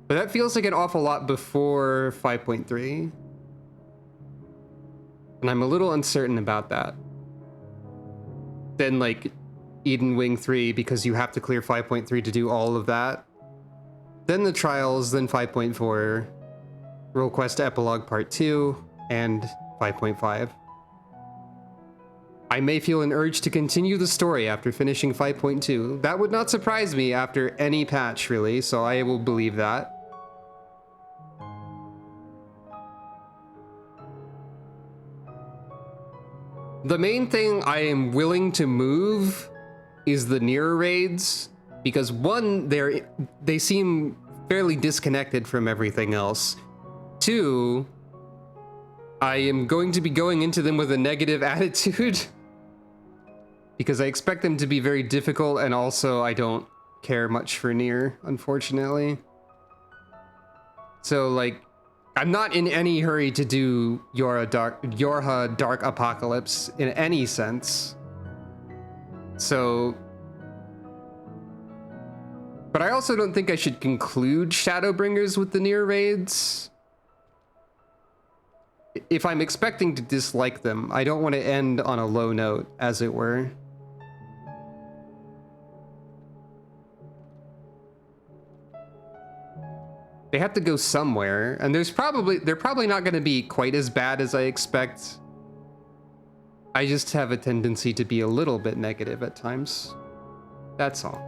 But that feels like an awful lot before 5.3. And I'm a little uncertain about that. Then like Eden Wing 3, because you have to clear 5.3 to do all of that. Then the Trials, then 5.4, Roll Quest Epilogue Part 2, and 5.5. I may feel an urge to continue the story after finishing 5.2. That would not surprise me after any patch, really, so I will believe that. The main thing I am willing to move is the nearer raids, because one, they seem fairly disconnected from everything else. 2, I am going to be going into them with a negative attitude because I expect them to be very difficult, and also I don't care much for Nier, unfortunately. So, like, I'm not in any hurry to do Yorha Dark Apocalypse in any sense. So... But I also don't think I should conclude Shadowbringers with the Nier raids. If I'm expecting to dislike them, I don't want to end on a low note, as it were. They have to go somewhere, and they're probably not going to be quite as bad as I expect. I just have a tendency to be a little bit negative at times. That's all.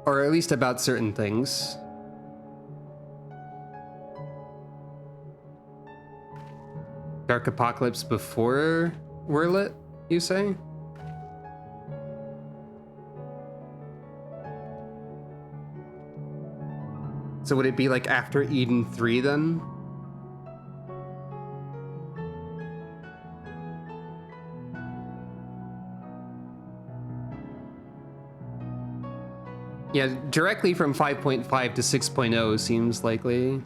Or at least about certain things. Dark Apocalypse before Wyrlet, you say? So would it be like after Eden 3 then? Yeah, directly from 5.5 to 6.0 seems likely.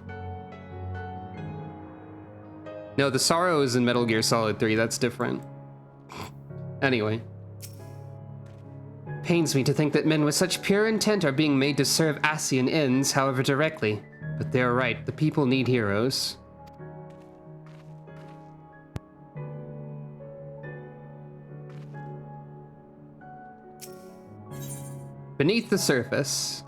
No, the sorrow is in Metal Gear Solid 3, that's different. Anyway. Pains me to think that men with such pure intent are being made to serve Ascian ends, however directly. But they're right, the people need heroes. Beneath the surface.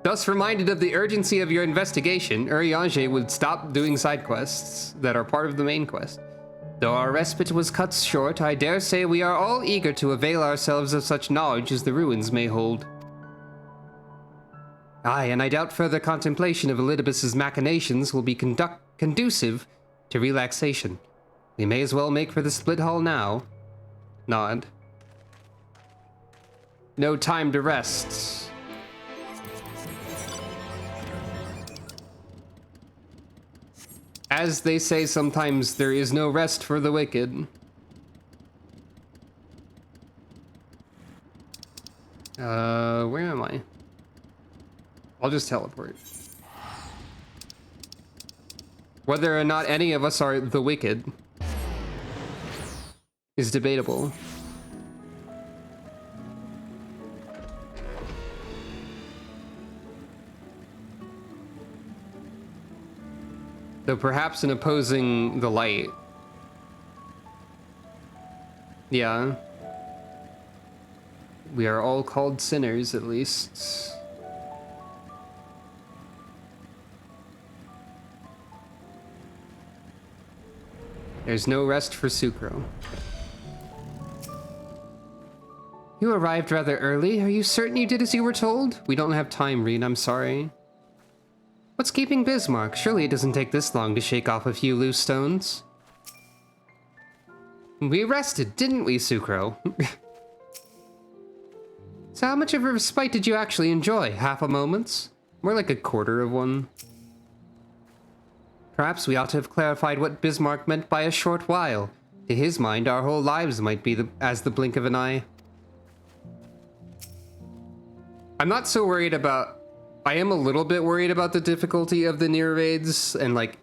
Thus reminded of the urgency of your investigation, Urianger would stop doing side quests that are part of the main quest. Though our respite was cut short, I dare say we are all eager to avail ourselves of such knowledge as the ruins may hold. Aye, and I doubt further contemplation of Elidibus's machinations will be conducive to relaxation. We may as well make for the split hall now. Nod. No time to rest. As they say sometimes, there is no rest for the wicked. Where am I? I'll just teleport. Whether or not any of us are the wicked is debatable. Though perhaps in opposing the light. Yeah. We are all called sinners, at least. There's no rest for Sucro. You arrived rather early. Are you certain you did as you were told? We don't have time, Reed. I'm sorry. What's keeping Bismarck? Surely it doesn't take this long to shake off a few loose stones. We rested, didn't we, Sucro? So how much of a respite did you actually enjoy? Half a moment's? More like a quarter of one. Perhaps we ought to have clarified what Bismarck meant by a short while. To his mind, our whole lives might be as the blink of an eye. I'm not so worried about... I am a little bit worried about the difficulty of the Nier raids, and like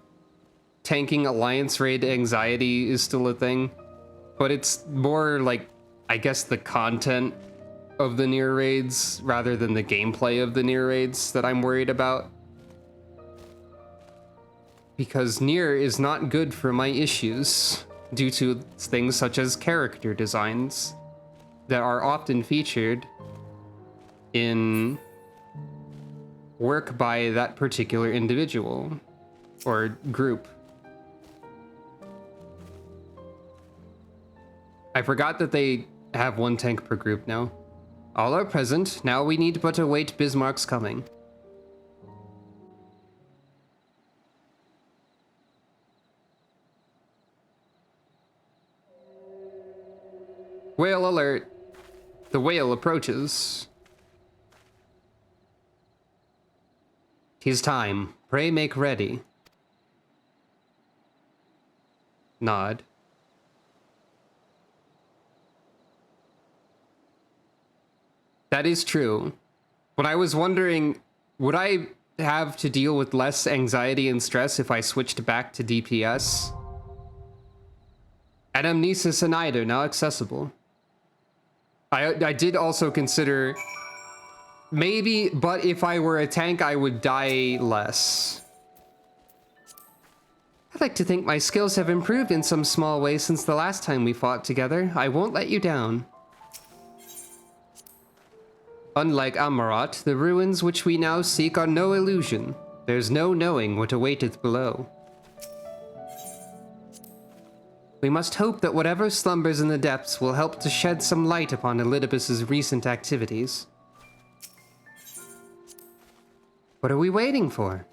tanking Alliance raid anxiety is still a thing, but it's more like, I guess, the content of the Nier raids rather than the gameplay of the Nier raids that I'm worried about. Because Nier is not good for my issues due to things such as character designs that are often featured in work by that particular individual or group. I forgot that they have one tank per group now. All are present. Now we need but await Bismarck's coming. Whale alert. The whale approaches. 'Tis time. Pray make ready. Nod. That is true. But I was wondering, would I have to deal with less anxiety and stress if I switched back to DPS? Anamnesis and Eider now accessible. I did also consider maybe, but if I were a tank, I would die less. I'd like to think my skills have improved in some small way since the last time we fought together. I won't let you down. Unlike Amarat, the ruins which we now seek are no illusion. There's no knowing what awaiteth below. We must hope that whatever slumbers in the depths will help to shed some light upon Elidibus's recent activities. What are we waiting for?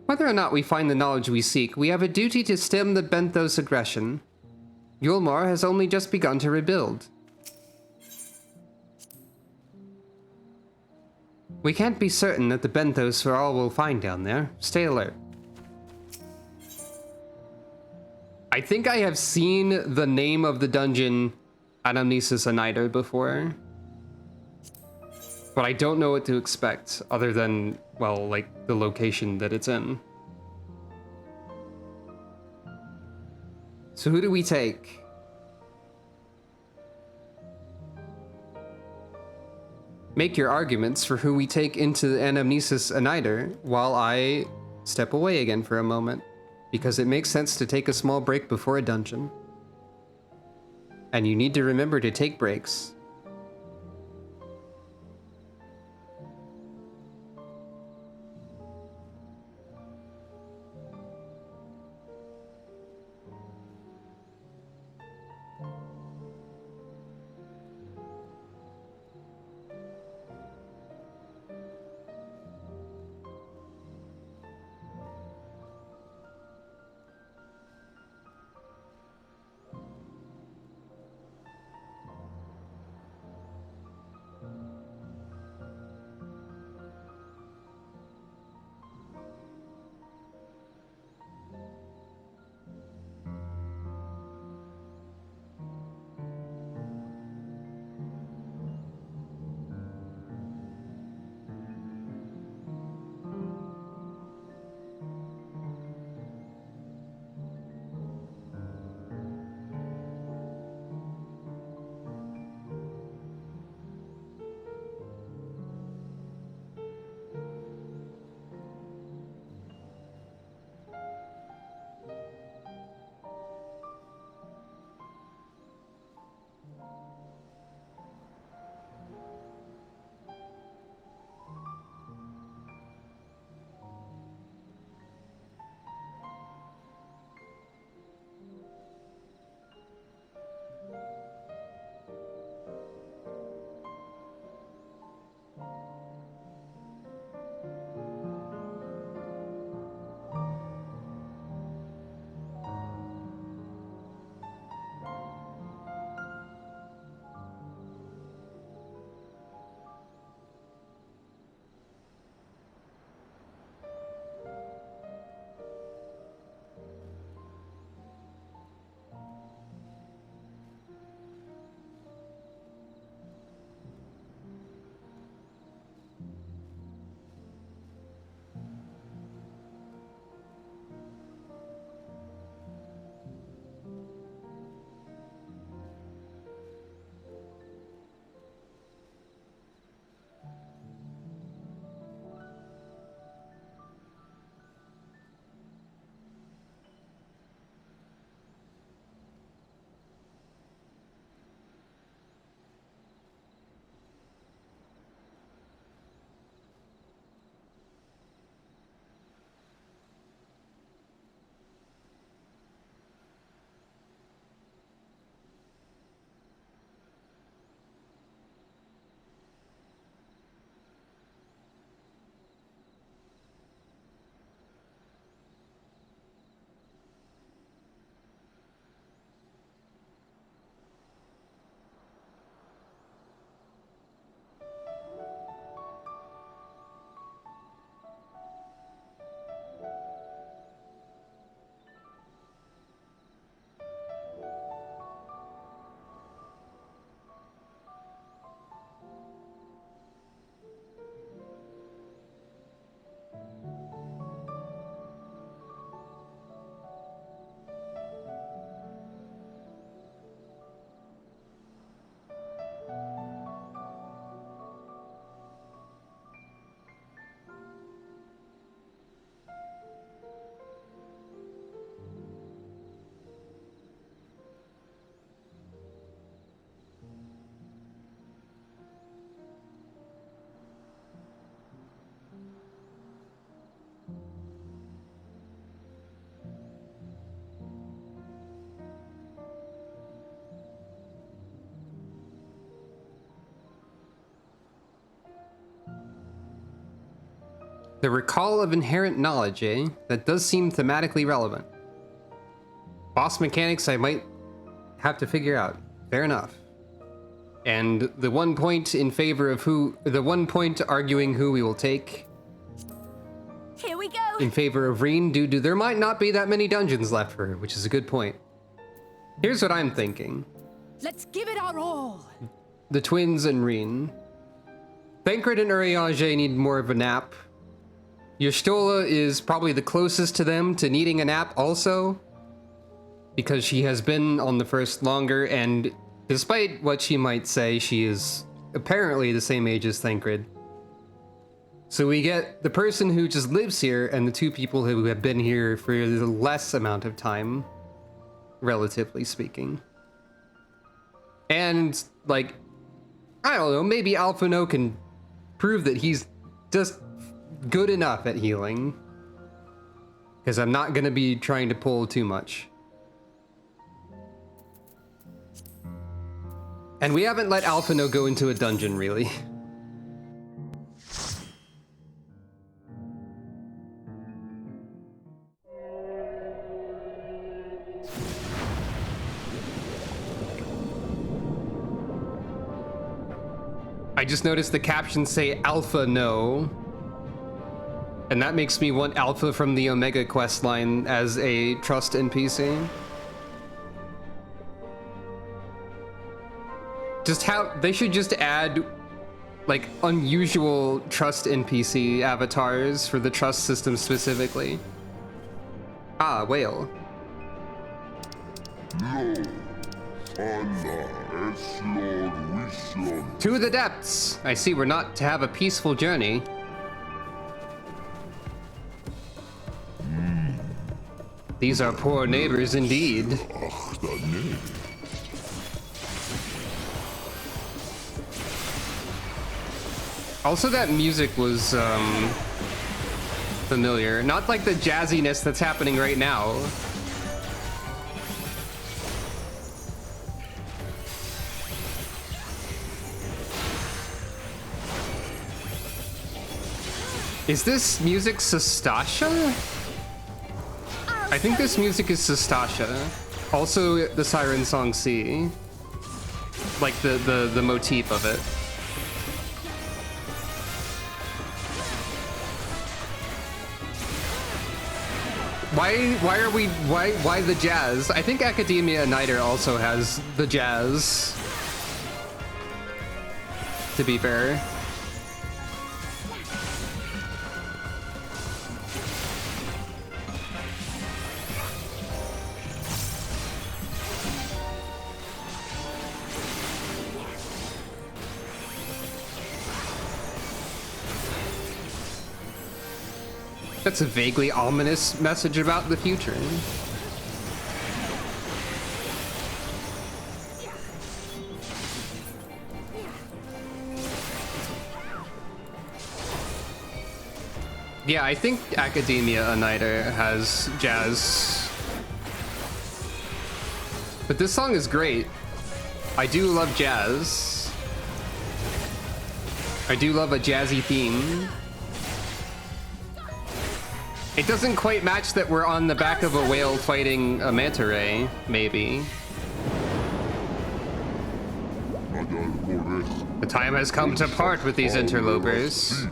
Whether or not we find the knowledge we seek, we have a duty to stem the Benthos aggression. Yulmar has only just begun to rebuild. We can't be certain that the Benthos are all we'll find down there. Stay alert. I think I have seen the name of the dungeon Anamnesis and Eider before. But I don't know what to expect other than, well, like the location that it's in. So who do we take? Make your arguments for who we take into the Anamnesis and Eider while I step away again for a moment. Because it makes sense to take a small break before a dungeon. And you need to remember to take breaks. The recall of inherent knowledge, eh? That does seem thematically relevant. Boss mechanics I might have to figure out. Fair enough. And the one point in favor of the one point arguing who we will take. Here we go. In favor of Reen, due to there might not be that many dungeons left for her, which is a good point. Here's what I'm thinking. Let's give it our all. The twins and Reen. Thancred and Urianger need more of a nap. Y'shtola is probably the closest to them to needing a nap also, because she has been on the first longer, and despite what she might say, she is apparently the same age as Thancred. So we get the person who just lives here and the two people who have been here for the less amount of time, relatively speaking. And, like, I don't know, maybe Alphino can prove that he's just good enough at healing. Because I'm not going to be trying to pull too much. And we haven't let Alphino go into a dungeon, really. I just noticed the captions say Alpha No. And that makes me want Alpha from the Omega questline as a trust NPC. Just how they should just add like unusual trust NPC avatars for the trust system specifically. Ah, whale. To the depths! I see we're not to have a peaceful journey. These are poor neighbors indeed. Also, that music was familiar. Not like the jazziness that's happening right now. Is this music Sastasha? I think this music is Sastasha. Also the Siren Song C. Like the motif of it. Why the jazz? I think Academia Uniter also has the jazz. To be fair. That's a vaguely ominous message about the future. Yeah, I think Academia Uniter has jazz. But this song is great. I do love jazz. I do love a jazzy theme. It doesn't quite match that we're on the back of a whale fighting a manta ray, maybe. The time has come to part with these interlopers.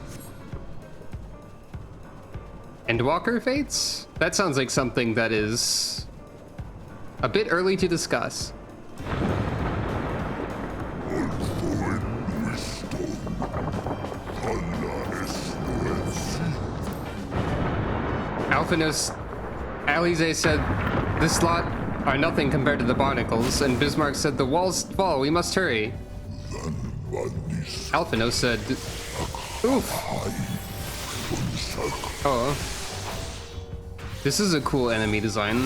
Endwalker fates? That sounds like something that is a bit early to discuss. Alphinos Alize said, "This lot are nothing compared to the barnacles," and Bismarck said, "The walls fall, we must hurry." Alphinos said, "Oof." Oh. This is a cool enemy design.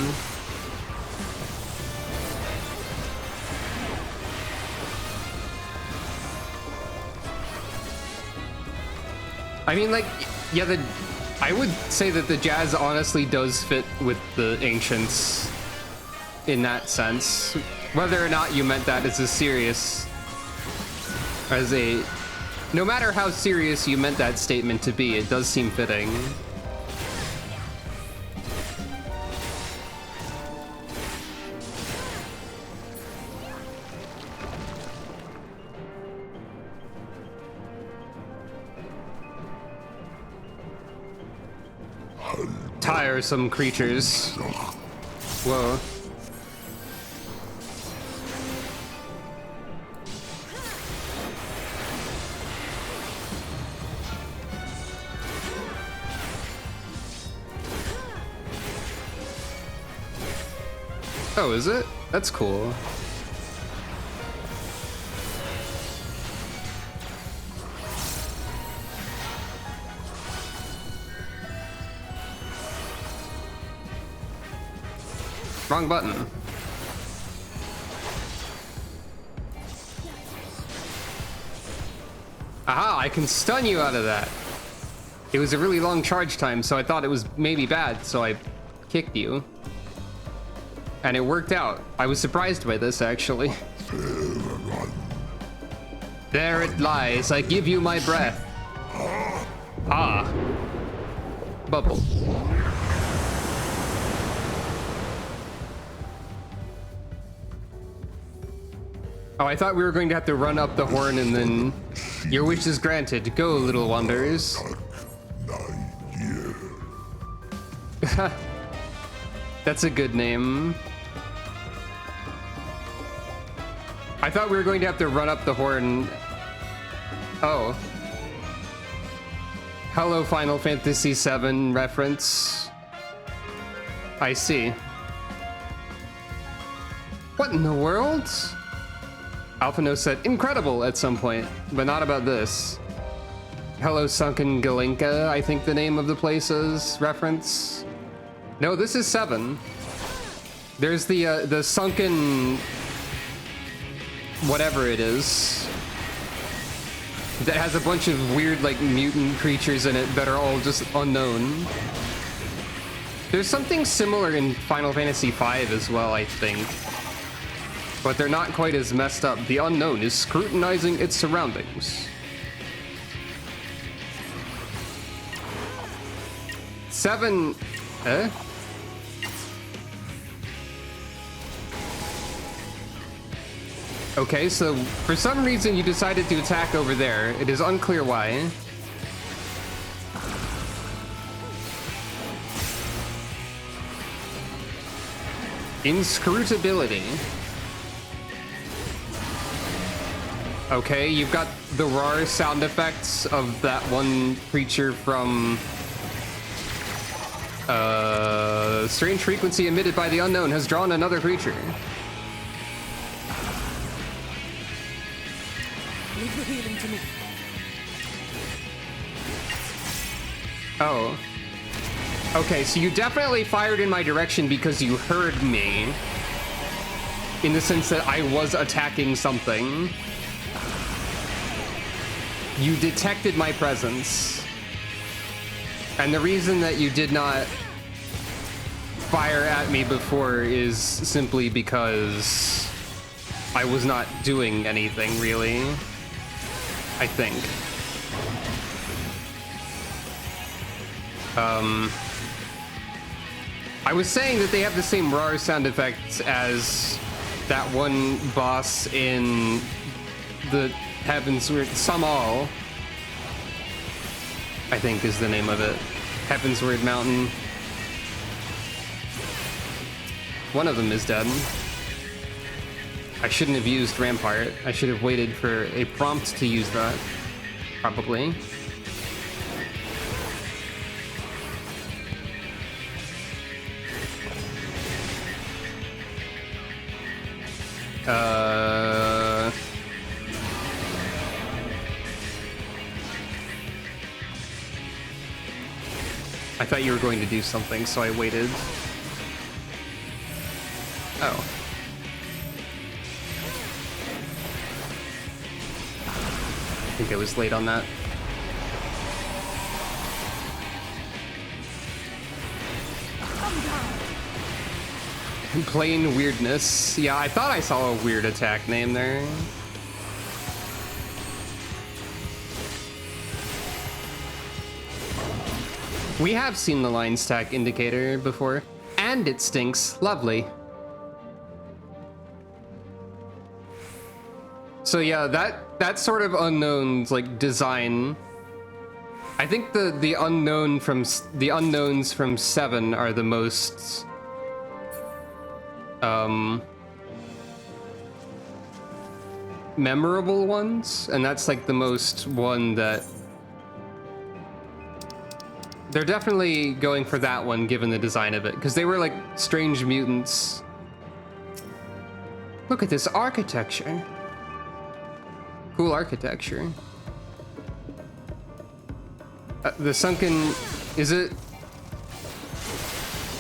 I mean, like, yeah, I would say that the jazz honestly does fit with the ancients in that sense. Whether or not you meant that as a serious, as a No matter how serious you meant that statement to be, it does seem fitting. Tiresome creatures. Whoa. Oh, is it? That's cool. Wrong button. Aha, I can stun you out of that. It was a really long charge time, so I thought it was maybe bad, so I kicked you. And it worked out. I was surprised by this, actually. There it lies. I give you my breath. Ah. Bubble. Oh, I thought we were going to have to run up the horn and then... Your wish is granted. Go, little wanderers. That's a good name. I thought we were going to have to run up the horn. Oh. Hello, Final Fantasy VII reference. I see. What in the world? Alphino said incredible at some point, but not about this. Hello, Sunken Galinka, I think the name of the place is reference. No, this is 7. There's the sunken whatever it is that has a bunch of weird like mutant creatures in it that are all just unknown. There's something similar in Final Fantasy V as well, I think. But they're not quite as messed up. The unknown is scrutinizing its surroundings. 7... Eh? Okay, so for some reason you decided to attack over there. It is unclear why. Inscrutability. Okay, you've got the raw sound effects of that one creature from... strange frequency emitted by the unknown has drawn another creature. Leave the healing to me. Oh. Okay, so you definitely fired in my direction because you heard me. In the sense that I was attacking something. You detected my presence. And the reason that you did not fire at me before is simply because I was not doing anything, really. I think. I was saying that they have the same raw sound effects as that one boss in the Heavensward, Samal, I think is the name of it. Heavensward Mountain. One of them is dead. I shouldn't have used Rampart. I should have waited for a prompt to use that. Probably. I thought you were going to do something, so I waited. Oh. I think I was late on that. Plain weirdness. Yeah, I thought I saw a weird attack name there. We have seen the line stack indicator before, and it stinks. Lovely. So yeah, that sort of unknown's like design. I think the unknowns from 7 are the most memorable ones, and that's like the most one that they're definitely going for that one given the design of it, because they were like strange mutants. Look at this architecture. Cool architecture. The sunken, is it?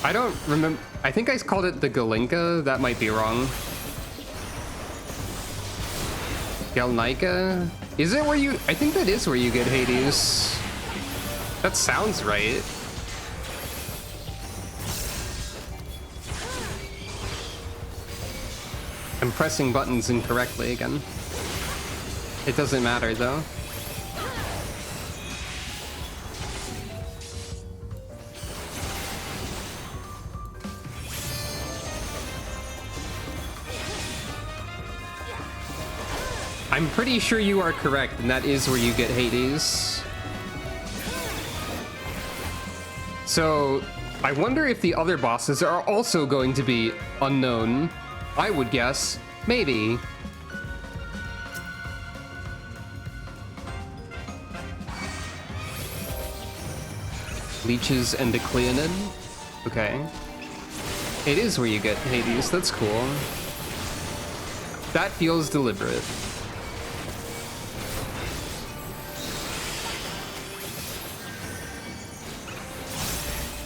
I don't remember. I think I called it the Galinka. That might be wrong. Galnica? Is it where you? I think that is where you get Hades. That sounds right. I'm pressing buttons incorrectly again. It doesn't matter though. I'm pretty sure you are correct, and that is where you get Hades. So, I wonder if the other bosses are also going to be unknown. I would guess, maybe. Leeches and a Cleonid? Okay. It is where you get Hades, that's cool. That feels deliberate.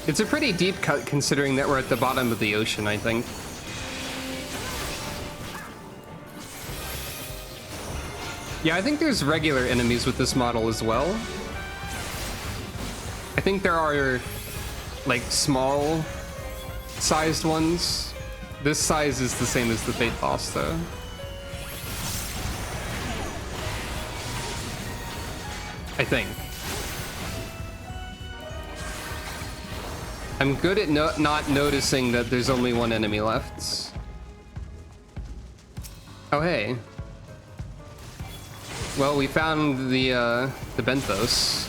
It's a pretty deep cut considering that we're at the bottom of the ocean, I think. Yeah, I think there's regular enemies with this model as well. I think there are, like, small sized ones. This size is the same as the Fate boss, though. I think. I'm good at not noticing that there's only one enemy left. Oh, hey. Well, we found the Benthos.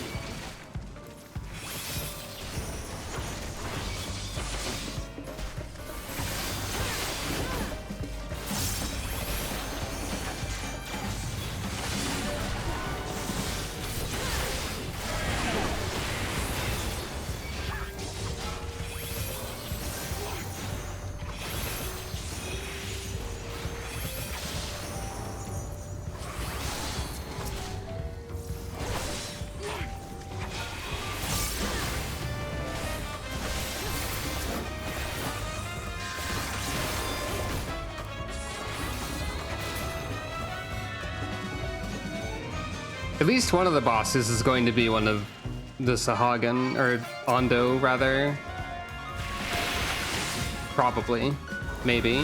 At least one of the bosses is going to be one of the Sahagan, or Ondo, rather. Probably. Maybe.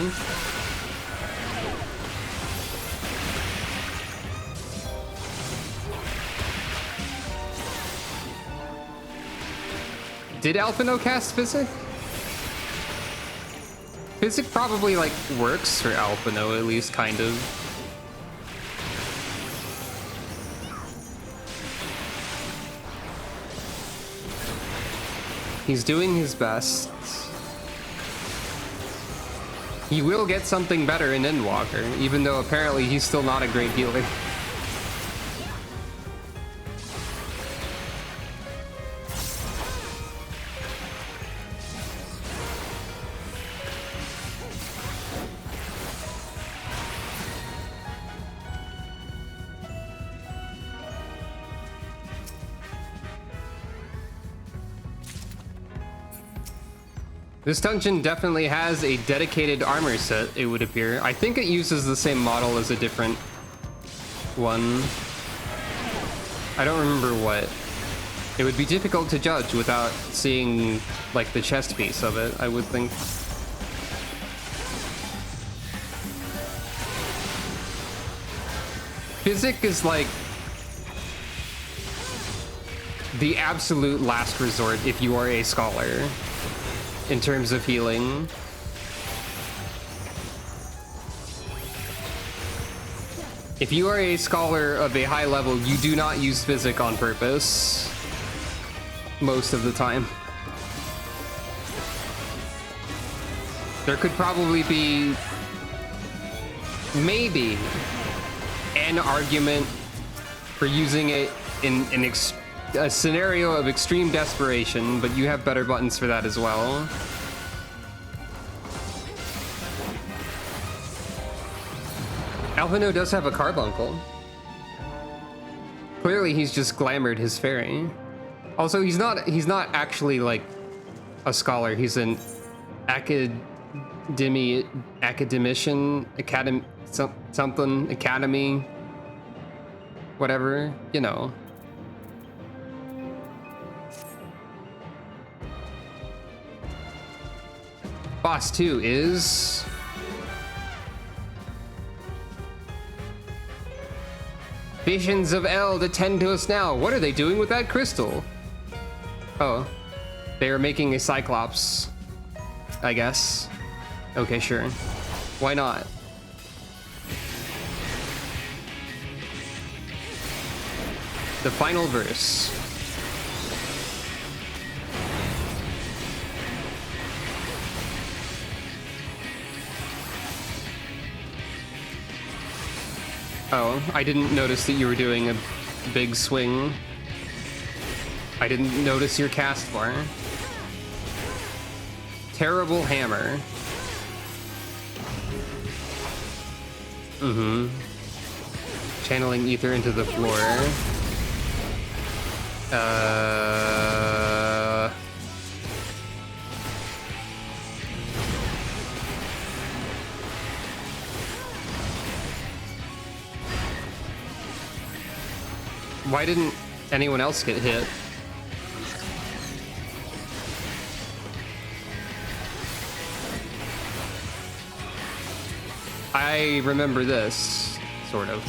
Did Alphino cast Physic? Physic probably, like, works for Alphino, at least, kind of. He's doing his best. He will get something better in Endwalker, even though apparently he's still not a great healer. This dungeon definitely has a dedicated armor set, it would appear. I think it uses the same model as a different one. I don't remember what. It would be difficult to judge without seeing, like, the chest piece of it, I would think. Physic is, like, the absolute last resort if you are a scholar in terms of healing. If you are a scholar of a high level, you do not use physic on purpose most of the time. There could probably be maybe an argument for using it in a scenario of extreme desperation, but you have better buttons for that as well. Alphino does have a carbuncle. Clearly he's just glamored his fairy. Also, he's not actually like a scholar. He's an academician, something, academy, whatever, you know. Boss 2 is... Visions of Eld attend to us now. What are they doing with that crystal? Oh, they are making a Cyclops, I guess. Okay, sure. Why not? The final verse. Oh, I didn't notice that you were doing a big swing. I didn't notice your cast bar. Terrible hammer. Channeling ether into the floor. Why didn't anyone else get hit? I remember this, sort of.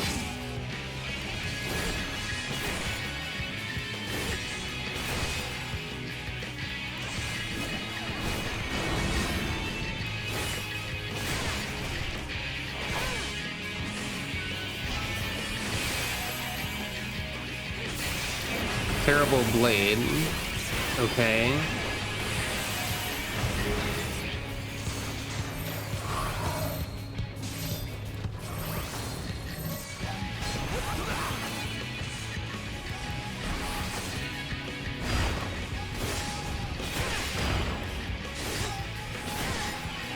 Terrible blade. Okay.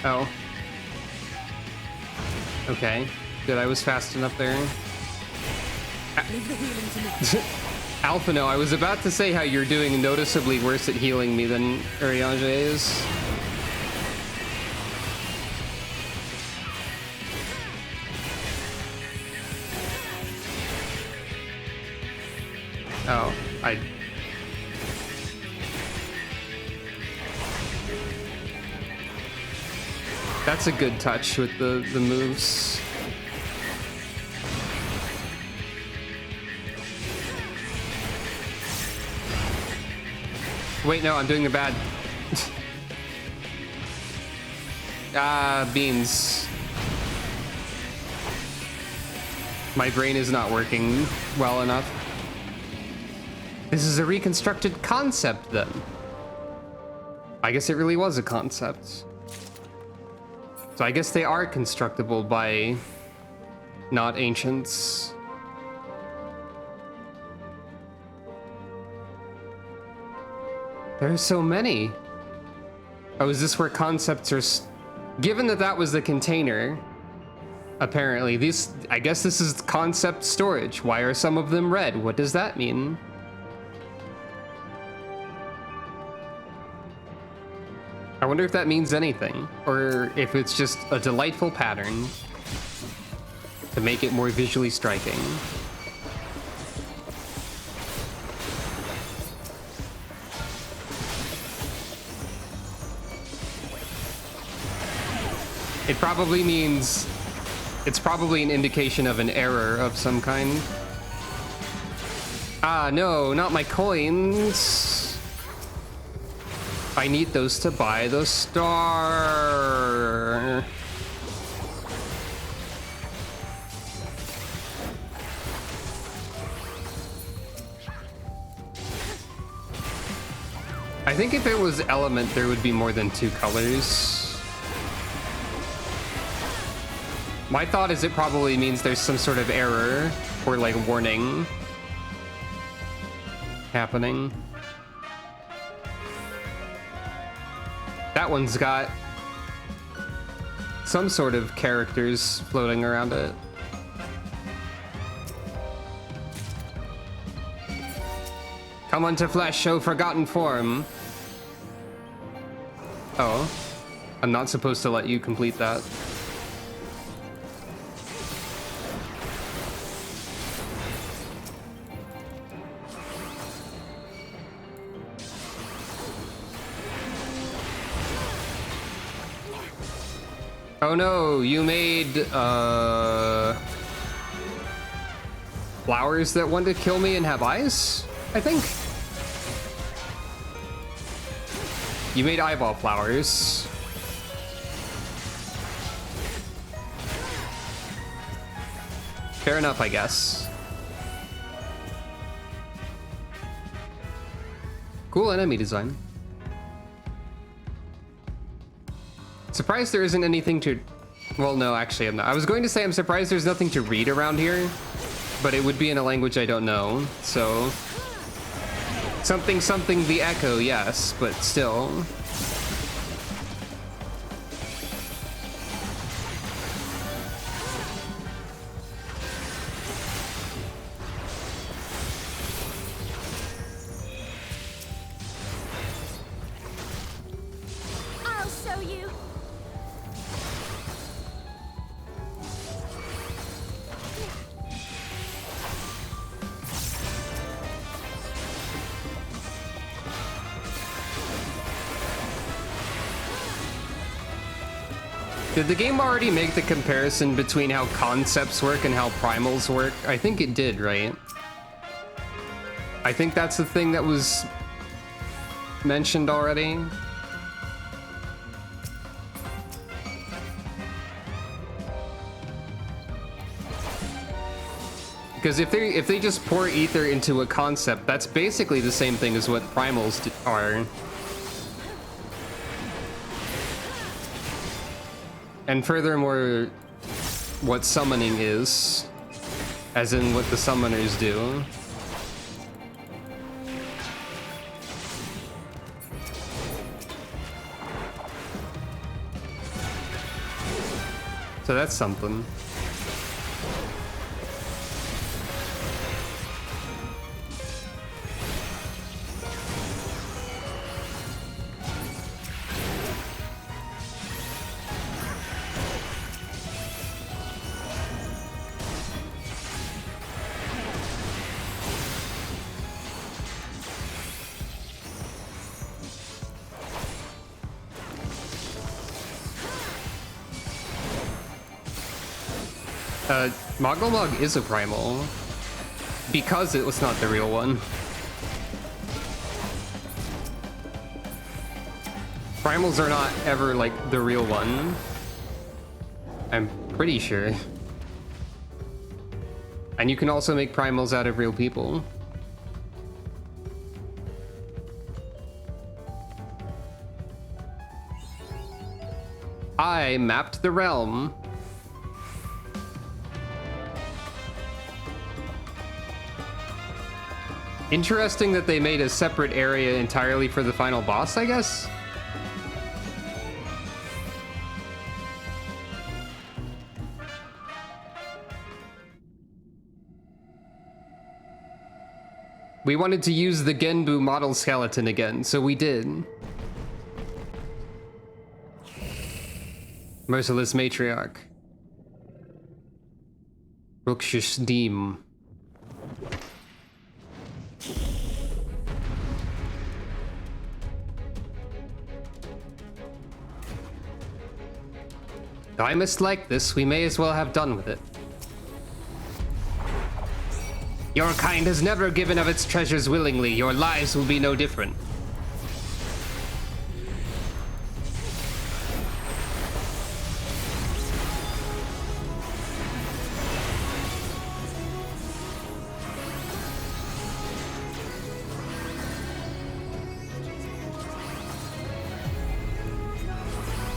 Oh. Okay. Good, I was fast enough there. Alphino, I was about to say how you're doing noticeably worse at healing me than Urianger is. Oh, That's a good touch with the moves. Wait, no, I'm doing the bad. Beans. My brain is not working well enough. This is a reconstructed concept, then. I guess it really was a concept. So I guess they are constructible by not ancients. There are so many. Oh, is this where concepts are... Given that that was the container, apparently, I guess this is concept storage. Why are some of them red? What does that mean? I wonder if that means anything, or if it's just a delightful pattern to make it more visually striking. It probably means it's probably an indication of an error of some kind. Ah, no, not my coins. I need those to buy the star. I think if it was element, there would be more than 2 colors. My thought is it probably means there's some sort of error or like warning happening. That one's got some sort of characters floating around it. Come on to Flesh, show forgotten form. Oh, I'm not supposed to let you complete that. Oh no, you made flowers that want to kill me and have eyes, I think. You made eyeball flowers. Fair enough, I guess. Cool enemy design. Surprised there isn't anything to... Well, no, actually, I'm not. I was going to say I'm surprised there's nothing to read around here, but it would be in a language I don't know, so... Something, something, the echo, yes, but still. I'll show you. Did the game already make the comparison between how concepts work and how primals work? I think it did, right? I think that's the thing that was mentioned already. Because if they just pour ether into a concept, that's basically the same thing as what primals are. And furthermore, what summoning is, as in what the summoners do. So that's something. Moglomog is a primal, because it was not the real one. Primals are not ever, like, the real one. I'm pretty sure. And you can also make primals out of real people. I mapped the realm. Interesting that they made a separate area entirely for the final boss, I guess? We wanted to use the Genbu model skeleton again, so we did. Merciless Matriarch. Ruxish Deem. I must like this, we may as well have done with it. Your kind has never given of its treasures willingly. Your lives will be no different.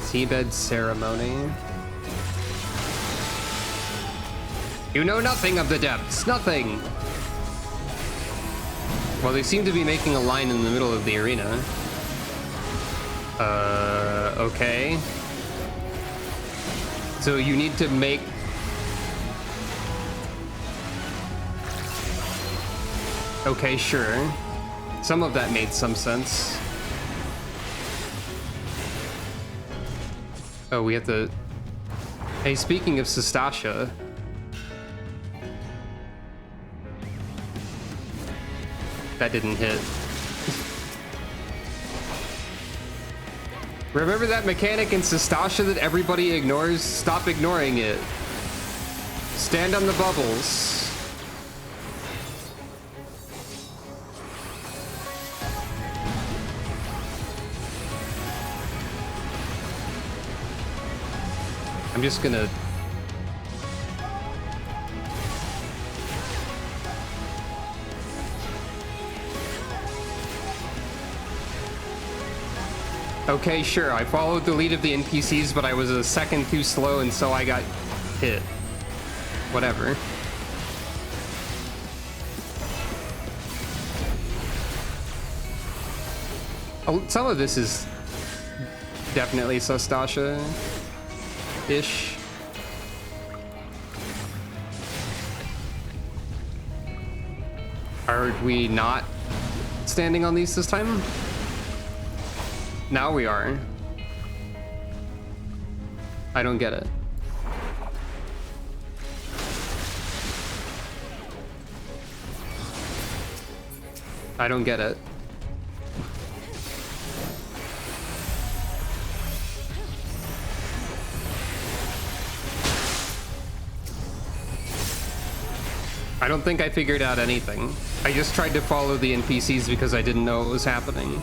Seabed ceremony. You know nothing of the depths. Nothing. Well, they seem to be making a line in the middle of the arena. Okay. So you need to make... Okay, sure. Some of that made some sense. Oh, we have to... Hey, speaking of Sestasha... That didn't hit. Remember that mechanic in Sestasha that everybody ignores? Stop ignoring it. Stand on the bubbles. I'm just gonna... Okay, sure, I followed the lead of the NPCs, but I was a second too slow, and so I got hit. Whatever. Oh, some of this is definitely Sestasha-ish. Are we not standing on these this time? Now we are. I don't get it. I don't get it. I don't think I figured out anything. I just tried to follow the NPCs because I didn't know what was happening.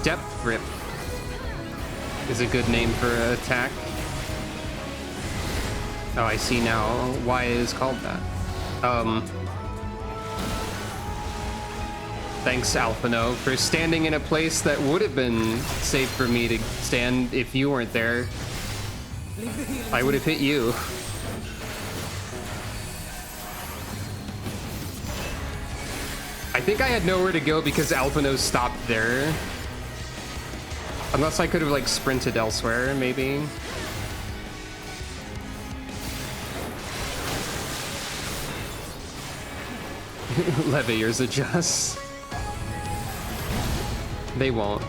Depth Grip is a good name for an attack. Oh, I see now why it is called that. Thanks, Alphino, for standing in a place that would have been safe for me to stand if you weren't there. I would have hit you. I think I had nowhere to go because Alphino stopped there. Unless I could have, like, sprinted elsewhere, maybe. Leviers adjust. They won't.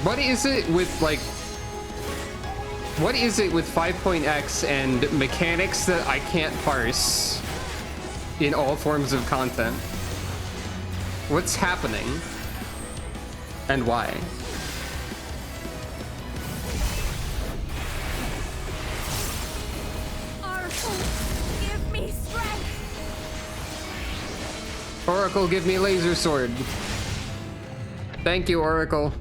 What is it with, like... What is it with 5.x and mechanics that I can't parse in all forms of content? What's happening? And why? Oracle, give me strength. Oracle, give me laser sword. Thank you, Oracle.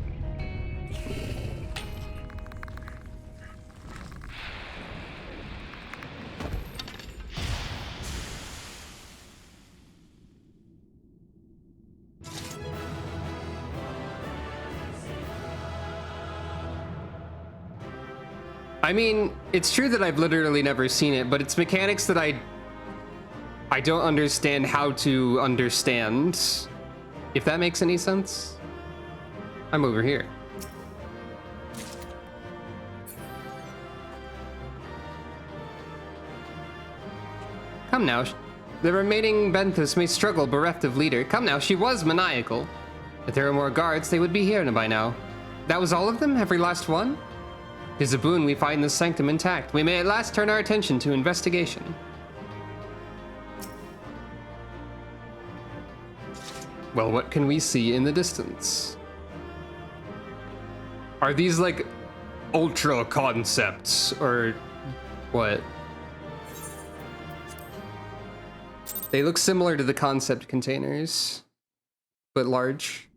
I mean, it's true that I've literally never seen it, but it's mechanics that I don't understand how to understand. If that makes any sense. I'm over here. Come now. The remaining Benthus may struggle bereft of leader. Come now, she was maniacal. If there were more guards, they would be here by now. That was all of them? Every last one? It is a boon we find this sanctum intact. We may at last turn our attention to investigation. Well, what can we see in the distance? Are these like ultra concepts or what? They look similar to the concept containers, but large.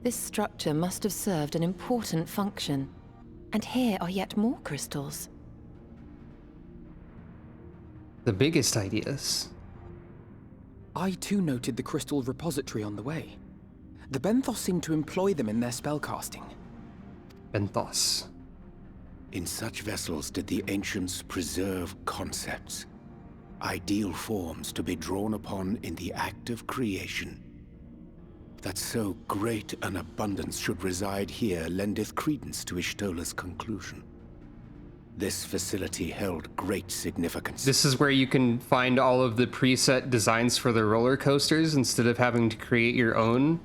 This structure must have served an important function. And here are yet more crystals. The biggest ideas. I too noted the crystal repository on the way. The Benthos seem to employ them in their spellcasting. Benthos. In such vessels did the ancients preserve concepts, ideal forms to be drawn upon in the act of creation. That so great an abundance should reside here lendeth credence to Ishtola's conclusion. This facility held great significance. This is where you can find all of the preset designs for the roller coasters instead of having to create your own,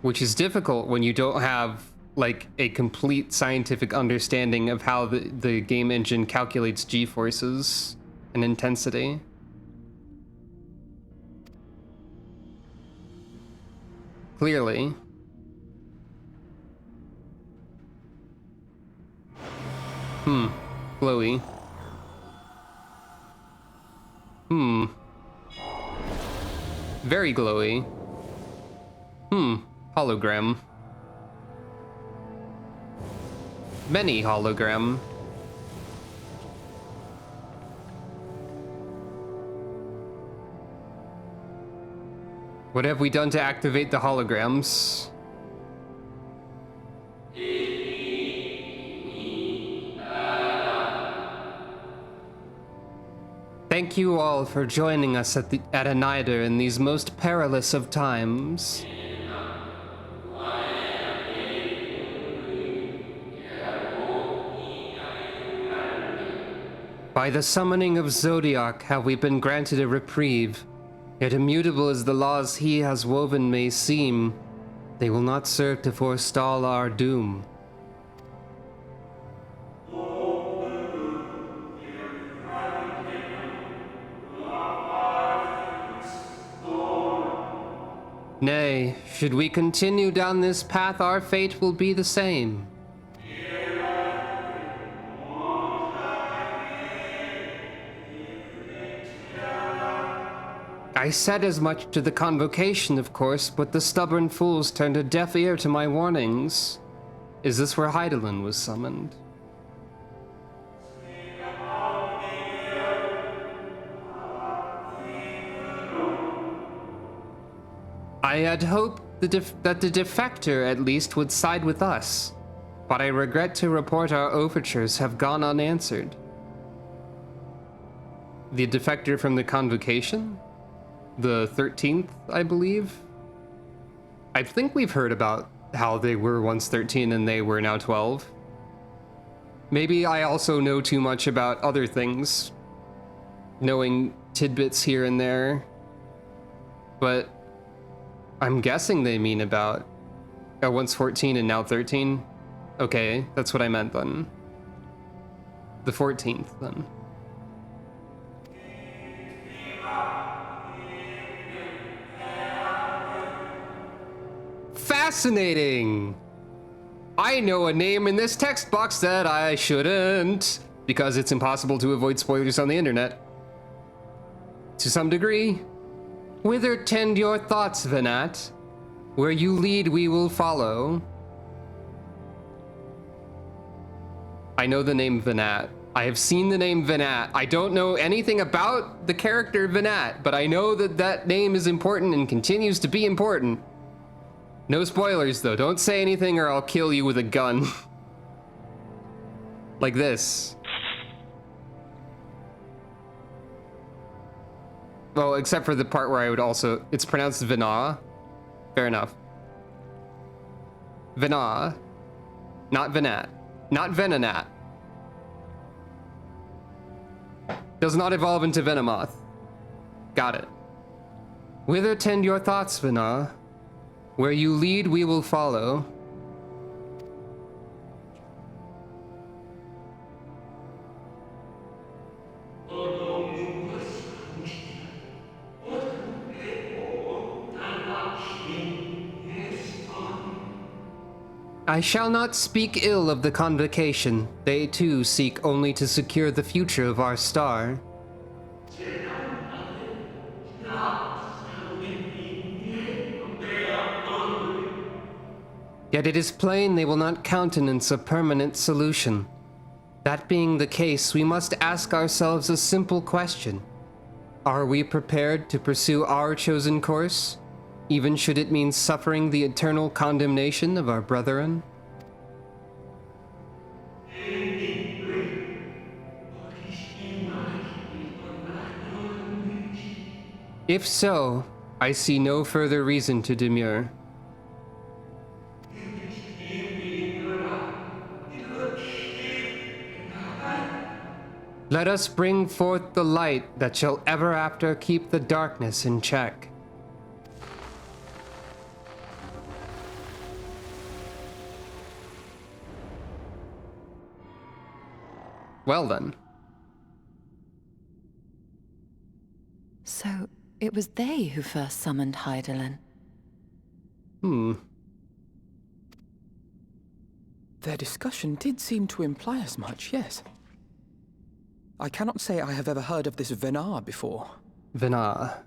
which is difficult when you don't have like a complete scientific understanding of how the game engine calculates G-forces and intensity. Clearly. Glowy. Very glowy. Hologram. Many hologram. What have we done to activate the holograms? Thank you all for joining us at Anida in these most perilous of times. By the summoning of Zodiac have we been granted a reprieve. Yet immutable as the laws he has woven may seem, they will not serve to forestall our doom. Nay, should we continue down this path, our fate will be the same. I said as much to the convocation, of course, but the stubborn fools turned a deaf ear to my warnings. Is this where Hydaelyn was summoned? I had hoped that the defector at least would side with us, but I regret to report our overtures have gone unanswered. The defector from the convocation? The 13th, I believe? I think we've heard about how they were once 13 and they were now 12. Maybe I also know too much about other things, knowing tidbits here and there, but I'm guessing they mean about once 14 and now 13. Okay, that's what I meant then. The 14th then. Fascinating! I know a name in this text box that I shouldn't, because it's impossible to avoid spoilers on the internet. To some degree. Whither tend your thoughts, Venat? Where you lead, we will follow. I know the name Venat. I have seen the name Venat. I don't know anything about the character Venat, but I know that that name is important and continues to be important. No spoilers, though. Don't say anything or I'll kill you with a gun. Like this. Well, except for the part where I would also... It's pronounced Vina. Fair enough. Vina. Not Venat. Not Venonat. Does not evolve into Venomoth. Got it. Whither tend your thoughts, Venar? Where you lead, we will follow. I shall not speak ill of the Convocation. They too seek only to secure the future of our star. Yet it is plain they will not countenance a permanent solution. That being the case, we must ask ourselves a simple question. Are we prepared to pursue our chosen course, even should it mean suffering the eternal condemnation of our brethren? If so, I see no further reason to demur. Let us bring forth the light that shall ever after keep the darkness in check. Well then. So, it was they who first summoned Hydaelyn. Their discussion did seem to imply as much, yes. I cannot say I have ever heard of this Venar before. Venar.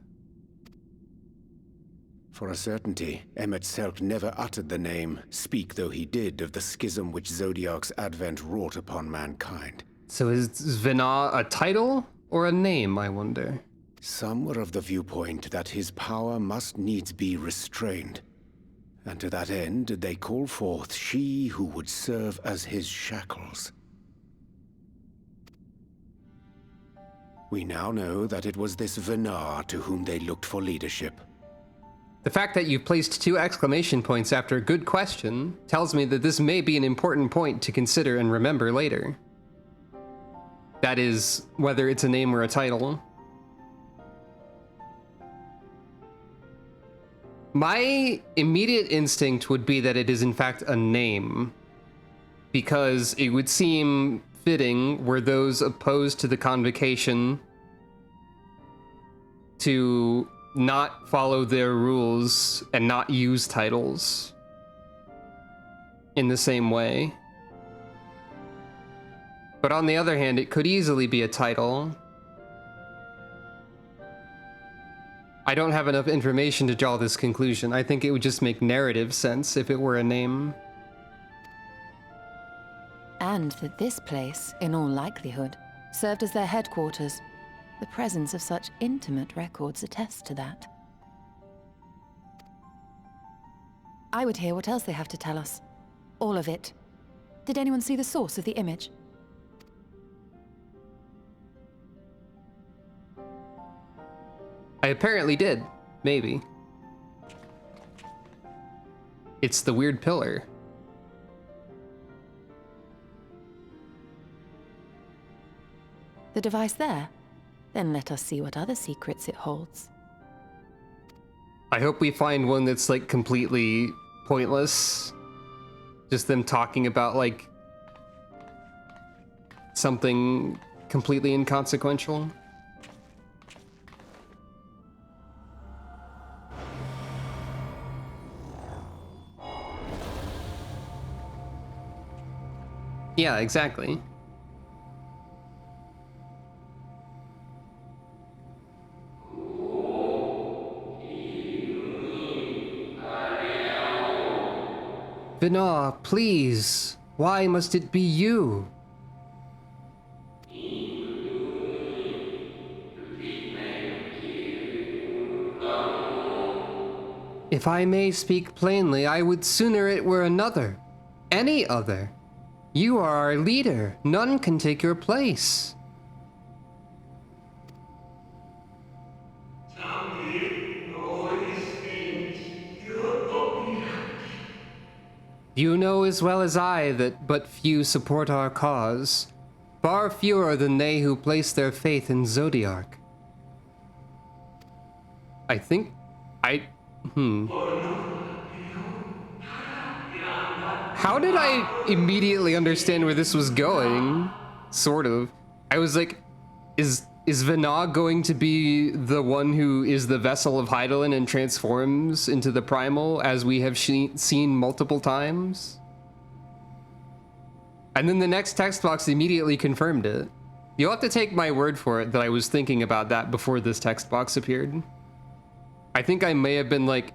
For a certainty, Emet-Selch never uttered the name, speak though he did of the schism which Zodiark's advent wrought upon mankind. So is Venar a title or a name, I wonder? Some were of the viewpoint that his power must needs be restrained. And to that end did they call forth she who would serve as his shackles. We now know that it was this Venar to whom they looked for leadership. The fact that you've placed 2 exclamation points after a good question tells me that this may be an important point to consider and remember later. That is, whether it's a name or a title. My immediate instinct would be that it is in fact a name, because it would seem fitting were those opposed to the Convocation to not follow their rules and not use titles in the same way. But on the other hand, it could easily be a title. I don't have enough information to draw this conclusion. I think it would just make narrative sense if it were a name. And that this place, in all likelihood, served as their headquarters. The presence of such intimate records attests to that. I would hear what else they have to tell us. All of it. Did anyone see the source of the image? I apparently did. Maybe. It's the weird pillar. The device there? Then let us see what other secrets it holds. I hope we find one that's like completely pointless. Just them talking about like something completely inconsequential. Yeah, exactly. Venar, please. Why must it be you? If I may speak plainly, I would sooner it were another. Any other. You are our leader. None can take your place. You know as well as I that but few support our cause, far fewer than they who place their faith in Zodiark. I think How did I immediately understand where this was going? Sort of. I was like, is Vana going to be the one who is the vessel of Hydaelyn and transforms into the primal, as we have seen multiple times? And then the next text box immediately confirmed it. You'll have to take my word for it that I was thinking about that before this text box appeared. I think I may have been like,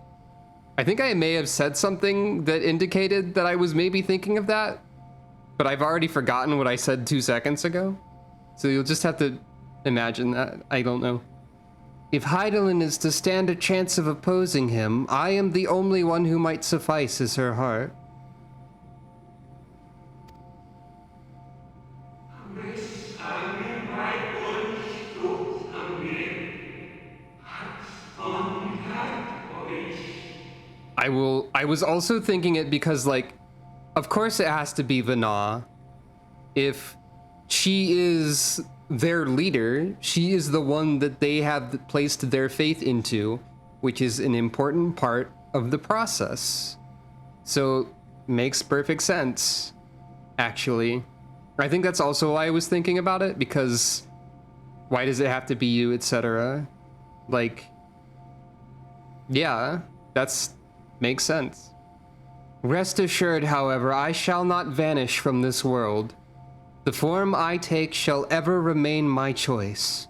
I think I may have said something that indicated that I was maybe thinking of that, but I've already forgotten what I said 2 seconds ago. So you'll just have to imagine that. I don't know. If Hydaelyn is to stand a chance of opposing him, I am the only one who might suffice as her heart. I was also thinking it because, like, of course it has to be Vana. If she is their leader, she is the one that they have placed their faith into, which is an important part of the process. So, makes perfect sense, actually. I think that's also why I was thinking about it, because why does it have to be you, etc.? Like, yeah, makes sense. Rest assured, however, I shall not vanish from this world. The form I take shall ever remain my choice.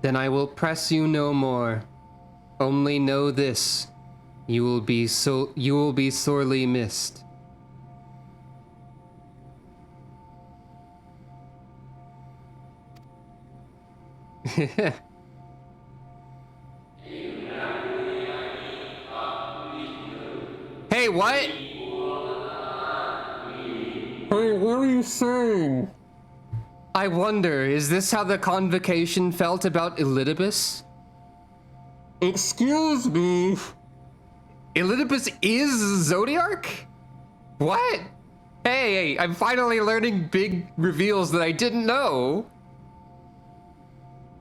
Then I will press you no more. Only know this: you will be sorely missed. Hey, what? Hey, what are you saying? I wonder, is this how the convocation felt about Elidibus? Excuse me. Elidibus is Zodiark? What? Hey, I'm finally learning big reveals that I didn't know.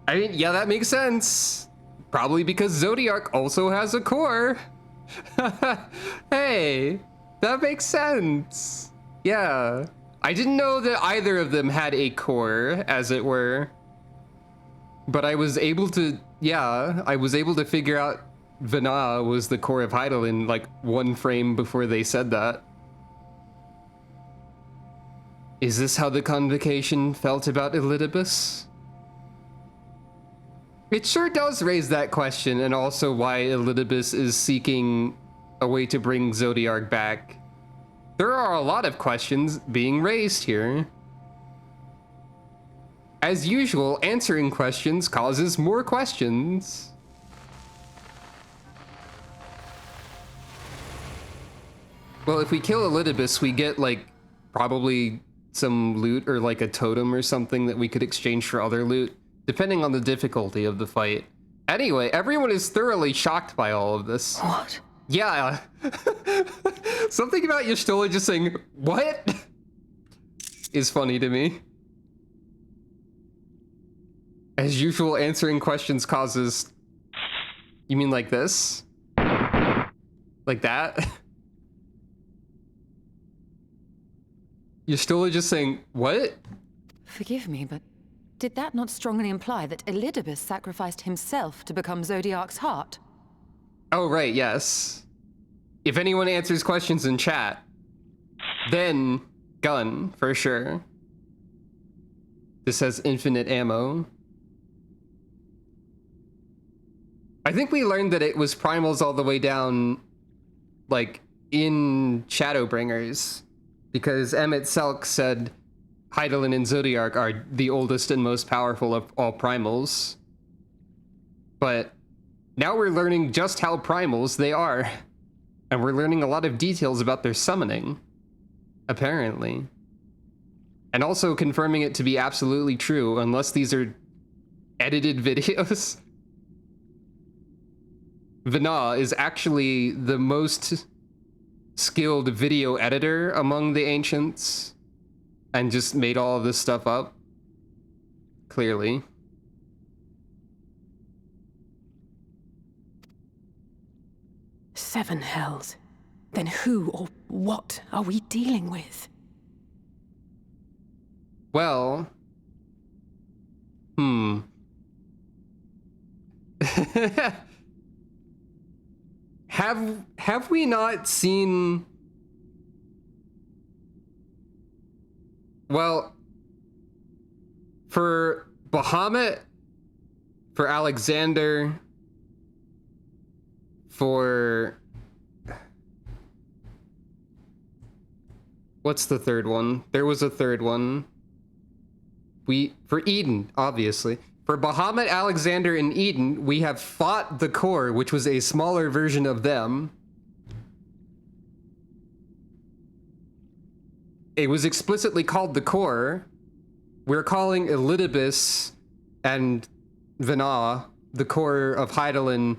I mean, yeah, that makes sense. Probably because Zodiark also has a core. Hey, that makes sense. Yeah. I didn't know that either of them had a core, as it were. But I was able to, I was able to figure out Vana was the core of Hydaelyn like one frame before they said that. Is this how the convocation felt about Elidibus? It sure does raise that question, and also why Elidibus is seeking a way to bring Zodiark back. There are a lot of questions being raised here. As usual, answering questions causes more questions. Well, if we kill Elidibus, we get, like, probably some loot or, like, a totem or something that we could exchange for other loot, depending on the difficulty of the fight. Anyway, everyone is thoroughly shocked by all of this. What? Yeah. Something about Y'shtola just saying, what? Is funny to me. As usual, answering questions causes... You mean like this? Like that? Y'shtola just saying, what? Forgive me, but did that not strongly imply that Elidibus sacrificed himself to become Zodiark's heart? Oh, right, yes. If anyone answers questions in chat, then gun, for sure. This has infinite ammo. I think we learned that it was primals all the way down, like, in Shadowbringers, because Emmett Selk said Hydaelyn and Zodiark are the oldest and most powerful of all primals. But now we're learning just how primals they are. And we're learning a lot of details about their summoning, apparently. And also confirming it to be absolutely true, unless these are edited videos. Vana is actually the most skilled video editor among the ancients and just made all of this stuff up. Clearly. Seven hells. Then who or what are we dealing with? Well... Have we not seen... Well, for Bahamut, for Alexander, for... What's the third one? There was a third one. For Eden, obviously. For Bahamut, Alexander, and Eden, we have fought the Core, which was a smaller version of them. It was explicitly called the Core. We're calling Elidibus and Vana the Core of Hydaelyn,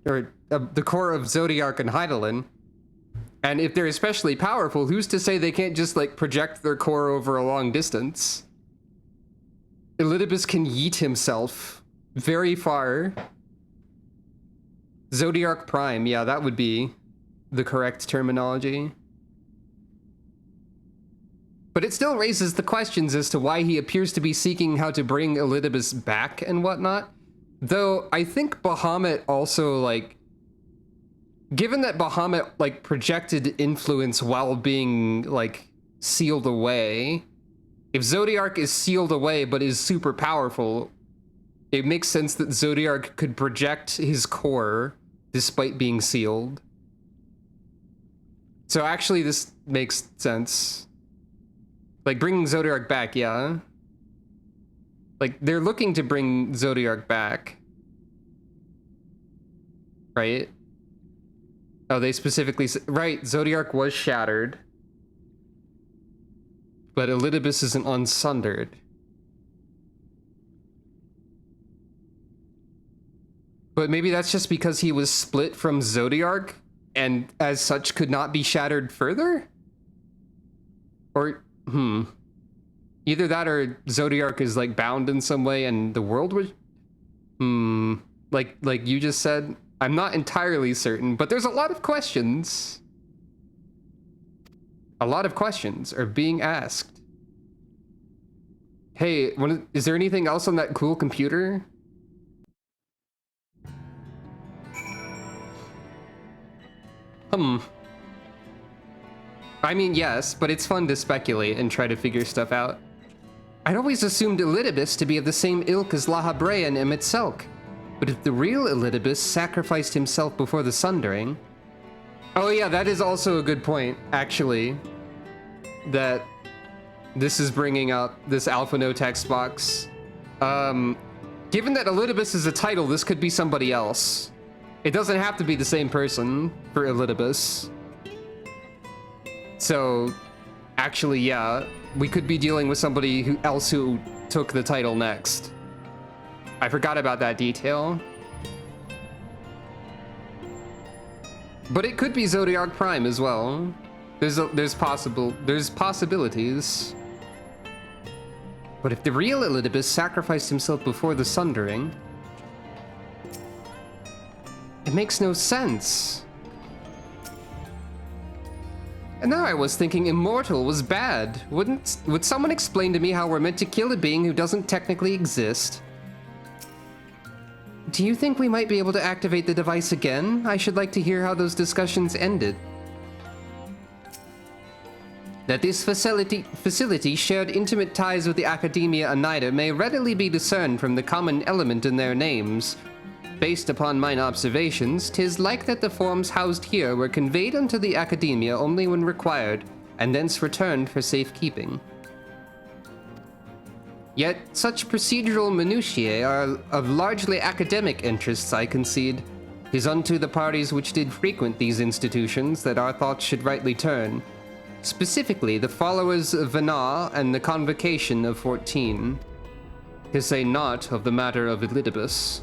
or the Core of Zodiark and Hydaelyn. And if they're especially powerful, who's to say they can't just, like, project their core over a long distance? Elidibus can yeet himself very far. Zodiark Prime, yeah, that would be the correct terminology. But it still raises the questions as to why he appears to be seeking how to bring Elidibus back and whatnot. Though, I think Bahamut also, like... Given that Bahamut, like, projected influence while being, like, sealed away... If Zodiark is sealed away but is super powerful, it makes sense that Zodiark could project his core despite being sealed. So actually this makes sense. Like, bringing Zodiark back, yeah. Like, they're looking to bring Zodiark back. Right? Oh, they specifically... Right, Zodiark was shattered. But Elidibus isn't unsundered. But maybe that's just because he was split from Zodiark, and as such could not be shattered further? Or, Either that or Zodiark is, like, bound in some way and the world was... Like you just said, I'm not entirely certain, but there's a lot of questions. A lot of questions are being asked. Hey, is there anything else on that cool computer? I mean, yes, but it's fun to speculate and try to figure stuff out. I'd always assumed Elidibus to be of the same ilk as Lahabrea and Emet-Selch. But if the real Elidibus sacrificed himself before the Sundering... Oh yeah, that is also a good point, actually. That this is bringing up this Alpha No text box. Given that Elidibus is a title, this could be somebody else. It doesn't have to be the same person for Elidibus. So, actually, yeah, we could be dealing with somebody else who took the title next. I forgot about that detail. But it could be Zodiark Prime as well. There's possibilities. But if the real Elidibus sacrificed himself before the Sundering, it makes no sense. And now I was thinking immortal was bad. Would someone explain to me how we're meant to kill a being who doesn't technically exist? Do you think we might be able to activate the device again? I should like to hear how those discussions ended. That this facility shared intimate ties with the Academia Oneida may readily be discerned from the common element in their names. Based upon mine observations, 'tis like that the forms housed here were conveyed unto the Academia only when required, and thence returned for safekeeping. Yet, such procedural minutiae are of largely academic interests, I concede. 'Tis unto the parties which did frequent these institutions that our thoughts should rightly turn. Specifically, the followers of Vana and the Convocation of 14. to say naught of the matter of Elidibus.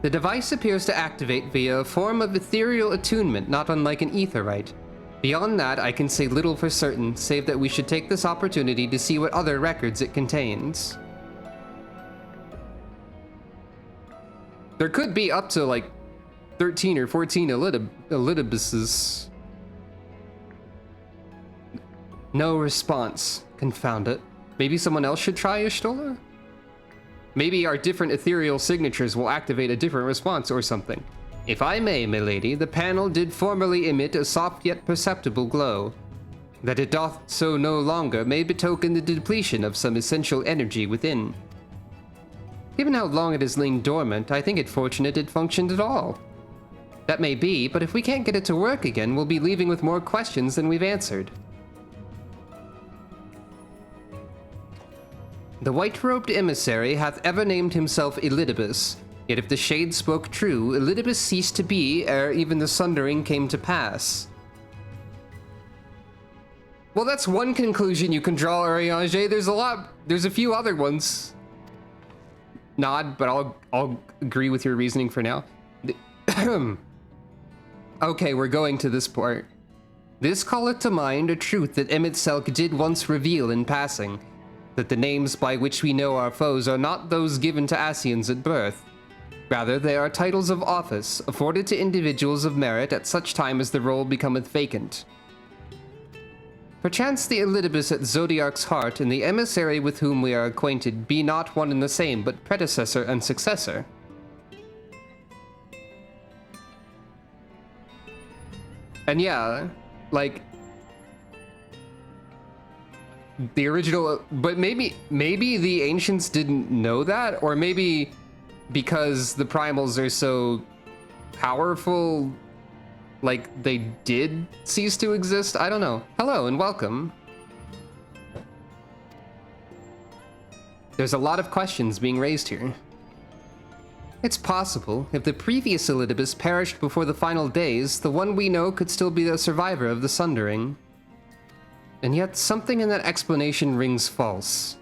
The device appears to activate via a form of ethereal attunement not unlike an aetherite. Beyond that, I can say little for certain, save that we should take this opportunity to see what other records it contains. There could be up to like 13 or 14 Elidibuses. No response. Confound it. Maybe someone else should try Y'shtola? Maybe our different ethereal signatures will activate a different response or something. If I may, milady, the panel did formerly emit a soft yet perceptible glow. That it doth so no longer may betoken the depletion of some essential energy within. Given how long it has lain dormant, I think it fortunate it functioned at all. That may be, but if we can't get it to work again, we'll be leaving with more questions than we've answered. The white-robed emissary hath ever named himself Elidibus, yet if the shade spoke true, Elidibus ceased to be ere even the sundering came to pass. Well, that's one conclusion you can draw, Ariange. There's a few other ones. Nod, but I'll agree with your reasoning for now. Okay, we're going to this part. This calleth to mind a truth that Emet-Selch did once reveal in passing, that the names by which we know our foes are not those given to Ascians at birth. Rather, they are titles of office, afforded to individuals of merit at such time as the role becometh vacant. Perchance the Elidibus at Zodiark's heart and the emissary with whom we are acquainted be not one and the same, but predecessor and successor. And yeah, like, the original, but maybe the ancients didn't know that, or maybe because the primals are so powerful, like they did cease to exist. I don't know. Hello and welcome. There's a lot of questions being raised here. It's possible, if the previous Elidibus perished before the final days, the one we know could still be the survivor of the Sundering. And yet, something in that explanation rings false.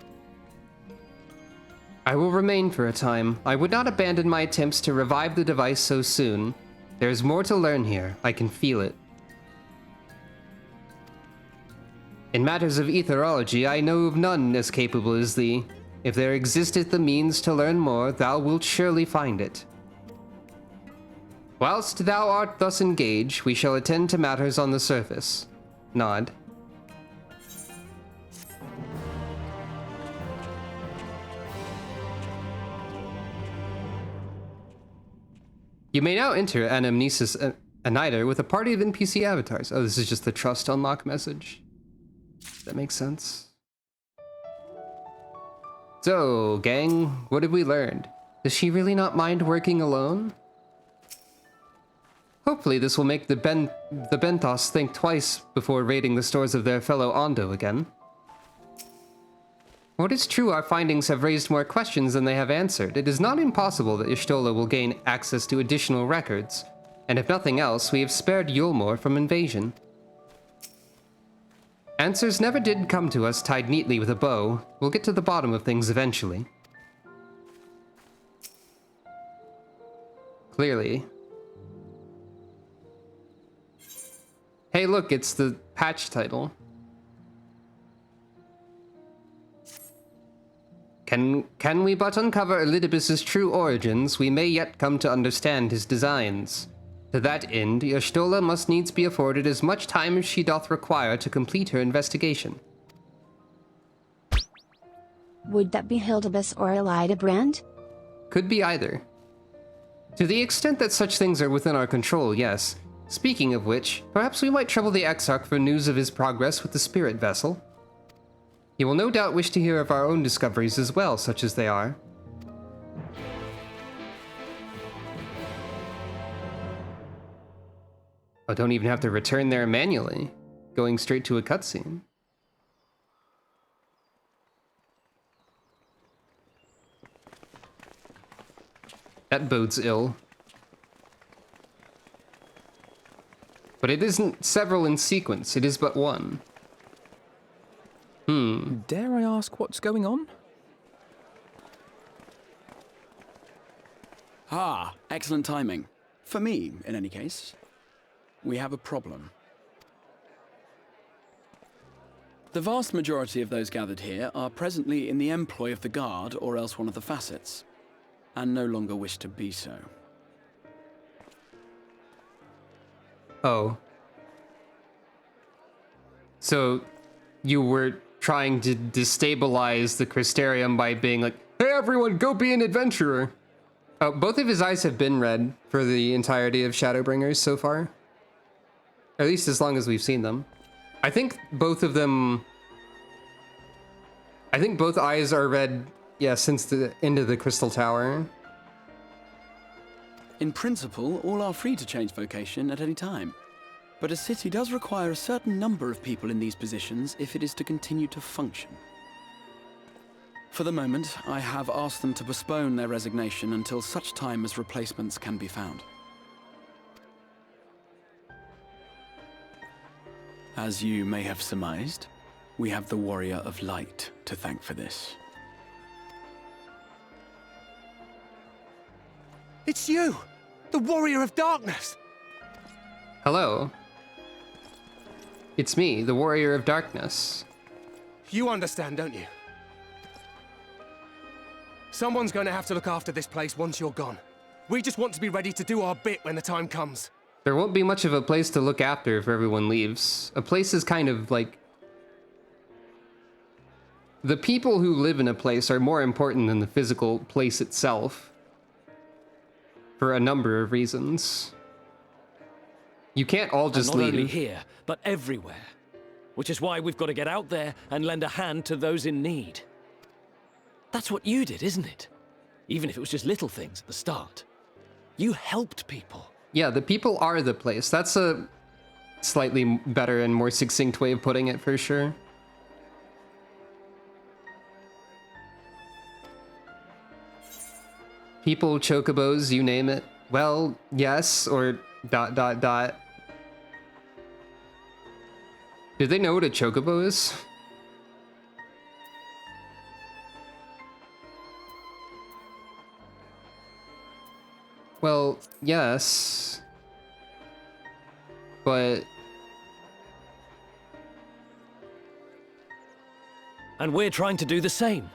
I will remain for a time. I would not abandon my attempts to revive the device so soon. There is more to learn here. I can feel it. In matters of etherology, I know of none as capable as thee. If there existeth the means to learn more, thou wilt surely find it. Whilst thou art thus engaged, we shall attend to matters on the surface. Nod. You may now enter Anamnesis Aniter with a party of NPC avatars. Oh, this is just the trust unlock message. That makes sense. So, gang, what have we learned? Does she really not mind working alone? Hopefully this will make the Benthos think twice before raiding the stores of their fellow Ondo again. What is true, our findings have raised more questions than they have answered. It is not impossible that Y'shtola will gain access to additional records, and if nothing else, we have spared Yulmore from invasion. Answers never did come to us tied neatly with a bow. We'll get to the bottom of things eventually. Clearly. Hey look, it's the patch title. Can we but uncover Elidibus's true origins, we may yet come to understand his designs. To that end, Y'shtola must needs be afforded as much time as she doth require to complete her investigation. Would that be Hildibus or Elidabrand? Could be either. To the extent that such things are within our control, yes. Speaking of which, perhaps we might trouble the Exarch for news of his progress with the spirit vessel. He will no doubt wish to hear of our own discoveries as well, such as they are. I don't even have to return there manually, going straight to a cutscene. That bodes ill. But it isn't several in sequence, it is but one. Dare I ask what's going on? Ah, excellent timing. For me, in any case. We have a problem. The vast majority of those gathered here are presently in the employ of the Guard or else one of the facets, and no longer wish to be so. Oh. So, you were trying to destabilize the Crystarium by being like, hey everyone, go be an adventurer! Both of his eyes have been red for the entirety of Shadowbringers so far. At least as long as we've seen them. I think both of them... I think both eyes are red, yeah, since the end of the Crystal Tower. In principle, all are free to change vocation at any time. But a city does require a certain number of people in these positions if it is to continue to function. For the moment, I have asked them to postpone their resignation until such time as replacements can be found. As you may have surmised, we have the Warrior of Light to thank for this. It's you! The Warrior of Darkness! Hello. It's me, the Warrior of Darkness. You understand, don't you? Someone's going to have to look after this place once you're gone. We just want to be ready to do our bit when the time comes. There won't be much of a place to look after if everyone leaves. A place is kind of like... The people who live in a place are more important than the physical place itself. For a number of reasons. You can't all just leave. Not only here, but everywhere. Which is why we've got to get out there and lend a hand to those in need. That's what you did, isn't it? Even if it was just little things at the start. You helped people. Yeah, the people are the place. That's a slightly better and more succinct way of putting it, for sure. People, chocobos, you name it. Well, yes, or ... Do they know what a chocobo is? Well, yes. But... And we're trying to do the same.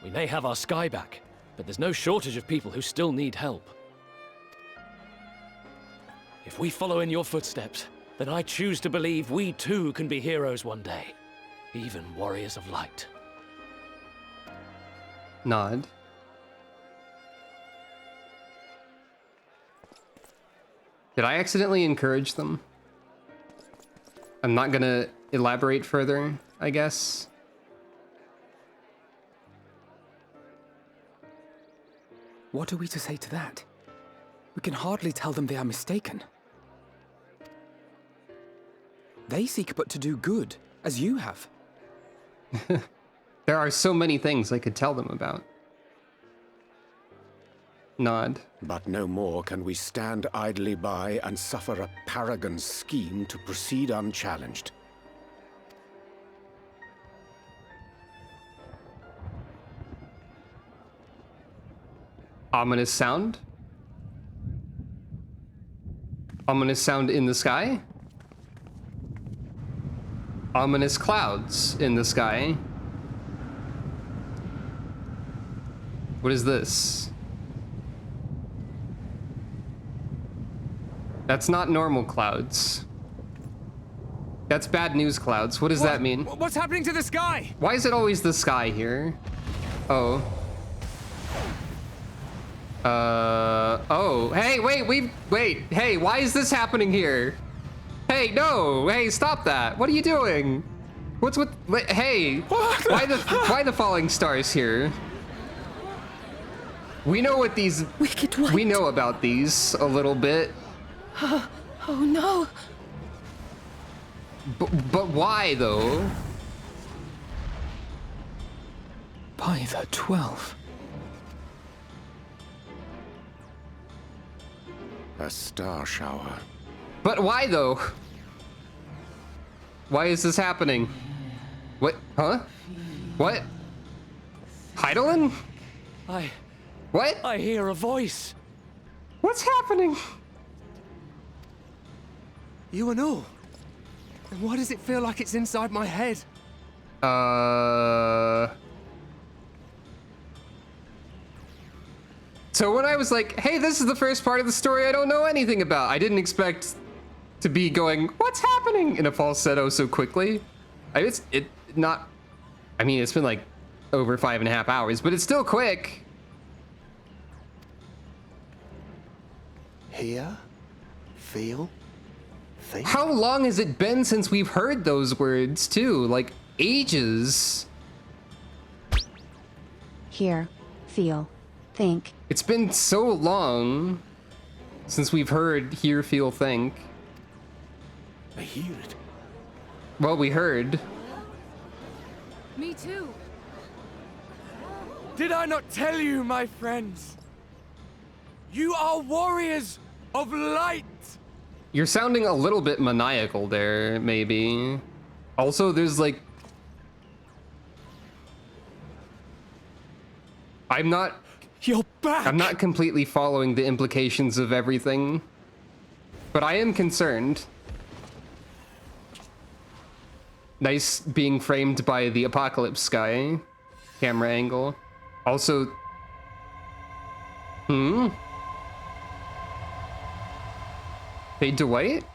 We may have our sky back, but there's no shortage of people who still need help. If we follow in your footsteps, then I choose to believe we too can be heroes one day. Even warriors of light. Nod. Did I accidentally encourage them? I'm not gonna elaborate further, I guess. What are we to say to that? We can hardly tell them they are mistaken. They seek but to do good, as you have. There are so many things I could tell them about. Nod. But no more can we stand idly by and suffer a paragon's scheme to proceed unchallenged. Ominous sound? Ominous sound in the sky? Ominous clouds in the sky? What is this? That's not normal clouds. That's bad news clouds. What does that mean? What's happening to the sky? Why is it always the sky here? Oh. Oh. Hey, wait. Hey, why is this happening here? Hey, no. Hey, stop that. What are you doing? What's with... Hey. Why the falling stars here? We know what these... Wicked White. We know about these a little bit. Oh no. But why, though? By the 12. A star shower. But why, though? Why is this happening? What? Huh? What? Hydaelyn? What? I hear a voice. What's happening? You and all. And why does it feel like it's inside my head? So when I was like, hey, this is the first part of the story I don't know anything about, I didn't expect to be going, what's happening? In a falsetto so quickly. It's been like over 5.5 hours, but it's still quick. Hear, feel, think. How long has it been since we've heard those words too? Like ages. Hear, feel, think. It's been so long since we've heard hear, feel, think. I hear it. Well, we heard. Me too. Did I not tell you, my friends? You are warriors of light! You're sounding a little bit maniacal there, maybe. Also, there's like... You're back! I'm not completely following the implications of everything. But I am concerned. Nice being framed by the apocalypse sky. Camera angle. Also... Fade to white?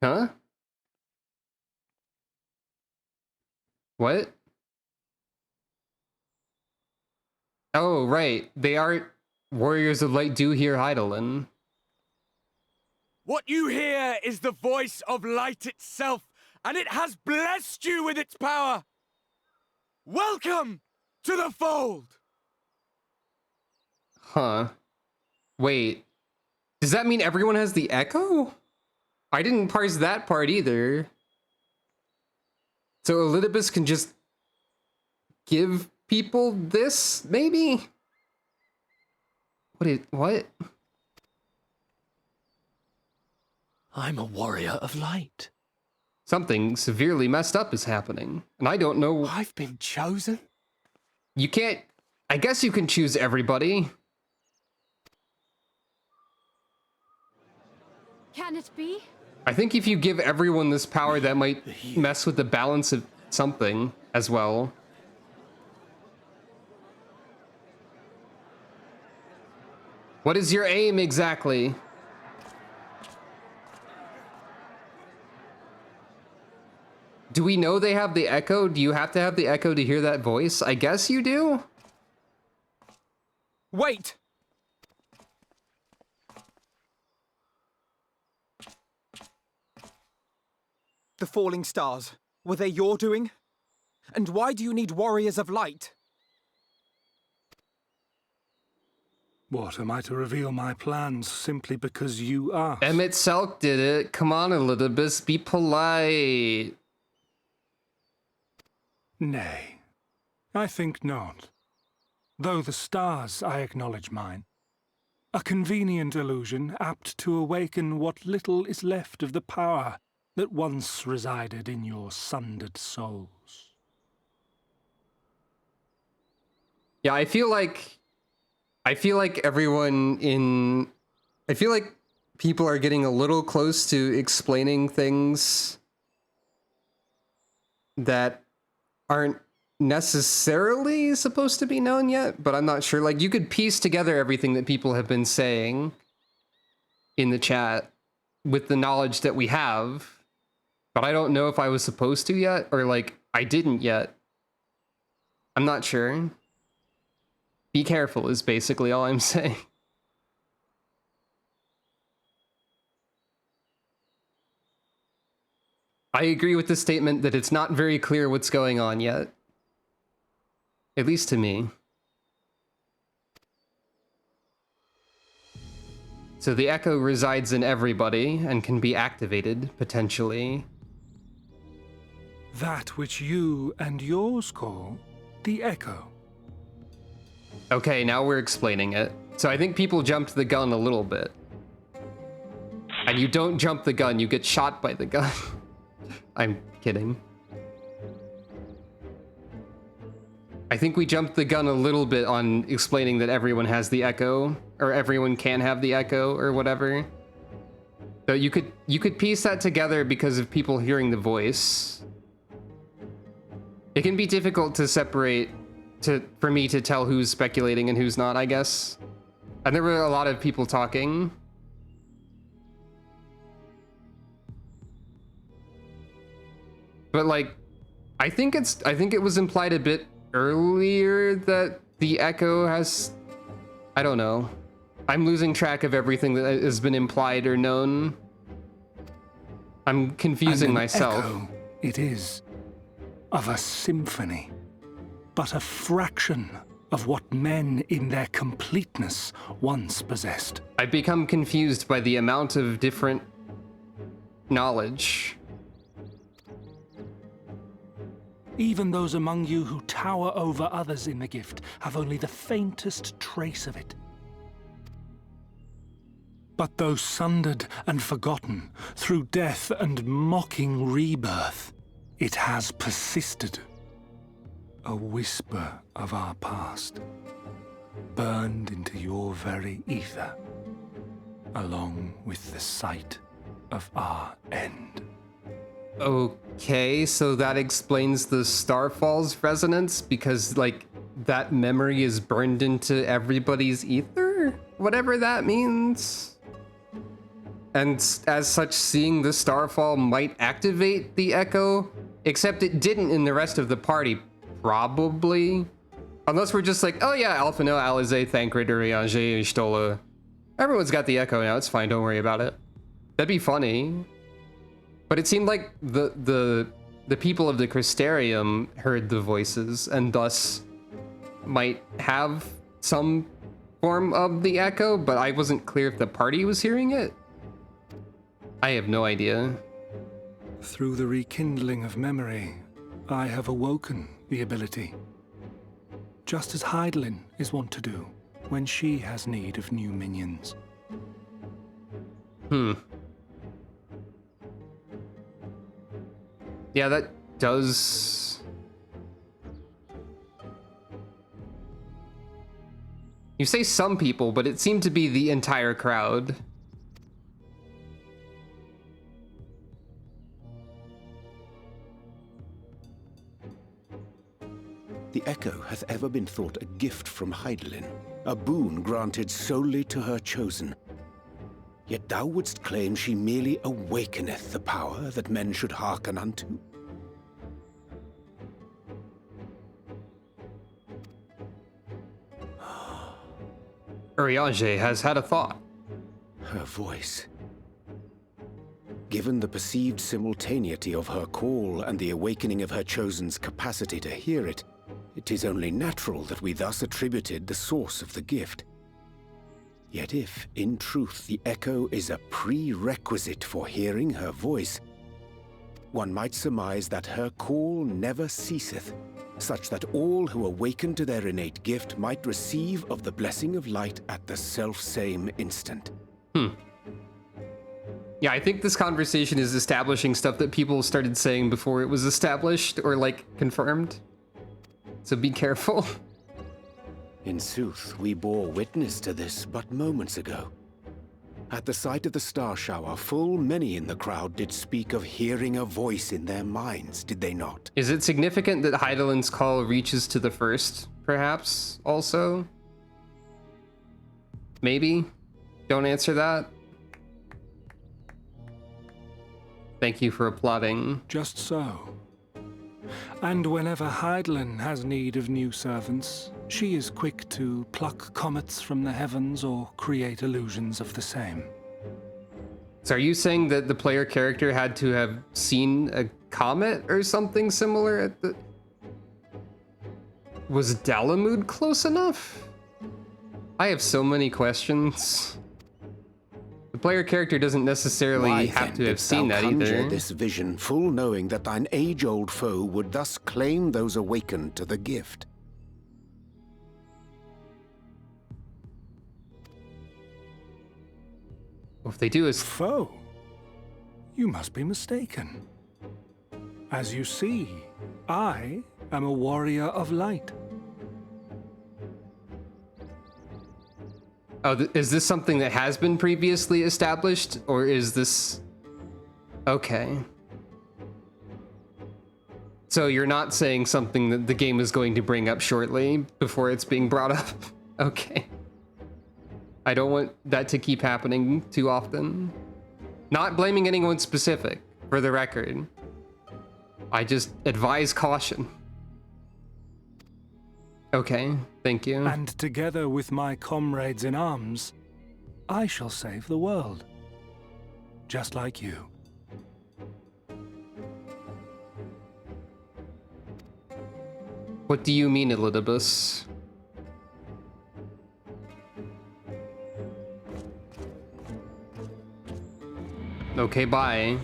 Huh? What? Oh, right. They are warriors of light do hear Hydaelyn. What you hear is the voice of light itself, and it has blessed you with its power. Welcome to the fold! Huh. Wait. Does that mean everyone has the echo? I didn't parse that part either. So Elidibus can just give people this, maybe? What? I'm a warrior of light. Something severely messed up is happening, and I don't know. I've been chosen? You can't... I guess you can choose everybody. Can it be? I think if you give everyone this power, that might mess with the balance of something as well. What is your aim exactly? Do we know they have the echo? Do you have to have the echo to hear that voice? I guess you do? Wait! The falling stars, were they your doing? And why do you need warriors of light? What, am I to reveal my plans simply because you asked? Emmett Selk did it. Come on, Elidibus, be polite. Nay, I think not. Though the stars, I acknowledge mine. A convenient illusion, apt to awaken what little is left of the power that once resided in your sundered souls. Yeah, I feel like everyone in... I feel like people are getting a little close to explaining things that aren't necessarily supposed to be known yet, but I'm not sure. Like, you could piece together everything that people have been saying in the chat with the knowledge that we have, but I don't know if I was supposed to yet, or like, I didn't yet. I'm not sure. Be careful is basically all I'm saying. I agree with the statement that it's not very clear what's going on yet. At least to me. So the echo resides in everybody and can be activated, potentially. That which you and yours call the echo. Okay, now we're explaining it. So I think people jumped the gun a little bit. And you don't jump the gun, you get shot by the gun. I'm kidding. I think we jumped the gun a little bit on explaining that everyone has the echo, or everyone can have the echo, or whatever. So you could piece that together because of people hearing the voice. It can be difficult to separate, for me to tell who's speculating and who's not, I guess. And there were a lot of people talking. But like, I think it was implied a bit earlier that the echo has, I don't know. I'm losing track of everything that has been implied or known. I'm confusing myself. Echo it is, of a symphony, but a fraction of what men in their completeness once possessed. I've become confused by the amount of different knowledge. Even those among you who tower over others in the gift have only the faintest trace of it. But though sundered and forgotten through death and mocking rebirth, it has persisted. A whisper of our past, burned into your very ether, along with the sight of our end. Okay, so that explains the Starfall's resonance, because, like, that memory is burned into everybody's ether? Whatever that means. And as such, seeing the Starfall might activate the echo, except it didn't in the rest of the party, probably. Unless we're just like, oh yeah, Alphino, Alize, Thancred, Urianger, Stola. Everyone's got the echo now, it's fine, don't worry about it. That'd be funny. But it seemed like the people of the Crystarium heard the voices and thus might have some form of the echo, but I wasn't clear if the party was hearing it. I have no idea. Through the rekindling of memory, I have awoken the ability. Just as Hydaelyn is wont to do when she has need of new minions. Yeah, that does... You say some people, but it seemed to be the entire crowd. The echo hath ever been thought a gift from Hydaelyn, a boon granted solely to her chosen. Yet thou wouldst claim she merely awakeneth the power that men should hearken unto. Urianger has had a thought. Her voice. Given the perceived simultaneity of her call and the awakening of her chosen's capacity to hear it, it is only natural that we thus attributed the source of the gift. Yet if, in truth, the echo is a prerequisite for hearing her voice, one might surmise that her call never ceaseth, such that all who awaken to their innate gift might receive of the blessing of light at the self-same instant. Yeah, I think this conversation is establishing stuff that people started saying before it was established or, like, confirmed. So be careful. In sooth, we bore witness to this but moments ago. At the sight of the star shower, full many in the crowd did speak of hearing a voice in their minds, did they not? Is it significant that Hydaelyn's call reaches to the first, perhaps, also? Maybe? Don't answer that. Thank you for applauding. Just so. And whenever Hydaelyn has need of new servants, she is quick to pluck comets from the heavens or create illusions of the same. So are you saying that the player character had to have seen a comet or something similar at the... Was Dalamud close enough? I have so many questions. The player character doesn't necessarily have to have seen that either. This vision, full knowing that thine age-old foe would thus claim those awakened to the gift. Well, if they do is... Foe? You must be mistaken. As you see, I am a warrior of light. Oh, is this something that has been previously established, or is this... Okay. So you're not saying something that the game is going to bring up shortly before it's being brought up? Okay. I don't want that to keep happening too often. Not blaming anyone specific, for the record. I just advise caution. Okay, thank you. And together with my comrades in arms, I shall save the world. Just like you. What do you mean, Elidibus? Okay, bye.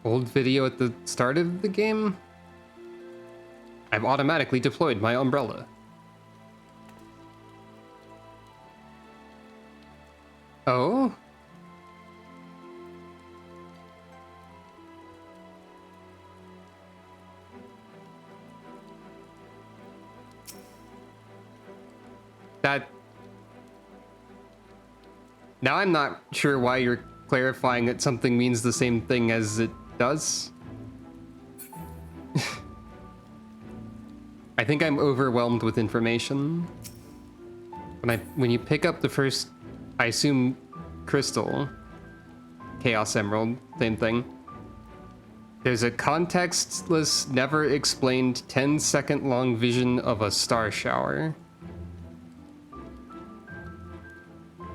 Old video at the start of the game? I've automatically deployed my umbrella. Oh? That... Now I'm not sure why you're clarifying that something means the same thing as it does. I think I'm overwhelmed with information. When you pick up the first, I assume, crystal, Chaos Emerald, same thing. There's a contextless, never explained 10-second long vision of a star shower.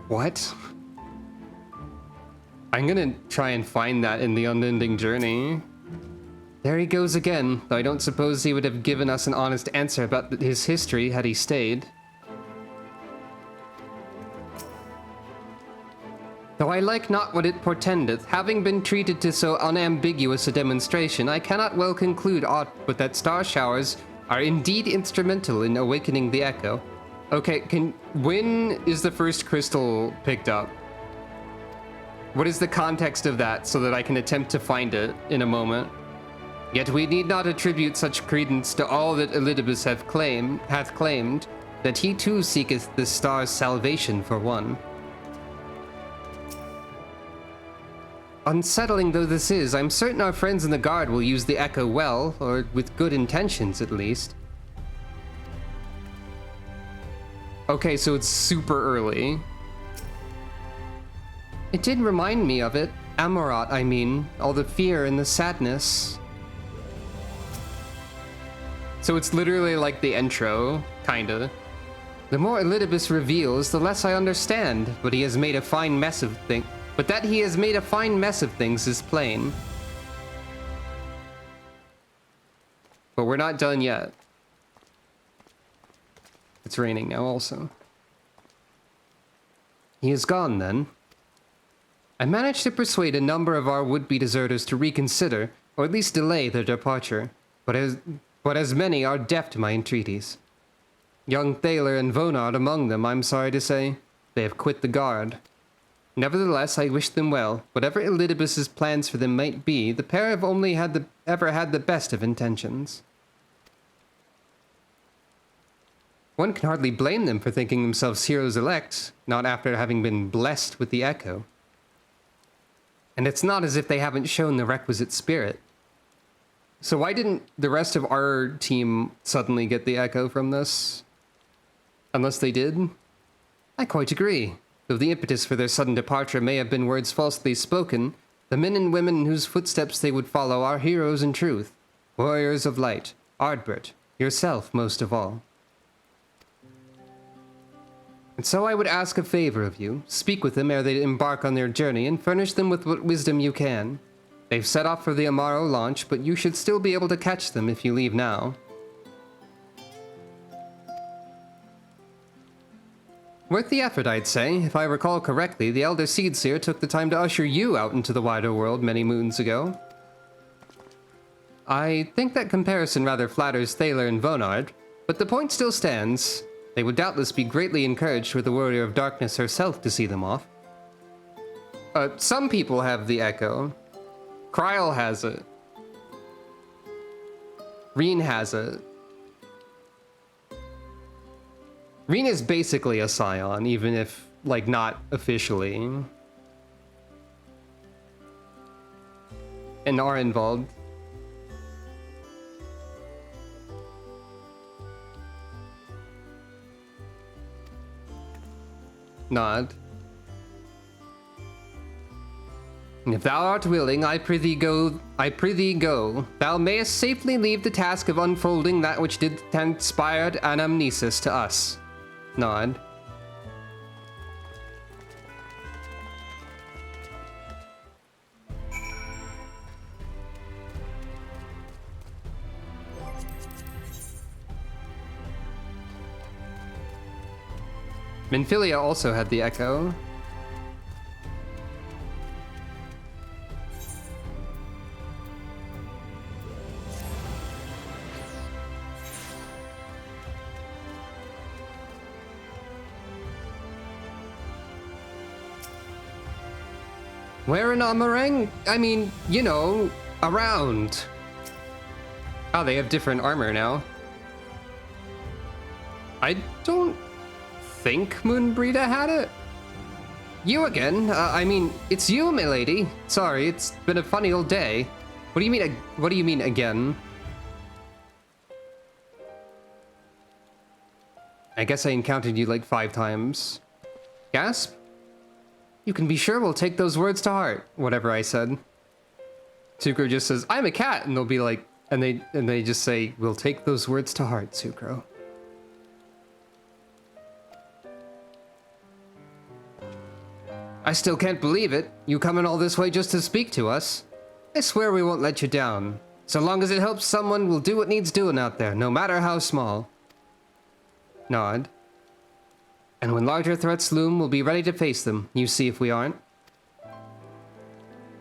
What? I'm gonna try and find that in the Unending Journey. There he goes again, though I don't suppose he would have given us an honest answer about his history had he stayed. Though I like not what it portendeth, having been treated to so unambiguous a demonstration, I cannot well conclude aught but that star showers are indeed instrumental in awakening the echo. Okay, when is the first crystal picked up? What is the context of that so that I can attempt to find it in a moment? Yet we need not attribute such credence to all that Elidibus hath claimed, that he too seeketh the star's salvation for one. Unsettling though this is, I'm certain our friends in the Guard will use the Echo well, or with good intentions at least. Okay, so it's super early. It did remind me of it. Amorat, I mean. All the fear and the sadness. So it's literally like the intro, kinda. The more Elidibus reveals, the less I understand, but he has made a fine mess of things. But that he has made a fine mess of things is plain. But we're not done yet. It's raining now also. He is gone then. I managed to persuade a number of our would-be deserters to reconsider, or at least delay their departure, but as many are deaf to my entreaties. Young Thaler and Vonard among them, I'm sorry to say. They have quit the Guard. Nevertheless, I wish them well. Whatever Elidibus's plans for them might be, the pair have only ever had the best of intentions. One can hardly blame them for thinking themselves heroes elect, not after having been blessed with the Echo. And it's not as if they haven't shown the requisite spirit. So why didn't the rest of our team suddenly get the Echo from this? Unless they did? I quite agree. Though the impetus for their sudden departure may have been words falsely spoken, the men and women in whose footsteps they would follow are heroes in truth. Warriors of light. Ardbert. Yourself most of all. And so I would ask a favor of you. Speak with them ere they embark on their journey and furnish them with what wisdom you can. They've set off for the Amaro launch, but you should still be able to catch them if you leave now. Worth the effort, I'd say. If I recall correctly, the Elder Seedseer took the time to usher you out into the wider world many moons ago. I think that comparison rather flatters Thaler and Vonard, but the point still stands. They would doubtless be greatly encouraged were the Warrior of Darkness herself to see them off. Some people have the Echo. Kryl has it. Reen has it. Reen is basically a scion, even if, like, not officially. And are involved. Nod. If thou art willing, I prithee go. Thou mayest safely leave the task of unfolding that which did transpire anamnesis to us. Nod. Minfilia also had the Echo. Where in Amarang? I mean, you know, around. Oh, they have different armor now. I don't think Moonbreeda had it. You again? I mean, it's you, milady. Sorry, it's been a funny old day. What do you mean? What do you mean again? I guess I encountered you like 5 times. Gasp? You can be sure we'll take those words to heart, whatever I said. Sucro just says, I'm a cat, and they'll be like, and they just say, we'll take those words to heart, Sucro. I still can't believe it. You coming all this way just to speak to us? I swear we won't let you down. So long as it helps someone, we'll do what needs doing out there, no matter how small. Nod. And when larger threats loom, we'll be ready to face them. You see if we aren't.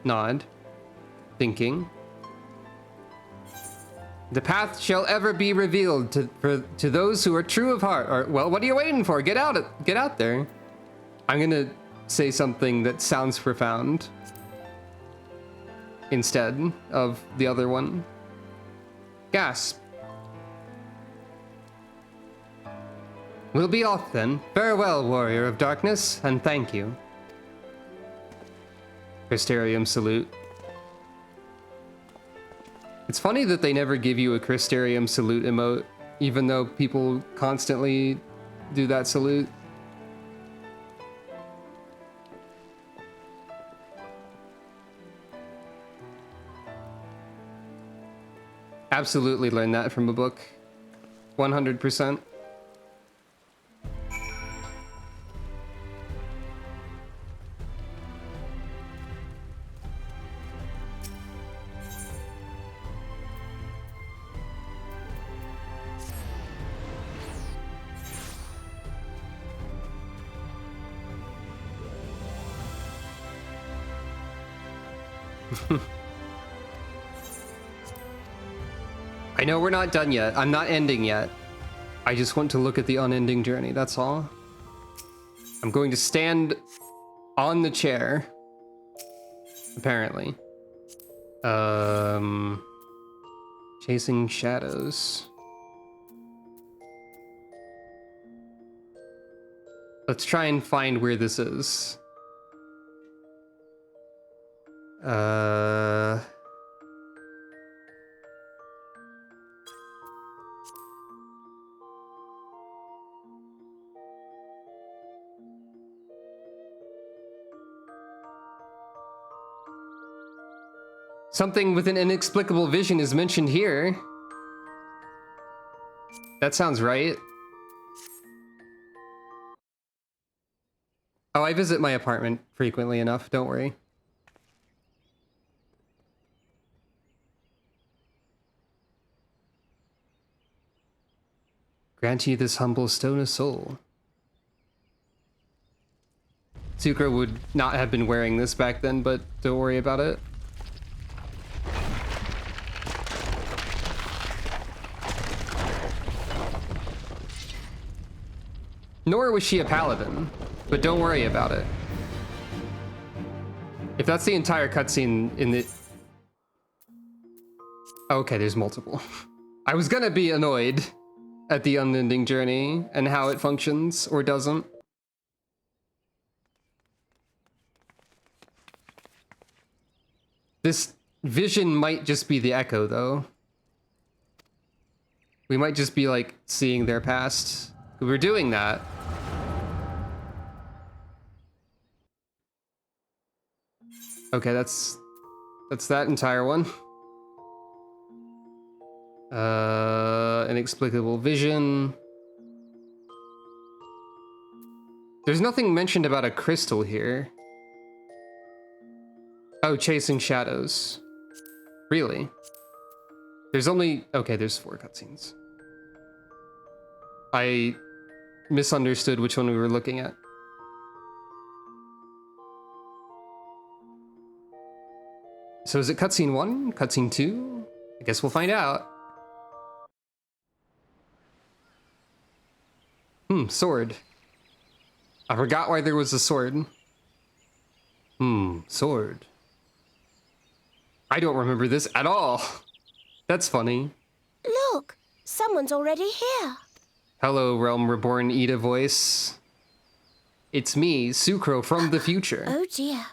Nod. Thinking. The path shall ever be revealed to those who are true of heart. Or, well, what are you waiting for? Get out there. I'm gonna say something that sounds profound instead of the other one. Gasp. We'll be off then. Farewell, Warrior of Darkness, and thank you. Crystarium salute. It's funny that they never give you a Crystarium salute emote, even though people constantly do that salute. Absolutely learned that from a book. 100%. I know we're not done yet. I'm not ending yet. I just want to look at the unending journey, that's all. I'm going to stand on the chair. Apparently. Chasing shadows. Let's try and find where this is. Something with an inexplicable vision is mentioned here. That sounds right. Oh, I visit my apartment frequently enough, don't worry. Grant ye this humble stone of soul. Sucro would not have been wearing this back then, but don't worry about it. Nor was she a paladin, but don't worry about it. If that's the entire cutscene in the... Okay, there's multiple. I was gonna be annoyed at the unending journey and how it functions or doesn't. This vision might just be the echo, though. We might just be, like, seeing their past. We're doing that. Okay, that's that entire one. Inexplicable vision. There's nothing mentioned about a crystal here. Oh, chasing shadows. Really? There's only... Okay, there's 4 cutscenes. I misunderstood which one we were looking at. So is it cutscene 1? Cutscene 2? I guess we'll find out. Sword. I forgot why there was a sword. Sword. I don't remember this at all. That's funny. Look, someone's already here. Hello, Realm Reborn Ida voice. It's me, Sucro from the future. Oh dear.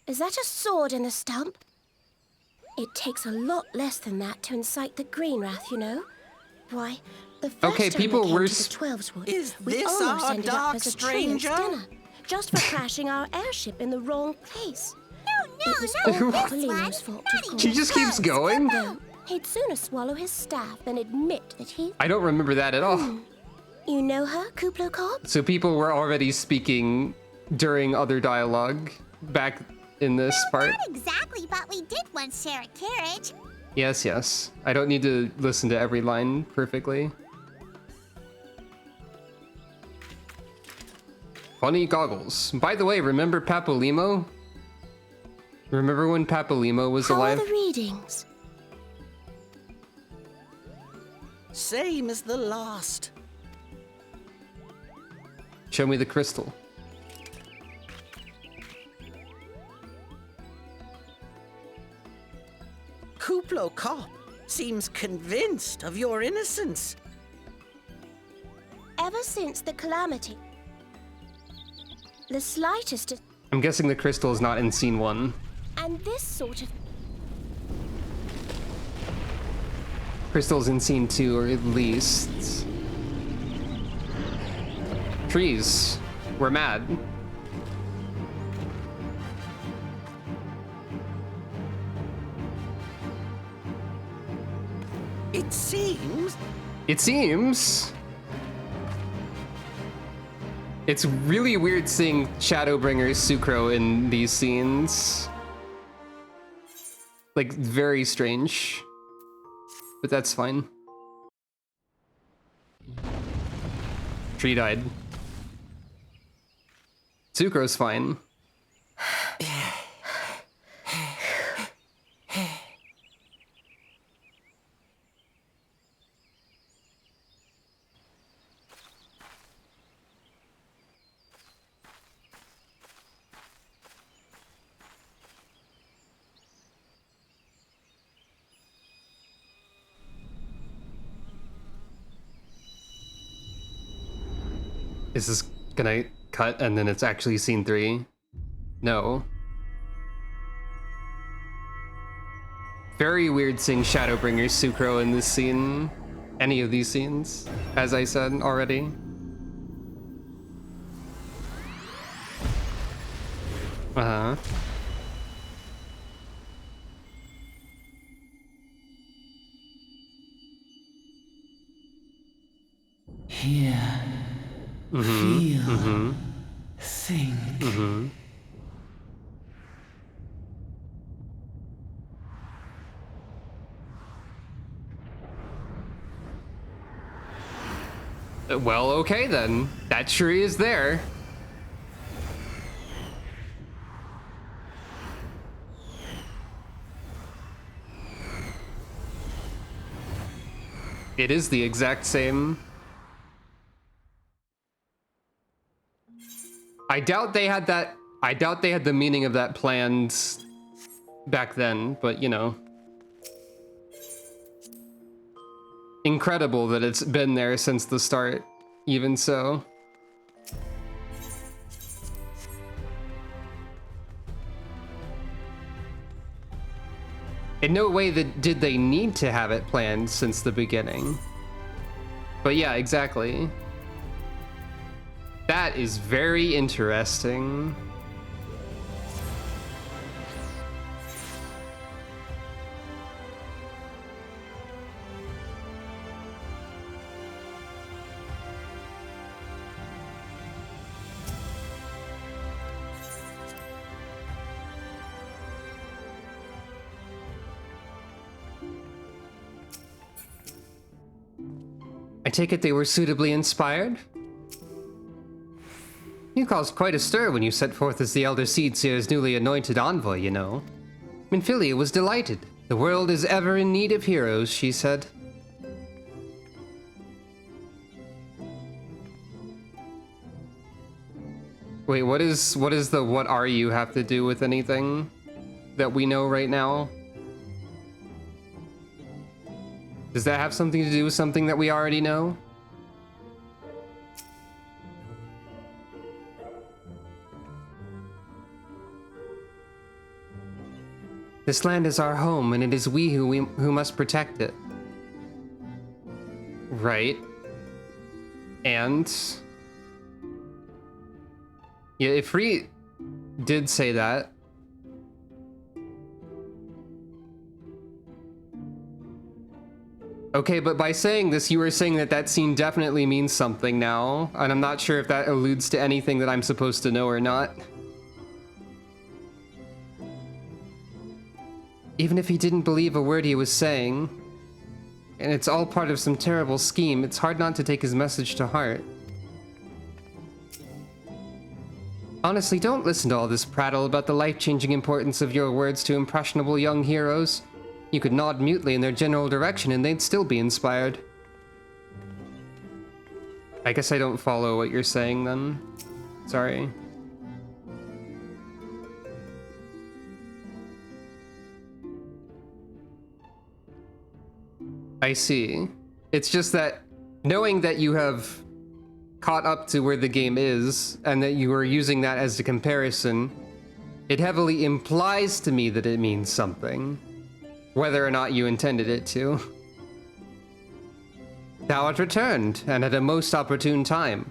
Is that a sword in the stump? It takes a lot less than that to incite the Greenwrath, you know. Why, the first time people we were... came to the Twelveswood, we this almost our ended up dark as a stranger? dinner, just for crashing our airship in the wrong place. No, it was no, all this Polino's one. fault, of course. She just keeps going? No, he'd sooner swallow his staff than admit that he... I don't remember that at all. You know her, Kuplo Cobb? So people were already speaking during other dialogue back in this part? Not exactly, but we did once share a carriage. Yes, yes. I don't need to listen to every line perfectly. Funny goggles. By the way, remember Papolimo? Remember when Papolimo was alive? How are the readings? Same as the last. Show me the crystal. Kuplo Kopp seems convinced of your innocence. Ever since the calamity, the slightest... I'm guessing the crystal is not in scene 1. And this sort of... Crystal's in scene 2, or at least... Trees. We're mad. It seems... It seems... It's really weird seeing Shadowbringers Sucro in these scenes. Like, very strange. But that's fine. Tree died. Sucro's fine. Is this gonna cut and then it's actually scene 3? No. Very weird seeing Shadowbringers Sucro in this scene. Any of these scenes, as I said already. Uh-huh. Here. Feel. Think. Well, okay then. That tree is there. It is the exact same. I doubt they had that. I doubt they had the meaning of that planned back then, but you know. Incredible that it's been there since the start, even so. In no way did they need to have it planned since the beginning. But yeah, exactly. That is very interesting. I take it they were suitably inspired? You caused quite a stir when you set forth as the Elder Seedseer's newly anointed envoy, you know. Minfilia was delighted. The world is ever in need of heroes, she said. Wait, what is the what are you have to do with anything that we know right now? Does that have something to do with something that we already know? This land is our home, and it is we who must protect it. Right. And... yeah, Ifrit did say that. Okay, but by saying this, you were saying that that scene definitely means something now, and I'm not sure if that alludes to anything that I'm supposed to know or not. Even if he didn't believe a word he was saying, and it's all part of some terrible scheme, it's hard not to take his message to heart. Honestly, don't listen to all this prattle about the life-changing importance of your words to impressionable young heroes. You could nod mutely in their general direction and they'd still be inspired. I guess I don't follow what you're saying then. Sorry. I see. It's just that knowing that you have caught up to where the game is and that you are using that as a comparison, it heavily implies to me that it means something. Whether or not you intended it to. Thou art returned, and at a most opportune time.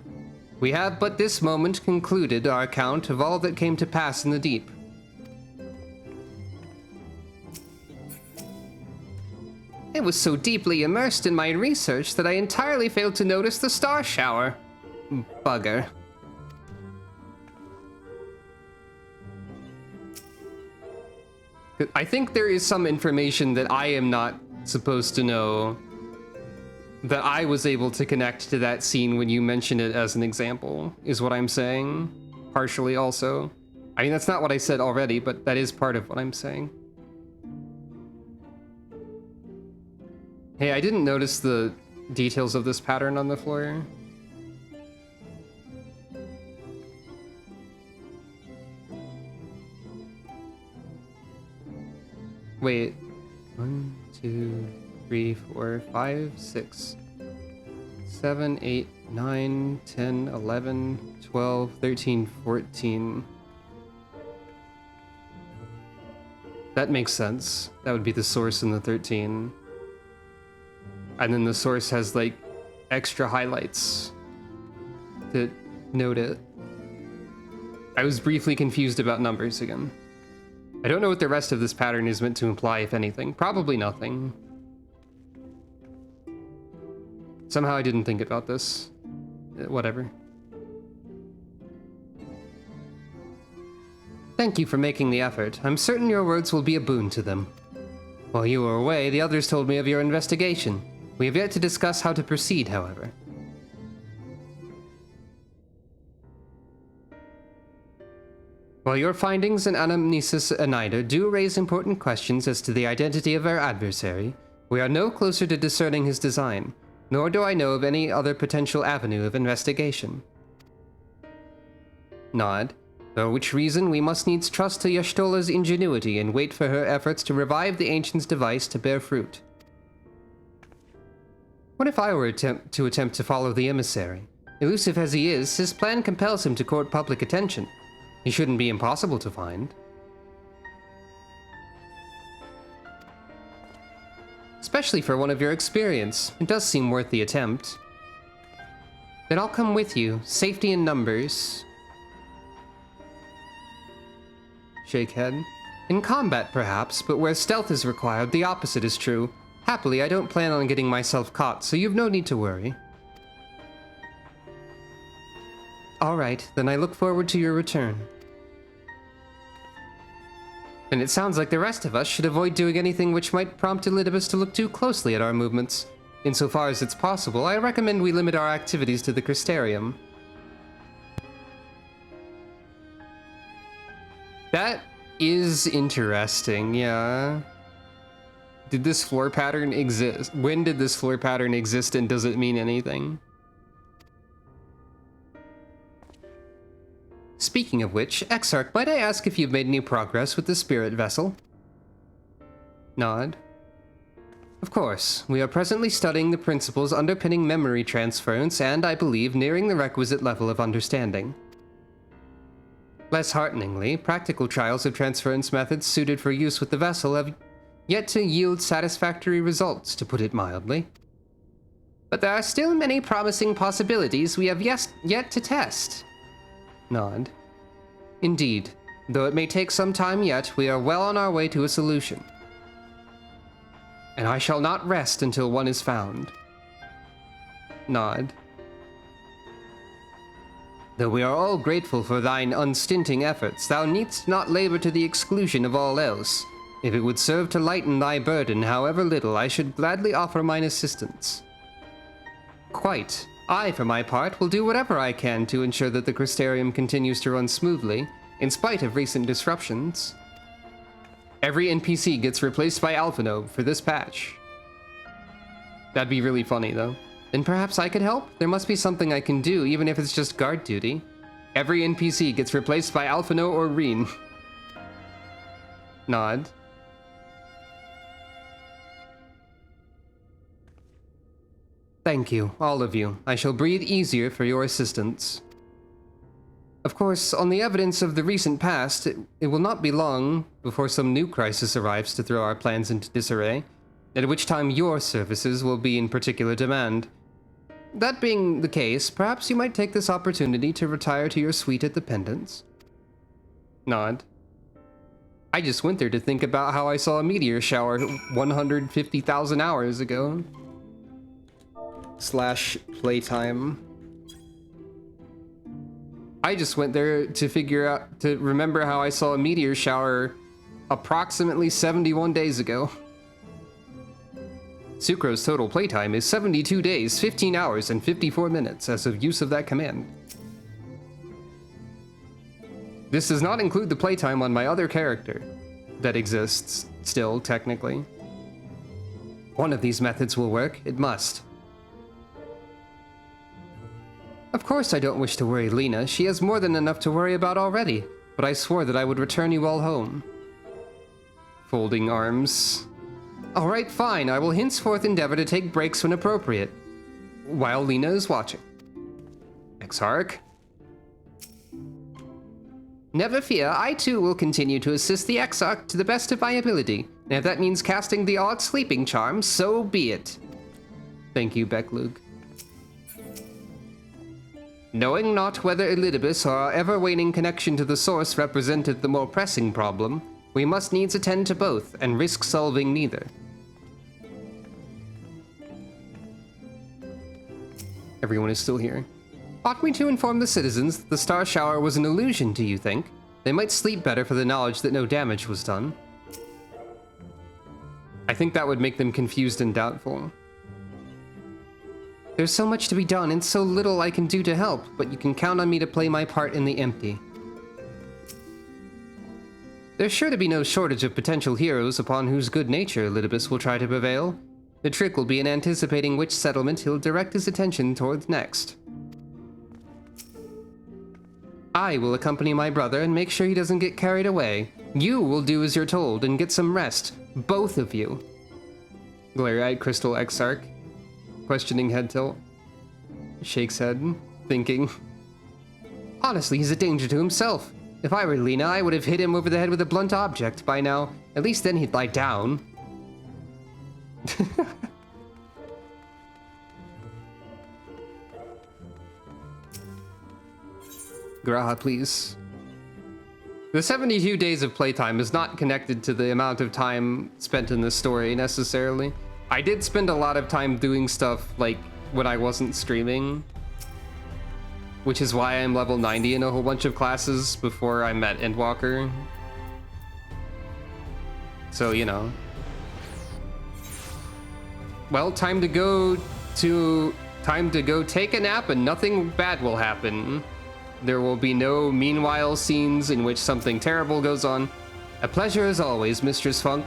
We have but this moment concluded our account of all that came to pass in the deep. I was so deeply immersed in my research that I entirely failed to notice the star shower. Bugger. I think there is some information that I am not supposed to know that I was able to connect to that scene when you mentioned it as an example, is what I'm saying. Partially also. I mean, that's not what I said already, but that is part of what I'm saying. Hey, I didn't notice the details of this pattern on the floor. Wait, 1, 2, 3, 4, 5, 6, 7, 8, 9, 10, 11, 12, 13, 14. That makes sense. That would be the source in the 13. And then the source has like extra highlights to note it. I was briefly confused about numbers again. I don't know what the rest of this pattern is meant to imply, if anything. Probably nothing. Somehow I didn't think about this. Whatever. Thank you for making the effort. I'm certain your words will be a boon to them. While you were away, the others told me of your investigation. We have yet to discuss how to proceed, however. While your findings and anamnesis Anida do raise important questions as to the identity of our adversary, We are no closer to discerning his design, nor do I know of any other potential avenue of investigation. Nod, for which reason we must needs trust to Y'shtola's ingenuity and wait for her efforts to revive the Ancient's device to bear fruit. What if I were to attempt to follow the emissary? Elusive as he is, his plan compels him to court public attention. He shouldn't be impossible to find. Especially for one of your experience, it does seem worth the attempt. Then I'll come with you, safety in numbers. Shake head. In combat, perhaps, but where stealth is required, the opposite is true. Happily, I don't plan on getting myself caught, so you've no need to worry. Alright, then I look forward to your return. And it sounds like the rest of us should avoid doing anything which might prompt Elidibus to look too closely at our movements. Insofar as it's possible, I recommend we limit our activities to the Crystarium. That is interesting, yeah. Did this floor pattern exist? When did this floor pattern exist, and does it mean anything? Speaking of which, Exarch, might I ask if you've made any progress with the spirit vessel? Nod. Of course, we are presently studying the principles underpinning memory transference and, I believe, nearing the requisite level of understanding. Less hearteningly, practical trials of transference methods suited for use with the vessel have yet to yield satisfactory results, to put it mildly. But there are still many promising possibilities we have yet to test. Nod. Indeed, though it may take some time yet, we are well on our way to a solution. And I shall not rest until one is found. Nod. Though we are all grateful for thine unstinting efforts, thou needst not labor to the exclusion of all else. If it would serve to lighten thy burden, however little, I should gladly offer mine assistance. Quite. I, for my part, will do whatever I can to ensure that the Crystarium continues to run smoothly, in spite of recent disruptions. Every NPC gets replaced by Alphinobe for this patch. That'd be really funny, though. Then perhaps I could help? There must be something I can do, even if it's just guard duty. Every NPC gets replaced by Alphino or Reen. Nod. Thank you, all of you. I shall breathe easier for your assistance. Of course, on the evidence of the recent past, it will not be long before some new crisis arrives to throw our plans into disarray, at which time your services will be in particular demand. That being the case, perhaps you might take this opportunity to retire to your suite at the Pendants. Nod. I just went there to think about how I saw a meteor shower 150,000 hours ago. / playtime. I just went there to remember how I saw a meteor shower approximately 71 days ago. Sucro's total playtime is 72 days, 15 hours, and 54 minutes as of use of that command. This does not include the playtime on my other character that exists still, technically. One of these methods will work, it must. Of course I don't wish to worry Lena, she has more than enough to worry about already, but I swore that I would return you all home. Folding arms. Alright, fine, I will henceforth endeavor to take breaks when appropriate, while Lena is watching. Exarch. Never fear, I too will continue to assist the Exarch to the best of my ability, and if that means casting the odd sleeping charm, so be it. Thank you, Becklug. Knowing not whether Elidibus or our ever-waning connection to the source represented the more pressing problem, we must needs attend to both, and risk solving neither. Everyone is still here. Ought we to inform the citizens that the star shower was an illusion, do you think? They might sleep better for the knowledge that no damage was done. I think that would make them confused and doubtful. There's so much to be done and so little I can do to help, but you can count on me to play my part in the empty. There's sure to be no shortage of potential heroes upon whose good nature Elidibus will try to prevail. The trick will be in anticipating which settlement he'll direct his attention towards next. I will accompany my brother and make sure he doesn't get carried away. You will do as you're told and get some rest. Both of you. Glare-eyed Crystal Exarch, questioning head tilt. Shakes head, thinking. Honestly, he's a danger to himself. If I were Lena, I would have hit him over the head with a blunt object by now. At least then he'd lie down. Graha, please. The 72 days of playtime is not connected to the amount of time spent in the story, necessarily. I did spend a lot of time doing stuff, like, when I wasn't streaming. Which is why I'm level 90 in a whole bunch of classes before I met Endwalker. So, you know. Well, time to go take a nap and nothing bad will happen. There will be no meanwhile scenes in which something terrible goes on. A pleasure as always, Mistress Funk.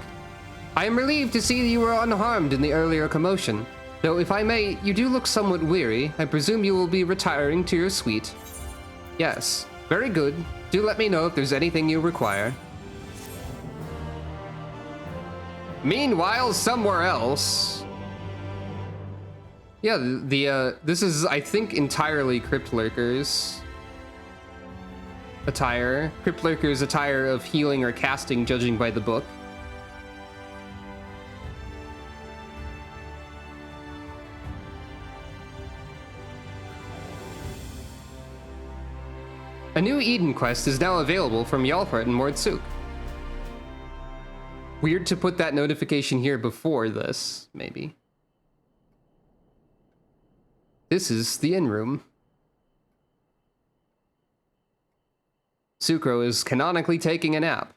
I am relieved to see that you were unharmed in the earlier commotion. Though, if I may, you do look somewhat weary. I presume you will be retiring to your suite. Yes, very good. Do let me know if there's anything you require. Meanwhile, somewhere else. Yeah, this is, I think, entirely Crypt Lurkers. Attire. Crypt Lurker's attire of healing or casting, judging by the book. A new Eden quest is now available from Yalfart and Mordsuk. Weird to put that notification here before this, maybe. This is the inn room. Sucro is canonically taking a nap.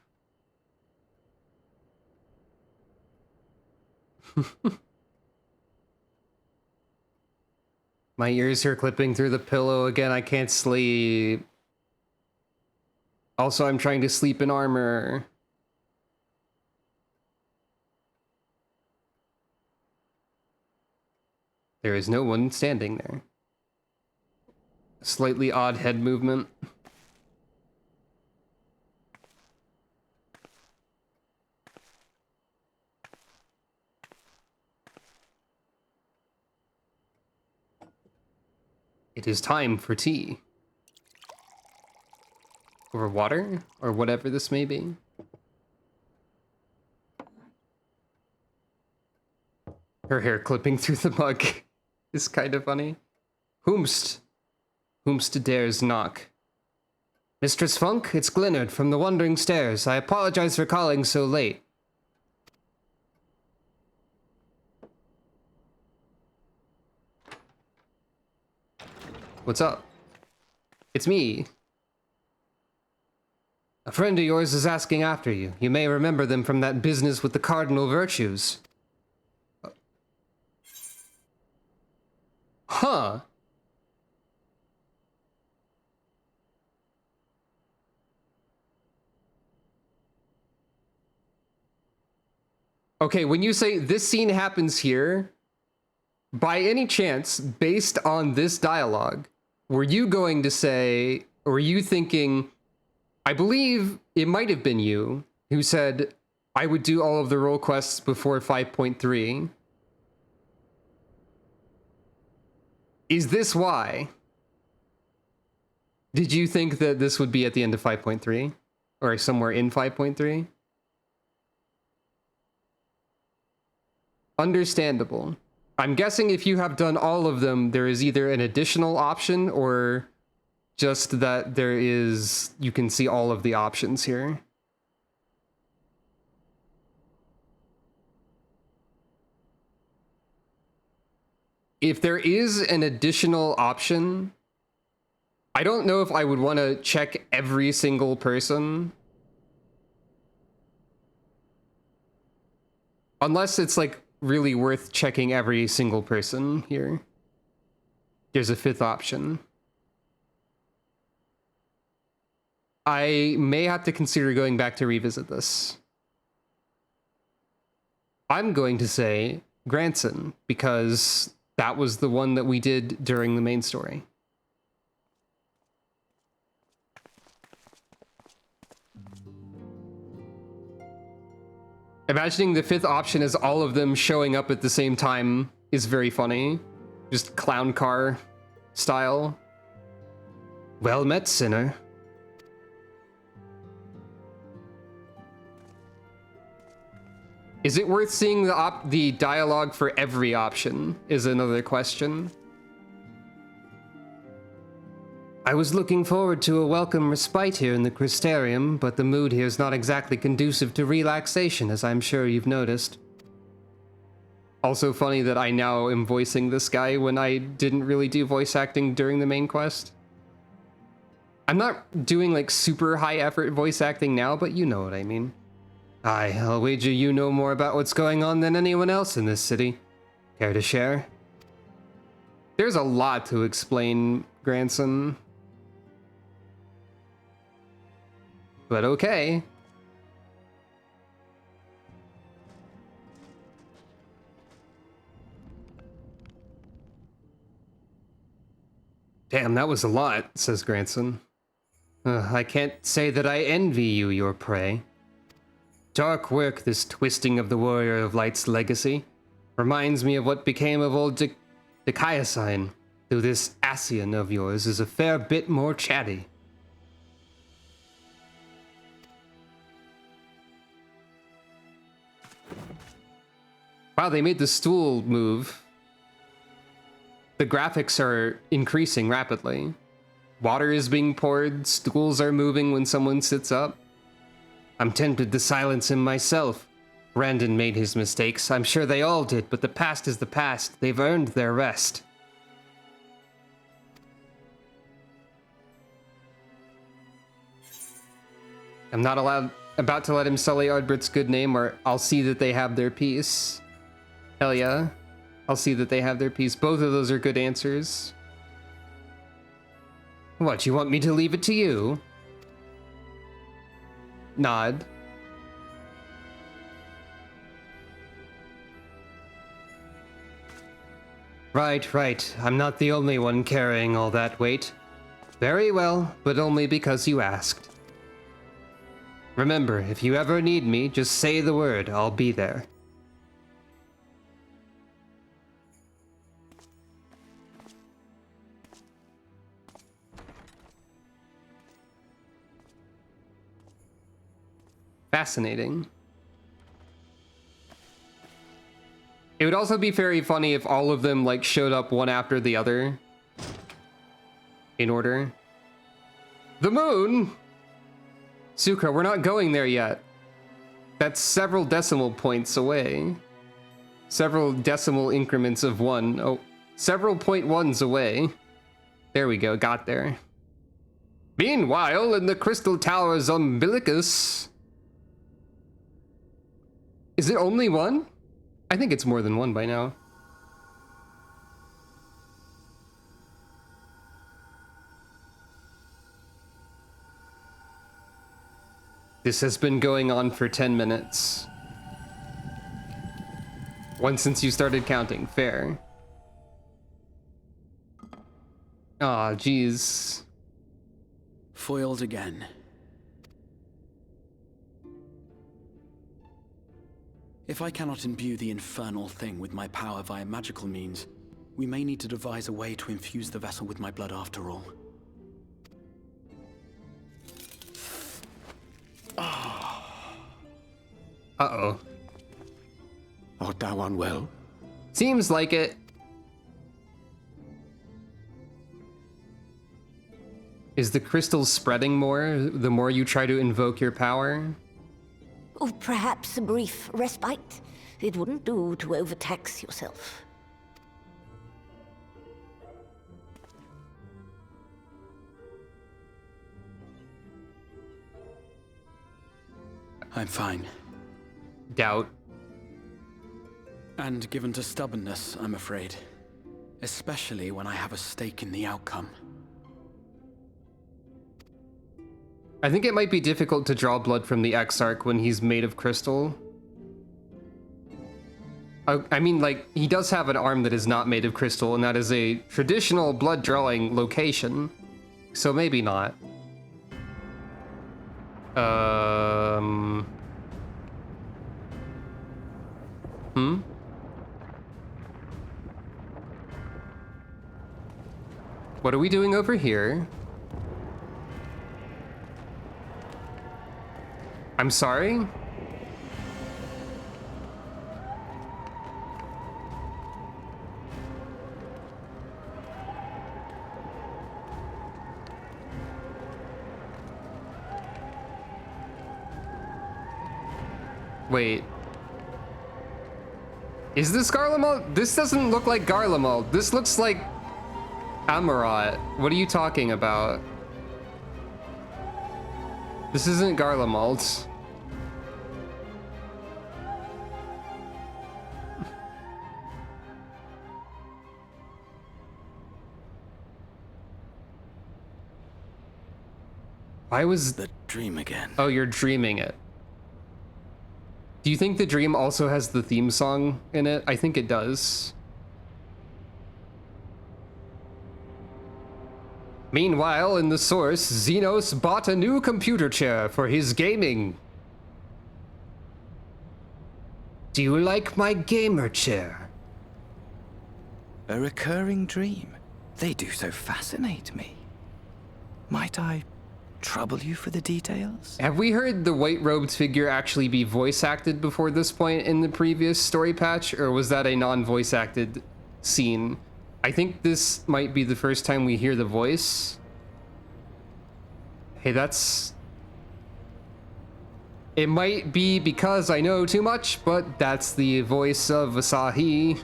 My ears are clipping through the pillow again. I can't sleep. Also, I'm trying to sleep in armor. There is no one standing there. Slightly odd head movement. It is time for tea. Or water, or whatever this may be. Her hair clipping through the mug is kind of funny. Whomst dares knock? Mistress Funk, it's Glennard from the Wandering Stairs. I apologize for calling so late. What's up? It's me. A friend of yours is asking after you. You may remember them from that business with the cardinal virtues. Huh. Okay, when you say this scene happens here, by any chance, based on this dialogue, were you going to say, or were you thinking, I believe it might have been you who said, I would do all of the role quests before 5.3. Is this why? Did you think that this would be at the end of 5.3? Or somewhere in 5.3? Understandable. I'm guessing if you have done all of them, there is either an additional option or just that there is, you can see all of the options here. If there is an additional option, I don't know if I would want to check every single person. Unless it's like really worth checking every single person here. There's a fifth option. I may have to consider going back to revisit this. I'm going to say Granson, because that was the one that we did during the main story. Imagining the fifth option as all of them showing up at the same time is very funny. Just clown car style. Well met, sinner. Is it worth seeing the dialogue for every option, is another question. I was looking forward to a welcome respite here in the Crystarium, but the mood here is not exactly conducive to relaxation, as I'm sure you've noticed. Also funny that I now am voicing this guy when I didn't really do voice acting during the main quest. I'm not doing like super high effort voice acting now, but you know what I mean. Aye, I'll wager you know more about what's going on than anyone else in this city. Care to share? There's a lot to explain, Granson. But okay. Damn, that was a lot, says Granson. I can't say that I envy you your prey. Dark work, this twisting of the Warrior of Light's legacy. Reminds me of what became of old Dikaiosine, though this Ascian of yours is a fair bit more chatty. Wow, they made the stool move. The graphics are increasing rapidly. Water is being poured, stools are moving when someone sits up. I'm tempted to silence him myself. Brandon made his mistakes. I'm sure they all did, but the past is the past. They've earned their rest. I'm not about to let him sully Ardbert's good name, or I'll see that they have their peace. Hell yeah. I'll see that they have their peace. Both of those are good answers. What, you want me to leave it to you? Nod. Right. I'm not the only one carrying all that weight. Very well, but only because you asked. Remember, if you ever need me, just say the word, I'll be there. Fascinating. It would also be very funny if all of them like showed up one after the other in order. The moon? Suka, we're not going there yet. That's several decimal points away. Several decimal increments of one. Oh, several point ones away. There we go, got there. Meanwhile, in the Crystal Tower's umbilicus... Is it only one? I think it's more than one by now. This has been going on for 10 minutes. One since you started counting, fair. Aw, jeez. Foiled again. If I cannot imbue the infernal thing with my power via magical means, we may need to devise a way to infuse the vessel with my blood after all. Uh-oh. Art thou unwell? Seems like it. Is the crystal spreading more the more you try to invoke your power? Or perhaps a brief respite. It wouldn't do to overtax yourself. I'm fine. Doubt. And given to stubbornness, I'm afraid. Especially when I have a stake in the outcome. I think it might be difficult to draw blood from the Exarch when he's made of crystal. I mean, like, he does have an arm that is not made of crystal, and that is a traditional blood drawing location. So maybe not. What are we doing over here? I'm sorry? Wait. Is this Garlemald? This doesn't look like Garlemald. This looks like Amarat. What are you talking about? This isn't Garlemald. Why was the dream again? Oh, you're dreaming it. Do you think the dream also has the theme song in it? I think it does. Meanwhile, in the source, Xenos bought a new computer chair for his gaming. Do you like my gamer chair? A recurring dream. They do so fascinate me. Might I trouble you for the details? Have we heard the white-robed figure actually be voice acted before this point in the previous story patch, or was that a non-voice acted scene? I think this might be the first time we hear the voice. Hey, that's... It might be because I know too much, but that's the voice of Asahi.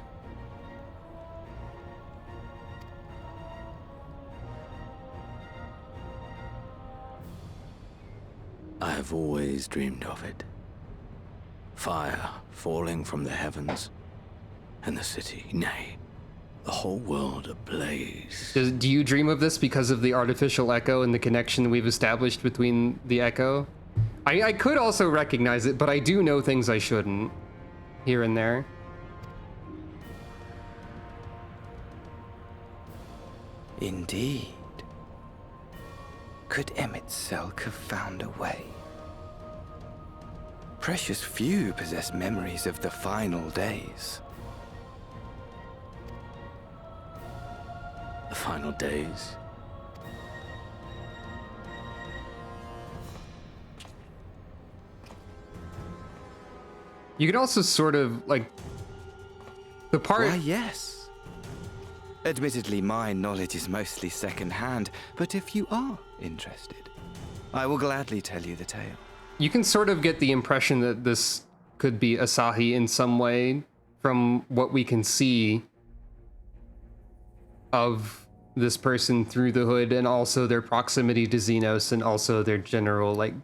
I have always dreamed of it. Fire falling from the heavens, and the city, nay, the whole world ablaze. Do you dream of this because of the artificial echo and the connection we've established between the echo? I could also recognize it, but I do know things I shouldn't, here and there. Indeed. Could Emmett Selk have found a way? Precious few possess memories of the final days. The final days? You can also sort of, like, the part... Why, yes. Admittedly, my knowledge is mostly second-hand, but if you are interested, I will gladly tell you the tale. You can sort of get the impression that this could be Asahi in some way from what we can see of this person through the hood, and also their proximity to Xenos, and also their general, like,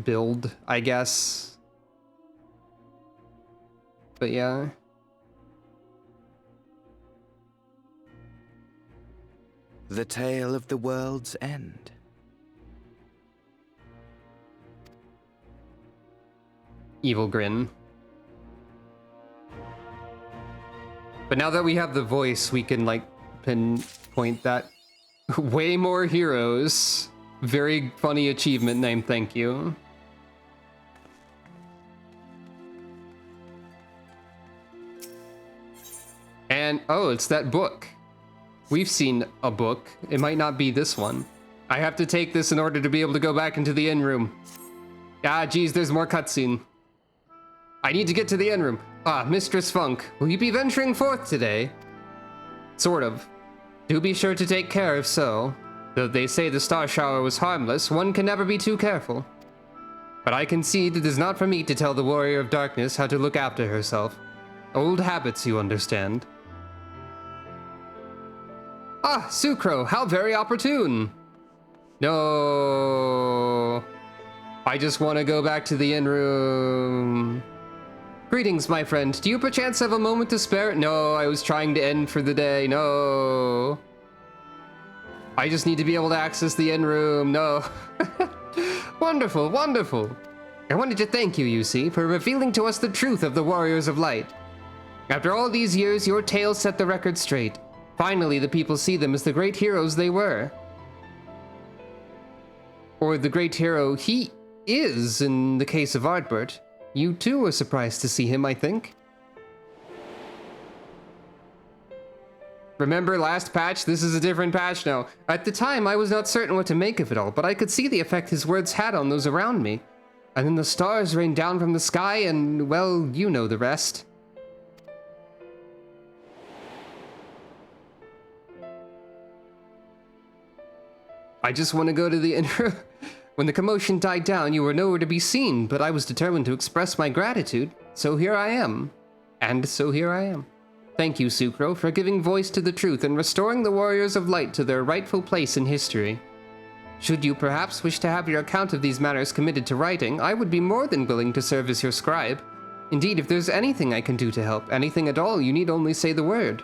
build, I guess. But yeah. The tale of the world's end. Evil grin. But now that we have the voice, we can, like, pinpoint that. Way more heroes. Very funny achievement name, thank you. And, oh, it's that book. We've seen a book. It might not be this one. I have to take this in order to be able to go back into the inn room. Ah, geez, there's more cutscene. I need to get to the inn room. Ah, Mistress Funk, will you be venturing forth today? Sort of. Do be sure to take care if so. Though they say the star shower was harmless, one can never be too careful. But I concede it is not for me to tell the Warrior of Darkness how to look after herself. Old habits, you understand. Ah, Sucro, how very opportune. No. I just want to go back to the inn room. Greetings, my friend. Do you perchance have a moment to spare? No, I was trying to end for the day. No. I just need to be able to access the inn room. No. Wonderful, wonderful. I wanted to thank you, you see, for revealing to us the truth of the Warriors of Light. After all these years, your tales set the record straight. Finally, the people see them as the great heroes they were. Or the great hero he is, in the case of Ardbert. You too were surprised to see him, I think. Remember last patch? This is a different patch now. At the time, I was not certain what to make of it all, but I could see the effect his words had on those around me. And then the stars rained down from the sky, and, well, you know the rest. I just want to go to the intro. When the commotion died down, you were nowhere to be seen, but I was determined to express my gratitude, so here I am. And so here I am. Thank you, Sucro, for giving voice to the truth and restoring the Warriors of Light to their rightful place in history. Should you perhaps wish to have your account of these matters committed to writing, I would be more than willing to serve as your scribe. Indeed, if there's anything I can do to help, anything at all, you need only say the word.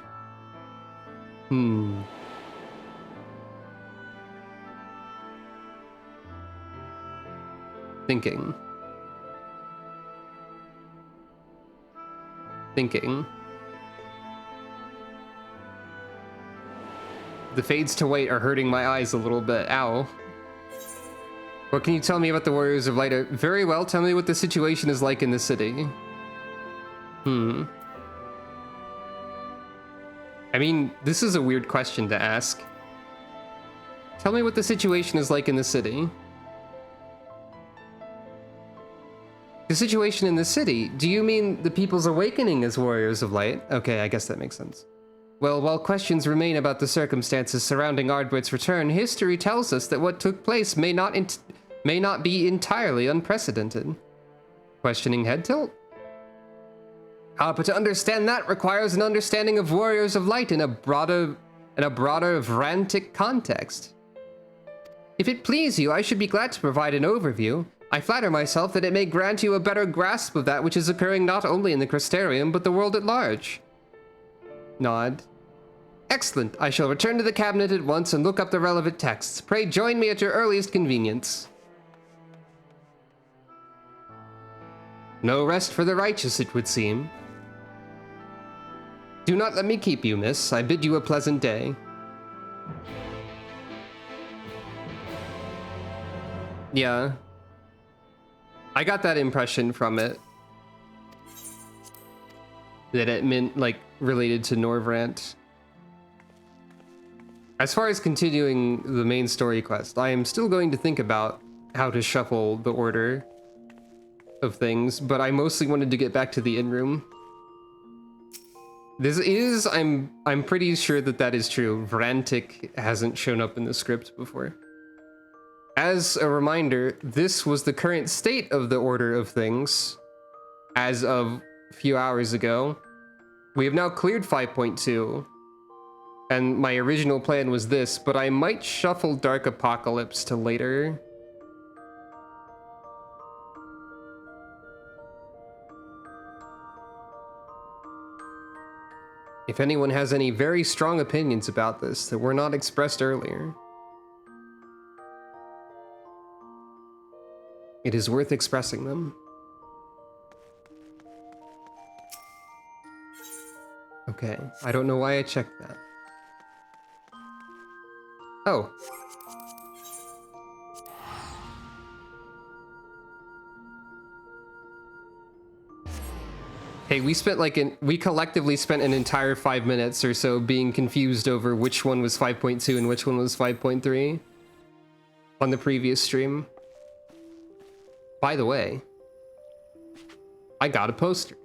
Thinking. The fades to white are hurting my eyes a little bit. Ow. What can you tell me about the Warriors of Light? Very well, tell me what the situation is like in the city. I mean, this is a weird question to ask. Tell me what the situation is like in the city. The situation in the city? Do you mean the people's awakening as Warriors of Light? Okay, I guess that makes sense. Well, while questions remain about the circumstances surrounding Ardbert's return, history tells us that what took place may not be entirely unprecedented. Questioning head tilt? But to understand that requires an understanding of Warriors of Light in a broader Vrantic context. If it please you, I should be glad to provide an overview. I flatter myself that it may grant you a better grasp of that which is occurring not only in the Crystarium, but the world at large. Nod. Excellent. I shall return to the cabinet at once and look up the relevant texts. Pray join me at your earliest convenience. No rest for the righteous, it would seem. Do not let me keep you, miss. I bid you a pleasant day. Yeah. I got that impression from it. That it meant, like, related to Norvrant. As far as continuing the main story quest, I am still going to think about how to shuffle the order of things, but I mostly wanted to get back to the inn room. This is, I'm pretty sure that is true. Vrantic hasn't shown up in the script before. As a reminder, this was the current state of the order of things as of a few hours ago. We have now cleared 5.2, and my original plan was this, but I might shuffle Dark Apocalypse to later. If anyone has any very strong opinions about this that were not expressed earlier, it is worth expressing them. Okay, I don't know why I checked that. Oh. Hey, we collectively spent an entire 5 minutes or so being confused over which one was 5.2 and which one was 5.3 on the previous stream. By the way, I got a poster.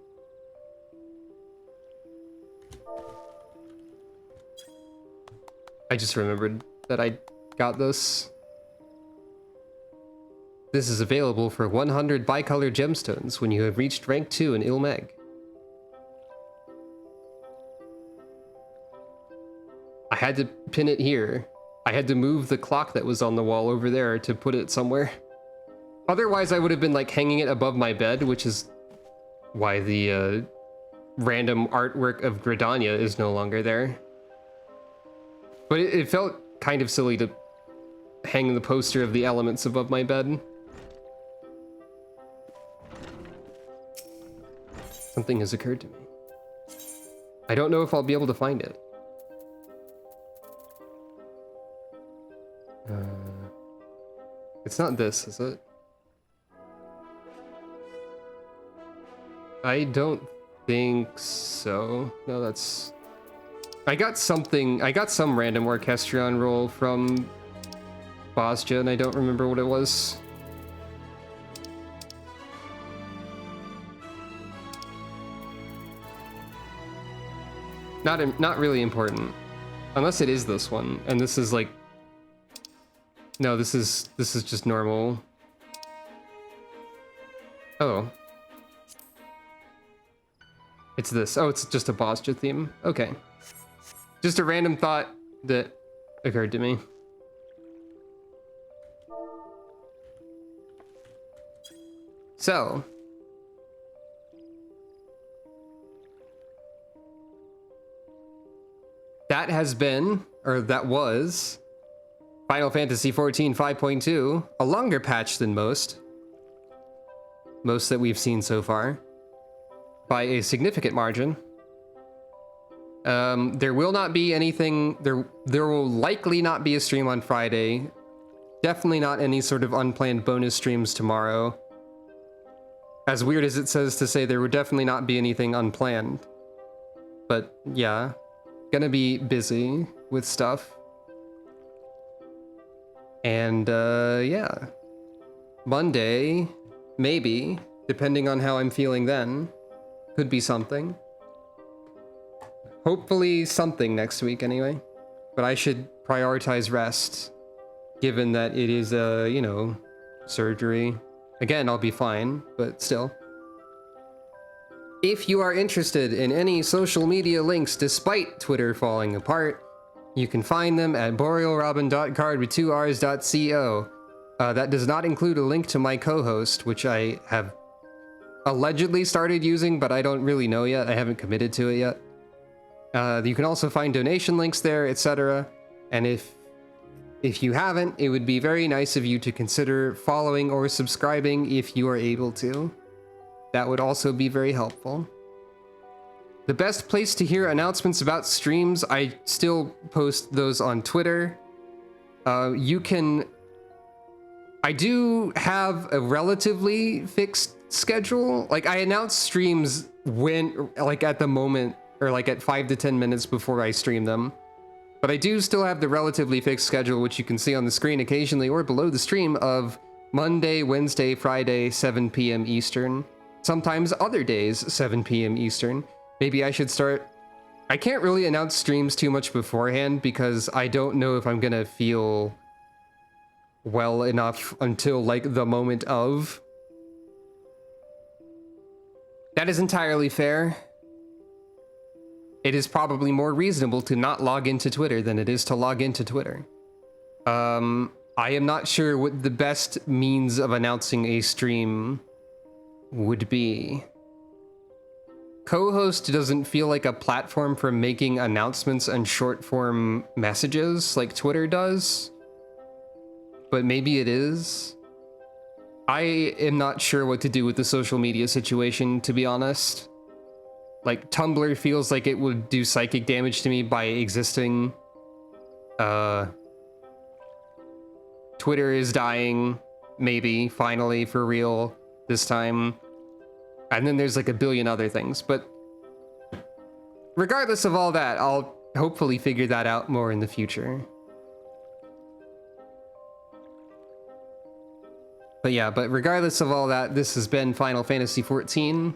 I just remembered that I got this. This is available for 100 bicolor gemstones when you have reached rank 2 in Ilmeg. I had to pin it here. I had to move the clock that was on the wall over there to put it somewhere. Otherwise, I would have been like hanging it above my bed, which is why the random artwork of Gridania is no longer there. But it felt kind of silly to hang the poster of the elements above my bed. Something has occurred to me. I don't know if I'll be able to find it. It's not this, is it? I don't think so. No, that's... I got some random Orchestrion roll from Bosja, and I don't remember what it was. Not really important. Unless it is this one, and this is like... No, this is just normal. Oh. It's this. Oh, it's just a Bosja theme. Okay. Just a random thought that occurred to me. So. That has been, or that was, Final Fantasy XIV 5.2, a longer patch than most that we've seen so far, by a significant margin. There will not be anything, there will likely not be a stream on Friday, definitely not any sort of unplanned bonus streams tomorrow. As weird as it says to say, there would definitely not be anything unplanned. But yeah, gonna be busy with stuff. And yeah, Monday, maybe, depending on how I'm feeling then, could be something. Hopefully something next week anyway, but I should prioritize rest, given that it is you know, surgery. Again, I'll be fine, but still. If you are interested in any social media links despite Twitter falling apart, you can find them at borealrobin.card with 2rs.co. That does not include a link to my co-host, which I have allegedly started using, but I don't really know yet. I haven't committed to it yet. You can also find donation links there, etc. And if you haven't, it would be very nice of you to consider following or subscribing if you are able to. That would also be very helpful. The best place to hear announcements about streams, I still post those on Twitter. I do have a relatively fixed schedule. Like, I announce streams when, like, at the moment, or like at 5 to 10 minutes before I stream them. But I do still have the relatively fixed schedule, which you can see on the screen occasionally or below the stream, of Monday, Wednesday, Friday, 7 p.m. Eastern. Sometimes other days, 7 p.m. Eastern. Maybe I should start... I can't really announce streams too much beforehand because I don't know if I'm gonna feel well enough until, like, the moment of. That is entirely fair. It is probably more reasonable to not log into Twitter than it is to log into Twitter. I am not sure what the best means of announcing a stream would be. Co-host doesn't feel like a platform for making announcements and short-form messages like Twitter does. But maybe it is. I am not sure what to do with the social media situation, to be honest. Like, Tumblr feels like it would do psychic damage to me by existing. Twitter is dying, maybe, finally, for real, this time. And then there's like a billion other things, but regardless of all that, I'll hopefully figure that out more in the future. But yeah, but regardless of all that, this has been Final Fantasy XIV.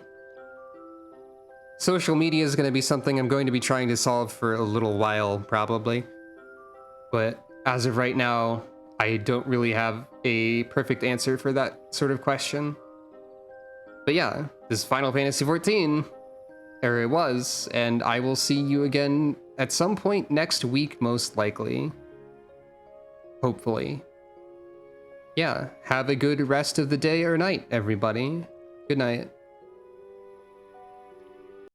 Social media is going to be something I'm going to be trying to solve for a little while, probably. But as of right now, I don't really have a perfect answer for that sort of question. But yeah, this is Final Fantasy XIV, or it was, and I will see you again at some point next week, most likely. Hopefully. Yeah, have a good rest of the day or night, everybody. Good night.